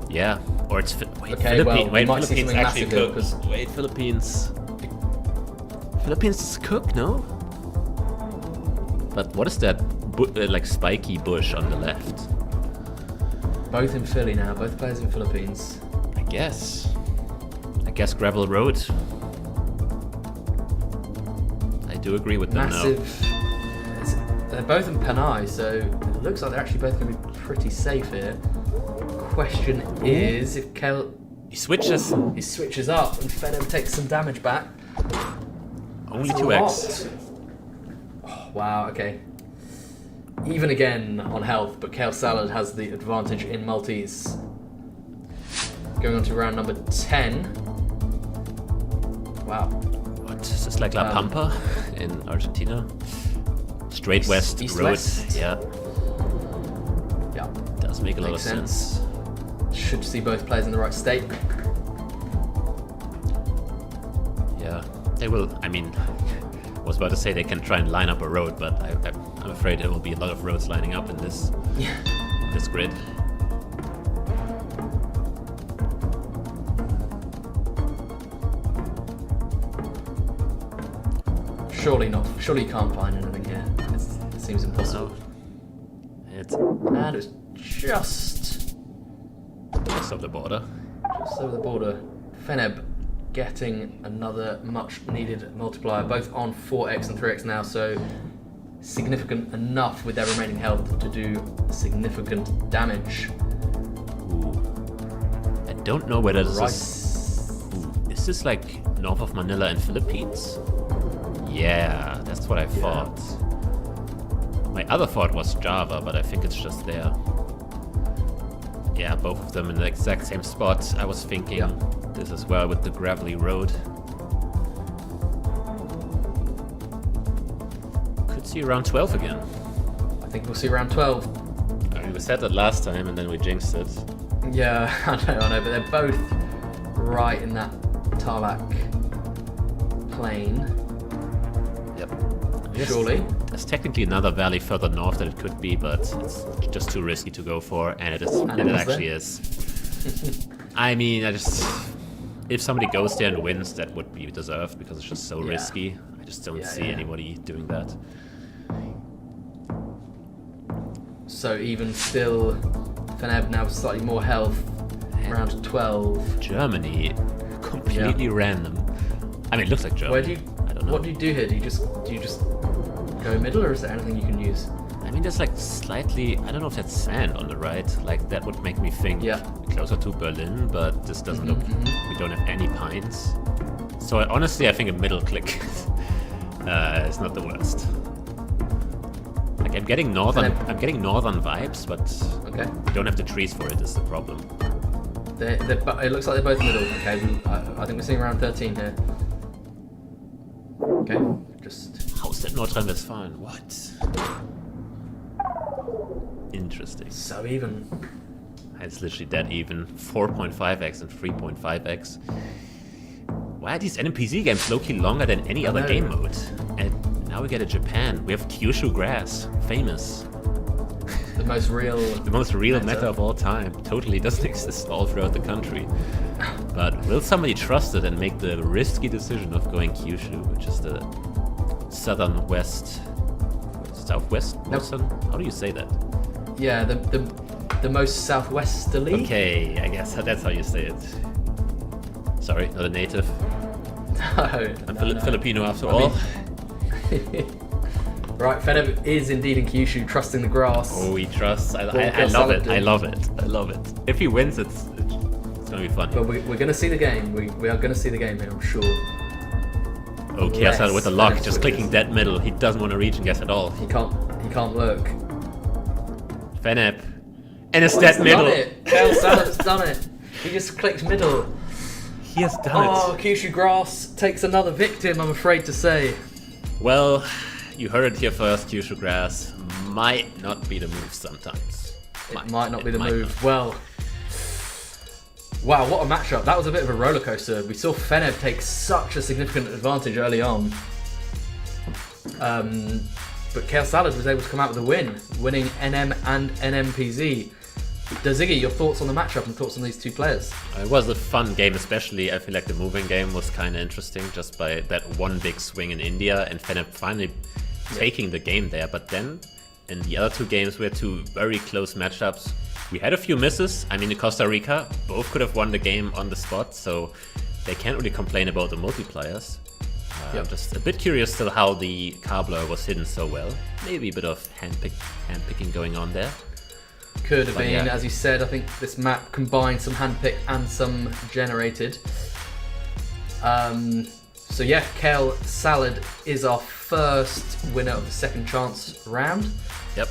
Yeah. Or it's Philippines actually cook. Wait, Philippines. Philippines is cook, no? But what is that like spiky bush on the left? Both in Philly now, both players in Philippines. I guess gravel road. I do agree with them now. They're both in Panay, so it looks like they're actually both going to be pretty safe here. Question is if Kale... He switches. He switches up and Feneb takes some damage back. Only That's 2x. Oh, wow, okay. Even again on health, but Kale Salad has the advantage in multis. Going on to round number 10. Wow. What? Is this like La Pampa in Argentina? Straight west road. East-west? Yeah. Yeah. Does make a lot of sense. Should see both players in the right state. Yeah. They will, I mean, I was about to say they can try and line up a road, but I'm afraid there will be a lot of roads lining up in this grid. I Surely not. Surely you can't find anything here. It seems impossible. And it's just over the border. Just over the border. Feneb getting another much-needed multiplier, both on 4x and 3x now, so significant enough with their remaining health to do significant damage. Ooh. I don't know whether this is this like north of Manila and Philippines? Yeah, that's what I thought. My other thought was Java, but I think it's just there. Yeah, both of them in the exact same spot. I was thinking this as well with the gravelly road. Could see round 12 again. I think we'll see round 12. I mean, we said that last time and then we jinxed it. Yeah, I know, but they're both right in that tarmac plane. Yep. Surely. There's technically another valley further north that it could be, but it's just too risky to go for, and it actually is. I mean, if somebody goes there and wins, that would be deserved because it's just so risky. I just don't see anybody doing that. So even still, Feneb now with slightly more health, around 12. Germany, completely random. I mean, it looks like Germany. I don't know. What do you do here? Do you just go middle, or is there anything you can use? I mean, there's like slightly, I don't know if that's sand on the right. Like that would make me think closer to Berlin, but this doesn't look. We don't have any pines. So honestly, I think a middle click is not the worst. Like I'm getting northern vibes, but we don't have the trees for it. Is the problem. It looks like they're both middle. Okay, I think we're seeing around 13 here. Okay, just. How's that Nordrhein-Westfalen? What? Interesting. So even. It's literally dead even. 4.5x and 3.5x. Why are these NMPZ games low-key longer than any other game mode? And now we get a Japan. We have Kyushu grass. Famous. The most real... the most real meta of all time. Totally doesn't exist all throughout the country. But will somebody trust it and make the risky decision of going Kyushu, which is the southwest? Western? How do you say that? Yeah, the most southwesterly. Okay, I guess that's how you say it. Sorry, not a native. I'm Filipino after all. Right, Feneb is indeed in Kyushu, trusting the grass. Oh, he trusts. I love it. I love it. I love it. If he wins, it's gonna be fun. But we're gonna see the game. We are gonna see the game here, I'm sure. Oh, Kale Salad with a lock, just clicking dead middle. He doesn't want to reach and guess at all. He can't look. Feneb. And it's dead middle. Done it. Kale Salad's done it. He just clicked middle. He has done it. Oh, Kyushu grass takes another victim, I'm afraid to say. Well, you heard it here first. Kyushu grass might not be the move sometimes. It might not be the move. Well, wow, what a matchup. That was a bit of a roller coaster. We saw Feneb take such a significant advantage early on. But Kale Salad was able to come out with a win, winning NM and NMPZ. Ziggy, your thoughts on the matchup and thoughts on these two players? It was a fun game, especially. I feel like the moving game was kind of interesting just by that one big swing in India and Feneb finally taking the game there. But then in the other two games, we had two very close matchups. We had a few misses. I mean, in Costa Rica, both could have won the game on the spot, so they can't really complain about the multipliers. I'm just a bit curious still how the Cobbler was hidden so well. Maybe a bit of handpicking going on there. Could have been, as you said. I think this map combined some handpick and some generated. So yeah, Kale Salad is our first winner of the second chance round. Yep.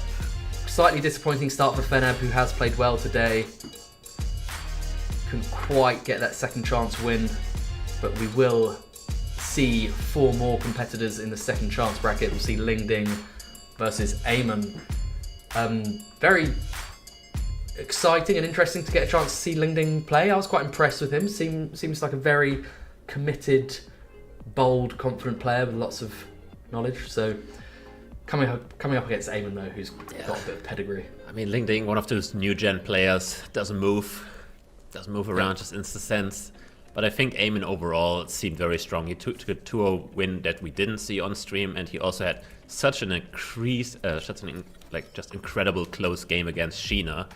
Slightly disappointing start for Feneb, who has played well today. Couldn't quite get that second chance win, but we will see 4 more competitors in the second chance bracket. We'll see Ling versus Aean. Very exciting and interesting to get a chance to see Ling play. I was quite impressed with him. Seems like a very committed, bold, confident player with lots of knowledge. So coming up against Aean though, who's got a bit of pedigree. I mean, Ling, one of those new gen players, doesn't move around, just insta sense. But I think Aean overall seemed very strong. He took a 2-0 win that we didn't see on stream, and he also had such an just incredible close game against Sheena.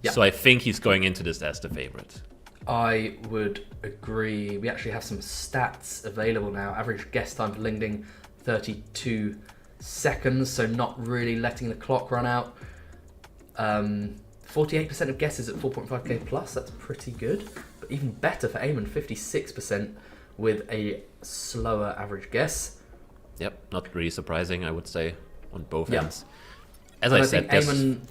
Yeah. So I think he's going into this as the favorite. I would agree. We actually have some stats available now. Average guess time for Ling 32 seconds, so not really letting the clock run out. 48% of guesses at 4.5k plus, that's pretty good. But even better for Aean, 56% with a slower average guess. Yep, not really surprising, I would say, on both Yeah. ends. As I said, Aean...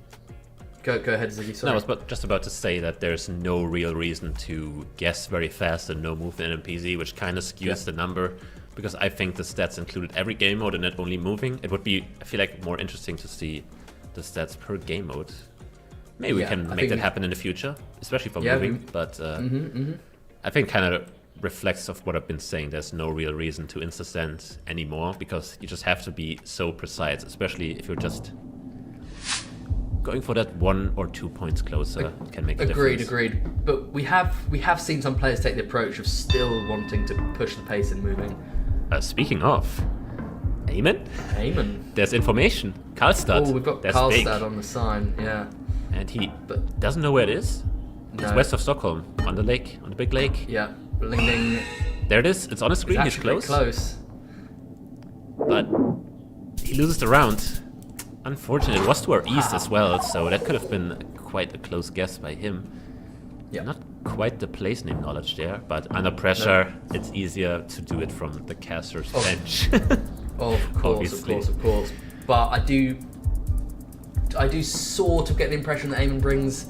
Go ahead, Ziggy, sorry. No, I was just about to say that there's no real reason to guess very fast and no move in NMPZ, which kind of skews the number, because I think the stats included every game mode and not only moving. It would be, I feel like, more interesting to see the stats per game mode. Maybe we can make that happen in the future, especially for moving, but I think kind of reflects of what I've been saying. There's no real reason to insta-stand anymore, because you just have to be so precise, especially if you're just going for that 1 or 2 points closer can make a difference. Agreed. But we have seen some players take the approach of still wanting to push the pace in moving. Speaking of, Aean? There's information. Karlstad. Oh, we've got Karlstad on the sign, yeah. And he doesn't know where it is. No. It's west of Stockholm, on the lake, on the big lake. Yeah, Ling. There it is. It's on the screen. He's close. But he loses the round. Unfortunately, it was to our east as well, so that could have been quite a close guess by him. Yeah. Not quite the place name knowledge there, but under pressure, it's easier to do it from the caster's bench. Of course. But I do sort of get the impression that Aean brings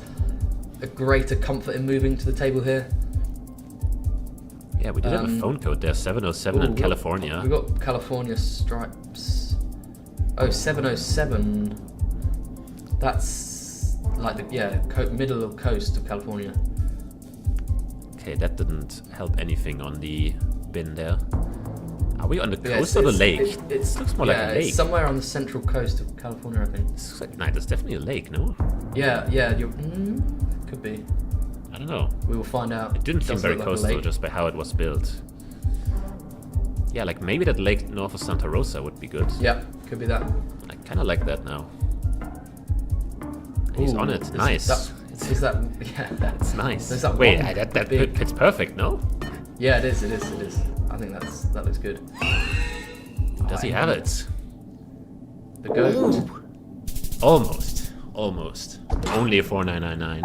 a greater comfort in moving to the table here. Yeah, we did have a phone code there, 707 in California. We got California stripes. Oh, 707. That's like the middle of coast of California. Okay, that didn't help anything on the bin there. Are we on the coast or the lake? It looks more like a lake. It's somewhere on the central coast of California, I think. It's definitely a lake, no? Yeah, could be. I don't know. We will find out. It didn't seem very coastal just by how it was built. Yeah, like maybe that lake north of Santa Rosa would be good. Yeah, could be that. I kind of like that now. He's on it. Nice. Is that? Yeah, that's nice. That Wait, that it's perfect, no? Yeah, it is. I think that looks good. Does he have it? The goat. Almost. Only a 4999.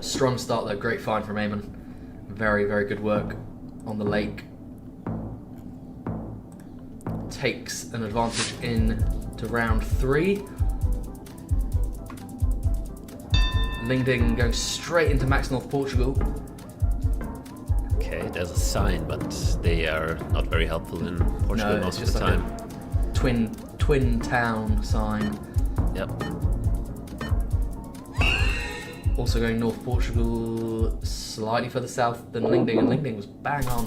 Strong start though. Great find from Aean. Very, very good work on the lake. Takes an advantage in to round 3. Ling going straight into Max North Portugal. Okay, there's a sign, but they are not very helpful in Portugal most of the time. Twin town sign. Yep. Also going North Portugal, slightly further south than Ling, and Ling was bang on.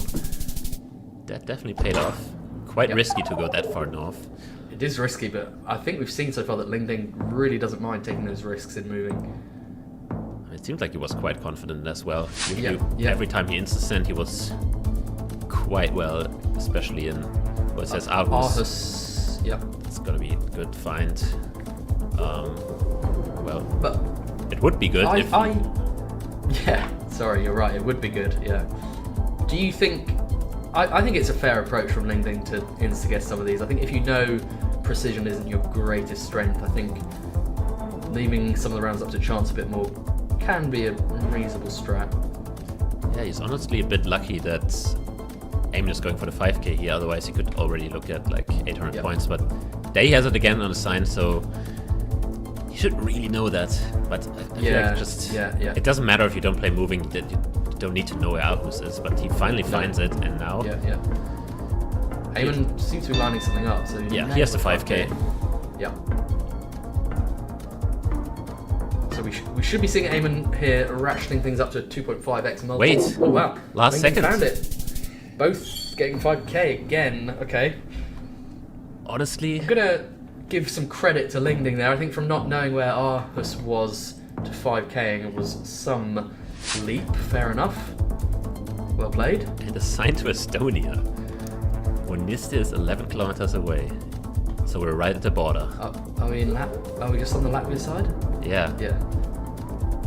That definitely paid off. Quite risky to go that far north. It is risky, but I think we've seen so far that Ling really doesn't mind taking those risks in moving. It seemed like he was quite confident as well. Yeah. Every time he insta-sent, he was quite well, especially in what it says Aarhus. Yep. It's gonna be a good find. But it would be good if... Yeah, sorry, you're right. It would be good, yeah. Do you think... I think it's a fair approach from Ling to insta-guess some of these. I think if you know precision isn't your greatest strength, I think leaving some of the rounds up to chance a bit more can be a reasonable strat. Yeah, he's honestly a bit lucky that Aean is going for the 5k here, otherwise he could already look at like 800 points, but there he has it again on the sign, so he should really know that. But I feel like it doesn't matter if you don't play moving, you don't need to know where Aarhus is, but he finally finds it, and now... Aean seems to be lining something up, so... Yeah, he has the 5k. Yeah. So we should be seeing Aean here ratcheting things up to 2.5x multiple. Wait. Oh wow. Last second. Found it. Both getting 5k again. Okay. Honestly... I'm gonna give some credit to Ling there. I think from not knowing where Aarhus was to 5k'ing, it was some leap. Fair enough. Well played. And assigned to Estonia. Oniste is 11 kilometers away. So we're right at the border. Are we in Are we just on the Latvia side? Yeah. Yeah.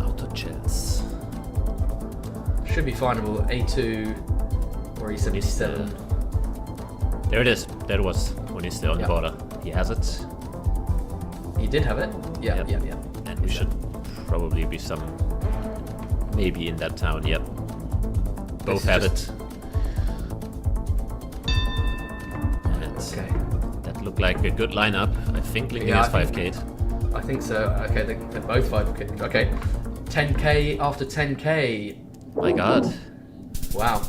Auto chats. Should be findable. A2 or E77. There it is. There it was. Oniste on the border. He has it. He did have it. Yeah. And we should probably be maybe in that town. Yep. Both have it. Okay. That looked like a good lineup. I think Ling is 5K'd. I think so. Okay, they're both 5K. Okay. 10K after 10K. My god. Wow.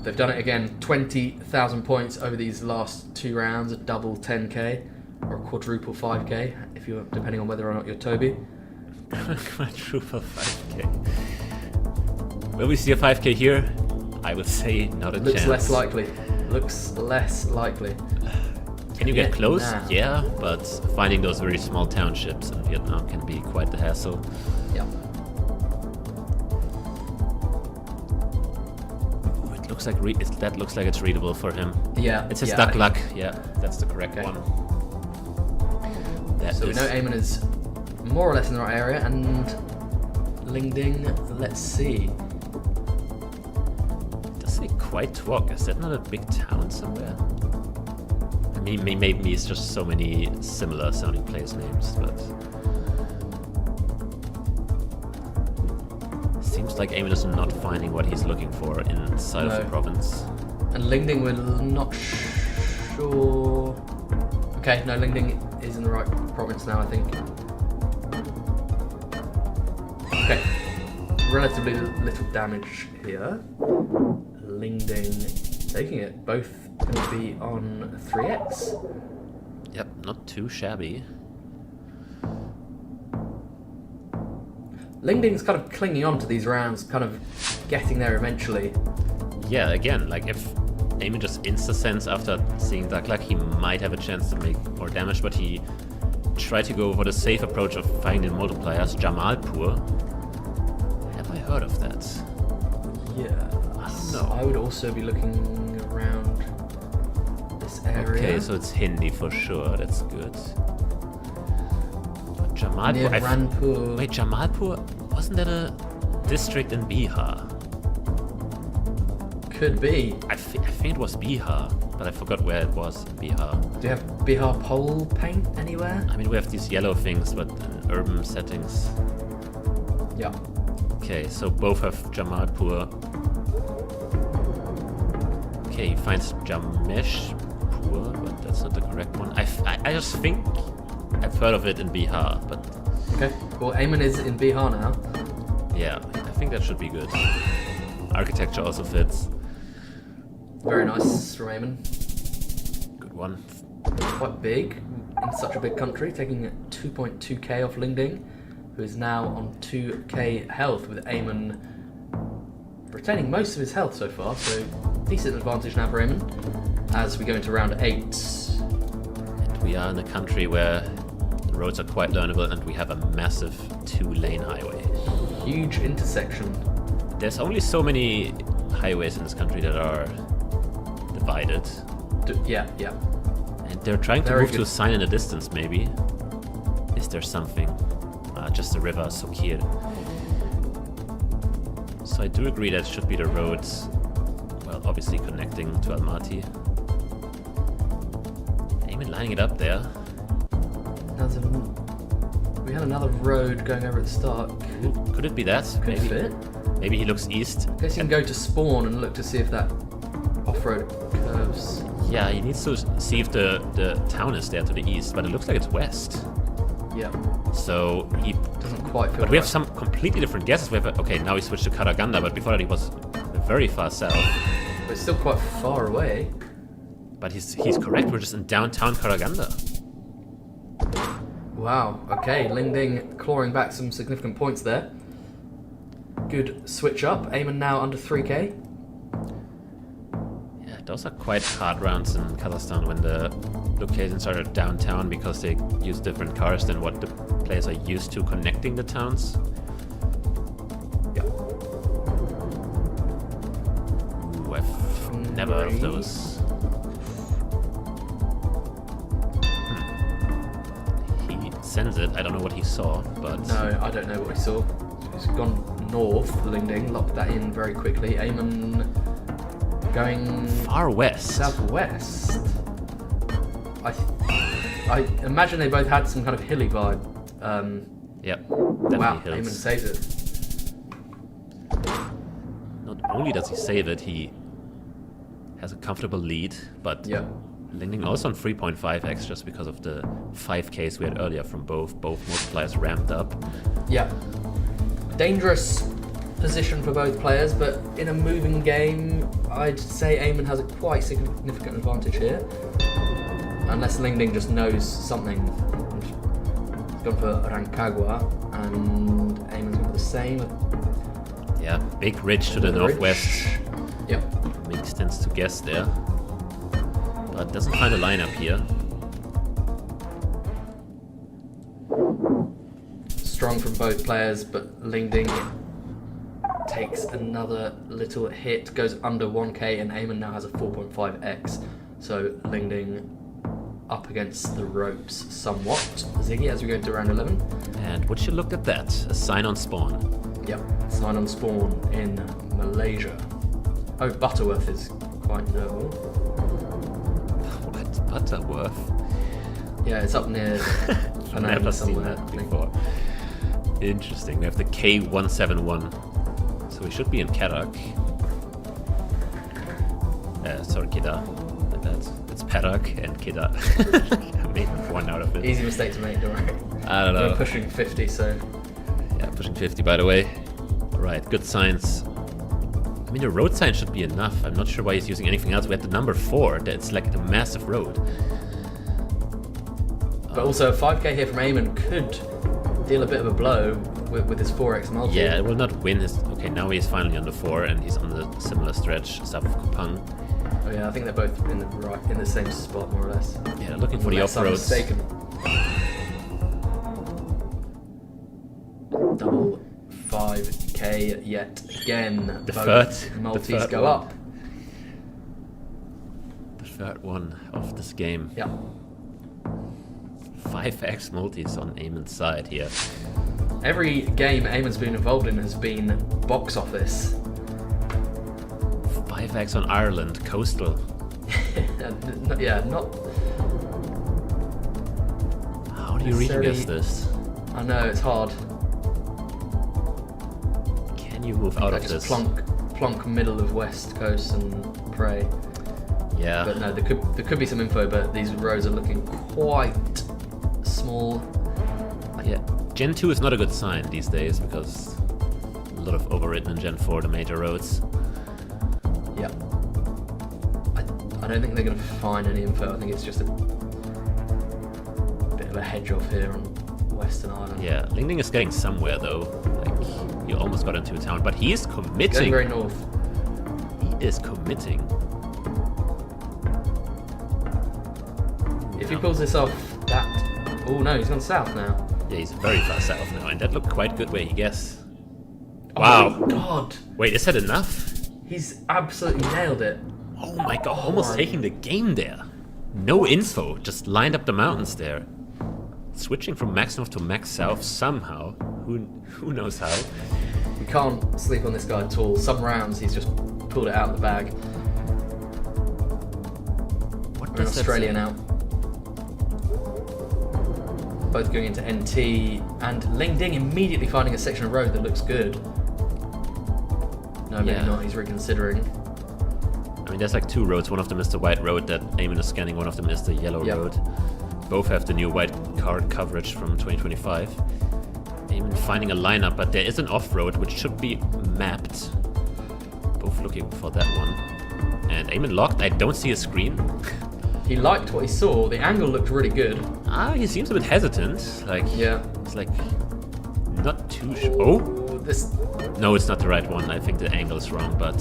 They've done it again. 20,000 points over these last 2 rounds. A double 10K or a quadruple 5K, if you're depending on whether or not you're Toby. Quadruple 5K. Will we see a 5K here? I would say not a chance. Looks less likely. Looks less likely. Can you get close? Nah. Yeah, but finding those very small townships in Vietnam can be quite the hassle. Yeah. Ooh, it looks like that looks like it's readable for him. Yeah. It says duck luck. Yeah, that's the correct one. So we know Aean is more or less in the right area, and Ling, let's see. Does say quite Twok? Is that not a big town somewhere? I mean, maybe it's just so many similar sounding place names, but seems like Aean is not finding what he's looking for inside of the province. And Ling, we're not sure. Okay, no, Ling is in the right province now, I think. Okay, relatively little damage here. Ling taking it. Both going to be on 3x. Yep, not too shabby. Lingding's kind of clinging on to these rounds, kind of getting there eventually. Yeah, again, like if Aean just insta-sends after seeing Duck Luck, he might have a chance to make more damage, but he tried to go for the safe approach of finding multipliers. Jamalpur. Have I heard of that? Yeah. No. I would also be looking around this area. Okay, so it's Hindi for sure. That's good. But Jamalpur. Near Ranpur. Wait, Jamalpur, wasn't that a district in Bihar? Could be. I think it was Bihar, but I forgot where it was in Bihar. Do you have Bihar pole paint anywhere? I mean, we have these yellow things, but in urban settings. Yeah. Okay, so both have Jamalpur. Okay, he finds Jameshpur, but that's not the correct one. I just think I've heard of it in Bihar, but... Okay, well, Aean is in Bihar now. Yeah, I think that should be good. Architecture also fits. Very nice from Aean. Good one. Quite big in such a big country, taking 2.2k off Ling, who is now on 2k health, with Aean retaining most of his health so far, so decent advantage now for Aean as we go into round 8. And we are in a country where the roads are quite learnable and we have a massive 2-lane highway. Huge intersection. There's only so many highways in this country that are divided. Yeah. And they're trying to move to a sign in the distance, maybe. Is there something? Just the river, Sokir. So I do agree that it should be the roads, well, obviously connecting to Almaty. Aean lining it up there. We had another road going over at the start. Could it be that? Could fit. Maybe he looks east. I guess you can go to spawn and look to see if that off-road curves. Yeah, he needs to see if the town is there to the east, but it looks like it's west. Yeah. So he doesn't quite feel. But we have some completely different guesses. We have okay, now he switched to Karaganda, but before that he was very far south. But it's still quite far away. But he's correct. We're just in downtown Karaganda. Wow. Okay, Ling clawing back some significant points there. Good switch up. Aean now under 3k. Yeah, those are quite hard rounds in Kazakhstan when the locations are downtown because they use different cars than what the players are used to connecting the towns. Yeah. never out of those. He sends it. I don't know what he saw, but... No, I don't know what he saw. He's gone north, Ling, locked that in very quickly. Aean going... Far west. Southwest. I imagine they both had some kind of hilly vibe. Yep, Wow, definitely Aean hills. saved it. Not only does he save it, he has a comfortable lead, but Yeah. Ling also on 3.5x just because of the 5Ks we had earlier from both. Both multipliers ramped up. Yeah. Dangerous position for both players, but in a moving game, I'd say Aean has a quite significant advantage here. Unless Ling just knows something. He's gone for Rancagua, and Aean's gone for the same. Yeah, big ridge to the northwest. Yep. Makes sense to guess there. But doesn't find a lineup here. Strong from both players, but Ling takes another little hit, goes under 1k, and Aean now has a 4.5x. So Ling up against the ropes somewhat. Ziggy, as we go into round 11. And would you look at that? A sign on spawn. Yep, sign on spawn in Malaysia. Oh, Butterworth is quite notable. What? Butterworth? Yeah, it's up near I've never seen somewhere, I that think. before. Interesting. We have the K171. So we should be in Kerak. Sorry, Kida. Like that. It's Perak and Kida. I made one out of it. Easy mistake to make, don't worry. I don't know. We're pushing 50, so... Yeah, pushing 50 by the way. Right, good signs. I mean, the road sign should be enough. I'm not sure why he's using anything else. We had the number 4. That's like a massive road. But also, a 5k here from Aean could deal a bit of a blow with his 4x multi. Yeah, it will not win his... Okay, now he's finally on the 4 and he's on the similar stretch south of Kupang. Oh yeah, I think they're both in the same spot, more or less. Yeah, looking for the Unless I'm off-roads. mistaken. Double 5k yet again. The Both third multis go one. up. The third one of this game. Yeah. 5x multis on Aean's side here. Every game Aean's been involved in has been box office. 5x on Ireland, coastal. Yeah, not. How do you reach against this? I know it's hard. Can you move out of Just this? plonk middle of West Coast and pray. Yeah. But no, there could be some info, but these roads are looking quite small. Yeah. Gen 2 is not a good sign these days because a lot of overwritten in Gen 4, the major roads. Yeah. I don't think they're going to find any info. I think it's just a bit of a hedge off here on Western Island. Yeah, Ling is getting somewhere though. Like, you almost got into a town, but he is Going committing. very north. He is committing. If he pulls this off, that... Oh no, he's gone south now. Yeah, he's very far south now, and that looked quite good where he guessed. Oh Wow. my god. Wait, is that enough? He's absolutely nailed it. Oh my god, almost my- taking the game there. No info, just lined up the mountains there. Switching from max north to max south somehow. Who knows how? We can't sleep on this guy at all. Some rounds he's just pulled it out of the bag. What We're in does that Australia say? now. Both going into NT, and Ling immediately finding a section of road that looks good. No, maybe Yeah. not. He's reconsidering. I mean, there's like 2 roads. One of them is the white road that Aean is scanning. One of them is the yellow Yep. road. Both have the new white card coverage from 2025. Aean finding a lineup, but there is an off-road which should be mapped. Both looking for that one. And Aean locked. I don't see a screen. He liked what he saw. The angle looked really good. He seems a bit hesitant. Like, Yeah. it's like not too sure. Oh, This. no, it's not the right one. I think the angle is wrong, but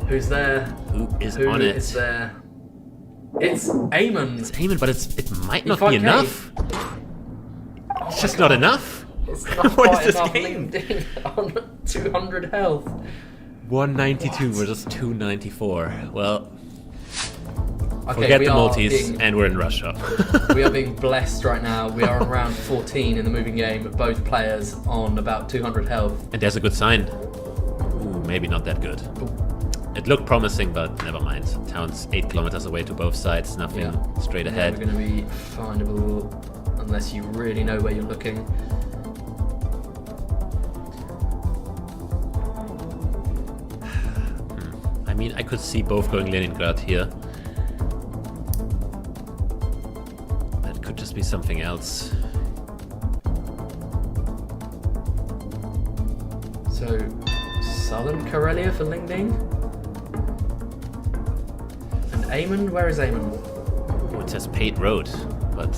Who's there? who is Who on it? is there? It's Aean. It's Aean, but it might not be 5K. enough. Oh It's my just God. not enough. It's not What is quite this enough. game? Ling on 200 health. 192 versus 294. Well, Okay, forget we the are multis, being- and we're in Russia. We are being blessed right now. We are on round 14 in the moving game. Both players on about 200 health. And there's a good sign. Ooh, maybe not that good. It looked promising, but never mind. Town's 8 kilometers away to both sides. Nothing straight ahead. We're going to be findable unless you really know where you're looking. I mean, I could see both going Leningrad here. That could just be something else. So, Southern Karelia for Ling. And Aean, where is Aean? Oh, it says Pate Road, but...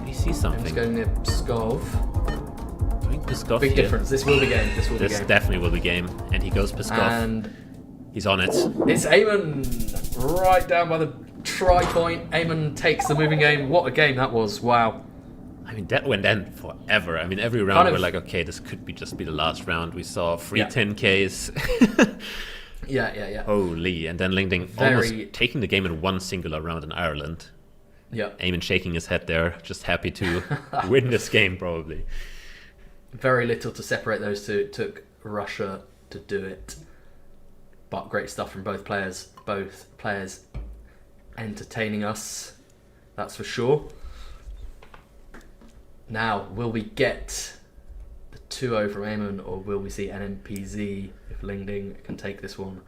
Do you see Aean's something? going near Pskov. Going Pskov Big here. difference. This will be game. This will be This game. definitely will be game. And he goes Pskov. And He's on it. it's Aean, right down by the tri-point. Aean takes the moving game. What a game that was. Wow. I mean, that went on forever. I mean, every round Kind of- we're like, okay, this could be just be the last round. We saw free Yeah. 10Ks. Yeah. Holy. And then Ling Very- almost taking the game in one singular round in Ireland. Yeah. Aean shaking his head there, just happy to win this game, probably. Very little to separate those two. It took Russia to do it. But great stuff from both players. Both players entertaining us. That's for sure. Now, will we get the 2-0 from Aean, or will we see NMPZ if Ling can take this one?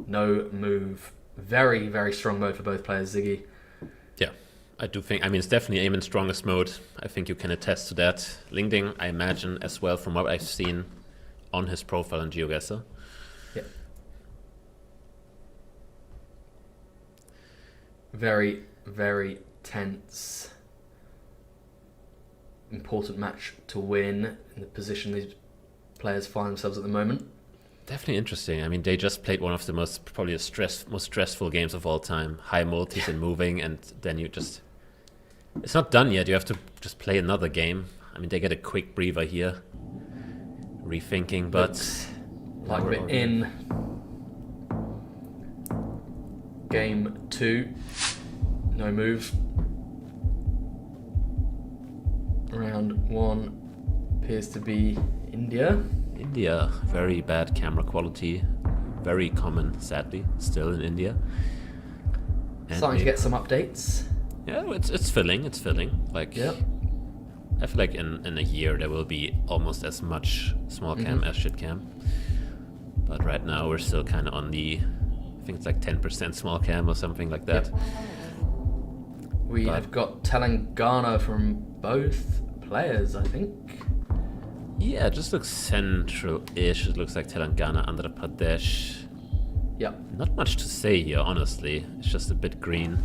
No move. Very, very strong mode for both players, Ziggy. Yeah, I do think, I mean, it's definitely Aemon's strongest mode. I think you can attest to that. Ling, I imagine, as well, from what I've seen on his profile in GeoGuessr. Yeah. Very, very tense. Important match to win in the position these players find themselves at the moment. Definitely interesting. I mean, they just played one of the most stressful games of all time. High multis and moving, and then you just... It's not done yet. You have to just play another game. I mean, they get a quick breather here. Rethinking, but... Like we're in game 2. No move. Round 1 appears to be India. India, very bad camera quality. Very common, sadly, still in India. And Starting to get some updates. Yeah, it's filling. Like, Yep. I feel like in a year there will be almost as much small cam as shit cam. But right now we're still kind of on the, I think it's like 10% small cam or something like that. Yep. We have got Telangana from both players, I think. Yeah, it just looks central-ish. It looks like Telangana, Andhra Pradesh. Yep. Not much to say here, honestly. It's just a bit green.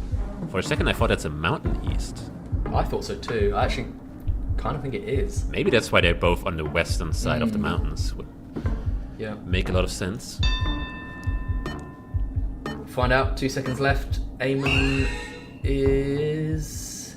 For a second I thought that's a mountain east. I thought so too. I actually kind of think it is. Maybe that's why they're both on the western side of the mountains. Would Yeah. make a lot of sense. Find out. 2 seconds left. Aean is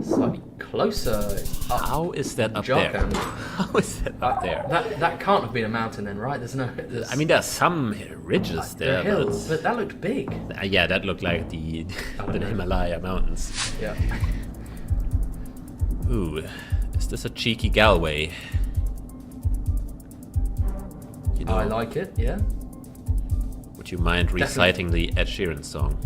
slightly closer. Up How is that up there? Jharkhand. How is that up there? That can't have been a mountain then, right? There's no. I mean, there's some ridges there are there, hills, but that looked big. yeah, that looked like the know. Himalaya mountains. Yeah. Ooh, is this a cheeky Galway? You know, I like it. Yeah. would you mind reciting the Ed Sheeran song?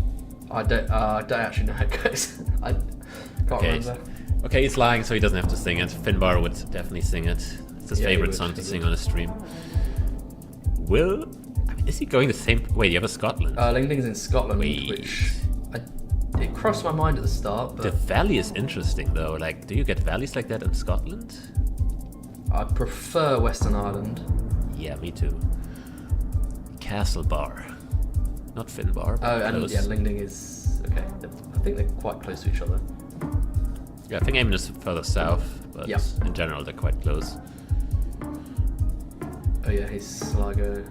I don't actually know how it goes. I can't Okay. remember. Okay, he's lying, so he doesn't have to sing it. Finbar would definitely sing it. It's his Yeah, he favorite would, song to he sing would. on a stream. I mean, is he going the same... Wait, you have a Scotland? Ling's in Scotland, Wait. which it crossed my mind at the start, The but valley is interesting, though. Like, do you get valleys like that in Scotland? I prefer Western Ireland. Yeah, me too. Castlebar. Not Finbar. Oh, and close. yeah, Ling is okay. I think they're quite close to each other. Yeah, I think Aean is further south, but Yeah. in general they're quite close. Oh yeah, he's Sligo.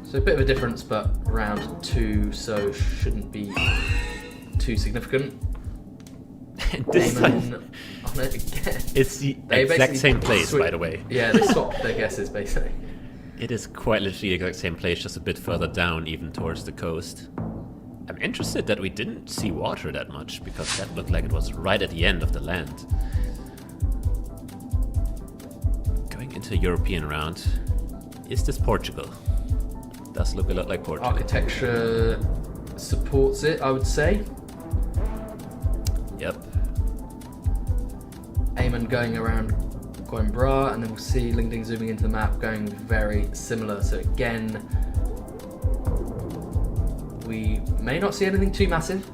So a bit of a difference, but round 2, so shouldn't be too significant. And this time, Aeman on it again. it's the They exact basically same place, by the way. Yeah, they swapped their guesses basically. It is quite literally the exact same place, just a bit further down, even towards the coast. I'm interested that we didn't see water that much, because that looked like it was right at the end of the land. Going into a European round. Is this Portugal? Does look a lot like Portugal. Architecture supports it, I would say. Yep. Aeman going around Coimbra, and then we'll see Ling Ding zooming into the map, going very similar. So again, we may not see anything too massive,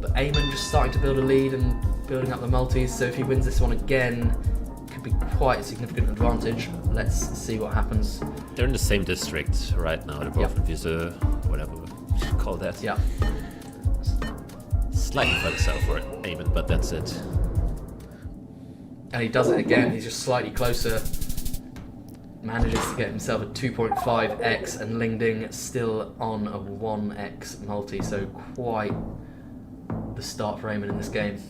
but Aeman just starting to build a lead and building up the multis. So if he wins this one again, it could be quite a significant advantage. Let's see what happens. They're in the same district right now. They're both in Viseu, whatever we should call that. Yeah. Slightly further south for Aeman, but that's it. And he does it again. He's just slightly closer. Manages to get himself a 2.5x, and Ling Ding still on a 1x multi. So quite the start for Aeman in this game.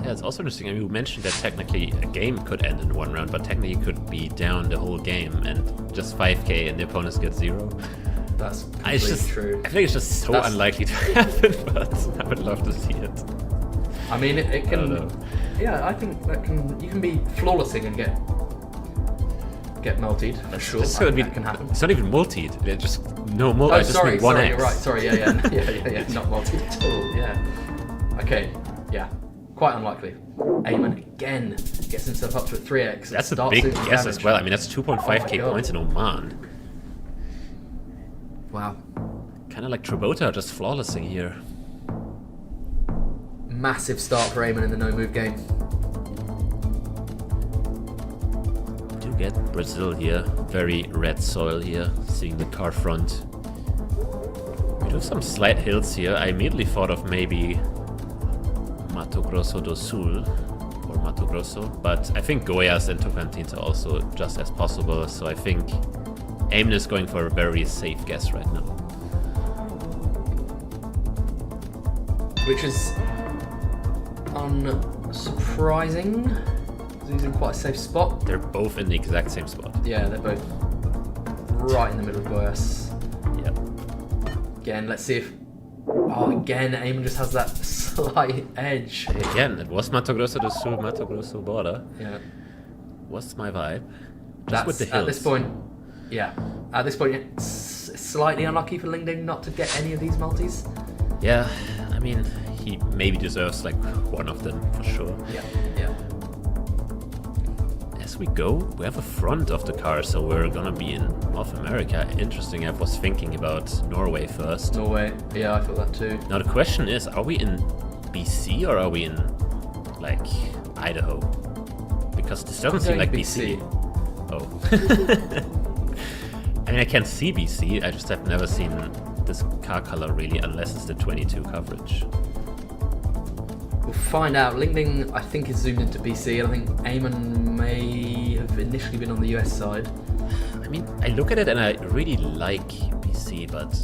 Yeah, it's also interesting. I mean, you mentioned that technically a game could end in one round, but technically you could be down the whole game and just 5k and the opponents get 0. That's completely true. I think it's just so unlikely to happen, but I would love to see it. I mean, it can. I don't know. Yeah, I think that can. You can be flawlessing and get multied for sure. It's gonna be, that can happen. It's not even multied. It's just no multi. Oh, just sorry, one sorry, X. you're right. Sorry, yeah, not multied at all. Yeah. Okay, yeah, quite unlikely. Aeman again gets himself up to a 3x. That's a big guess as well. I mean, that's 2.5k points in Oman. Wow. Kind of like Trabota, just flawlessing here. Massive start for Aeman in the no-move game. Do get Brazil here. Very red soil here. Seeing the car front. We do have some slight hills here. I immediately thought of maybe Mato Grosso do Sul or Mato Grosso, but I think Goiás and Tocantins are also just as possible. So I think Aeman is going for a very safe guess right now. Which is unsurprising, because he's in quite a safe spot. They're both in the exact same spot. Yeah, they're both right in the middle of Goiás. Yep. Again, let's see if... Oh, again, Aeman just has that slight edge. Again, it was Mato Grosso do Sul, Mato Grosso border. Yeah. What's my vibe? Just That's, with the hills. at this point, yeah. At this point, it's slightly unlucky for Ling Ding not to get any of these multis. Yeah, I mean, he maybe deserves like one of them for sure. Yeah. As we go, we have a front of the car, so we're gonna be in North America. Interesting, I was thinking about Norway first. Norway, yeah, I thought that too. Now the question is, are we in BC or are we in, like, Idaho? Because this doesn't seem like BC. Oh. I mean, I can see BC, I just have never seen this car color really, unless it's the 22 coverage. We'll find out. Ling Ding, I think, is zoomed into BC, and I think Aeman may have initially been on the US side. I mean, I look at it and I really like BC, but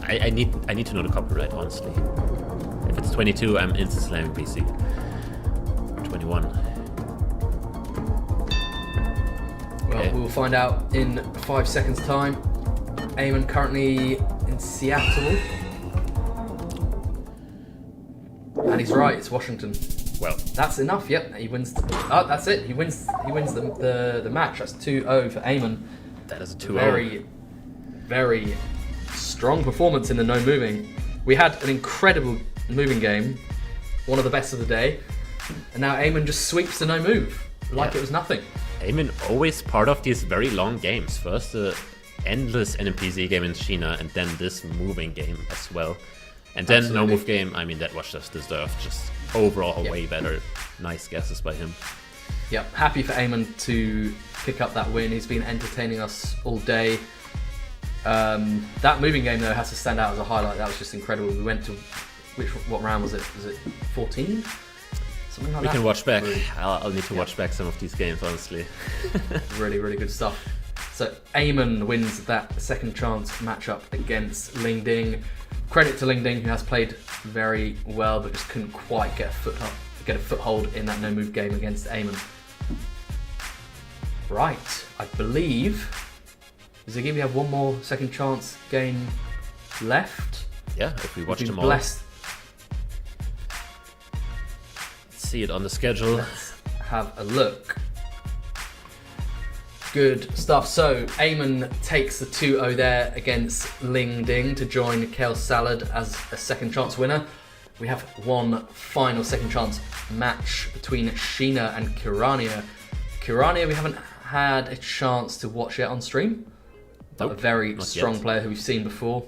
I need to know the copyright, honestly. If it's 22, I'm instant slamming BC. 21. Well, Okay. we'll find out in 5 seconds' time. Aeman currently in Seattle. And he's right, it's Washington. Well, That's enough, yep, he wins. Oh, that's it, he wins the match. That's 2-0 for Aeman. that is a 2-0. Very, very strong performance in the no moving. We had an incredible moving game, one of the best of the day, and now Aeman just sweeps the no move like it was nothing. Aeman always part of these very long games. First the endless NMPZ game in Sheena, and then this moving game as well. And then Absolutely. no move game, I mean, that was just deserved. Just overall way better. Nice guesses by him. Yep, happy for Aeman to pick up that win. He's been entertaining us all day. That moving game, though, has to stand out as a highlight. That was just incredible. We went to, what round was it? Was it 14? Something like We that. can watch back. Really, I'll need to watch back some of these games, honestly. really, really good stuff. So Aeman wins that second chance matchup against Ling Ding. Credit to Ling Ding, who has played very well, but just couldn't quite get a foot up get a foothold in that no-move game against Aean. Right, I believe... Ziggy, we have one more second chance game left. Yeah, if we watch them all. Blessed. See it on the schedule. Let's have a look. Good stuff. So Aean takes the 2-0 there against Ling to join Kale Salad as a second chance winner. We have one final second chance match between Sheena and Kirania. Kirania, we haven't had a chance to watch yet on stream. But Nope, a very not strong yet. player who we've seen before.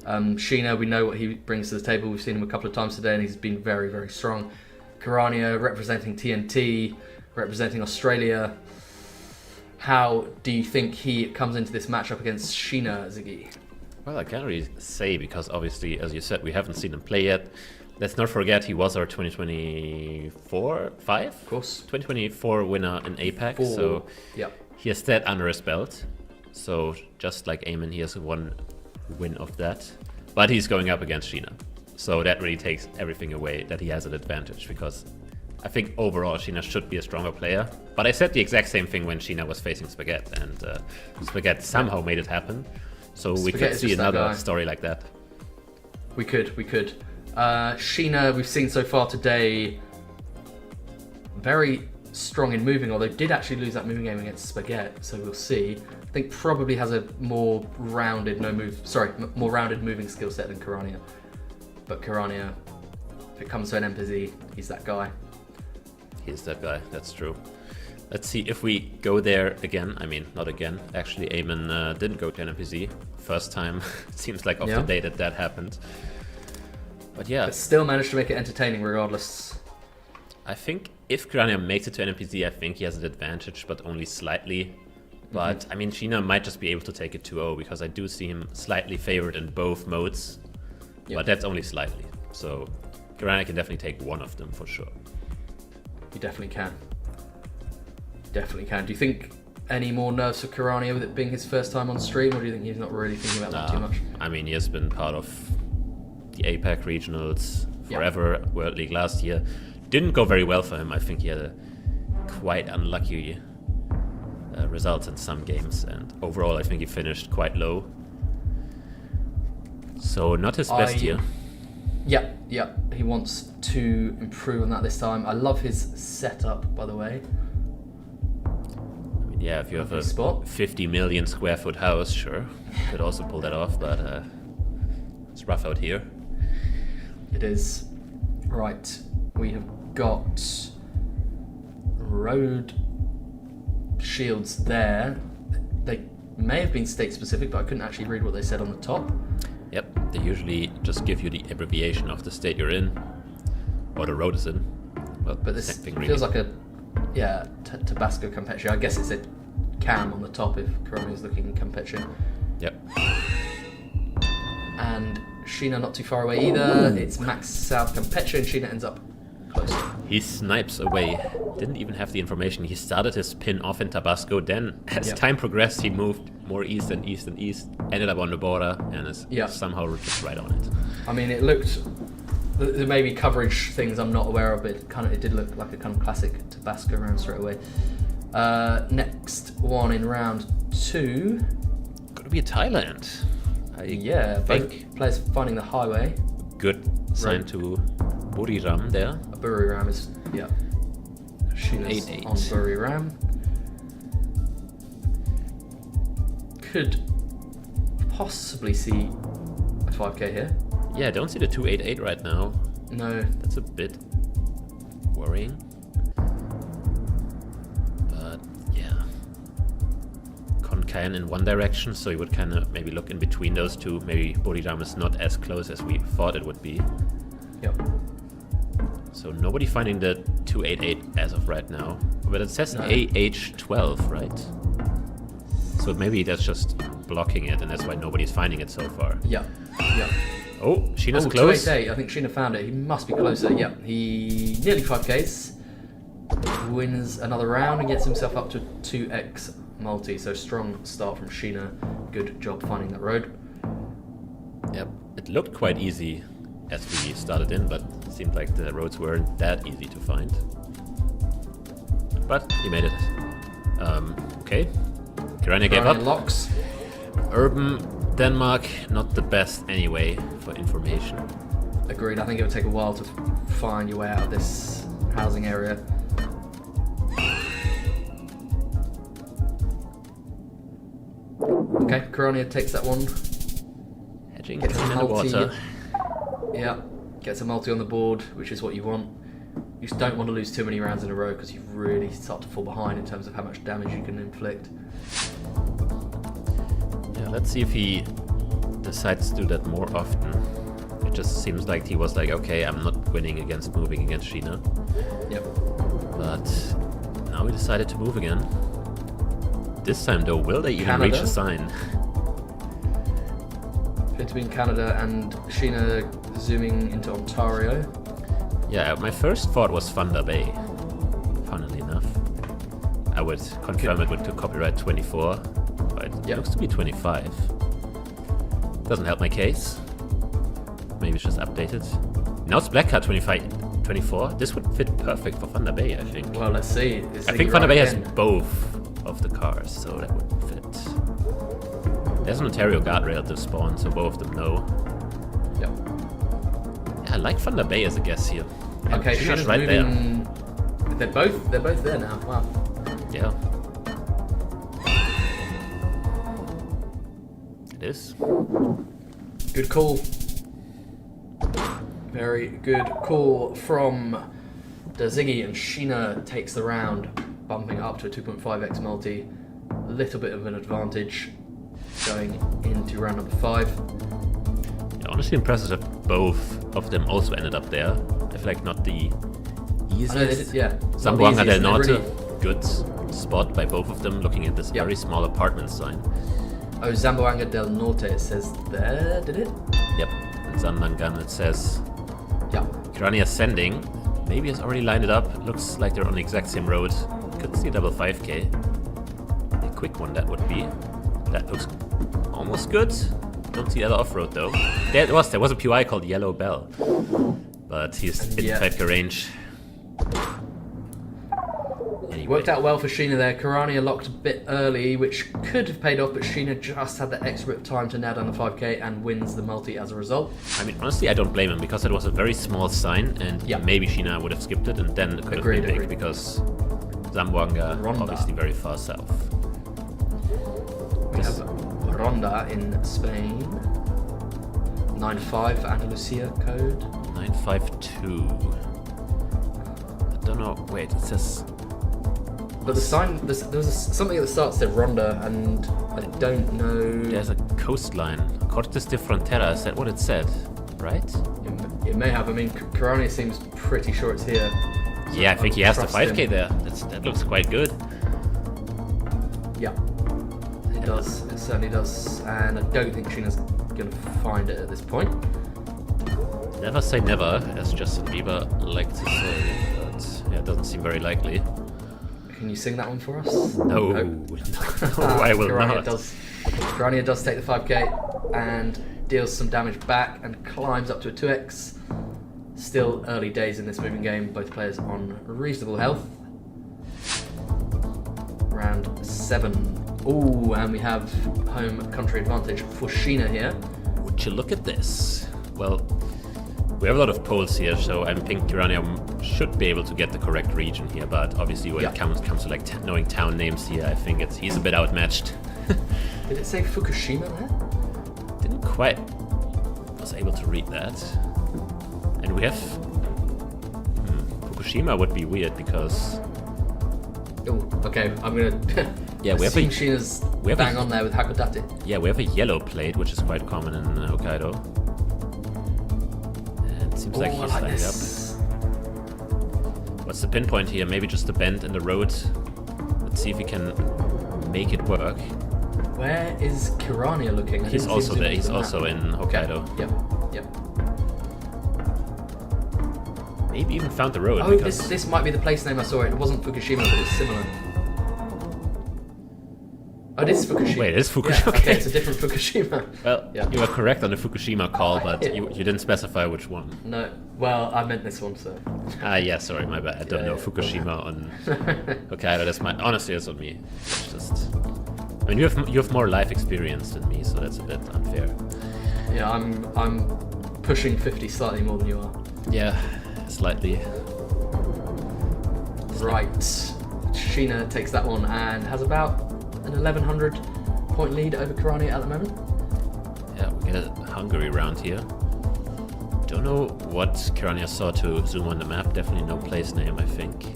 Sheena, we know what he brings to the table. We've seen him a couple of times today and he's been very, very strong. Kirania representing TNT, representing Australia. How do you think he comes into this matchup against Sheena, Ziggy? Well, I can't really say because obviously, as you said, we haven't seen him play yet. Let's not forget he was our 2024-5? Of course. 2024 winner in Apac, so Yep. he has that under his belt. So just like Aean, he has one win of that. But he's going up against Sheena. So that really takes everything away that he has an advantage because I think overall Sheena should be a stronger player. But I said the exact same thing when Sheena was facing Spaghette and Spaghette somehow made it happen. So we Spaghette could is see just that another guy. story like that. We could. Sheena, we've seen so far today, very strong in moving, although did actually lose that moving game against Spaghette, so we'll see. I think probably has a more rounded more rounded moving skill set than Kirania. But Kirania, if it comes to an NMPZ, he's that guy. He's that guy, that's true. Let's see if we go there again. I mean, not again. Actually, Aean didn't go to NMPZ. First time, it seems like off the day that happened. But yeah. But still managed to make it entertaining regardless. I think if Kirania makes it to NMPZ, I think he has an advantage, but only slightly. But I mean, Sheena might just be able to take it 2-0 because I do see him slightly favored in both modes. Yep. But that's only slightly. So Kirania can definitely take one of them for sure. You definitely can. Definitely can. Do you think any more nerves for Kirania with it being his first time on stream, or do you think he's not really thinking about that too much? I mean, he has been part of the APAC regionals forever, World League last year. Didn't go very well for him. I think he had a quite unlucky results in some games, and overall I think he finished quite low. So not his best year. Yeah, he wants to improve on that this time. I love his setup, by the way. I mean, yeah, if you have a spot. 50 million square foot house, sure, could also pull that off, but it's rough out here. It is. Right, we have got road shields there. They may have been state specific, but I couldn't actually read what they said on the top. Yep, they usually just give you the abbreviation of the state you're in, or the road is in. Well, But this same thing, feels really. like a Tabasco Campeche. I guess it's a cam on the top if Kirania is looking Campeche. Yep. And Sheena not too far away either. It's max south Campeche, and Sheena ends up closer. He snipes away. Didn't even have the information. He started his pin off in Tabasco. Then, as time progressed, he moved more east and east and east. Ended up on the border and is somehow just right on it. I mean, it looked. There may be coverage things I'm not aware of, but it did look like a kind of classic Tabasco round straight away. Next one in round 2. Could be Thailand. Both players finding the highway. Good sign to Buriram there. Buriram is Sheena's 8-8. on Buriram. Could possibly see a 5k here. Yeah, I don't see the 288 right now. No. That's a bit worrying. But yeah. Konkan in one direction, so you would kind of maybe look in between those two. Maybe Buriram is not as close as we thought it would be. Yep. So nobody finding the 288 as of right now. But it says AH12, right? So maybe that's just blocking it, and that's why nobody's finding it so far. Yeah. Oh, Sheena's close. 288. I think Sheena found it. He must be closer. Yep. He nearly 5Ks. Wins another round and gets himself up to 2x multi. So strong start from Sheena. Good job finding that road. Yep. It looked quite easy as we started in, but seemed like the roads weren't that easy to find. But he made it. Okay. Kirania gave up. Locks. Urban Denmark, not the best anyway for information. Agreed. I think it would take a while to find your way out of this housing area. Okay, Kirania takes that one. Hedging Gets a in the multi. water. Yeah, gets a multi on the board, which is what you want. You just don't want to lose too many rounds in a row because you really start to fall behind in terms of how much damage you can inflict. Yeah, let's see if he decides to do that more often. It just seems like he was like, okay, I'm not winning against moving against Sheena. Yep. But now he decided to move again. This time though, will they even reach a sign? Between Canada and Sheena zooming into Ontario. Yeah, my first thought was Thunder Bay, funnily enough. I would confirm it with the copyright 24, but it looks to be 25. Doesn't help my case. Maybe it's just updated. Now it's Black Card 24. This would fit perfect for Thunder Bay, I think. Well, let's see. I think Thunder Bay has both of the cars, so that would fit. There's an Ontario guardrail to spawn, so both of them know. Yep. Yeah, I like Thunder Bay as a guess here. Okay, Sheena's Sheena's right moving. They're both there now. Wow. Yeah. It is. Good call. Very good call from Ziggy, and Sheena takes the round, bumping up to a 2.5x multi. A little bit of an advantage going into round number 5. Yeah, honestly impressive that both of them also ended up there. I feel like not the easiest. Zamboanga del Norte, really good spot by both of them, looking at this very small apartment sign. Oh, Zamboanga del Norte, it says there, did it? Yep. And Zandangan, it says. Yeah. Kirania sending. Maybe has already lined it up. Looks like they're on the exact same road. Could see a double 5k. A quick one that would be. That looks almost good. Don't see that off-road though. There was a POI called Yellow Bell. But he's in 5k range. Anyway. Worked out well for Sheena there. Kirania locked a bit early, which could have paid off, but Sheena just had that extra bit of time to nail down the 5k and wins the multi as a result. I mean, honestly, I don't blame him because it was a very small sign, and maybe Sheena would have skipped it, and then it could have been big because Zamboanga, obviously very far south. We have Ronda in Spain. 95 for Andalusia code. 952. I don't know. Wait, it says. But the sign, there was something at the start that said Ronda, and I don't know. There's a coastline. Cortes de Frontera, is that what it said? Right? It may have. I mean, Kirania seems pretty sure it's here. So yeah, I think he has the 5k there. That looks quite good. Yeah. It does. It certainly does. And I don't think Sheena's going to find it at this point. Never say never, as Justin Bieber liked to say. But yeah, it doesn't seem very likely. Can you sing that one for us? No, I will not. Kirania does take the 5k and deals some damage back and climbs up to a 2x. Still early days in this moving game, both players on reasonable health. Round 7. Ooh, and we have home country advantage for Sheena here. Would you look at this? Well, we have a lot of polls here, so I think Kirania should be able to get the correct region here, but obviously when it comes to like knowing town names here, I think he's a bit outmatched. Did it say Fukushima there? Didn't quite was able to read that. And we have Fukushima would be weird because oh, okay, I'm gonna yeah, we have Sheena's bang on there with Hakodate. Yeah, we have a yellow plate, which is quite common in Hokkaido. Seems like he's lining up. What's the pinpoint here? Maybe just a bend in the road. Let's see if we can make it work. Where is Kirania looking? He's also there. He's also in Hokkaido. Okay. Yep. Maybe even found the road. Oh, this might be the place name I saw. It wasn't Fukushima, but it's similar. Oh, it is Fukushima. Wait, it is Fukushima. Yeah, Okay. it's a different Fukushima. Well, Yeah. you were correct on the Fukushima call, but you didn't specify which one. No, well, I meant this one, so. Yeah, sorry, my bad. I don't know Fukushima on Hokkaido. Honestly, that's on me. It's just, I mean, you have more life experience than me, so that's a bit unfair. Yeah, I'm pushing 50 slightly more than you are. Yeah, slightly. Right, Sheena takes that one and has about an 1100 point lead over Kirania at the moment. Yeah, we get a Hungary round here. Don't know what Kirania saw to zoom on the map. Definitely no place name, I think.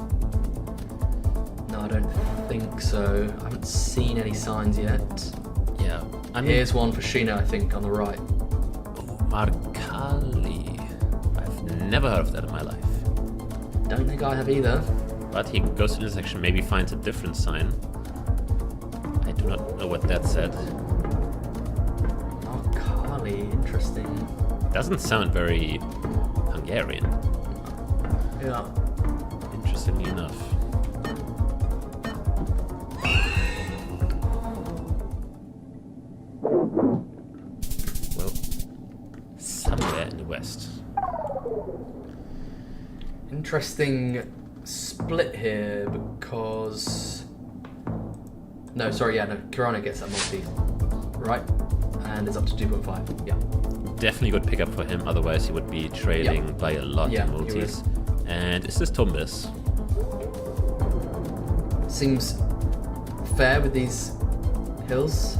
No, I don't think so. I haven't seen any signs yet. Yeah, I mean, Here's one for Sheena, I think, on the right. oh, Markali. I've never heard of that in my life. Don't think I have either. But he goes to the intersection, maybe finds a different sign. I do not know what that said. Oh, Kali, interesting. Doesn't sound very Hungarian, Yeah. interestingly enough. Well, somewhere in the west. Interesting split here because... No, sorry, yeah, no. Kirania gets that multi, right? And it's up to 2.5, yeah. Definitely good pickup for him, otherwise he would be trailing by a lot Yeah, in he multis. And is this Tumbis? Seems fair with these hills.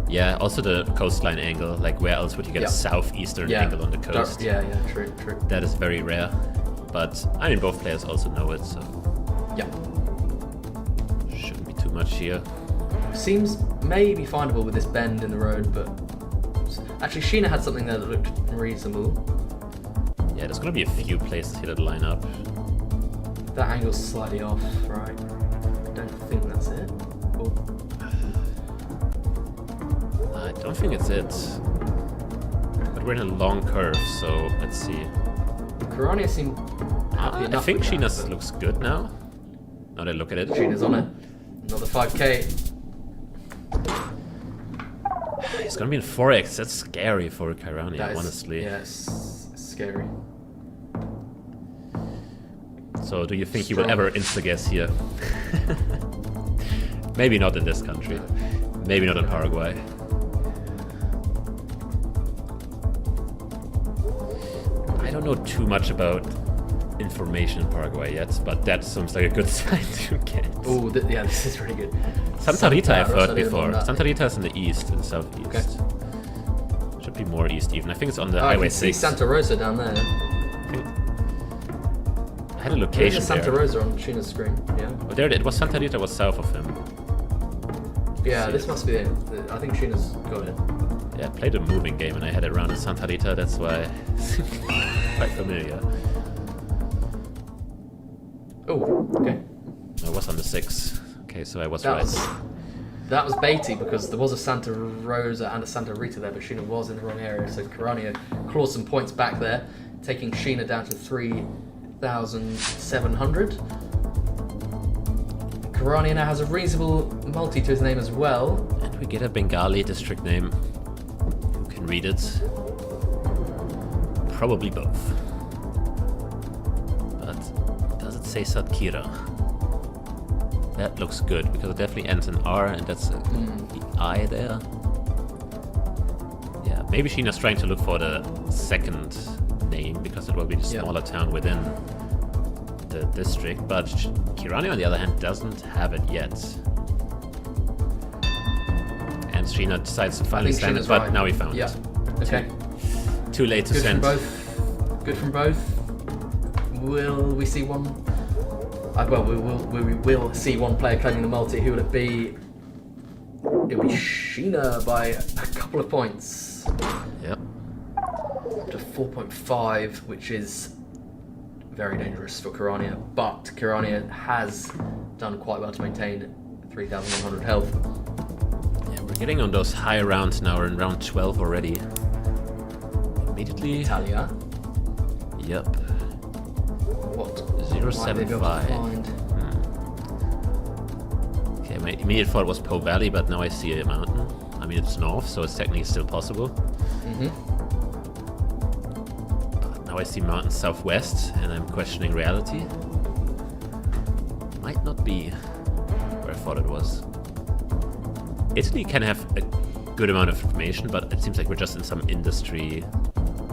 Yeah, also the coastline angle, like where else would you get Yeah. a southeastern Yeah. angle on the coast? Yeah, true. That is very rare. But, I mean, both players also know it, so Yeah. shouldn't be too much here. Seems maybe findable with this bend in the road, but... Actually, Sheena had something there that looked reasonable. Yeah, there's gonna be a few places here that line up. That angle's slightly off, right? Don't think that's it. Oh. I don't think it's it. But we're in a long curve, so let's see. Kirania seemed happy I enough think with that, Sheena's but looks good now. Now that I look at it. Sheena's on it. Another 5k. It's gonna be in 4x. That's scary for Kirania, That is- honestly. Yeah, it's scary. So do you think he will Strong. ever insta-guess here? Maybe not in this country. Maybe not in Paraguay. I don't know too much about information in Paraguay yet, but that seems like a good sign to get. Oh, yeah, this is really good. Santa Rita I've heard Rosario before. Mondale. Santa Rita is in the east and southeast. Okay. Should be more east even. I think it's on the Oh, I Highway can see 6. Santa Rosa down there. I had a There's location Santa there. Rosa on Sheena's screen. Yeah. Oh, there it was. Santa Rita was south of him. Yeah, See this it. must be it. I think Sheena's got it. Yeah, I played a moving game and I had it around in Santa Rita, that's why quite familiar. Oh, okay. I was on the 6. Okay, so I was That right. was baity because there was a Santa Rosa and a Santa Rita there, but Sheena was in the wrong area. So Kirania claws some points back there, taking Sheena down to 3,700. Kirania now has a reasonable multi to his name as well. And we get a Bengali district name. Who can read it? Probably both. But does it say Satkira? That looks good because it definitely ends in R and that's the I there. Yeah, maybe Sheena's trying to look for the second name because it will be the smaller town within the district, but Kirania on the other hand doesn't have it yet. And Sheena decides to finally stand it, but now we found Yeah. it. Okay. Too late to Good send. from both. Good from both. Will we see one? Well, we will see one player claiming the multi. Who will it be? It'll be Sheena by a couple of points. Yep. Up to 4.5, which is very dangerous for Kirania. But Kirania has done quite well to maintain 3,100 health. Yeah, we're getting on those high rounds now. We're in round 12 already. Immediately. Italia. Yep. What? 075. Find? Okay, My immediate thought was Po Valley, but now I see a mountain. I mean, it's north, so it's technically still possible. But now I see mountains southwest, and I'm questioning reality. Might not be where I thought it was. Italy can have a good amount of information, but it seems like we're just in some industry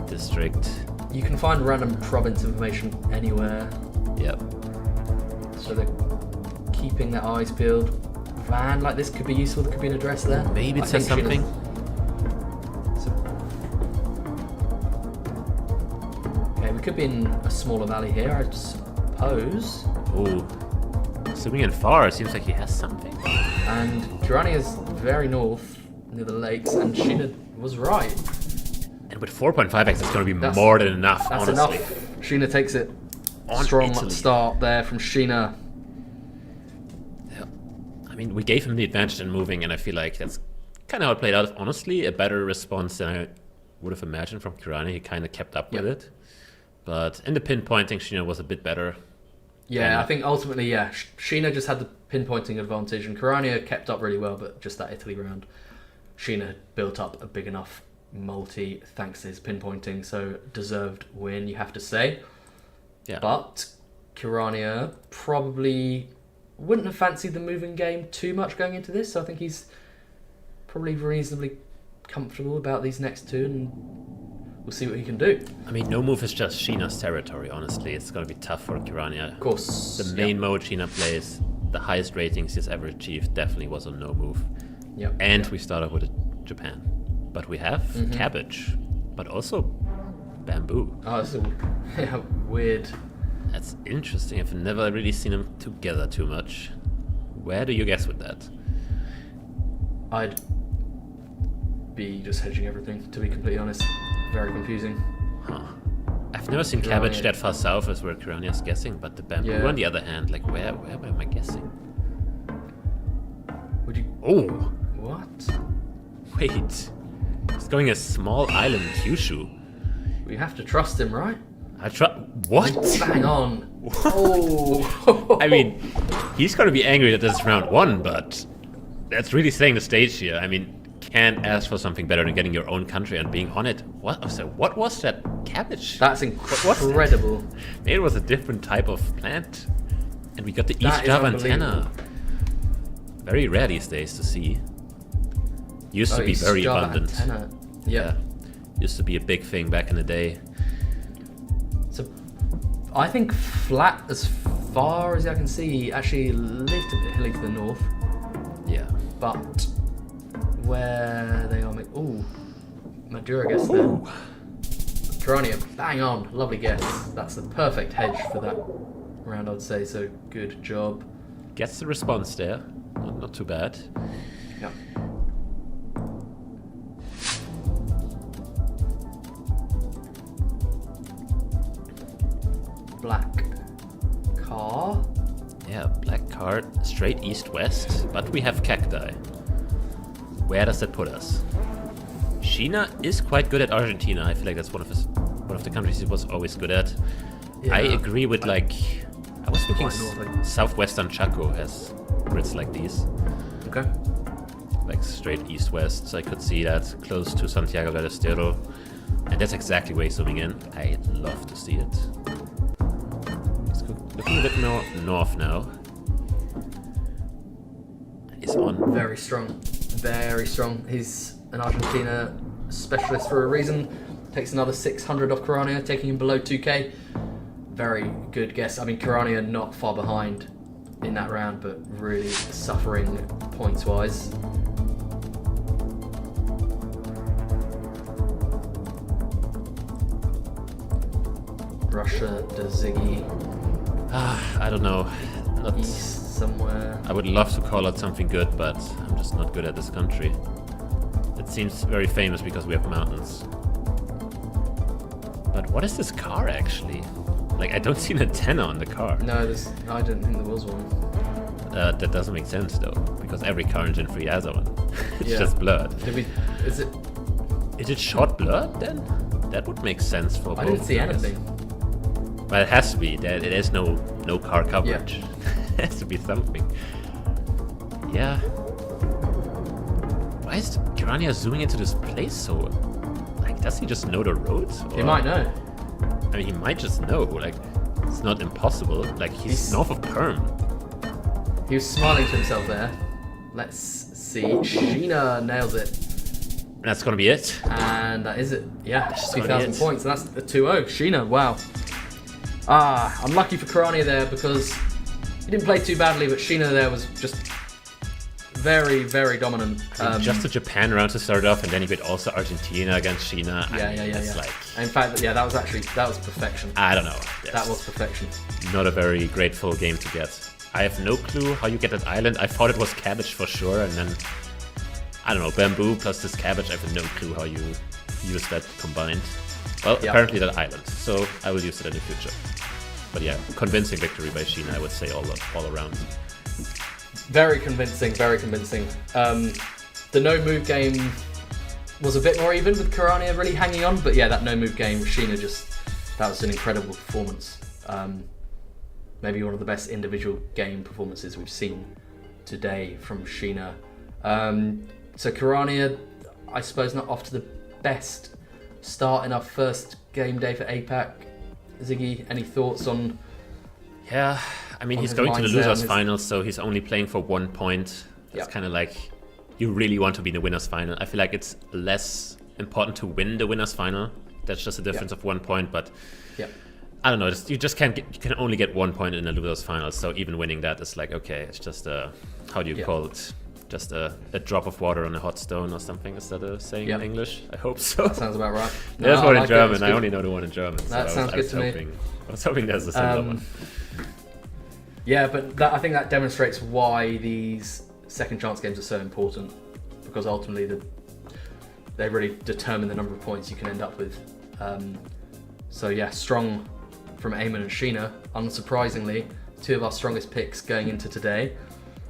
district. You can find random province information anywhere. Yep. So they're keeping their eyes peeled. Van like this could be useful. There could be an address there. Maybe it says something. Okay, we could be in a smaller valley here, I suppose. Ooh. Zooming in far, it seems like he has something. And Kirania is very north, near the lakes, and Sheena was right. And with 4.5x, it's going to be more than enough, that's honestly. enough. Sheena takes it. On Strong Italy. start there from Sheena. Yeah. I mean, we gave him the advantage in moving, and I feel like that's kind of how it played out. Honestly, a better response than I would have imagined from Kirania. He kind of kept up with it. But in the pinpointing, Sheena was a bit better. Yeah, I think ultimately, Sheena just had the pinpointing advantage, and Kirania kept up really well, but just that Italy round, Sheena had built up a big enough multi thanks to his pinpointing, so deserved win, you have to say. Yeah. But Kirania probably wouldn't have fancied the moving game too much going into this, so I think he's probably reasonably comfortable about these next two, and we'll see what he can do. I mean, no move is just Sheena's territory, honestly. It's going to be tough for Kirania. Of course. The main mode Sheena plays, the highest ratings he's ever achieved, definitely was on no move. Yep. And we start off with Japan. But we have cabbage, but also bamboo. Oh, that's weird. That's interesting. I've never really seen them together too much. Where do you guess with that? I'd be just hedging everything, to be completely honest. Very confusing. Huh. I've never seen cabbage that far south as where Kirania's guessing, but the bamboo on the other hand, like where am I guessing? Would you... Oh! What? Wait. He's going a small island, Kyushu. We have to trust him, right? What? Bang on. Oh. I mean, he's going to be angry that this is round one, but that's really setting the stage here. I mean, can't ask for something better than getting your own country and being on it. What was that cabbage? That's incredible. Maybe it was a different type of plant. And we got the East Java antenna. Very rare these days to see. Used to be very abundant. Yeah. Used to be a big thing back in the day. So, I think flat as far as I can see, actually lived a bit hilly to the north. Yeah. But where they are, ooh, Madura guess there. Kirania, bang on, lovely guess. That's the perfect hedge for that round, I'd say. So good job. Gets the response there. Not too bad. Yeah. Black car. Yeah, black card, straight east-west, but we have cacti. Where does that put us? Sheena is quite good at Argentina. I feel like that's one of the countries he was always good at. Yeah. I agree with I was thinking southwestern Chaco has grids like these. Okay. Like straight east-west, so I could see that close to Santiago del Estero. And that's exactly where he's zooming in. I'd love to see it. Let's go looking a bit more north now. He's on. Very strong. Very strong. He's an Argentina specialist for a reason. Takes another 600 off Kirania, taking him below 2k. Very good guess. I mean, Kirania not far behind in that round, but really suffering points-wise. Russia, Dazigi. I don't know. Not east somewhere. I would love to call out something good, but I'm just not good at this country. It seems very famous because we have mountains. But what is this car actually? Like, I don't see an antenna on the car. No, I didn't think there was one. That doesn't make sense though, because every car in Gen 3 has one. It's just blurred. Is it short blurred then? That would make sense for both. I didn't see anything. But it has to be. There is no car coverage. Yeah. There has to be something. Yeah. Why is Kirania zooming into this place so... Like, does he just know the roads? He might know. I mean, he might just know. Like, it's not impossible. Like, he's north of Perm. He was smiling to himself there. Let's see. Sheena nails it. That's gonna be it. And that is it. Yeah, That's 2,000 points. And that's a 2-0. Sheena, wow. Unlucky for Kirania there because he didn't play too badly, but Sheena there was just very, very dominant. Just the Japan round to start off, and then he beat also Argentina against Sheena. Yeah. Like, in fact, yeah, that was perfection. I don't know. That was perfection. Not a very grateful game to get. I have no clue how you get that island. I thought it was cabbage for sure, and then I don't know, bamboo plus this cabbage. I have no clue how you use that combined. Well, apparently that island, so I will use it in the future. But yeah, convincing victory by Sheena, I would say all around. Very convincing, very convincing. The no-move game was a bit more even with Kirania really hanging on, but yeah, that no-move game, Sheena that was an incredible performance. Maybe one of the best individual game performances we've seen today from Sheena. So Kirania, I suppose not off to the best start in our first game day for Apac. Ziggy, any thoughts on... Yeah, I mean, he's going to the losers finals, so he's only playing for 1 point. It's kind of like you really want to be in the winners final. I feel like it's less important to win the winners final. That's just a difference of 1 point, but I don't know. You just can't you can only get 1 point in the losers finals. So even winning that is like, okay, it's just how do you call it? Just a drop of water on a hot stone or something. Is that a saying in English? I hope so. That sounds about right. There's one in German. I only know the one in German. That sounds good to me. I was hoping there's a similar one. Yeah, but I think that demonstrates why these second chance games are so important, because ultimately they really determine the number of points you can end up with. So yeah, strong from Aean and Sheena. Unsurprisingly, two of our strongest picks going into today.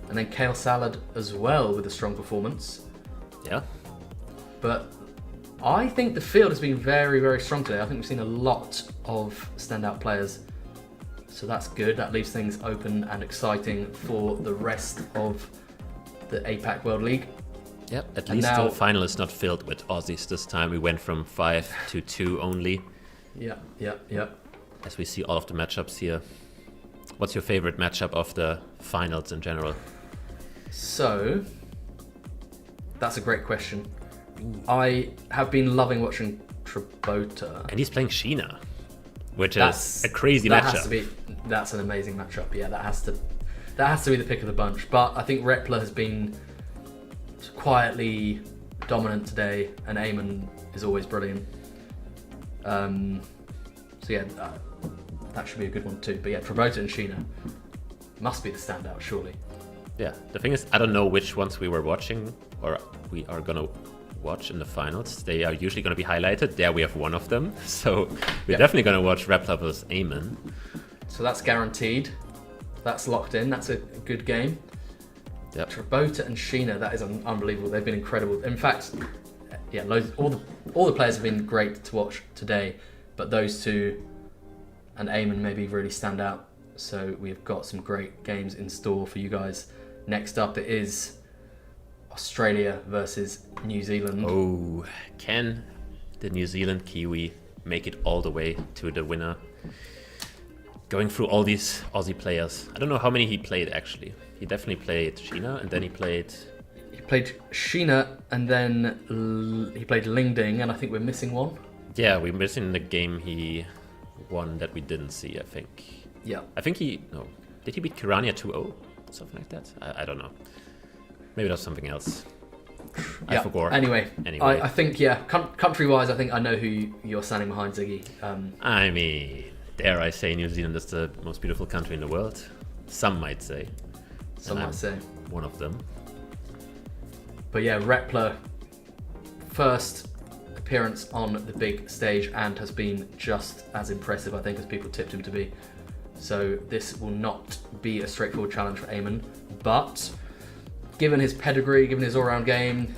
And then Kale Salad as well with a strong performance. Yeah. But I think the field has been very, very strong today. I think we've seen a lot of standout players. So that's good. That leaves things open and exciting for the rest of the Apac World League. Yep, at least the final is not filled with Aussies this time. We went from 5 to 2 only. Yeah. As we see all of the matchups here. What's your favorite matchup of the finals in general? So, that's a great question. I have been loving watching Trabota. And he's playing Sheena, which is a crazy matchup. That's an amazing matchup. Yeah, that has to be the pick of the bunch. But I think Repler has been quietly dominant today, and Aean is always brilliant. So yeah, that should be a good one too. But yeah, Trabota and Sheena must be the standout, surely. Yeah, the thing is, I don't know which ones we were watching or we are gonna watch in the finals. They are usually gonna be highlighted. There we have one of them. So we're definitely gonna watch Repler vs Aean. So that's guaranteed. That's locked in. That's a good game. Yep. Trabota and Sheena, that is unbelievable. They've been incredible. In fact, yeah, all the players have been great to watch today, but those two and Aean maybe really stand out. So we've got some great games in store for you guys. Next up, it is Australia versus New Zealand. Oh, can the New Zealand Kiwi make it all the way to the winner? Going through all these Aussie players. I don't know how many he played actually. He definitely played Sheena, and then he played Sheena, and then he played Ling, and I think we're missing one. Yeah, we're missing the game he won that we didn't see, I think. Yeah. I think did he beat Kirania 2-0? Something like that? I don't know. Maybe that's something else. I forgot. Anyway. I think, country-wise, I think I know who you're standing behind, Ziggy. I mean, dare I say New Zealand is the most beautiful country in the world? Some might say. Some might say. One of them. But yeah, Repler, first appearance on the big stage, and has been just as impressive, I think, as people tipped him to be. So this will not be a straightforward challenge for Aean, but given his pedigree, given his all-round game,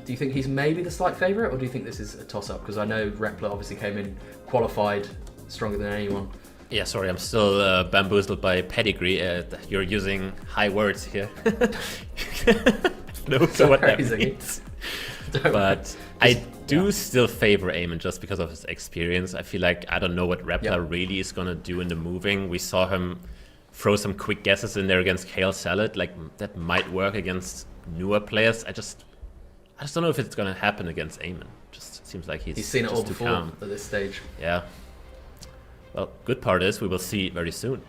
do you think he's maybe the slight favourite, or do you think this is a toss-up? Because I know Repler obviously came in qualified stronger than anyone. Yeah, sorry, I'm still bamboozled by pedigree. You're using high words here. No clue what that Sorry, means. Don't But I do still favor Aean just because of his experience. I feel like I don't know what Repler really is gonna do in the moving. We saw him throw some quick guesses in there against Kale Salad. Like that might work against newer players. I just don't know if it's gonna happen against Aean. Just seems like he's seen it all too before calm. at this stage. Yeah. Well, good part is we will see very soon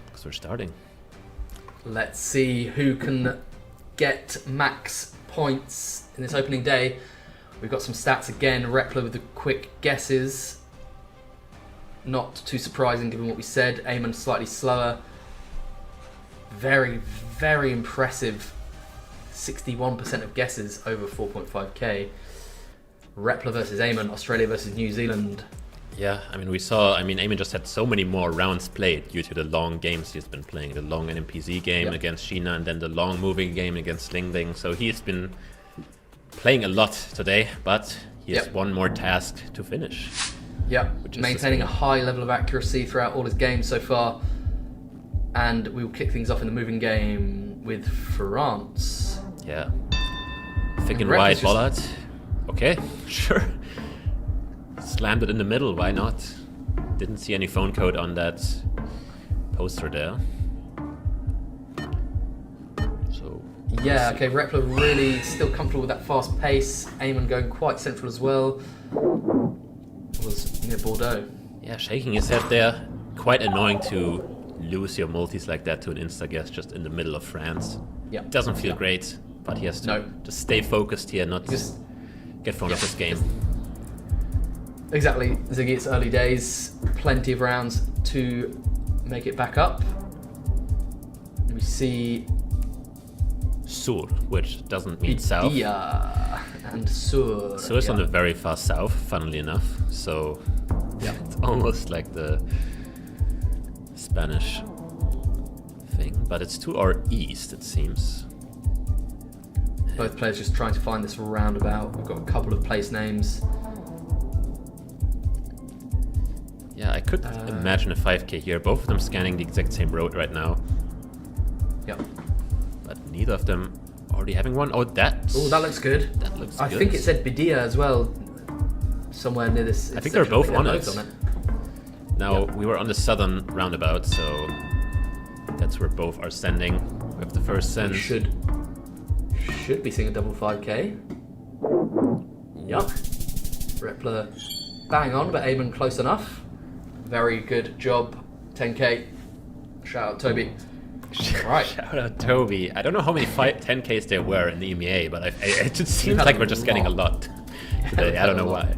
because we're starting. Let's see who can get max points in this opening day. We've got some stats again. Repler with the quick guesses. Not too surprising given what we said. Aean slightly slower. Very, very impressive. 61% of guesses over 4.5k. Repler versus Aean, Australia versus New Zealand. Yeah, I mean, Aean just had so many more rounds played due to the long games he's been playing. The long NMPZ game against Sheena and then the long moving game against Ling. So he's been playing a lot today, but he has one more task to finish. Yep, maintaining a high level of accuracy throughout all his games so far. And we will kick things off in the moving game with France. Yeah. Thick and wide bollard. Okay, sure. Slammed it in the middle, why not? Didn't see any phone code on that poster there. So yeah, okay, Repler really still comfortable with that fast pace. Aean going quite central as well. Was near Bordeaux. Yeah, shaking his head there. Quite annoying to lose your multis like that to an insta-guess just in the middle of France. Yeah. Doesn't feel great, but he has to just stay focused here, not just get thrown off this game. Exactly, Ziggy, it's early days. Plenty of rounds to make it back up. We see Sur, which doesn't mean south. Yeah, and Sur. Sur is on the very far south, funnily enough. So it's almost like the Spanish thing, but it's to our east, it seems. Both players just trying to find this roundabout. We've got a couple of place names. Yeah, I could imagine a 5k here. Both of them scanning the exact same road right now. Yep. But neither of them already having one. Oh, that looks good. That looks good. I think it said Bidia as well, somewhere near this. I think they're both on it. On it. Now, we were on the southern roundabout, so that's where both are sending. We have the first send. We should be seeing a double 5k. Yep. Repler bang on, but Aean close enough. Very good job. 10k. Shout out Toby. Right. Shout out Toby. I don't know how many 10ks there were in the EMEA, but it just seems like we're just getting a lot today. I don't know why.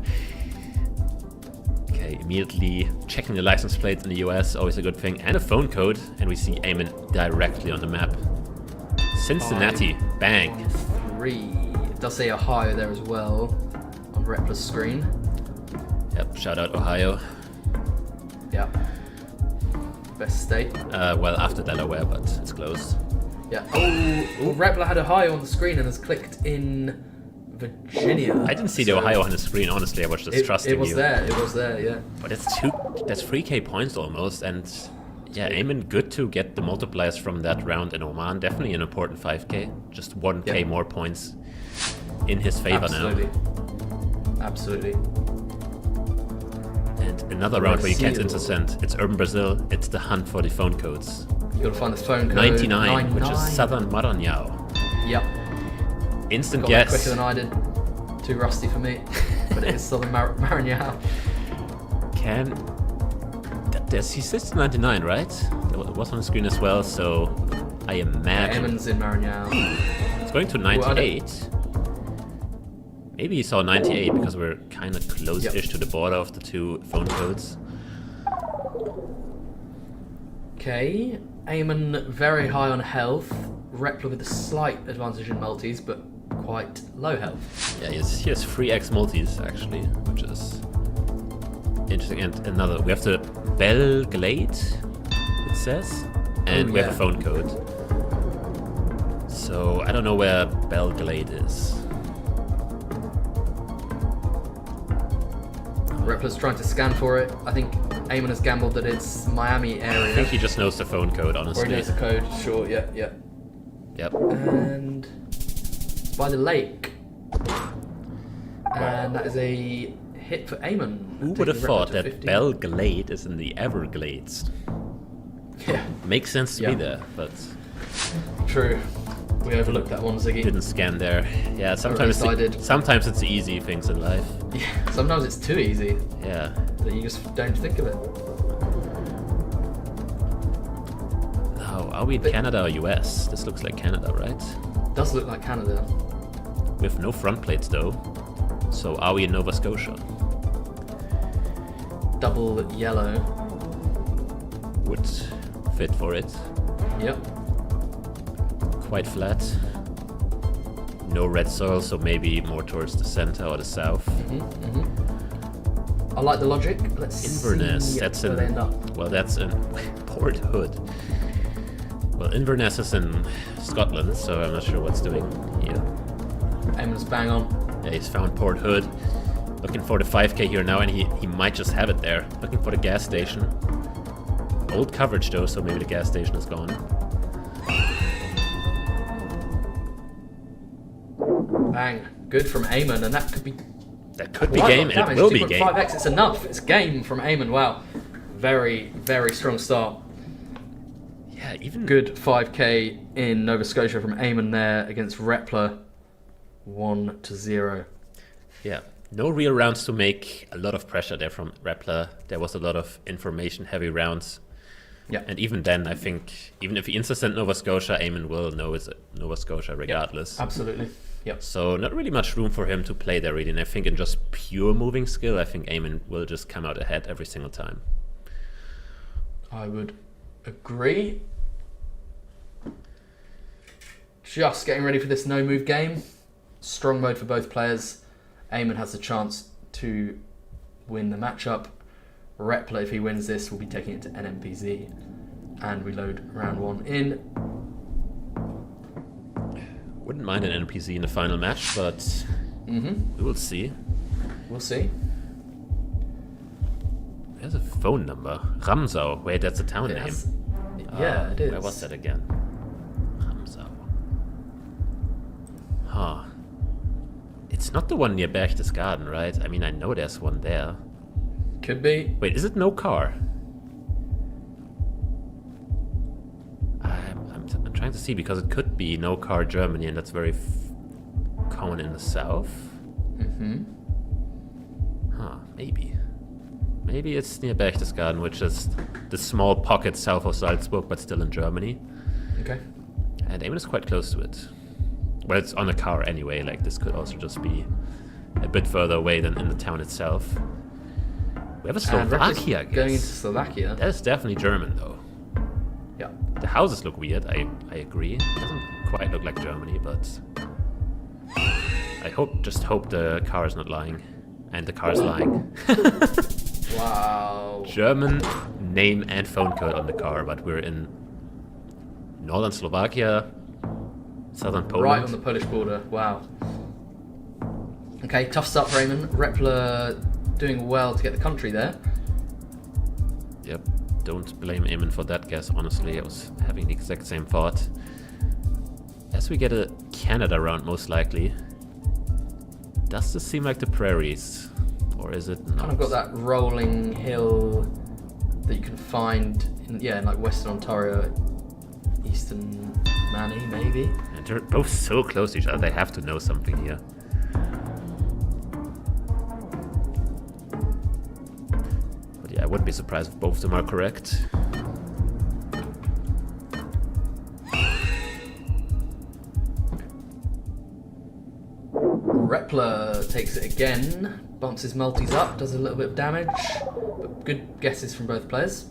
Okay, immediately checking the license plates in the US, always a good thing, and a phone code, and we see Aean directly on the map. Cincinnati, bang. 3. It does say Ohio there as well on Repler's screen. Yep, shout out Ohio. Yeah. Best state. Well, after Delaware, but it's close. Yeah. Oh, Repler had Ohio on the screen and has clicked in Virginia. I didn't see the Ohio on the screen, honestly. I was just trusting you. It was there, yeah. But that's 3k points almost, and yeah, Aean good to get the multipliers from that round in Oman. Definitely an important 5k. Just 1k more points in his favor now. Absolutely. And another round where you can't intersend. It's Urban Brazil. It's the hunt for the phone codes. You gotta find the phone code. 99, which is Southern Maranhão. Yep. Instant Got guess. quicker than I did. Too rusty for me. But it is Southern Maranhão. He says 99, right? It was on the screen as well, so I imagine. Aean's in Maranhão. It's going to 98. Maybe he saw 98 because we're kind of close-ish to the border of the two phone codes. Okay, Aean very high on health. Repler with a slight advantage in multis, but quite low health. Yeah, he has 3x multis actually, which is interesting. And we have the Belglade, it says, and we have a phone code. So I don't know where Belglade is. Repler's trying to scan for it. I think Aean has gambled that it's Miami area. I think he just knows the phone code, honestly. Or he knows the code, sure, yeah. Yep. And it's by the lake. And that is a hit for Aean. Who would have taking thought Repler to that 15. Belglade is in the Everglades? Yeah, Makes sense to be there, but true. We overlooked that one, Ziggy. didn't scan there. Yeah, sometimes sometimes it's the easy things in life. Yeah, sometimes it's too easy Yeah. that you just don't think of it. Oh, are we in Canada or US? This looks like Canada, right? Does look like Canada. We have no front plates though. So are we in Nova Scotia? Double yellow. Would fit for it. Yep. Quite flat. No red soil, so maybe more towards the center or the south. I like the logic. Let's Inverness, see that's where in. they end up. Well, that's in Port Hood. Well, Inverness is in Scotland, so I'm not sure what's doing here. Aean's bang on. Yeah, he's found Port Hood. Looking for the 5k here now, and he might just have it there. Looking for the gas station. Old coverage though, so maybe the gas station is gone. Bang. Good from Aean, and that could be That could be quite a game, lot of and it damage. will be game. 2.5x, it's enough. It's game from Aean. Wow. Very, very strong start. Yeah, even Good 5k in Nova Scotia from Aean there against Repler. 1-0. Yeah, no real rounds to make. A lot of pressure there from Repler. There was a lot of information-heavy rounds. Yeah. And even then, I think, even if he insta-sent Nova Scotia, Aean will know it's Nova Scotia regardless. Absolutely. Yep. So not really much room for him to play there, really. And I think in just pure moving skill, I think Aean will just come out ahead every single time. I would agree. Just getting ready for this no-move game. Strong mode for both players. Aean has the chance to win the matchup. Repler, if he wins this, will be taking it to NMPZ. And we load round 1 in. Wouldn't mind an NPZ in the final match, but we will see. We'll see. There's a phone number. Ramsau. Wait, that's a town It name. has- yeah, it is. Where was that again? Ramsau. Huh. It's not the one near Berchtesgaden, right? I mean, I know there's one there. Could be. Wait, is it no car? I'm trying to see, because it could be no car Germany, and that's very common in the south. Huh, maybe. Maybe it's near Berchtesgaden, which is the small pocket south of Salzburg, but still in Germany. Okay. And Aean is quite close to it. Well, it's on a car anyway, like this could also just be a bit further away than in the town itself. We have a Slovakia, I guess. Going into Slovakia. That is definitely German, though. Yeah. The houses look weird, I agree. It doesn't quite look like Germany, but I just hope the car is not lying. And the car is lying. Wow. German name and phone code on the car, but we're in northern Slovakia, southern Poland. Right on the Polish border. Wow. Okay, tough start for Aean. Repler doing well to get the country there. Yep, don't blame Aean for that guess, honestly. I was having the exact same thought. As we get a Canada round, most likely. Does this seem like the prairies? Or is it not? Kind of got that rolling hill that you can find in like Western Ontario, Eastern Manny, maybe. And they're both so close to each other, they have to know something here. But yeah, I wouldn't be surprised if both of them are correct. Repler takes it again, bumps his multis up, does a little bit of damage, but good guesses from both players.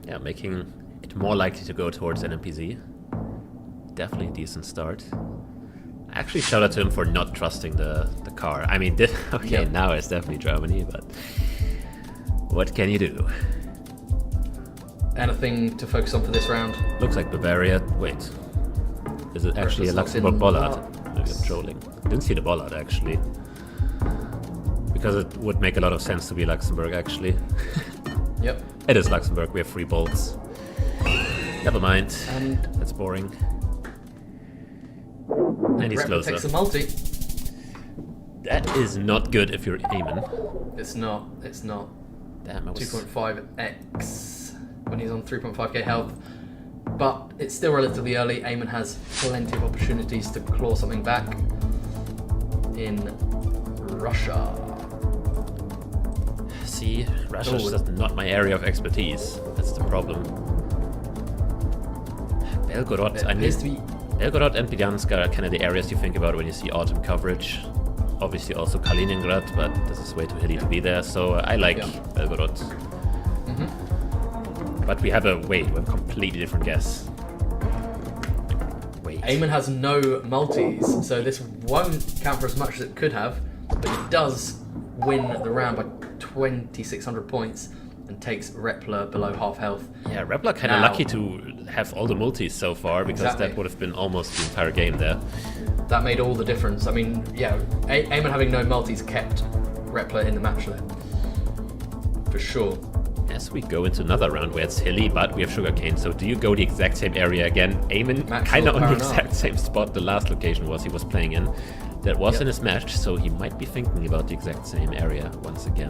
Yeah, making it more likely to go towards NMPZ. Definitely a decent start. Actually, shout out to him for not trusting the car. I mean, okay, now it's definitely Germany, but what can you do? Anything to focus on for this round? Looks like Bavaria. Wait, is it actually a Luxembourg bollard? Maybe I'm trolling. Didn't see the bollard actually, because it would make a lot of sense to be Luxembourg actually. Yep. It is Luxembourg. We have 3 bolts. Never mind. And That's boring. And he's Repla closer. takes a multi. That is not good if you're Aean. It's not. It's not. Damn, I was... 2.5x when he's on 3.5k health. But it's still relatively early. Aean has plenty of opportunities to claw something back in Russia. See, Russia is just not my area of expertise. That's the problem. Belgorod, I mean, Belgorod and Bidyansk are kind of the areas you think about when you see autumn coverage. Obviously also Kaliningrad, but this is way too hilly to be there, so I like Belgorod. But we have a completely different guess. Wait. Aean has no multis, so this won't count for as much as it could have, but it does win the round by 2,600 points and takes Repla below half health. Yeah, Repla kind of lucky to have all the multis so far, because that would have been almost the entire game there. That made all the difference. I mean, yeah, Aean having no multis kept Repla in the match there. For sure. As we go into another round where it's hilly, but we have sugarcane, so do you go the exact same area again? Aean kind of on the exact same spot the last location he was playing in. That was in his match, so he might be thinking about the exact same area once again.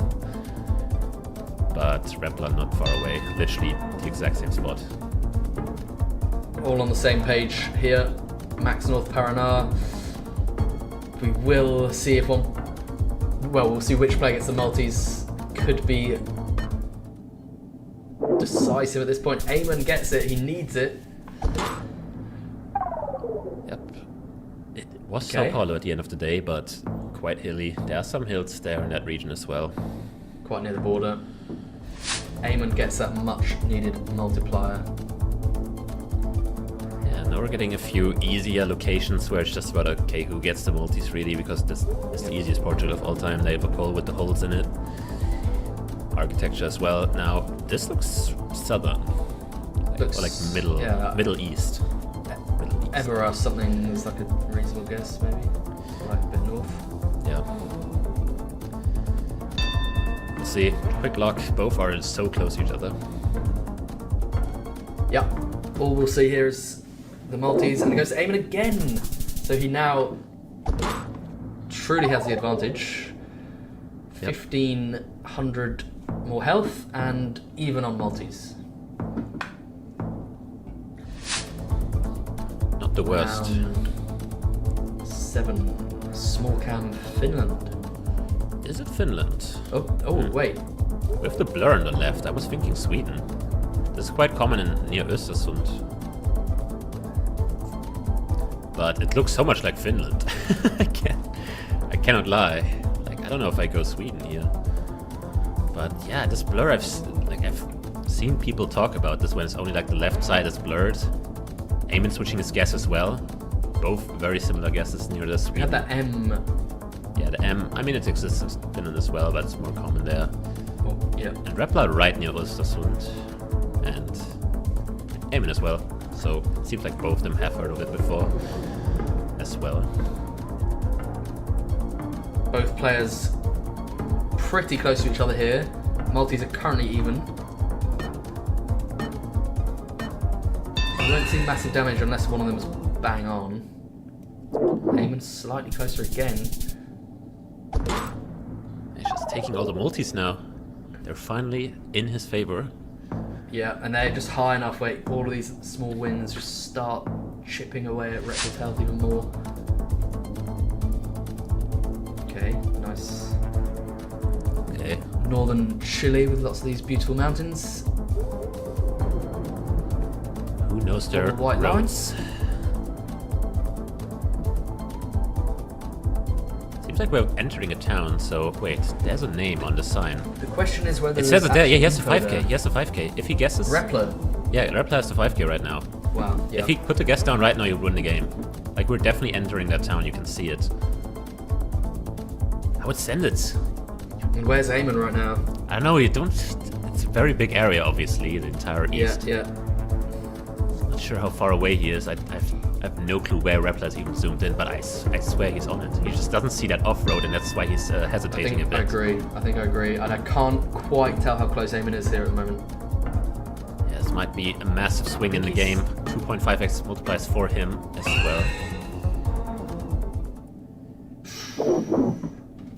But Repla not far away, literally the exact same spot. All on the same page here. Max North Paraná. We will see if one... Well, we'll see which player gets the multis. Could be decisive at this point. Aean gets it. He needs it. Yep. It was Sao Paulo at the end of the day, but quite hilly. There are some hills there in that region as well. Quite near the border. Aean gets that much needed multiplier. Yeah, now we're getting a few easier locations where it's just about okay who gets the multis really, because this is the easiest portrait of all time. They have a pole with the holes in it. Architecture as well. Now this looks southern, or like Middle East. Evora something is like a reasonable guess, maybe like a bit north. Yeah. We'll see. Quick lock. Both are so close to each other. Yep. All we'll see here is the multis, and it goes to Aean again. So he now truly has the advantage. 1,500 more health and even on multis. Not the worst. 7. Small cam Finland. Is it Finland? Wait. With the blur on the left, I was thinking Sweden. This is quite common near Östersund. But it looks so much like Finland. I cannot lie. I don't know if I go Sweden here. But yeah, this blur, I've seen people talk about this when it's only like the left side is blurred. Aean switching his guess as well. Both very similar guesses near the Sweden. We had that M. Yeah, the M. I mean, it exists in Finland as well, but it's more common there. Yeah. And Repla right near Östersund. And Aean as well. So it seems like both of them have heard of it before as well. Both players pretty close to each other here. Multis are currently even. I don't see massive damage unless one of them is bang on. Aean slightly closer again. He's just taking all the multis now. They're finally in his favor. Yeah, and they're just high enough where all of these small wins just start chipping away at Repla's health even more. Okay, nice. Okay. Northern Chile with lots of these beautiful mountains. Who knows their white roads? Seems like we're entering a town, so wait, there's a name on the sign. The question is whether it says it there. Yeah, he has a 5k. He has a 5k. If he guesses... Repla. Yeah, Repla has the 5k right now. Wow. Yeah. If he put the guess down right now, he'll win the game. Like, we're definitely entering that town. You can see it. I would send it. And where's Aean right now? I don't know, you don't... It's a very big area, obviously, the entire east. Yeah. Not sure how far away he is. I have no clue where Repla's even zoomed in, but I swear he's on it. He just doesn't see that off-road, and that's why he's hesitating a bit. I think I agree. And I can't quite tell how close Aean is here at the moment. Yeah, this might be a massive swing in the game. 2.5x multiplies for him as well.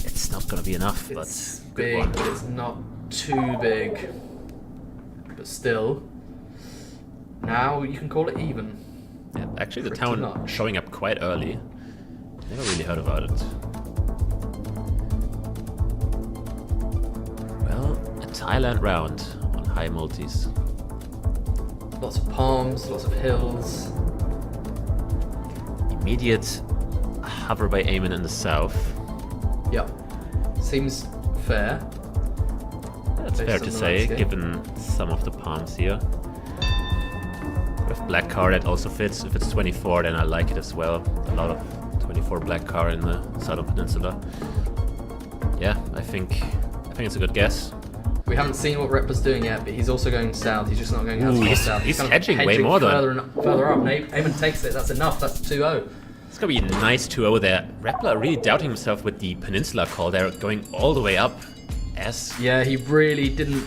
It's not gonna be enough, It's but good big, one. but it's not too big. But still, now you can call it even. Yeah, actually, the Pretty town much. showing up quite early. Never really heard about it. Well, a Thailand round on high multis. Lots of palms, lots of hills. Immediate hover by Aean in the south. Yep. Seems fair. That's Based fair on to the say, landscape. given some of the palms here. With black car, that also fits. If it's 24, then I like it as well. A lot of 24 black car in the Southern Peninsula. Yeah, I think it's a good guess. We haven't seen what Repla's doing yet, but he's also going south. He's just not going as Ooh, far he's- south. he's kind of hedging way more than- further up. And Aean takes it. That's enough. That's 2-0. It's gonna be a nice 2-0 there. Rappler really doubting himself with the Peninsula call there, going all the way up. Yeah, he really didn't.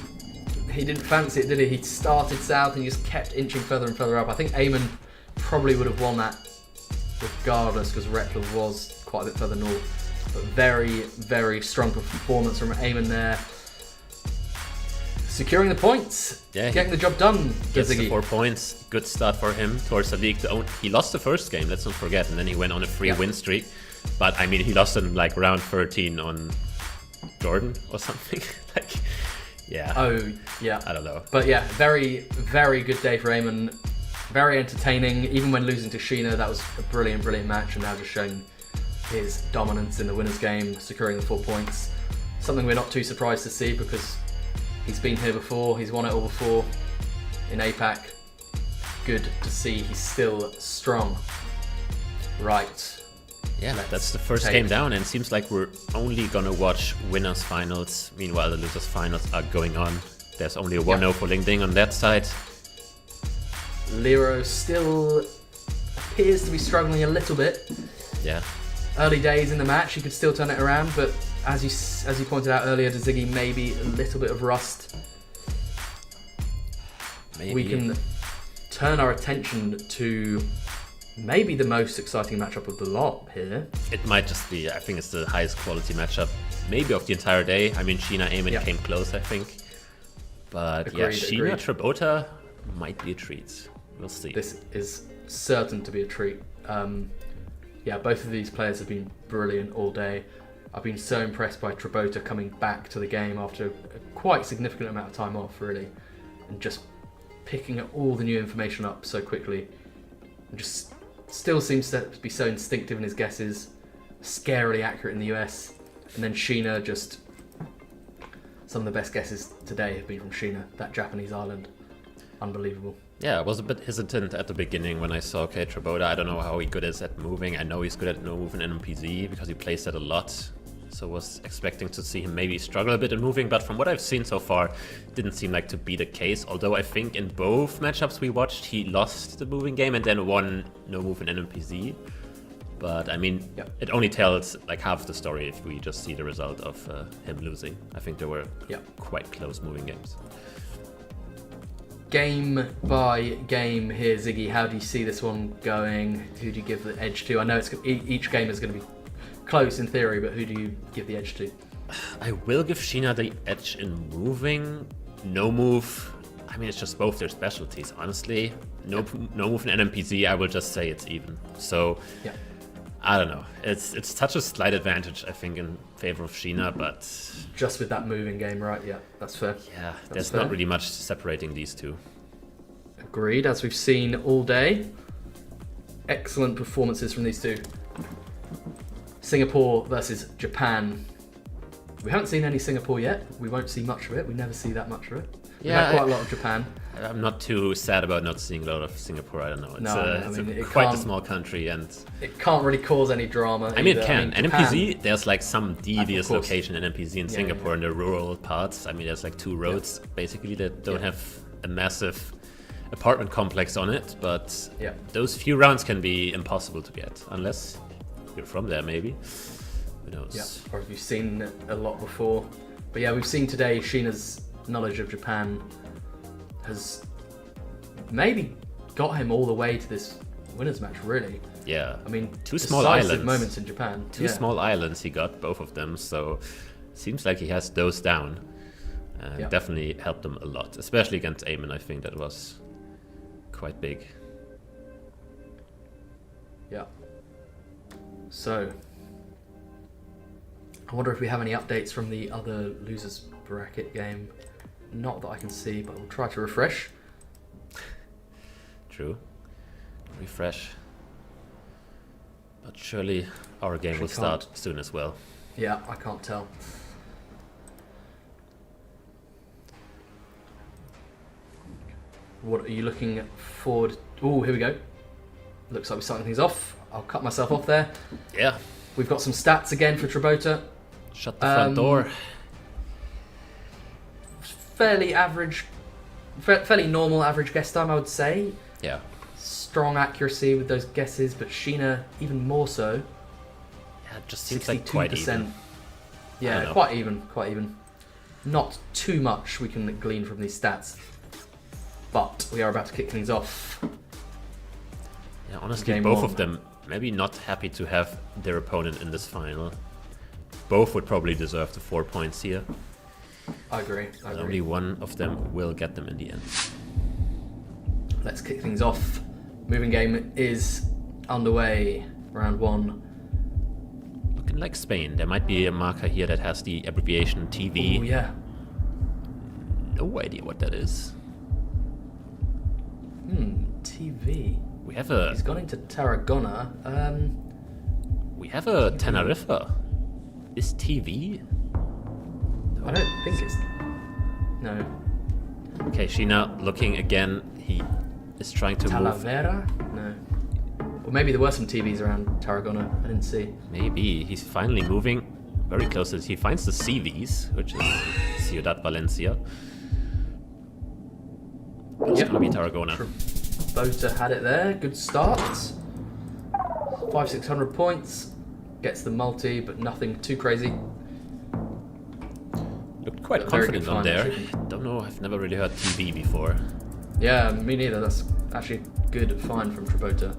He didn't fancy it, did he? He started south and just kept inching further and further up. I think Aean probably would have won that regardless, because Repla was quite a bit further north. But very, very strong performance from Aean there. Securing the points, Yeah, getting the job done. Gets the Ziggy. 4 points. Good start for him towards the league. He lost the first game, let's not forget, and then he went on a free win streak. But I mean, he lost in like round 13 on Jordan or something. Like, yeah. Oh, yeah. I don't know. But yeah, very, very good day for Aean. Very entertaining. Even when losing to Sheena, that was a brilliant, brilliant match, and now just showing his dominance in the winners' game, securing the 4 points. Something we're not too surprised to see, because he's been here before, he's won it all before in Apac. Good to see he's still strong. Right. Yeah, Let's that's the first take game it. down, and it seems like we're only gonna watch winners finals. Meanwhile, the losers finals are going on. There's only a 1-0 for Ling on that side. Leero still appears to be struggling a little bit. Yeah. Early days in the match, he could still turn it around, but as you pointed out earlier to Ziggy, maybe a little bit of rust. Maybe. We can turn our attention to maybe the most exciting matchup of the lot here. It might just be, I think it's the highest quality matchup, maybe of the entire day. I mean, Sheena, Aean came close, I think. But yeah, Agreed, Sheena, agreed. Trabota might be a treat. We'll see. This is certain to be a treat. Yeah, both of these players have been brilliant all day. I've been so impressed by Trabota coming back to the game after a quite significant amount of time off, really, and just picking all the new information up so quickly. And just still seems to be so instinctive in his guesses, scarily accurate in the US. And then Sheena, just some of the best guesses today have been from Sheena, that Japanese island. Unbelievable. Yeah, I was a bit hesitant at the beginning when I saw, okay, Trabota, I don't know how he good is at moving. I know he's good at no move in NMPZ because he plays that a lot. So was expecting to see him maybe struggle a bit in moving, but from what I've seen so far, didn't seem like to be the case. Although I think in both matchups we watched, he lost the moving game and then won no move in NMPZ. But I mean, it only tells like half the story if we just see the result of him losing. I think there were quite close moving games. Game by game here, Ziggy, how do you see this one going? Who do you give the edge to? I know each game is going to be close in theory, but who do you give the edge to? I will give Sheena the edge in moving. No move, I mean, it's just both their specialties, honestly. No move in NMPZ, I will just say it's even. So, I don't know. It's such a slight advantage, I think, in favor of Sheena, but... Just with that moving game, right? Yeah, that's fair. Yeah, That's there's fair. not really much separating these two. Agreed, as we've seen all day. Excellent performances from these two. Singapore versus Japan. We haven't seen any Singapore yet. We won't see much of it. We never see that much of it. We've had quite a lot of Japan. I'm not too sad about not seeing a lot of Singapore. I don't know. It's quite a small country, and it can't really cause any drama. I mean, it can. NMPZ, Japan, there's like some devious location in NMPZ in Singapore in the rural parts. I mean, there's like 2 roads basically that don't have a massive apartment complex on it, but those few rounds can be impossible to get unless you're from there, maybe. Who knows? Yeah, or have you seen it a lot before? But yeah, we've seen today Sheena's knowledge of Japan has maybe got him all the way to this winners match, really. Yeah. I mean, two small decisive islands. moments in Japan. Two small islands, he got both of them, so seems like he has those down. And definitely helped them a lot, especially against Aean. I think that was quite big. Yeah. So, I wonder if we have any updates from the other losers bracket game. Not that I can see, but we'll try to refresh. True. Refresh. But surely our game will start soon as well. Yeah, I can't tell. What are you looking forward? Oh, here we go. Looks like we're starting things off. I'll cut myself off there. Yeah. We've got some stats again for Trabota. Shut the front door. Fairly average, fairly normal average guess time, I would say. Yeah. Strong accuracy with those guesses, but Sheena even more so. Yeah, it just seems like quite even. Yeah, quite even. Not too much we can glean from these stats. But we are about to kick things off. Yeah, honestly, both of them maybe not happy to have their opponent in this final. Both would probably deserve the 4 points here. I agree. Only one of them will get them in the end. Let's kick things off. Moving game is underway. Round 1. Looking like Spain. There might be a marker here that has the abbreviation TV. Oh, yeah. No idea what that is. TV. We have a... He's gone into Tarragona. We have a Tenerife. Is TV? I don't think it's... No. Okay, Sheena looking again. He is trying to move. Talavera? No. Or maybe there were some TVs around Tarragona. I didn't see. Maybe. He's finally moving very close. He finds the CVs, which is Ciudad Valencia. It's going to be Tarragona. Trabota had it there. Good start. 500-600 points. Gets the multi, but nothing too crazy. Looked quite confident on there. Don't know, I've never really heard TV before. Yeah, me neither. That's actually good find from Trabota.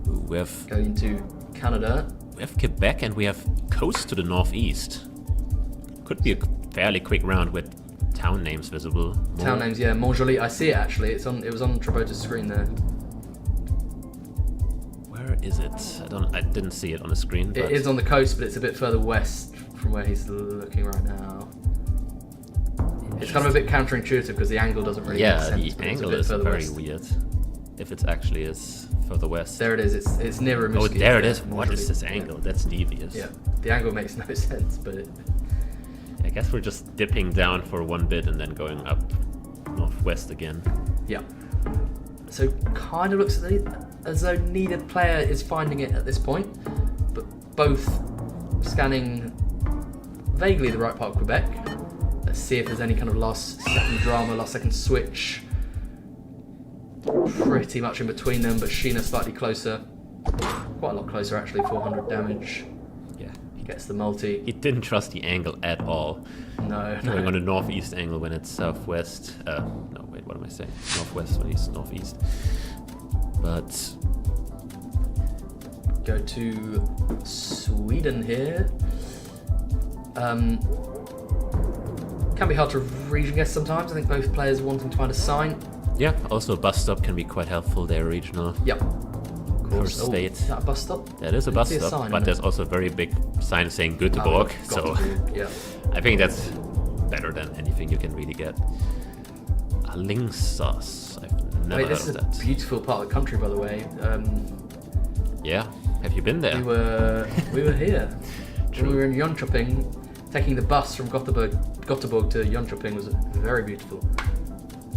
Ooh, we have going into Canada. We have Quebec and we have coast to the northeast. Could be a fairly quick round with town names visible. Town names, yeah. Montjoly. I see it actually. It was on Trabota's screen there. Where is it? I didn't see it on the screen. It is on the coast, but it's a bit further west from where he's looking right now. It's kind of a bit counterintuitive because the angle doesn't really make sense. Yeah, the angle is very weird. If it actually is further west. There it is. It's near Rimouski. Oh, there it is. What is this angle? That's devious. Yeah, the angle makes no sense, but I guess we're just dipping down for one bit and then going up northwest again. Yeah. So kind of looks as though neither player is finding it at this point, but both scanning vaguely the right part of Quebec. Let's see if there's any kind of last second drama, last second switch. Pretty much in between them, but Sheena slightly closer. Quite a lot closer actually, 400 damage. Yeah. He gets the multi. He didn't trust the angle at all. No. Going on a northeast angle when it's southwest. No, wait, what am I saying? Northwest when he's northeast. But... Go to Sweden here. Can be hard to region guess sometimes. I think both players are wanting to find a sign. Yeah, also a bus stop can be quite helpful there, regional. Yep. First state. Is that a bus stop? That is a bus stop, but there's also a very big sign saying Göteborg, so yeah. I think that's better than anything you can really get. A Ling sauce. I've never heard of that. This is a beautiful part of the country, by the way. Yeah, have you been there? We were here. When we were in Jönköping, taking the bus from Gothenburg to Jönköping was very beautiful.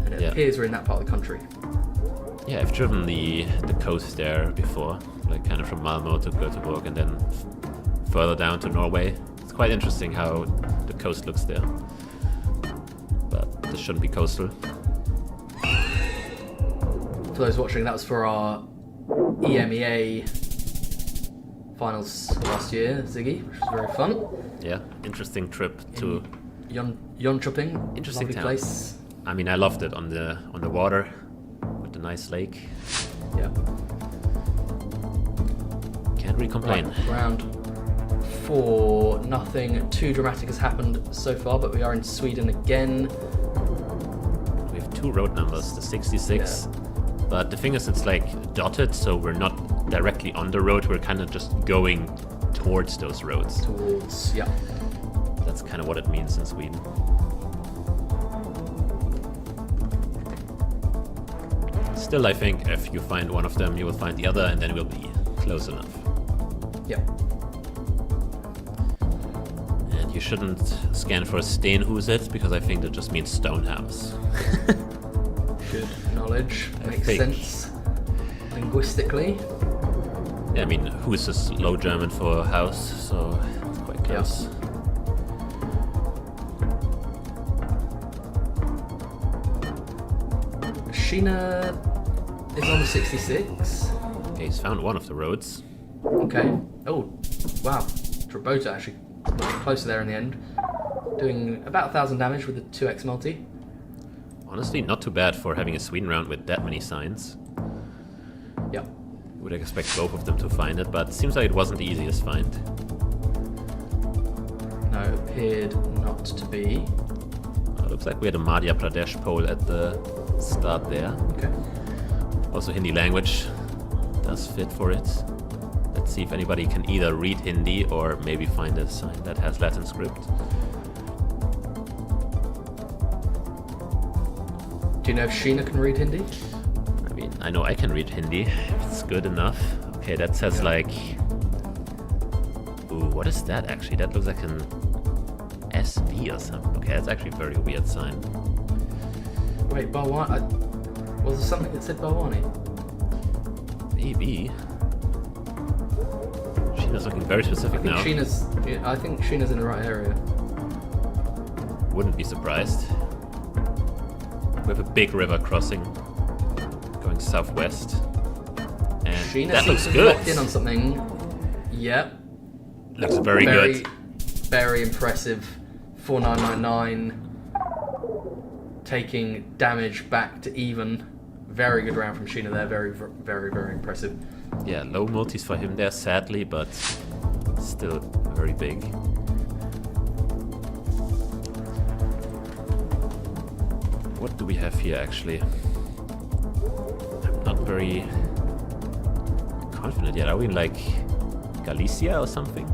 And it appears we're in that part of the country. Yeah, I've driven the coast there before, like kind of from Malmö to Göteborg and then further down to Norway. It's quite interesting how the coast looks there. But this shouldn't be coastal. For those watching, that was for our EMEA finals last year, Ziggy, which was very fun. Yeah, interesting trip to Jönköping. Interesting lovely town. place. I mean, I loved it on the water with the nice lake. Yeah. Can't really complain. Right, round 4, nothing too dramatic has happened so far, but we are in Sweden again. We have 2 road numbers, the 66. Yeah. But the thing is, it's like dotted, so we're not directly on the road. We're kind of just going towards those roads. Towards, yeah. That's kind of what it means in Sweden. Still, I think if you find one of them, you will find the other, and then we'll be close enough. Yeah. And you shouldn't scan for Stenhuset, because I think that just means stone house. Good knowledge. Makes sense linguistically. Yeah, I mean, hus is Low German for house, so it's quite close. Yeah. Sheena is on the 66. Okay, he's found one of the roads. Okay. Oh, wow. Trabota actually closer there in the end. Doing about 1,000 damage with the 2x multi. Honestly, not too bad for having a Sweden round with that many signs. Yep. Would expect both of them to find it, but it seems like it wasn't the easiest find. No, appeared not to be. Looks like we had a Madhya Pradesh poll at the start there. Okay. Also Hindi language does fit for it. Let's see if anybody can either read Hindi or maybe find a sign that has Latin script. Do you know if Sheena can read Hindi? I mean, I know I can read Hindi, if it's good enough. Okay, that says like... Ooh, what is that actually? That looks like an SV or something. Okay, that's actually a very weird sign. Wait, Barwani? Was there something that said Barwani? Maybe. Sheena's looking very specific now. I think Sheena's in the right area. Wouldn't be surprised. We have a big river crossing going southwest. And Sheena that looks seems to be good. locked in on something. Yep. Looks very good. Very impressive. 4999. Taking damage back to even. Very good round from Sheena there. Very, very, very impressive. Yeah, low multis for him there, sadly, but still very big. What do we have here, actually? I'm not very confident yet. Are we in, like, Galicia or something?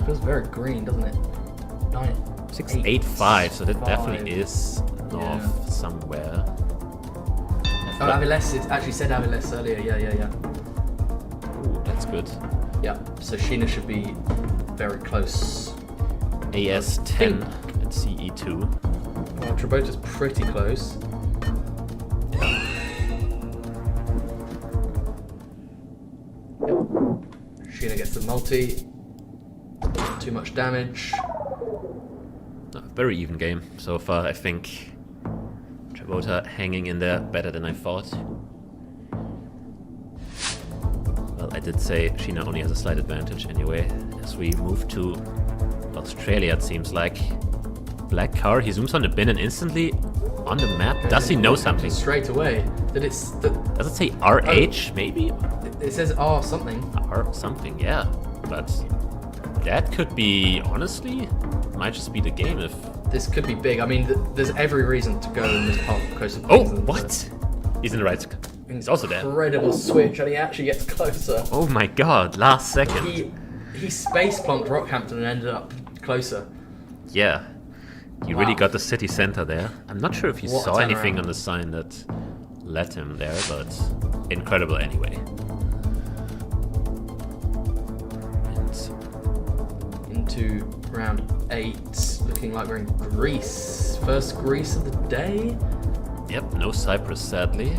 Feels very green, doesn't it? 685, so that definitely is north somewhere. Oh, Aviles, it actually said Aviles earlier, yeah. Ooh, that's good. Yeah, so Sheena should be very close. AS10 and CE2. Well, Trabota's pretty close. Sheena gets the multi. Not too much damage. Very even game so far, I think. Trabota hanging in there better than I thought. Well, I did say Sheena only has a slight advantage anyway. As we move to Australia, it seems like. Black car, he zooms on the bin and instantly on the map. Does he know something? Straight away. Does it say RH, maybe? It says R something. R something, yeah. But that could be, honestly, might just be the game if... This could be big. I mean, there's every reason to go in this part of the coast of Oh, Queensland. what? He's in the right... He's also there. Incredible switch, and he actually gets closer. Oh my god, last second. He space plunked Rockhampton and ended up closer. Yeah. You really got the city center there. I'm not sure if you saw anything on the sign that led him there, but incredible anyway. And into round 8, looking like we're in Greece. First Greece of the day. Yep, no Cyprus sadly.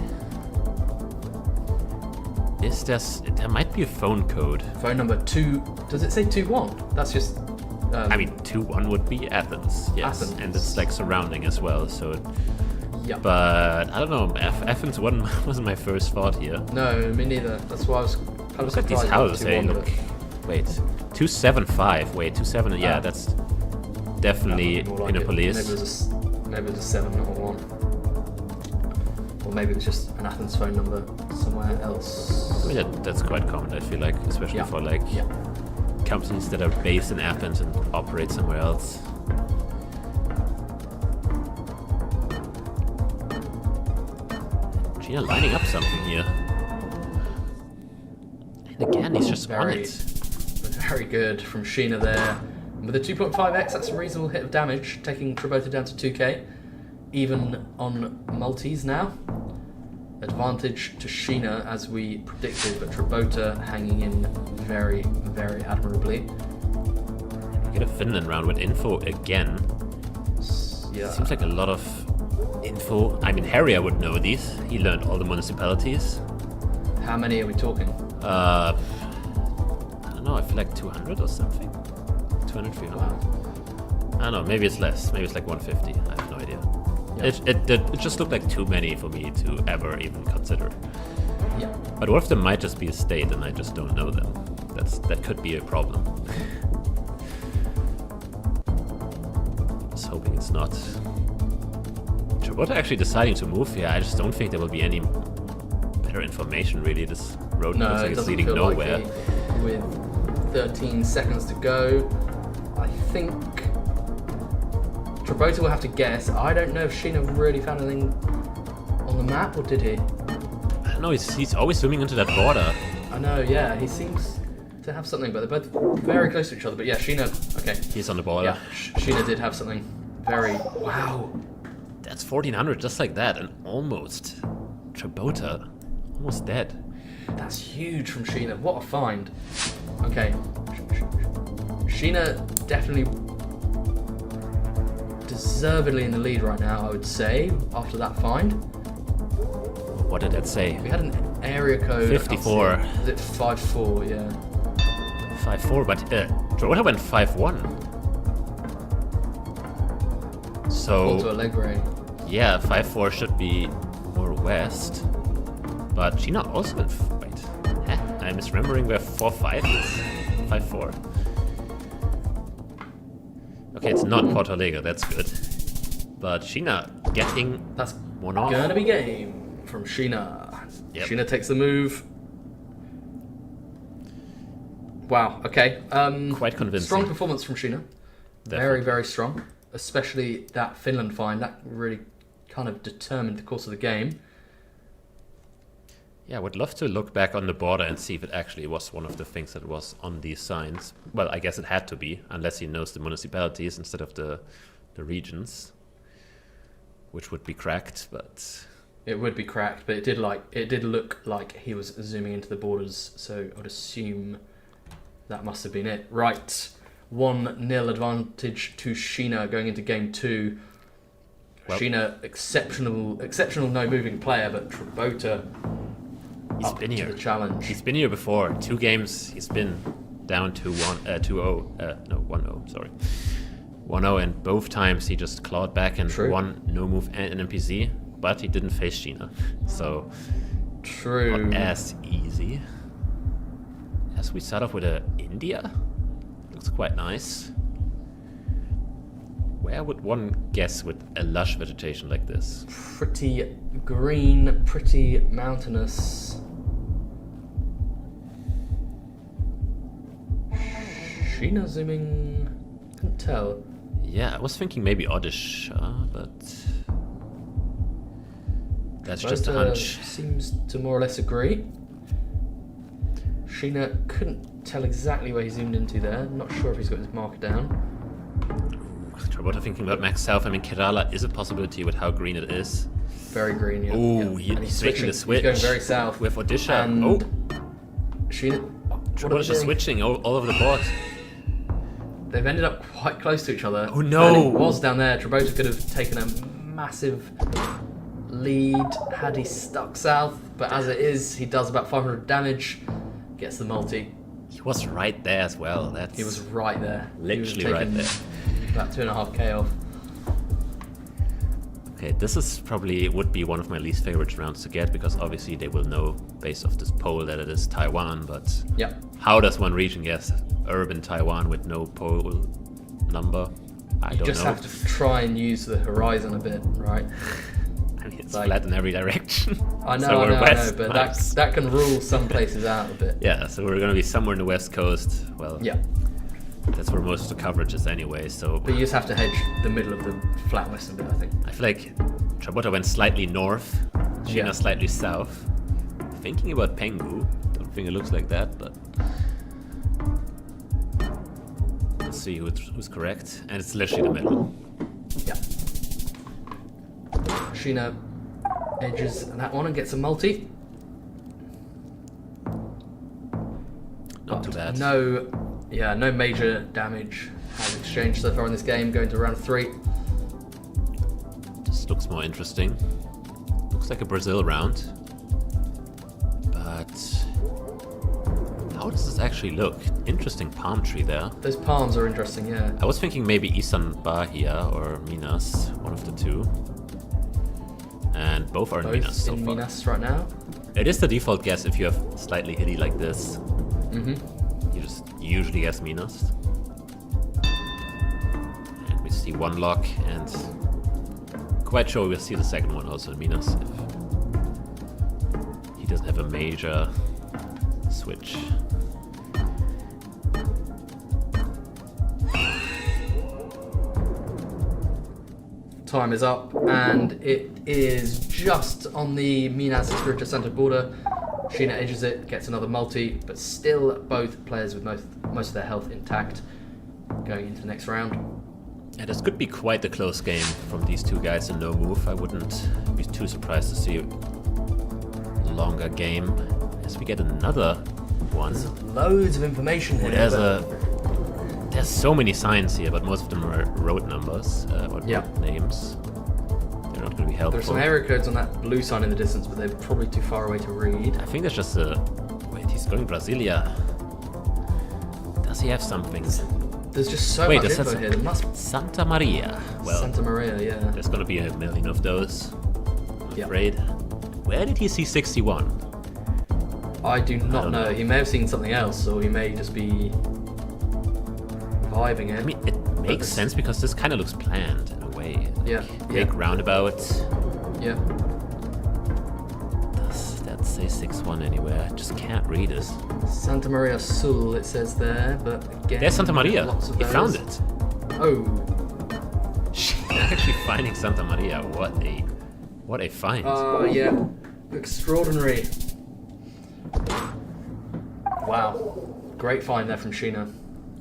There might be a phone code. Phone number 2. Does it say 21? That's just. I mean, 2-1 would be Athens, yes. Athens. And it's like surrounding as well, so... Yeah. But, I don't know, Athens wasn't my first thought here. No, me neither. That's why I was kind of Look at surprised. these houses, hey, look. Wait, 275, wait, 27, yeah, that's definitely more like Pinopolis. Maybe it was a 7 or 1. Or maybe it was just an Athens phone number somewhere else. I mean, that's quite common, I feel like, especially for like companies that are based in Athens and operate somewhere else. Sheena lining up something here. And again, he's just on it. Very good from Sheena there. And with a 2.5x, that's a reasonable hit of damage, taking Trabota down to 2k. Even on multis now. Advantage to Sheena as we predicted, but Trabota hanging in very, very admirably. We get a Finland round with info again. Yeah. Seems like a lot of info. I mean, Harrier would know these. He learned all the municipalities. How many are we talking? I don't know, I feel like 200 or something. 200, 300. Wow. I don't know, maybe it's less. Maybe it's like 150. I have no idea. Yeah. It just looked like too many for me to ever even consider. Yeah. But what if there might just be a state and I just don't know them? That could be a problem. Just hoping it's not. Trabota actually deciding to move here. I just don't think there will be any better information really. This road looks like it's leading nowhere. With 13 seconds to go, I think Trabota will have to guess. I don't know if Sheena really found anything on the map, or did he? I don't know, he's always zooming into that border. I know, yeah, he seems to have something, but they're both very close to each other. But yeah, Sheena, okay. He's on the border. Yeah, Sheena did have something very, wow. That's 1400 just like that, and almost Trabota, almost dead. That's huge from Sheena, what a find. Okay, Sheena definitely deservedly in the lead right now, I would say, after that find. What did that say? We had an area code. 54. Is it 5-4? Yeah. 5-4, but Trabota went 5-1. So. Auto Allegre. Yeah, 5-4 should be more west. But Sheena also went. Wait. I'm misremembering where 4-5 is. 5-4. Okay, it's not Porto Alegre, that's good. But Sheena getting That's one off. gonna be game from Sheena. Yep. Sheena takes the move. Wow, okay. Quite convincing. Strong performance from Sheena. Definitely. Very, very strong. Especially that Finland find. That really kind of determined the course of the game. Yeah, I would love to look back on the border and see if it actually was one of the things that was on these signs. Well, I guess it had to be, unless he knows the municipalities instead of the regions, which would be cracked, but... It would be cracked, but it did look like he was zooming into the borders, so I would assume that must have been it. Right, 1-0 advantage to Sheena going into game 2. Well, Sheena, exceptional no moving player, but Trabota... He's been here. The challenge. He's been here before. 2 games, he's been down to 1-0, sorry. 1-0, and both times he just clawed back and won no move and NMPZ, but he didn't face Sheena. So, true. Not as easy. As we start off with India. Looks quite nice. Where would one guess with a lush vegetation like this? Pretty green, pretty mountainous. Sheena zooming, couldn't tell. Yeah, I was thinking maybe Odisha, but that's just a hunch. Seems to more or less agree. Sheena couldn't tell exactly where he zoomed into there. Not sure if he's got his marker down. Trabota thinking about max health. I mean, Kerala is a possibility with how green it is. Very green, yeah. Ooh, yeah. he's switching the switch. He's going very south. With Odisha. And Sheena... Trabota's just switching all over the board. They've ended up quite close to each other. Oh no! It was down there. Trabota could have taken a massive lead had he stuck south, but as it is, he does about 500 damage, gets the multi. He was right there as well. He was right there. Literally right there. About 2.5k off. Okay, this is probably would be one of my least favorite rounds to get, because obviously they will know based off this poll that it is Taiwan, but how does one region guess urban Taiwan with no poll number? I don't know. You just have to try and use the horizon a bit, right? I mean, Like, flat in every direction. I know, So I we're know, west but vibes. that can rule some places out a bit. Yeah, so we're gonna be somewhere in the west coast. Well, Yeah, that's where most of the coverage is anyway. So but you just have to hedge the middle of the flat western bit, I think. I feel like Trabota went slightly north, Sheena Yeah. slightly south. Thinking about Pengu, don't think it looks like that, but let's see who's correct. And it's literally the middle. Yeah. Sheena edges that one and gets a multi. Not too bad. No major damage has exchanged so far in this game, going to round 3. This looks more interesting. Looks like a Brazil round. But how does this actually look? Interesting palm tree there. Those palms are interesting, yeah. I was thinking maybe Isan Bahia or Minas, one of the two. And both are in Both Minas so in far. Minas right now. It is the default guess if you have slightly hilly like this. Mm-hmm. You just usually guess Minas. And we see one lock, and quite sure we'll see the second one also in Minas if he doesn't have a major switch. Time is up, and it is just on the Minas Espirito Santo border. Sheena edges it, gets another multi, but still both players with most of their health intact going into the next round. Yeah, this could be quite a close game from these two guys in no move. I wouldn't be too surprised to see a longer game as we get another one. Loads of information here. There's so many signs here, but most of them are road numbers or Yeah. road names. They're not going to be helpful. There's some area codes on that blue sign in the distance, but they're probably too far away to read. I think there's just a... Wait, he's going Brasilia. Does he have something? There's just so Wait, much this info has here. There must Santa Maria. Well, Santa Maria, yeah. there's going to be a million of those, I'm Yeah. afraid. Where did he see 61? I do not don't know. know. He may have seen something else, or he may just be vibing it. I mean, it makes sense because this kind of looks planned in a way. Yeah, Big yeah. roundabout. Yeah. Does that say 61 anywhere? I just can't read it. Santa Maria Sul, it says there, but again... There's Santa Maria. lots of He those. found it. Oh, She's actually finding Santa Maria. What a find. yeah. Extraordinary. Wow. Great find there from Sheena.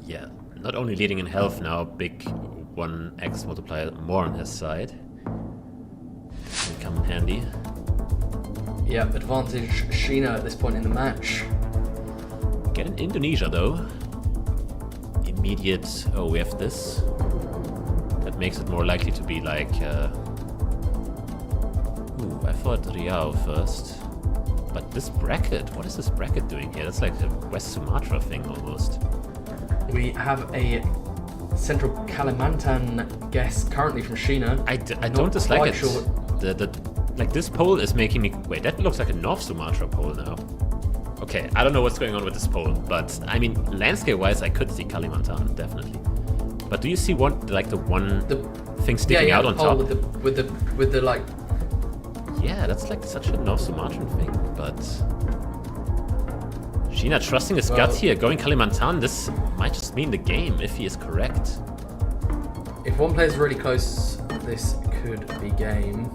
Yeah. Not only leading in health now, big 1x multiplier more on his side. Can come in handy. Yeah, advantage Sheena at this point in the match. Get in Indonesia though. Immediate. Oh, we have this. That makes it more likely to be like. Ooh, I thought Riau first. But this bracket, what is this bracket doing here? That's like a West Sumatra thing almost. We have a Central Kalimantan guess currently from Sheena. I Not don't dislike quite it. sure Like this poll is making me. Wait, that looks like a North Sumatra poll now. Okay, I don't know what's going on with this poll, but I mean, landscape-wise, I could see Kalimantan definitely. But do you see one like the thing sticking out on top? with the like. Yeah, that's like such a North Sumatran thing, but Sheena trusting his gut here, going Kalimantan. This might just mean the game if he is correct. If one player's really close, this could be game.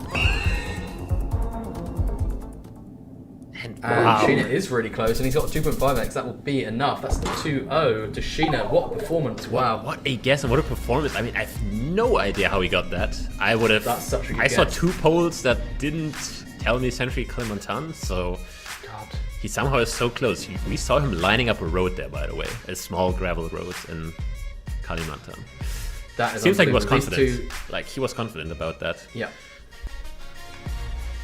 And And wow, Sheena is really close, and he's got 2.5x. That will be enough. That's 2-0 to Sheena. What a performance! Wow. what a guess and what a performance! I mean, I have no idea how he got that. I would have. That's such a good I saw guess. 2 polls that didn't tell me Century Kalimantan, so God. he somehow is so close. We saw him lining up a road there, by the way, a small gravel road in Kalimantan. That is Seems like he was unbelievable. These confident. Like he was confident about that. Yeah.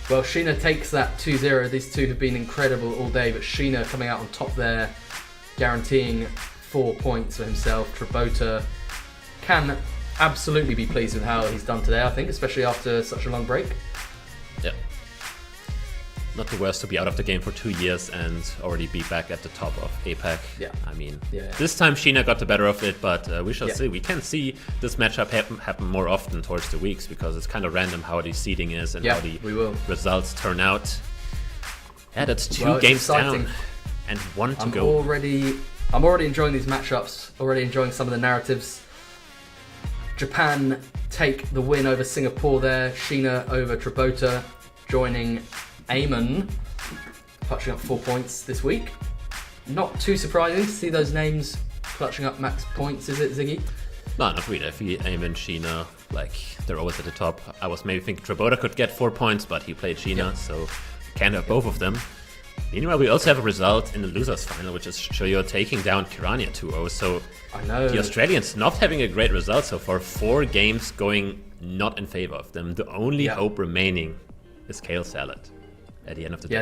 Well, Sheena takes that 2-0. These two have been incredible all day, but Sheena coming out on top there, guaranteeing 4 points for himself. Trabota can absolutely be pleased with how he's done today, I think, especially after such a long break. Yeah. not the worst to be out of the game for 2 years and already be back at the top of Apac. Yeah. I mean, Yeah. this time Sheena got the better of it, but we shall Yeah. see. We can see this matchup happen more often towards the weeks because it's kind of random how the seeding is and Yeah, how the we will. results turn out. Yeah, that's 2 Well, it's games exciting. down and 1 to I'm go. already enjoying these matchups, already enjoying some of the narratives. Japan take the win over Singapore there. Sheena over Trabota, joining Aean, clutching up 4 points this week. Not too surprising to see those names clutching up max points, is it, Ziggy? No, not really. I feel Aean, Sheena, like, they're always at the top. I was maybe thinking Trabota could get 4 points, but he played Sheena, so can't have both of them. Meanwhile, we also have a result in the losers final, which is Shoyo taking down Kirania 2-0. So I know. the Australians not having a great result so far. 4 games going not in favor of them. The only hope remaining is Kale Salad at the end of the day.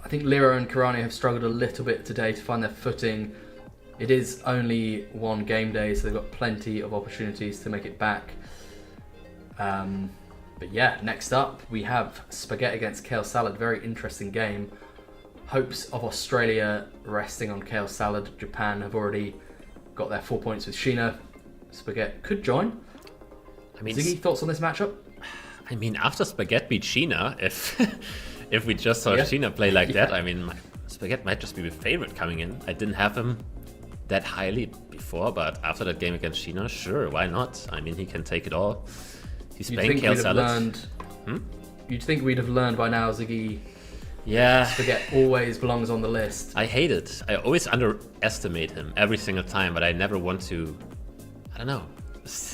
I think Leero and Kirania have struggled a little bit today to find their footing. It is only one game day, so they've got plenty of opportunities to make it back. But yeah, next up we have Spaghette against Kale Salad. Very interesting game. Hopes of Australia resting on Kale Salad. Japan have already got their 4 points with Sheena. Spaghette could join. I mean, Ziggy, thoughts on this matchup? I mean, after Spaghette beat Sheena, if we just saw Sheena play like that, I mean, Spaghette might just be the favorite coming in. I didn't have him that highly before, but after that game against Sheena, sure, why not? I mean, he can take it all. He's playing Kale Salad. You'd think we'd have learned by now, Ziggy. Yeah. Spaghette always belongs on the list. I hate it. I always underestimate him every single time, but I never want to, I don't know,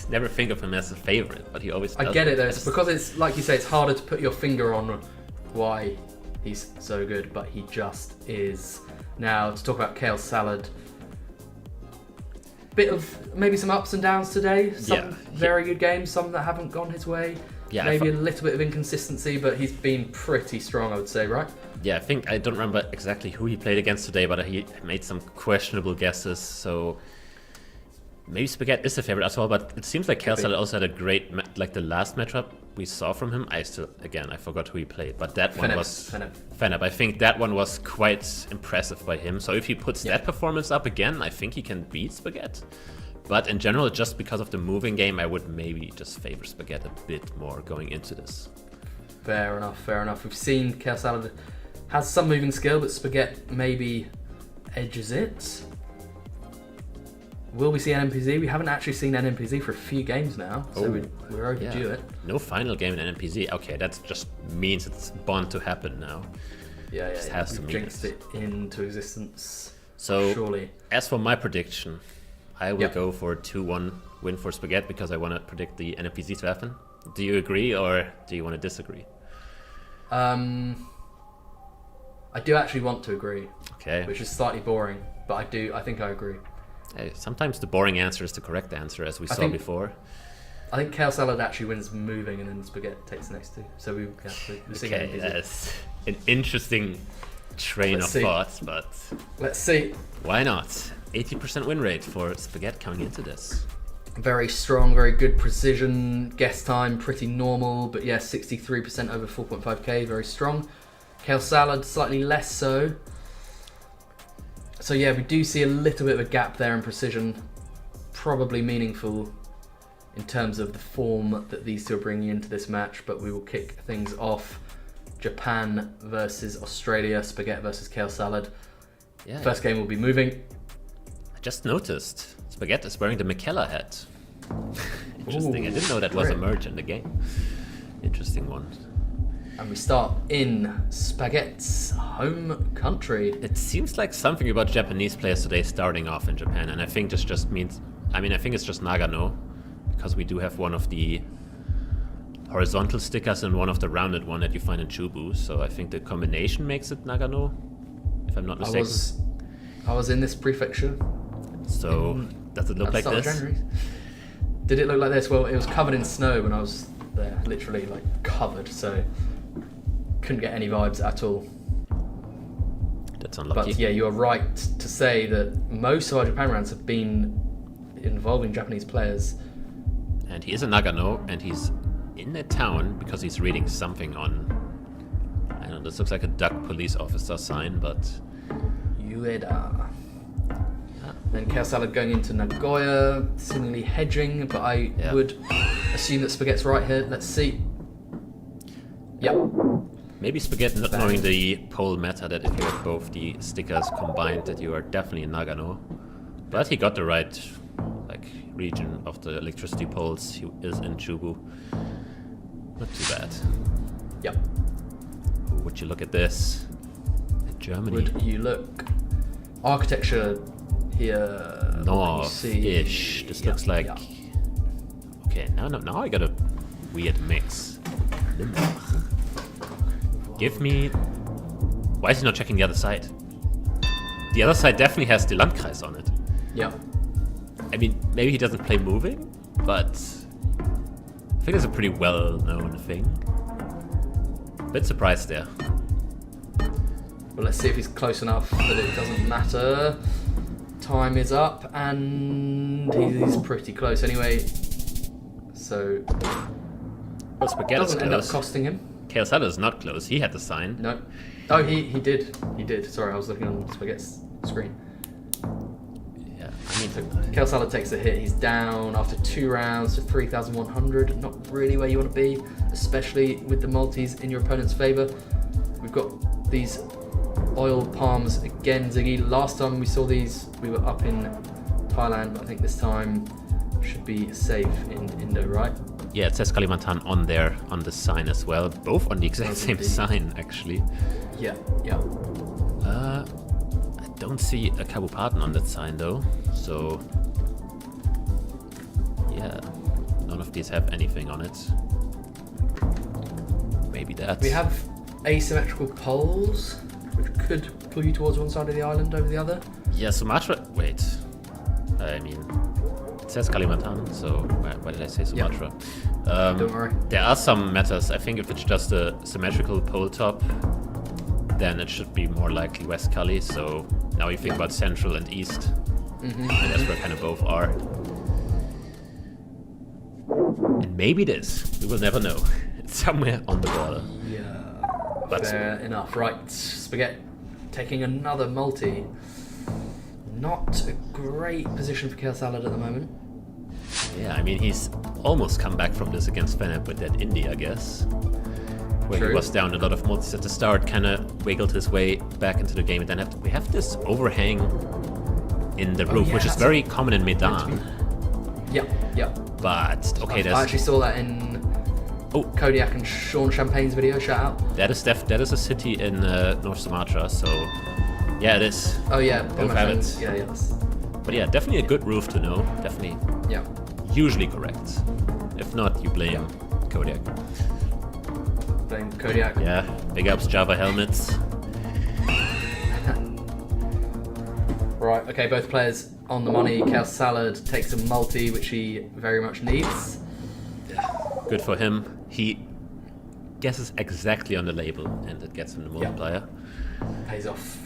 never think of him as a favorite, but he always does. I get it though, it's because it's, like you say, it's harder to put your finger on why he's so good, but he just is. Now, to talk about Kale Salad, bit of maybe some ups and downs today, some very good games, some that haven't gone his way. Yeah, maybe a little bit of inconsistency, but he's been pretty strong, I would say, right? Yeah, I think, I don't remember exactly who he played against today, but he made some questionable guesses, so maybe Spaghette is a favorite as well, but it seems like Kale Salad also had a great, like the last matchup we saw from him, I forgot who he played, but that one was Feneb. I think that one was quite impressive by him, so if he puts that performance up again, I think he can beat Spaghette. But in general, just because of the moving game, I would maybe just favor Spaghette a bit more going into this. Fair enough, fair enough. We've seen Kale Salad has some moving skill, but Spaghette maybe edges it. Will we see NMPZ? We haven't actually seen NMPZ for a few games now, so we're overdue it. No final game in NMPZ. Okay, that just means it's bound to happen now. Yeah. Has to We've jinxed it into existence. So, surely. As for my prediction, I will go for a 2-1 win for Spaghette because I want to predict the NMPZ to happen. Do you agree or do you want to disagree? I do actually want to agree. Okay. Which is slightly boring, but I think I agree. Hey, sometimes the boring answer is the correct answer, as we saw before. I think Kale Salad actually wins moving and then Spaghette takes the next two. So we're seeing NMPZ. That's an interesting train of thought, but let's see. Why not? 80% win rate for Spaghette coming into this. Very strong, very good precision. Guess time, pretty normal, but yeah, 63% over 4.5k, very strong. Kale Salad, slightly less so. So yeah, we do see a little bit of a gap there in precision. Probably meaningful in terms of the form that these two are bringing into this match, but we will kick things off. Japan versus Australia, Spaghette versus Kale Salad. Yeah. First game will be moving. I just noticed Spaghette is wearing the McKellar hat. Interesting. I didn't know that was a merge in the game. Interesting one. And we start in Spaghette's home country. It seems like something about Japanese players today starting off in Japan, and I think this just means, I think it's just Nagano, because we do have one of the horizontal stickers and one of the rounded one that you find in Chubu, so I think the combination makes it Nagano, if I'm not mistaken. I was in this prefecture. So, does it look like this? January. Did it look like this? Well, it was covered in snow when I was there, literally like covered, so couldn't get any vibes at all. That's unlucky. But yeah, you're right to say that most of our Japan rounds have been involving Japanese players. And he is in Nagano, and he's in the town because he's reading something on, I don't this looks like a duck police officer sign, but... Ueda. Then Kale Salad going into Nagoya, seemingly hedging, but I would assume that Spaghette's right here. Let's see. Yep. Maybe Spaghette not knowing the poll meta that if you have both the stickers combined that you are definitely in Nagano. But he got the right region of the electricity poles. He is in Chubu. Not too bad. Yep. Would you look at this? At Germany. Would you look? Architecture here. North-ish. This looks like... Yeah. Okay, now I got a weird mix. Give me... Why is he not checking the other side? The other side definitely has the Landkreis on it. Yeah. I mean, maybe he doesn't play moving, but I think it's a pretty well-known thing. Bit surprised there. Well, let's see if he's close enough that it doesn't matter. Time is up, and he's pretty close anyway. So, Spaghette doesn't end up close. costing him. Kale Salad is not close. He had the sign. No. Oh, he did. He did. Sorry, I was looking on Spaghette's screen. Yeah, I mean, So Kale Salad takes a hit. He's down after 2 rounds to 3,100. Not really where you want to be, especially with the multis in your opponent's favour. We've got these oil palms again, Ziggy. Last time we saw these, we were up in Thailand, but I think this time should be safe in Indo, right? yeah, it says Kalimantan on there, on the sign as well. Both on the exact same indeed. sign, actually. Yeah, yeah. I don't see a Kabupaten on that sign, though. So, yeah, none of these have anything on it. Maybe that. We have asymmetrical poles, which could pull you towards one side of the island over the other. Yeah, Sumatra. Wait. I mean, it says Kalimantan, so why did I say Sumatra? Don't worry. There are some matters. I think if it's just a symmetrical pole top, then it should be more likely West Kali. So now you think about Central and East. And that's where kind of both are. And maybe this. We will never know. It's somewhere on the border. Yeah, But fair enough. Right, Spaghette taking another multi. Not a great position for Kale Salad at the moment. yeah, I mean, he's almost come back from this against Feneb with that indie, I guess. Where True. he was down a lot of multis at the start, kind of wiggled his way back into the game. And then we have this overhang in the roof, yeah, which is that's very common in Medan. Yeah, yeah. But, okay, I there's... actually saw that in Kodiak and Sean Champagne's video. Shout out. That is a city in North Sumatra, so... Yeah, it is. Oh yeah, Both have it. Yeah, yeah. That's, But yeah, definitely a good roof to know. Definitely yeah. usually correct. If not, you blame Kodiak. Playing Kodiak. Yeah, big ups Java helmets. Right, okay, both players on the money. Kale Salad takes a multi, which he very much needs. Good for him. He guesses exactly on the label, and it gets him the multiplier. Pays off.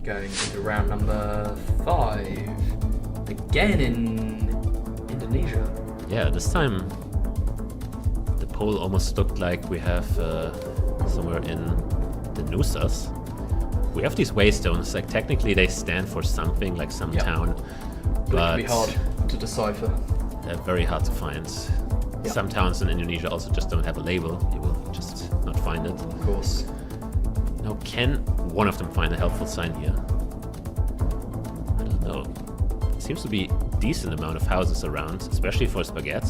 Going into round number 5. Again in Indonesia. Yeah, this time the pole almost looked like we have somewhere in the Nusas. We have these waystones, like technically they stand for something, like some town, But but it can be hard to decipher. they're very hard to find. Some towns in Indonesia also just don't have a label. You will just not find it. Of course. Now, can one of them find a helpful sign here? I don't know. Seems to be a decent amount of houses around, especially for Spaghette.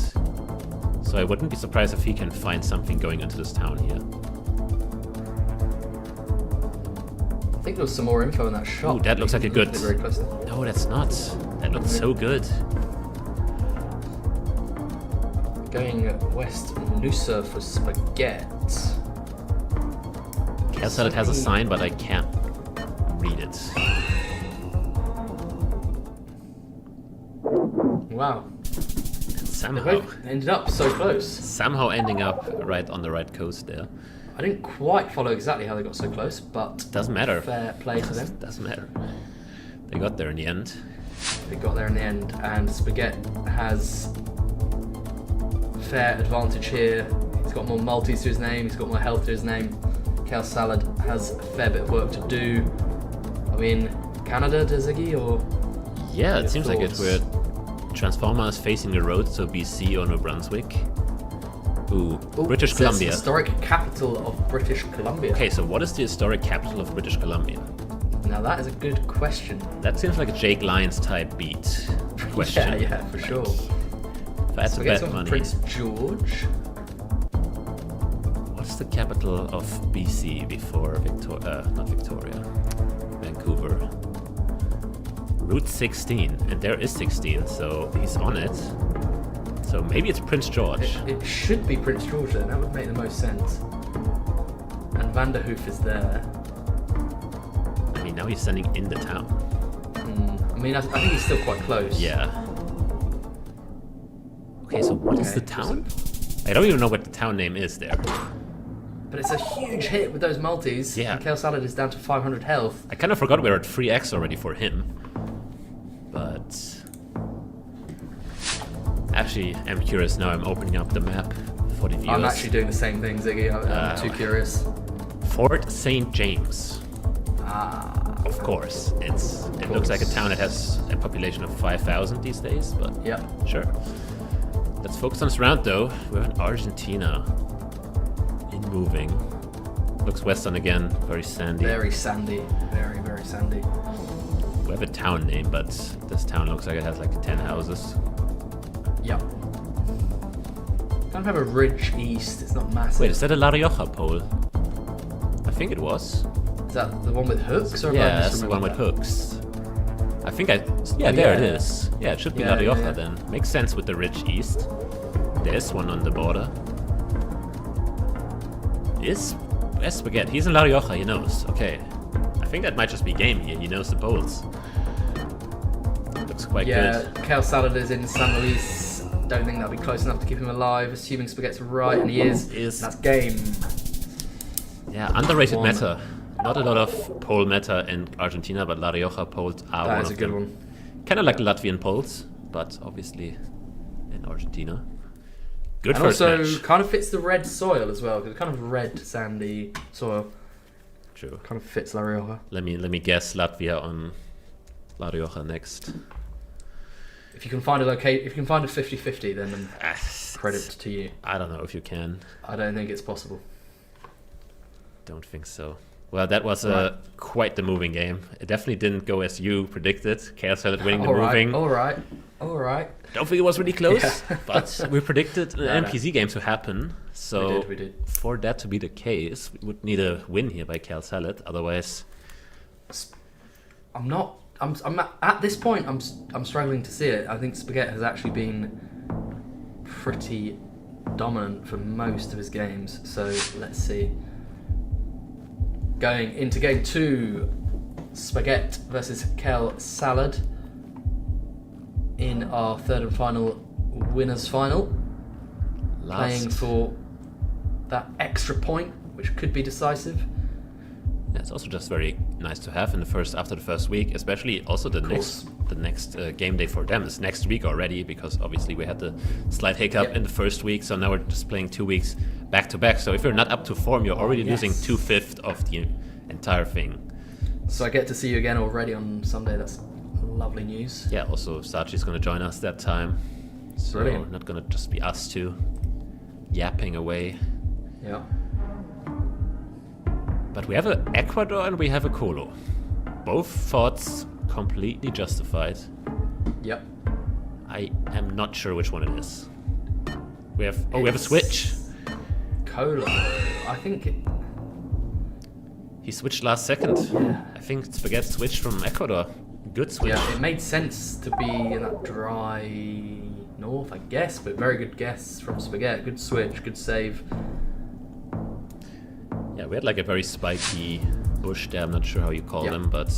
So I wouldn't be surprised if he can find something going into this town here. I think there was some more info in that shot. Ooh, that looks like a good... Very close there. No, that's not. That looks so good. Going West Nusa for Spaghette. Kale Salad has a sign, but I can't read it. Wow. And somehow... Both ended up so close. Somehow ending up right on the right coast there. I didn't quite follow exactly how they got so close, but Doesn't matter. fair play to them. Doesn't matter. They got there in the end. They got there in the end, and Spaghette has fair advantage here. He's He's got more multis to his name. He's got more health to his name. Kale Salad has a fair bit of work to do. Are we in Canada, Dezigi, or? Yeah, it seems like it. We're Transformers facing the road to BC or New Brunswick. Ooh, British Columbia. Historic capital of British Columbia. Okay, so what is the historic capital of British Columbia? Now that is a good question. That seems like a Jake Lyons type beat question. Yeah, for sure. If I had to bet money. Prince George. What's the capital of BC before not Victoria, Vancouver? Route 16, and there is 16, so he's on it. So maybe it's Prince George. It should be Prince George then, that would make the most sense. And Vanderhoof is there. I mean, now he's standing in the town. I mean, I think he's still quite close. Yeah. Okay, so what is the town? I don't even know what the town name is there. But it's a huge hit with those multis. Yeah. And Kale Salad is down to 500 health. I kind of forgot we were at 3x already for him. But actually, I'm curious now. I'm opening up the map for the viewers. I'm actually doing the same thing, Ziggy. I'm too curious. Fort St. James. Of course. It looks like a town that has a population of 5,000 these days, but yeah, sure. Let's focus on this round though. We're in Argentina. In moving. Looks western again, very sandy. Very sandy. Very, very sandy. We have a town name, but this town looks like it has like 10 houses. Yeah. Kind of have a ridge east, it's not massive. Wait, is that a La Rioja pole? I think it was. Is that the one with hooks? Or yeah, that's the one with hooks. I think there it is. Yeah, it should be La Rioja then. Makes sense with the ridge east. There's one on the border. Where's Spaghette? He's in La Rioja, he knows. Okay. I think that might just be game here. He knows the poles. Looks quite good. Yeah, Kale Salad is in San Luis. Don't think that'll be close enough to keep him alive, assuming Spaghette's right, and he is. That's game. Yeah, underrated meta. Not a lot of pole meta in Argentina, but La Rioja poles are one of them. That is a good one. Kind of like the Latvian poles, but obviously in Argentina. Good first match. And also kind of fits the red soil as well, because it's kind of red, sandy soil. True. Kind of fits La Rioja. Let me guess Latvia on La Rioja next. If you can find a 50-50, then credit to you. I don't know if you can. I don't think it's possible. Don't think so. Well, that was quite the moving game. It definitely didn't go as you predicted. Kale Salad winning the moving. All right. Don't think it was really close, but we predicted an NMPZ game to happen. So we did. For that to be the case, we would need a win here by Kale Salad. Otherwise, I'm at this point. I'm struggling to see it. I think Spaghette has actually been pretty dominant for most of his games. So let's see. Going into game 2, Spaghette versus Kale Salad in our third and final winners final. Playing for that extra point, which could be decisive. Yeah, it's also just very nice to have after the first week, especially also the next game day for them is next week already, because obviously we had the slight hiccup in the first week, so now we're just playing 2 weeks back to back. So if you're not up to form, you're already losing 2/5 of the entire thing. So I get to see you again already on Sunday. That's lovely news. Yeah, also Sachi's going to join us that time. So brilliant. Not going to just be us two yapping away. Yeah. But we have an Ecuador and we have a Colo. Both thoughts completely justified. Yep. I am not sure which one it is. We have a switch. Colo. I think he switched last second. Yeah. I think Spaghette switched from Ecuador. Good switch. Yeah, it made sense to be in that dry north, I guess, but very good guess from Spaghette. Good switch, good save. Yeah, we had like a very spiky bush there. I'm not sure how you call them, but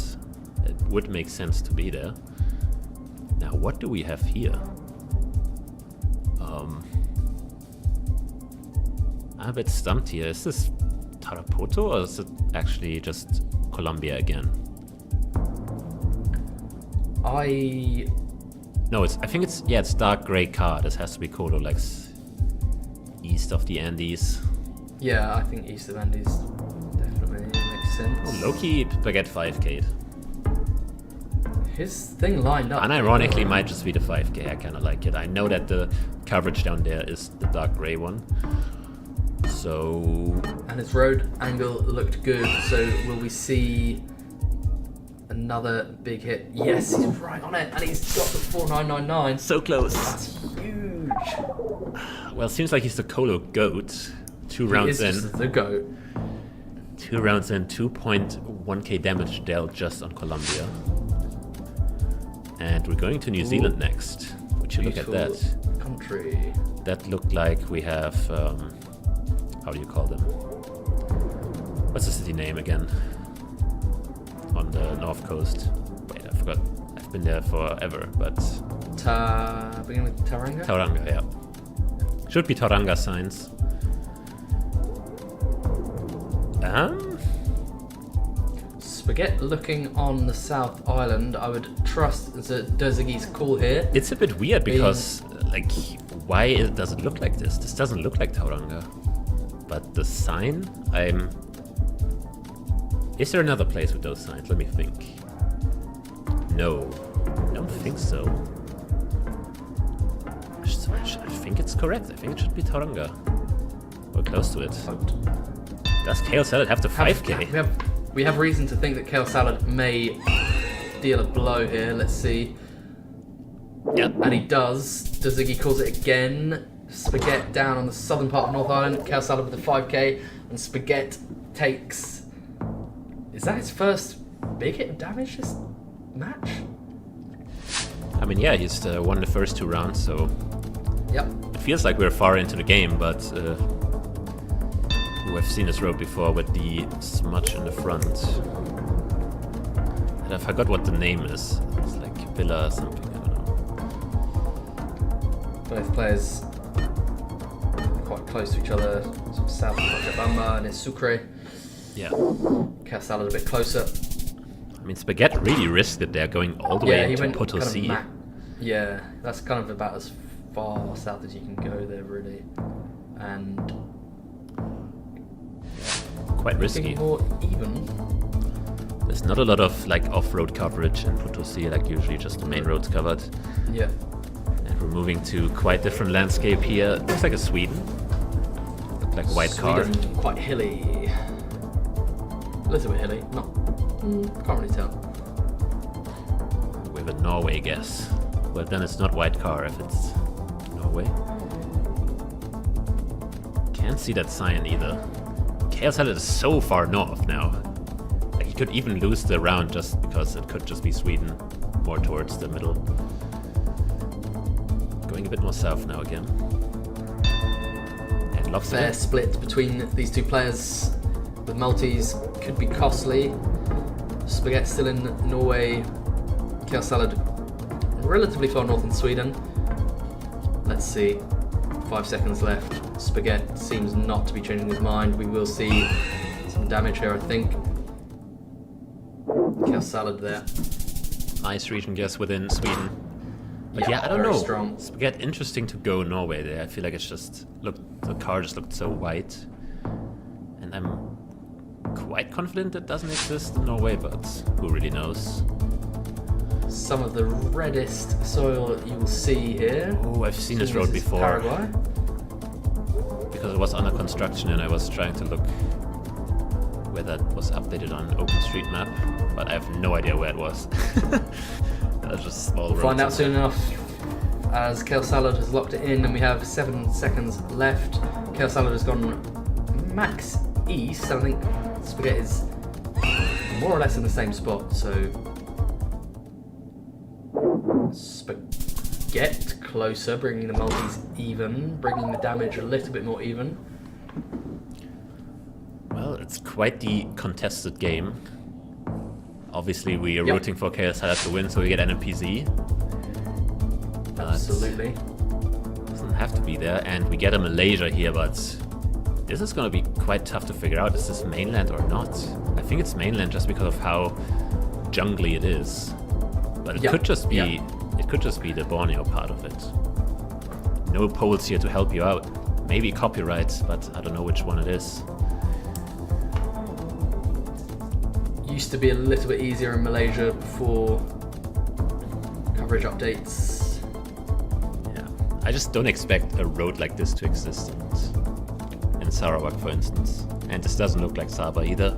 it would make sense to be there. Now, what do we have here? I'm a bit stumped here. Is this Trabota or is it actually just Colombia again? No, I think it's dark gray car. This has to be Colo, like east of the Andes. Yeah, I think east of Andes definitely makes sense. Oh, Loki Spaghette 5K. His thing lined up. Unironically, might just be the 5K. I kind of like it. I know that the coverage down there is the dark gray one. So. And his road angle looked good. So will we see another big hit? Yes, he's right on it, and he's got the 4999. So close. That's huge. Well, seems like he's the Colo GOAT. 2 rounds in. Just the GOAT. 2 rounds in, 2.1k damage dealt just on Colombia. And we're going to New Zealand next. Would you look at that? Country. That looked like we have, how do you call them? What's the city name again? On the north coast. Wait, I forgot. I've been there forever, but... Beginning with Tauranga? Tauranga, yeah. Should be Tauranga signs. Spaghette looking on the South Island. I would trust Derzagi's call here. It's a bit weird because, like, why does it look like this? This doesn't look like Tauranga. But the sign, Is there another place with those signs? Let me think. No, I don't think so. I think it's correct. I think it should be Tauranga. We're close to it. Does Kale Salad have the 5K? We have reason to think that Kale Salad may deal a blow here. Let's see. Yep. And he does. Derzagi calls it again. Spaghette down on the southern part of North Island. Kale Salad with the 5K. And Spaghette takes... Is that his first big hit of damage this match? I mean, yeah, he's won the first 2 rounds, so... Yep. It feels like we're far into the game, but... We've seen this road before with the smudge in the front. And I forgot what the name is. It's like Villa or something, I don't know. Both players quite close to each other. Sort of south of Cochabamba and Sucre. Yeah. Kale Salad a bit closer. I mean, Spaghette really risked it there, going all the way into Potosi. Yeah, that's kind of about as far south as you can go there, really. And... quite risky. More even. There's not a lot of like off-road coverage in Potosi, like usually just the main roads covered. Yeah. And we're moving to quite different landscape here. Looks like a Sweden. Looks like a white car. Quite hilly. A little bit hilly. Not. Can't really tell. We have a Norway guess. But then it's not white car if it's Norway. Can't see that sign either. Kale Salad is so far north now. Like, he could even lose the round just because it could just be Sweden, more towards the middle. Going a bit more south now again. And lots fair split between these two players with multis could be costly. Spaghette still in Norway. Kale Salad relatively far north in Sweden. Let's see. 5 seconds left. Spaghette seems not to be changing his mind. We will see some damage here, I think. Kale Salad there. Nice region guess within Sweden. But Yeah, yeah, I don't very know. strong. Spaghette, interesting to go Norway there. I feel like it's just the car just looked so white. And I'm quite confident it doesn't exist in Norway, but who really knows? Some of the reddest soil you will see here. Oh, I've seen this road before. Paraguay. Because it was under construction and I was trying to look where that was updated on OpenStreetMap, but I have no idea where it was. That was just small roads. Find out soon enough, as Kale Salad has locked it in, and we have 7 seconds left. Kale Salad has gone max east, and I think Spaghette is more or less in the same spot, so Spaghette closer, bringing the multis even, bringing the damage a little bit more even. Well, it's quite the contested game. Obviously, we are rooting for Kale Salad to win, so we get NMPZ. Absolutely. Doesn't have to be there, and we get a Malaysia here, but this is going to be quite tough to figure out. Is this mainland or not? I think it's mainland just because of how jungly it is. But it could just be it could just be the Borneo part of it. No poles here to help you out. maybe copyright, but I don't know which one it is. Used to be a little bit easier in Malaysia before coverage updates. Yeah, I just don't expect a road like this to exist in Sarawak, for instance. And this doesn't look like Sabah either.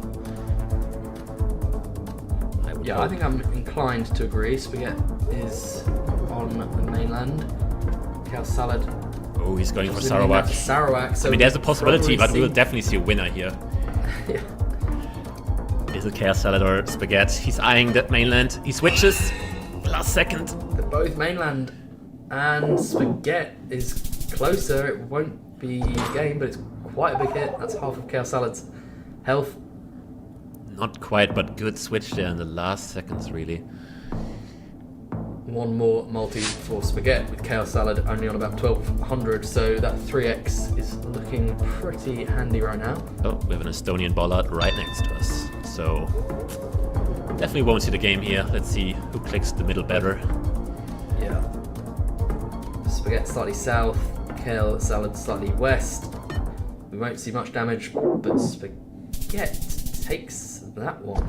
I think I'm inclined to agree. Spaghette is on the mainland. Kale Salad. Oh, he's going for Sarawak. Sarawak. So I mean, there's a possibility, but we will see... definitely see a winner here. Yeah. Is it Kale Salad or Spaghette? He's eyeing that mainland. He switches. Last second. They're both mainland. And Spaghette is closer. It won't be game, but it's quite a big hit. That's half of Kale Salad's health. Not quite, but good switch there in the last seconds, really. One more multi for Spaghette with Kale Salad only on about 1200, so that 3x is looking pretty handy right now. Oh, we have an Estonian bollard right next to us. So, definitely won't see the game here. Let's see who clicks the middle better. Yeah. Spaghette slightly south, Kale Salad slightly west. We won't see much damage, but Spaghette takes that one.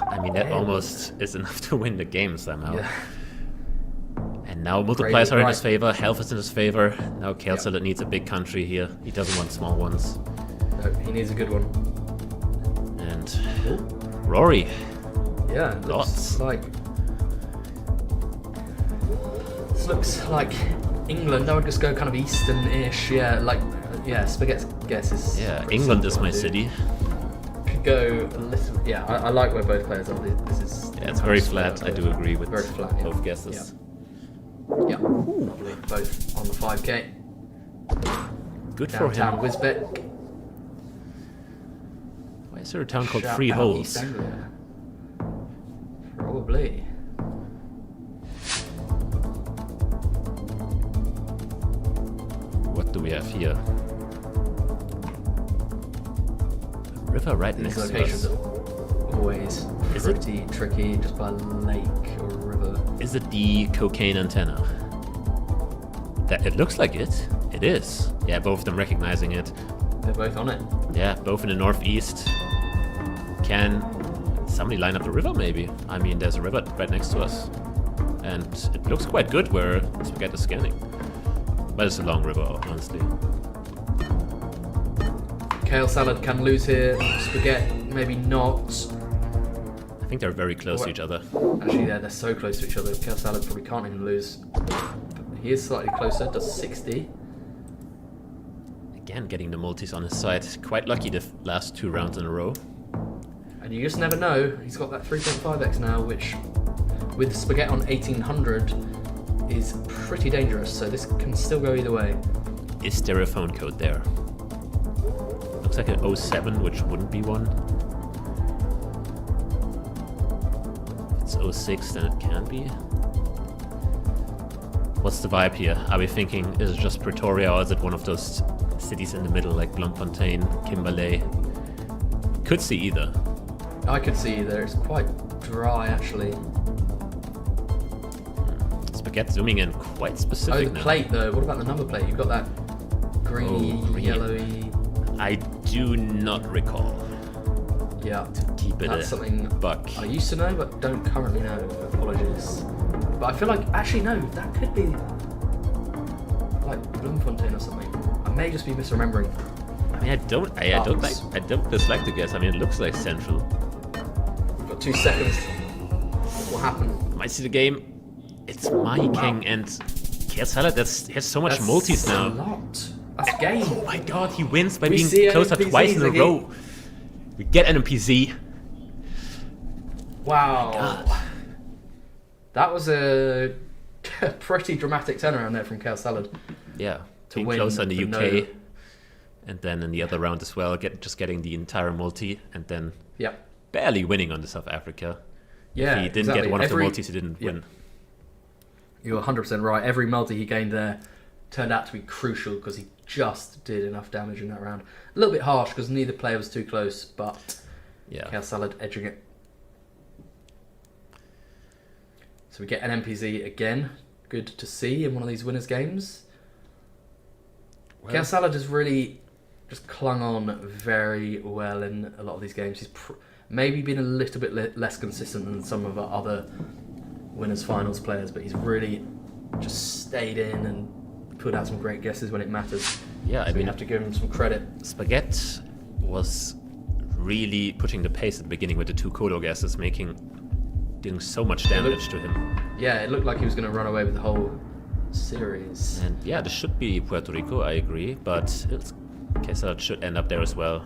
I mean, that almost is enough to win the game somehow. Yeah. And now multipliers are in his favor, health is in his favor. Now Kale Salad needs a big country here. He doesn't want small ones. No, he needs a good one. And Rory. Yeah, it looks like... This looks like England. I would just go kind of eastern-ish. Yeah, like... Yeah, Spaghette's guess is... Yeah, England is my city. Go a little. Yeah, I like where both players are. This is. Yeah, it's very flat. I do agree with very flat, both guesses. Yeah. Lovely. Both on the 5k. Good for Downtown him. Wisbech. Why is there a town called Shout Free out Holes? East Anglia. Probably. What do we have here? River right These next to locations us. are always pretty tricky, just by a lake or a river. Is it the cocaine antenna? That it looks like it. It is. Yeah, both of them recognizing it. They're both on it. Yeah, both in the northeast. Can somebody line up the river maybe? I mean, there's a river right next to us. And it looks quite good where Spaghette is scanning. But it's a long river, honestly. Kale Salad can lose here. Spaghette, maybe not. I think they're very close to each other. Actually, they're so close to each other. Kale Salad probably can't even lose. But he is slightly closer, does 60. Again, getting the multis on his side. Quite lucky the last 2 rounds in a row. And you just never know. He's got that 3.5x now, which with Spaghette on 1800 is pretty dangerous. So this can still go either way. Is there a phone code there? Looks like an 07, which wouldn't be one. If it's 06, then it can be. What's the vibe here? Are we thinking, is it just Pretoria, or is it one of those cities in the middle, like Bloemfontein, Kimberley? Could see either. I could see either. It's quite dry, actually. Spaghette zooming in quite specific Oh, the now. plate, though. What about the number plate? You've got that greeny, yellowy... I do not recall. Yeah, Keep it that's a something buck. I used to know, but don't currently know. Apologies. But I feel like, actually, no, that could be like Bloemfontein or something. I may just be misremembering. I mean, I don't dislike the guess. I mean, it looks like Central. We've got 2 seconds. What happened? Might see the game. It's my king and Kale Salad. He has so much multis now. That's a lot. That's game. Oh my god, he wins by We being see closer NMPZ twice in a again. row. We get NMPZ. Wow. God. That was a pretty dramatic turnaround there from Kale Salad. Yeah, To being win closer in the the UK. no. And then in the other round as well, just getting the entire multi and then Yep. barely winning on the South Africa. Yeah, If he didn't exactly. get one of the multis, he didn't win. You're 100% right. Every multi he gained there turned out to be crucial because he just did enough damage in that round. A little bit harsh because neither player was too close, but Yeah. Kale Salad edging it. So we get an NMPZ again. Good to see in one of these winners' games. Kale Salad has really just clung on very well in a lot of these games. He's maybe been a little bit less consistent than some of our other winners finals players, but he's really just stayed in and put out some great guesses when it matters. Yeah, so we have to give him some credit. Spaghette was really pushing the pace at the beginning with the 2 Kodo guesses, doing so much damage to him. Yeah, it looked like he was going to run away with the whole series. And yeah, this should be Puerto Rico, I agree, but Kale Salad should end up there as well.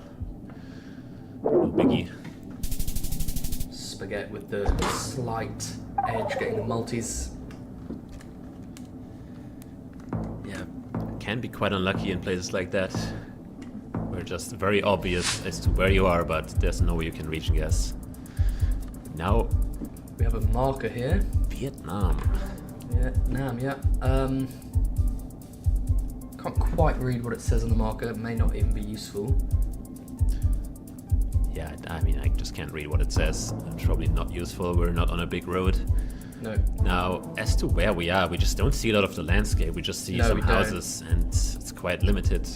No biggie. Spaghette with the slight edge, getting the multis. Yeah, can be quite unlucky in places like that, where it's just very obvious as to where you are, but there's no way you can reach and guess. Now we have a marker here. Vietnam. Vietnam, yeah. Can't quite read what it says on the marker. It may not even be useful. Yeah, I mean, I just can't read what it says. It's probably not useful. We're not on a big road. No. Now, as to where we are, we just don't see a lot of the landscape. We just see some houses, and it's quite limited.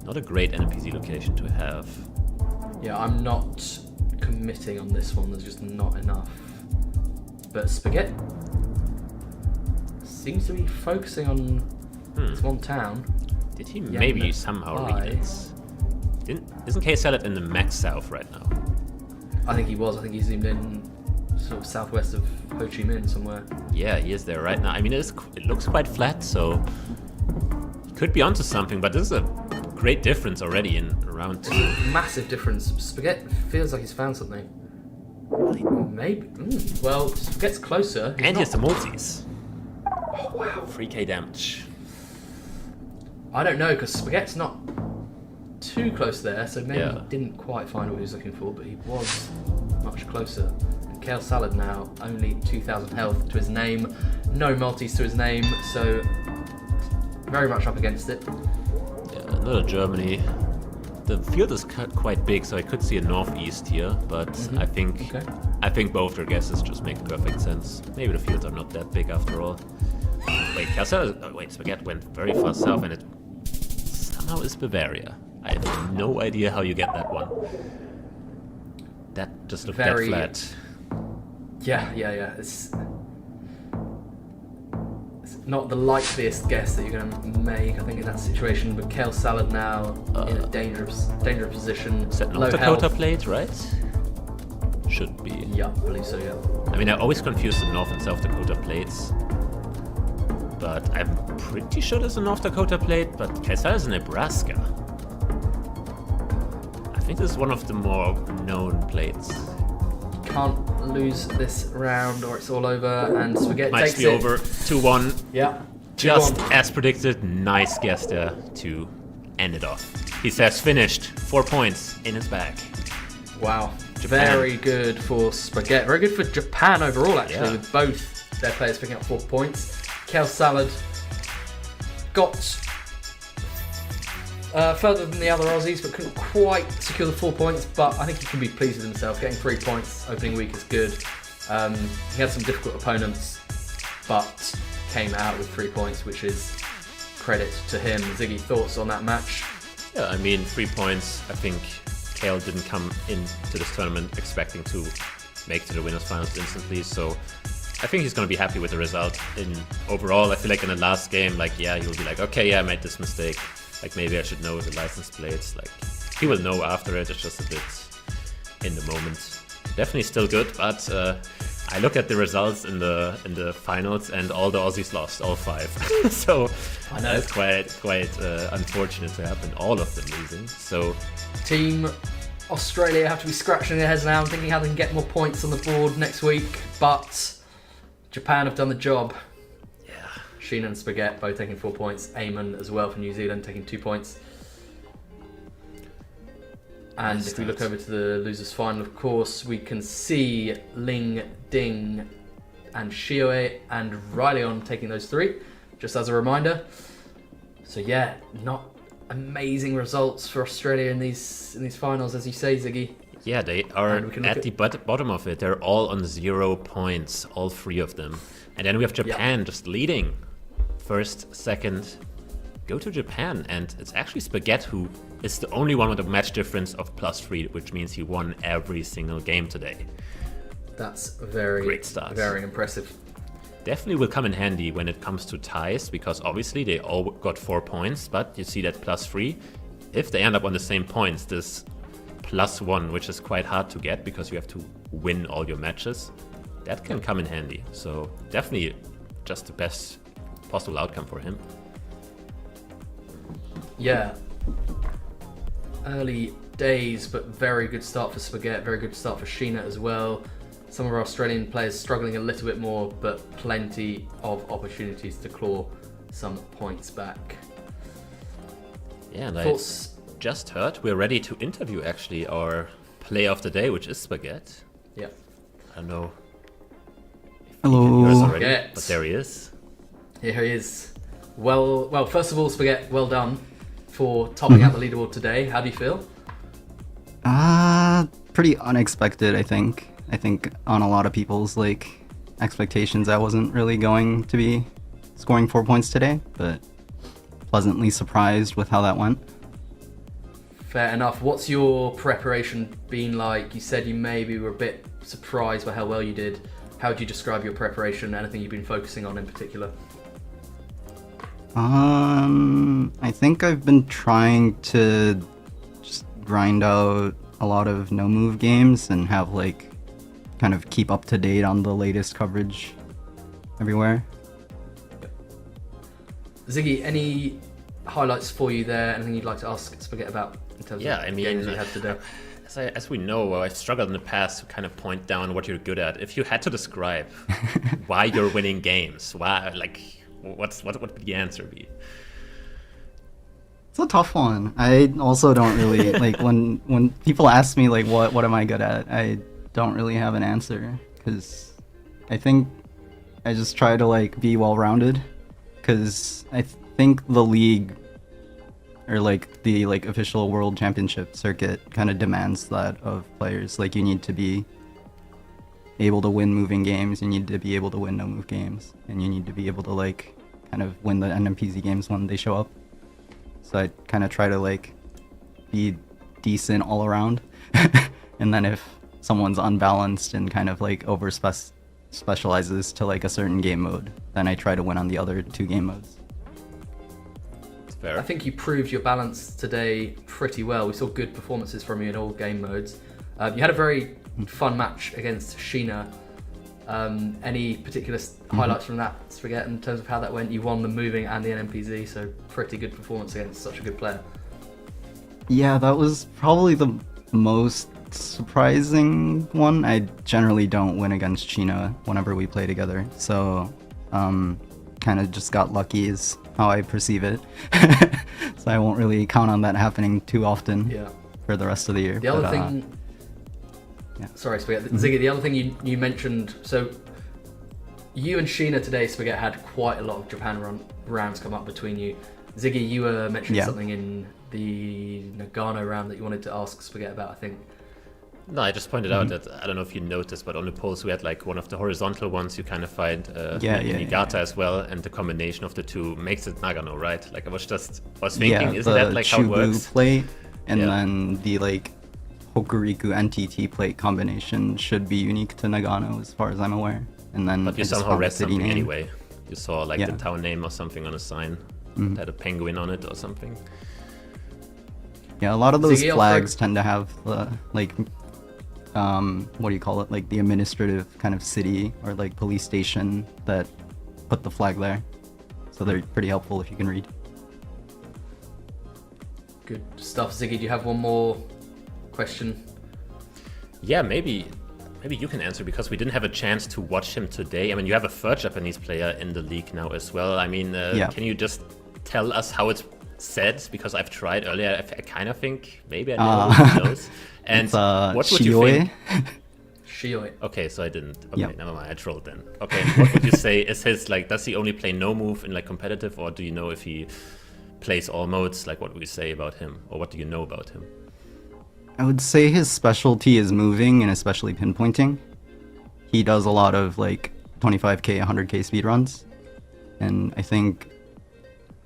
Not a great NMPZ location to have. Yeah, I'm not committing on this one. There's just not enough. But Spaghette seems to be focusing on this one town. Did he maybe somehow read it? Isn't Kale Salad in the max south right now? I think he was. I think he zoomed in sort of southwest of Ho Chi Minh somewhere. Yeah, he is there right now. I mean, it looks quite flat, so he could be onto something, but this is a great difference already in round 2. Massive difference. Spaghette feels like he's found something. Maybe. Well, Spaghette's closer. And he has the multis. Oh, wow. 3k damage. I don't know, because Spaghette's not too close there, so maybe he didn't quite find what he was looking for, but he was much closer. And Kale Salad now, only 2,000 health to his name, no multis to his name, so very much up against it. Yeah, another Germany. The field is quite big, so I could see a northeast here, but I think both their guesses just make perfect sense. Maybe the fields are not that big after all. Wait, Spaghette went very far south, and it somehow is Bavaria. I have no idea how you get that one. That just looked that flat. Yeah. It's not the likeliest guess that you're going to make, I think, in that situation. But Kale Salad now in a dangerous position. Is that North Dakota plate, right? Should be. Yeah, I believe so, yeah. I mean, I always confuse the North and South Dakota plates. But I'm pretty sure there's a North Dakota plate, but Kale Salad is in Nebraska. I think this is one of the more known plates. Can't lose this round or it's all over, and Spaghette might takes be over 2-1. Yeah. Just as predicted. Nice guess there to end it off. He says finished. 4 points in his bag. Wow. Japan. Very good for Spaghette. Very good for Japan overall, actually, with both their players picking up 4 points. Kale Salad got further than the other Aussies, but couldn't quite secure the 4 points. But I think he can be pleased with himself. Getting 3 points opening week is good. He had some difficult opponents, but came out with 3 points, which is credit to him. Ziggy, thoughts on that match? Yeah, I mean, 3 points. I think Kale didn't come into this tournament expecting to make it to the winners finals instantly, so I think he's going to be happy with the result. Overall, I feel like in the last game, he'll be like, okay, yeah, I made this mistake. Maybe I should know the license plates. He will know after it. It's just a bit in the moment. Definitely still good, but I look at the results in the finals, and all the Aussies lost, all 5. So I know it's quite unfortunate to happen. All of them losing. So Team Australia have to be scratching their heads now and thinking how they can get more points on the board next week, but Japan have done the job. Yeah. Sheena and Spaghette both taking 4 points. Aean as well for New Zealand taking 2 points. And if we look over to the losers final, of course, we can see Ling, Ding, and Shioe and Ryleon taking those 3, just as a reminder. So yeah, not amazing results for Australia in these finals, as you say, Ziggy. Yeah, they are at the bottom of it. They're all on 0 points, all 3 of them. And then we have Japan just leading. First, second, go to Japan, and it's actually Spaghette who is the only one with a match difference of +3, which means he won every single game today. That's very Great start. Very impressive. Definitely will come in handy when it comes to ties, because obviously they all got 4 points, but you see that +3. If they end up on the same points, this +1, which is quite hard to get because you have to win all your matches, that can come in handy. So definitely just the best possible outcome for him. Yeah. Early days, but very good start for Spaghette, very good start for Sheena as well. Some of our Australian players struggling a little bit more, but plenty of opportunities to claw some points back. Yeah, and Thoughts? I just heard we're ready to interview actually our player of the day, which is Spaghette. Yeah. I don't know. Hello. Already, Spaghette. but there he is. Here he is. Well, first of all, Spaghette, well done for topping out the leaderboard today. How do you feel? Pretty unexpected, I think. I think on a lot of people's expectations, I wasn't really going to be scoring 4 points today, but pleasantly surprised with how that went. Fair enough. What's your preparation been like? You said you maybe were a bit surprised by how well you did. How would you describe your preparation? Anything you've been focusing on in particular? I think I've been trying to just grind out a lot of no move games and have kind of keep up to date on the latest coverage everywhere. Ziggy, any highlights for you there? Anything you'd like to ask Spaghette about in terms of games you had today? As we know, I've struggled in the past to kind of point down what you're good at. If you had to describe why you're winning games, why, what would the answer be? It's a tough one. I also don't really when people ask me what am I good at, I don't really have an answer, because I think I just try to be well-rounded, because I think the league or the official world championship circuit kind of demands that of players. You need to be able to win moving games, you need to be able to win no move games, and you need to be able to kind of win the NMPZ games when they show up. So I kind of try to be decent all around. And then if someone's unbalanced and kind of over specializes to a certain game mode, then I try to win on the other 2 game modes. It's fair. I think you proved your balance today pretty well. We saw good performances from you in all game modes. You had a very fun match against Sheena. Any particular highlights from that, Spaghette, in terms of how that went? You won the moving and the NMPZ, so pretty good performance against such a good player. Yeah, that was probably the most surprising one. I generally don't win against Sheena whenever we play together, so kind of just got lucky is how I perceive it. So I won't really count on that happening too often for the rest of the year. The other thing... Sorry, Spaghette. Ziggy, the other thing you mentioned, so you and Sheena today, Spaghette, had quite a lot of Japan rounds come up between you. Ziggy, you were mentioning something in the Nagano round that you wanted to ask Spaghette about, I think. No, I just pointed out that, I don't know if you noticed, but on the polls we had one of the horizontal ones you kind of find Niigata as well, and the combination of the two makes it Nagano, right? I was thinking, isn't that how it works? Plate, and then the Hokuriku NTT plate combination should be unique to Nagano as far as I'm aware. And then but you somehow read something name. Anyway. You saw the town name or something on a sign that had a penguin on it or something. Yeah, a lot of those flags tend to have the what do you call it? The administrative kind of city or police station that put the flag there. So they're pretty helpful if you can read. Good stuff, Ziggy. Do you have one more question? Yeah, maybe you can answer, because we didn't have a chance to watch him today. I mean, you have a third Japanese player in the league now as well. I mean, can you just tell us how it's said? Because I've tried earlier. I kind of think maybe I know who knows. And what would you think? Shioi. Okay, so I didn't. Okay, never mind. I trolled then. Okay, what would you say is his does he only play no move in competitive, or do you know if he plays all modes? What would you say about him, or what do you know about him? I would say his specialty is moving and especially pinpointing. He does a lot of 25k, 100k speedruns, and I think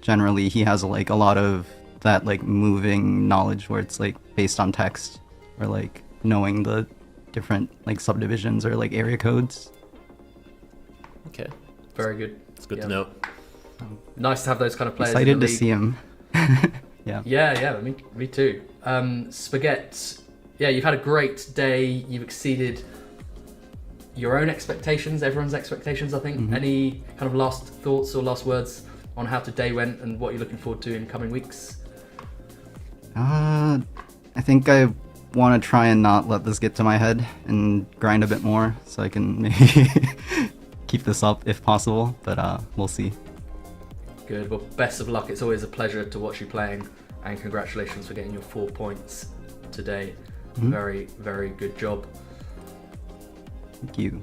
generally he has like a lot of that like moving knowledge where it's like based on text or like knowing the different like subdivisions or like area codes. Okay, Very good. it's good Yeah. to know. Nice to have those kind of players. in Excited the to league. see him. Yeah. Yeah, me too. Spaghette, yeah, you've had a great day. You've exceeded your own expectations, everyone's expectations, I think. Any kind of last thoughts or last words on how today went and what you're looking forward to in coming weeks? I think I want to try and not let this get to my head and grind a bit more so I can maybe keep this up if possible, but we'll see. Good. Well, best of luck. It's always a pleasure to watch you playing, and congratulations for getting your 4 points today. Very, very good job. Thank you.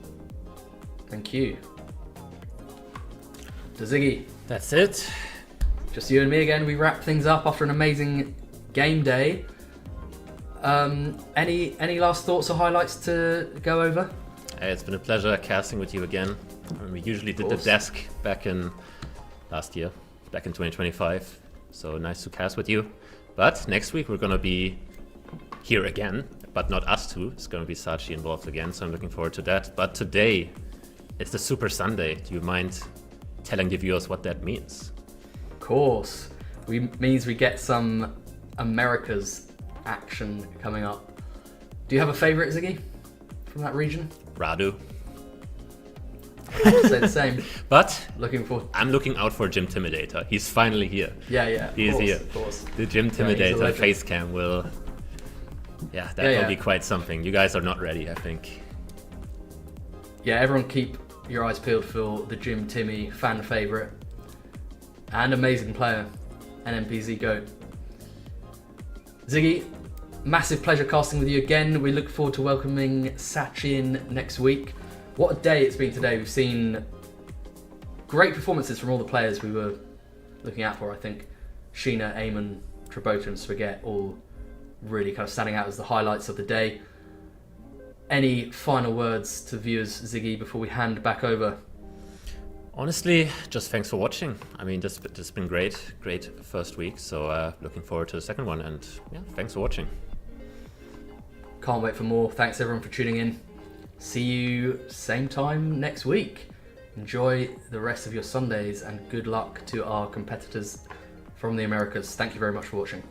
Thank you. To Ziggy, That's it. just you and me again. We wrap things up after an amazing game day. Any last thoughts or highlights to go over? It's been a pleasure casting with you again. We usually did the course. desk back in last year, back in 2025. So nice to cast with you. But next week we're gonna be here again, but not us two. It's gonna be Sachi involved again, so I'm looking forward to that. But today, it's the Super Sunday. Do you mind telling the viewers what that means? Of course. Means we get some America's action coming up. Do you have a favourite, Ziggy, from that region? Radu. I'll say the same. But Looking forward. I'm looking out for Gym Timidator. He's finally here. Yeah. He is of course, here. Of course. The Gym Yeah, he's a Timidator legend. face cam will... Yeah, that Yeah. will be quite something. You guys are not ready, I think. Yeah, everyone keep your eyes peeled for the Jim Timmy fan favourite and amazing player, NMPZ GOAT. Ziggy, massive pleasure casting with you again. We look forward to welcoming Sachi in next week. What a day it's been today. We've seen great performances from all the players we were looking out for, I think. Sheena, Aean, Trabota and Spaghette all really kind of standing out as the highlights of the day. Any final words to viewers, Ziggy, before we hand back over? Honestly, just thanks for watching. I mean, this has been great first week. So looking forward to the second one. And yeah, thanks for watching. Can't wait for more. Thanks everyone for tuning in. See you same time next week. Enjoy the rest of your Sundays and good luck to our competitors from the Americas. Thank you very much for watching.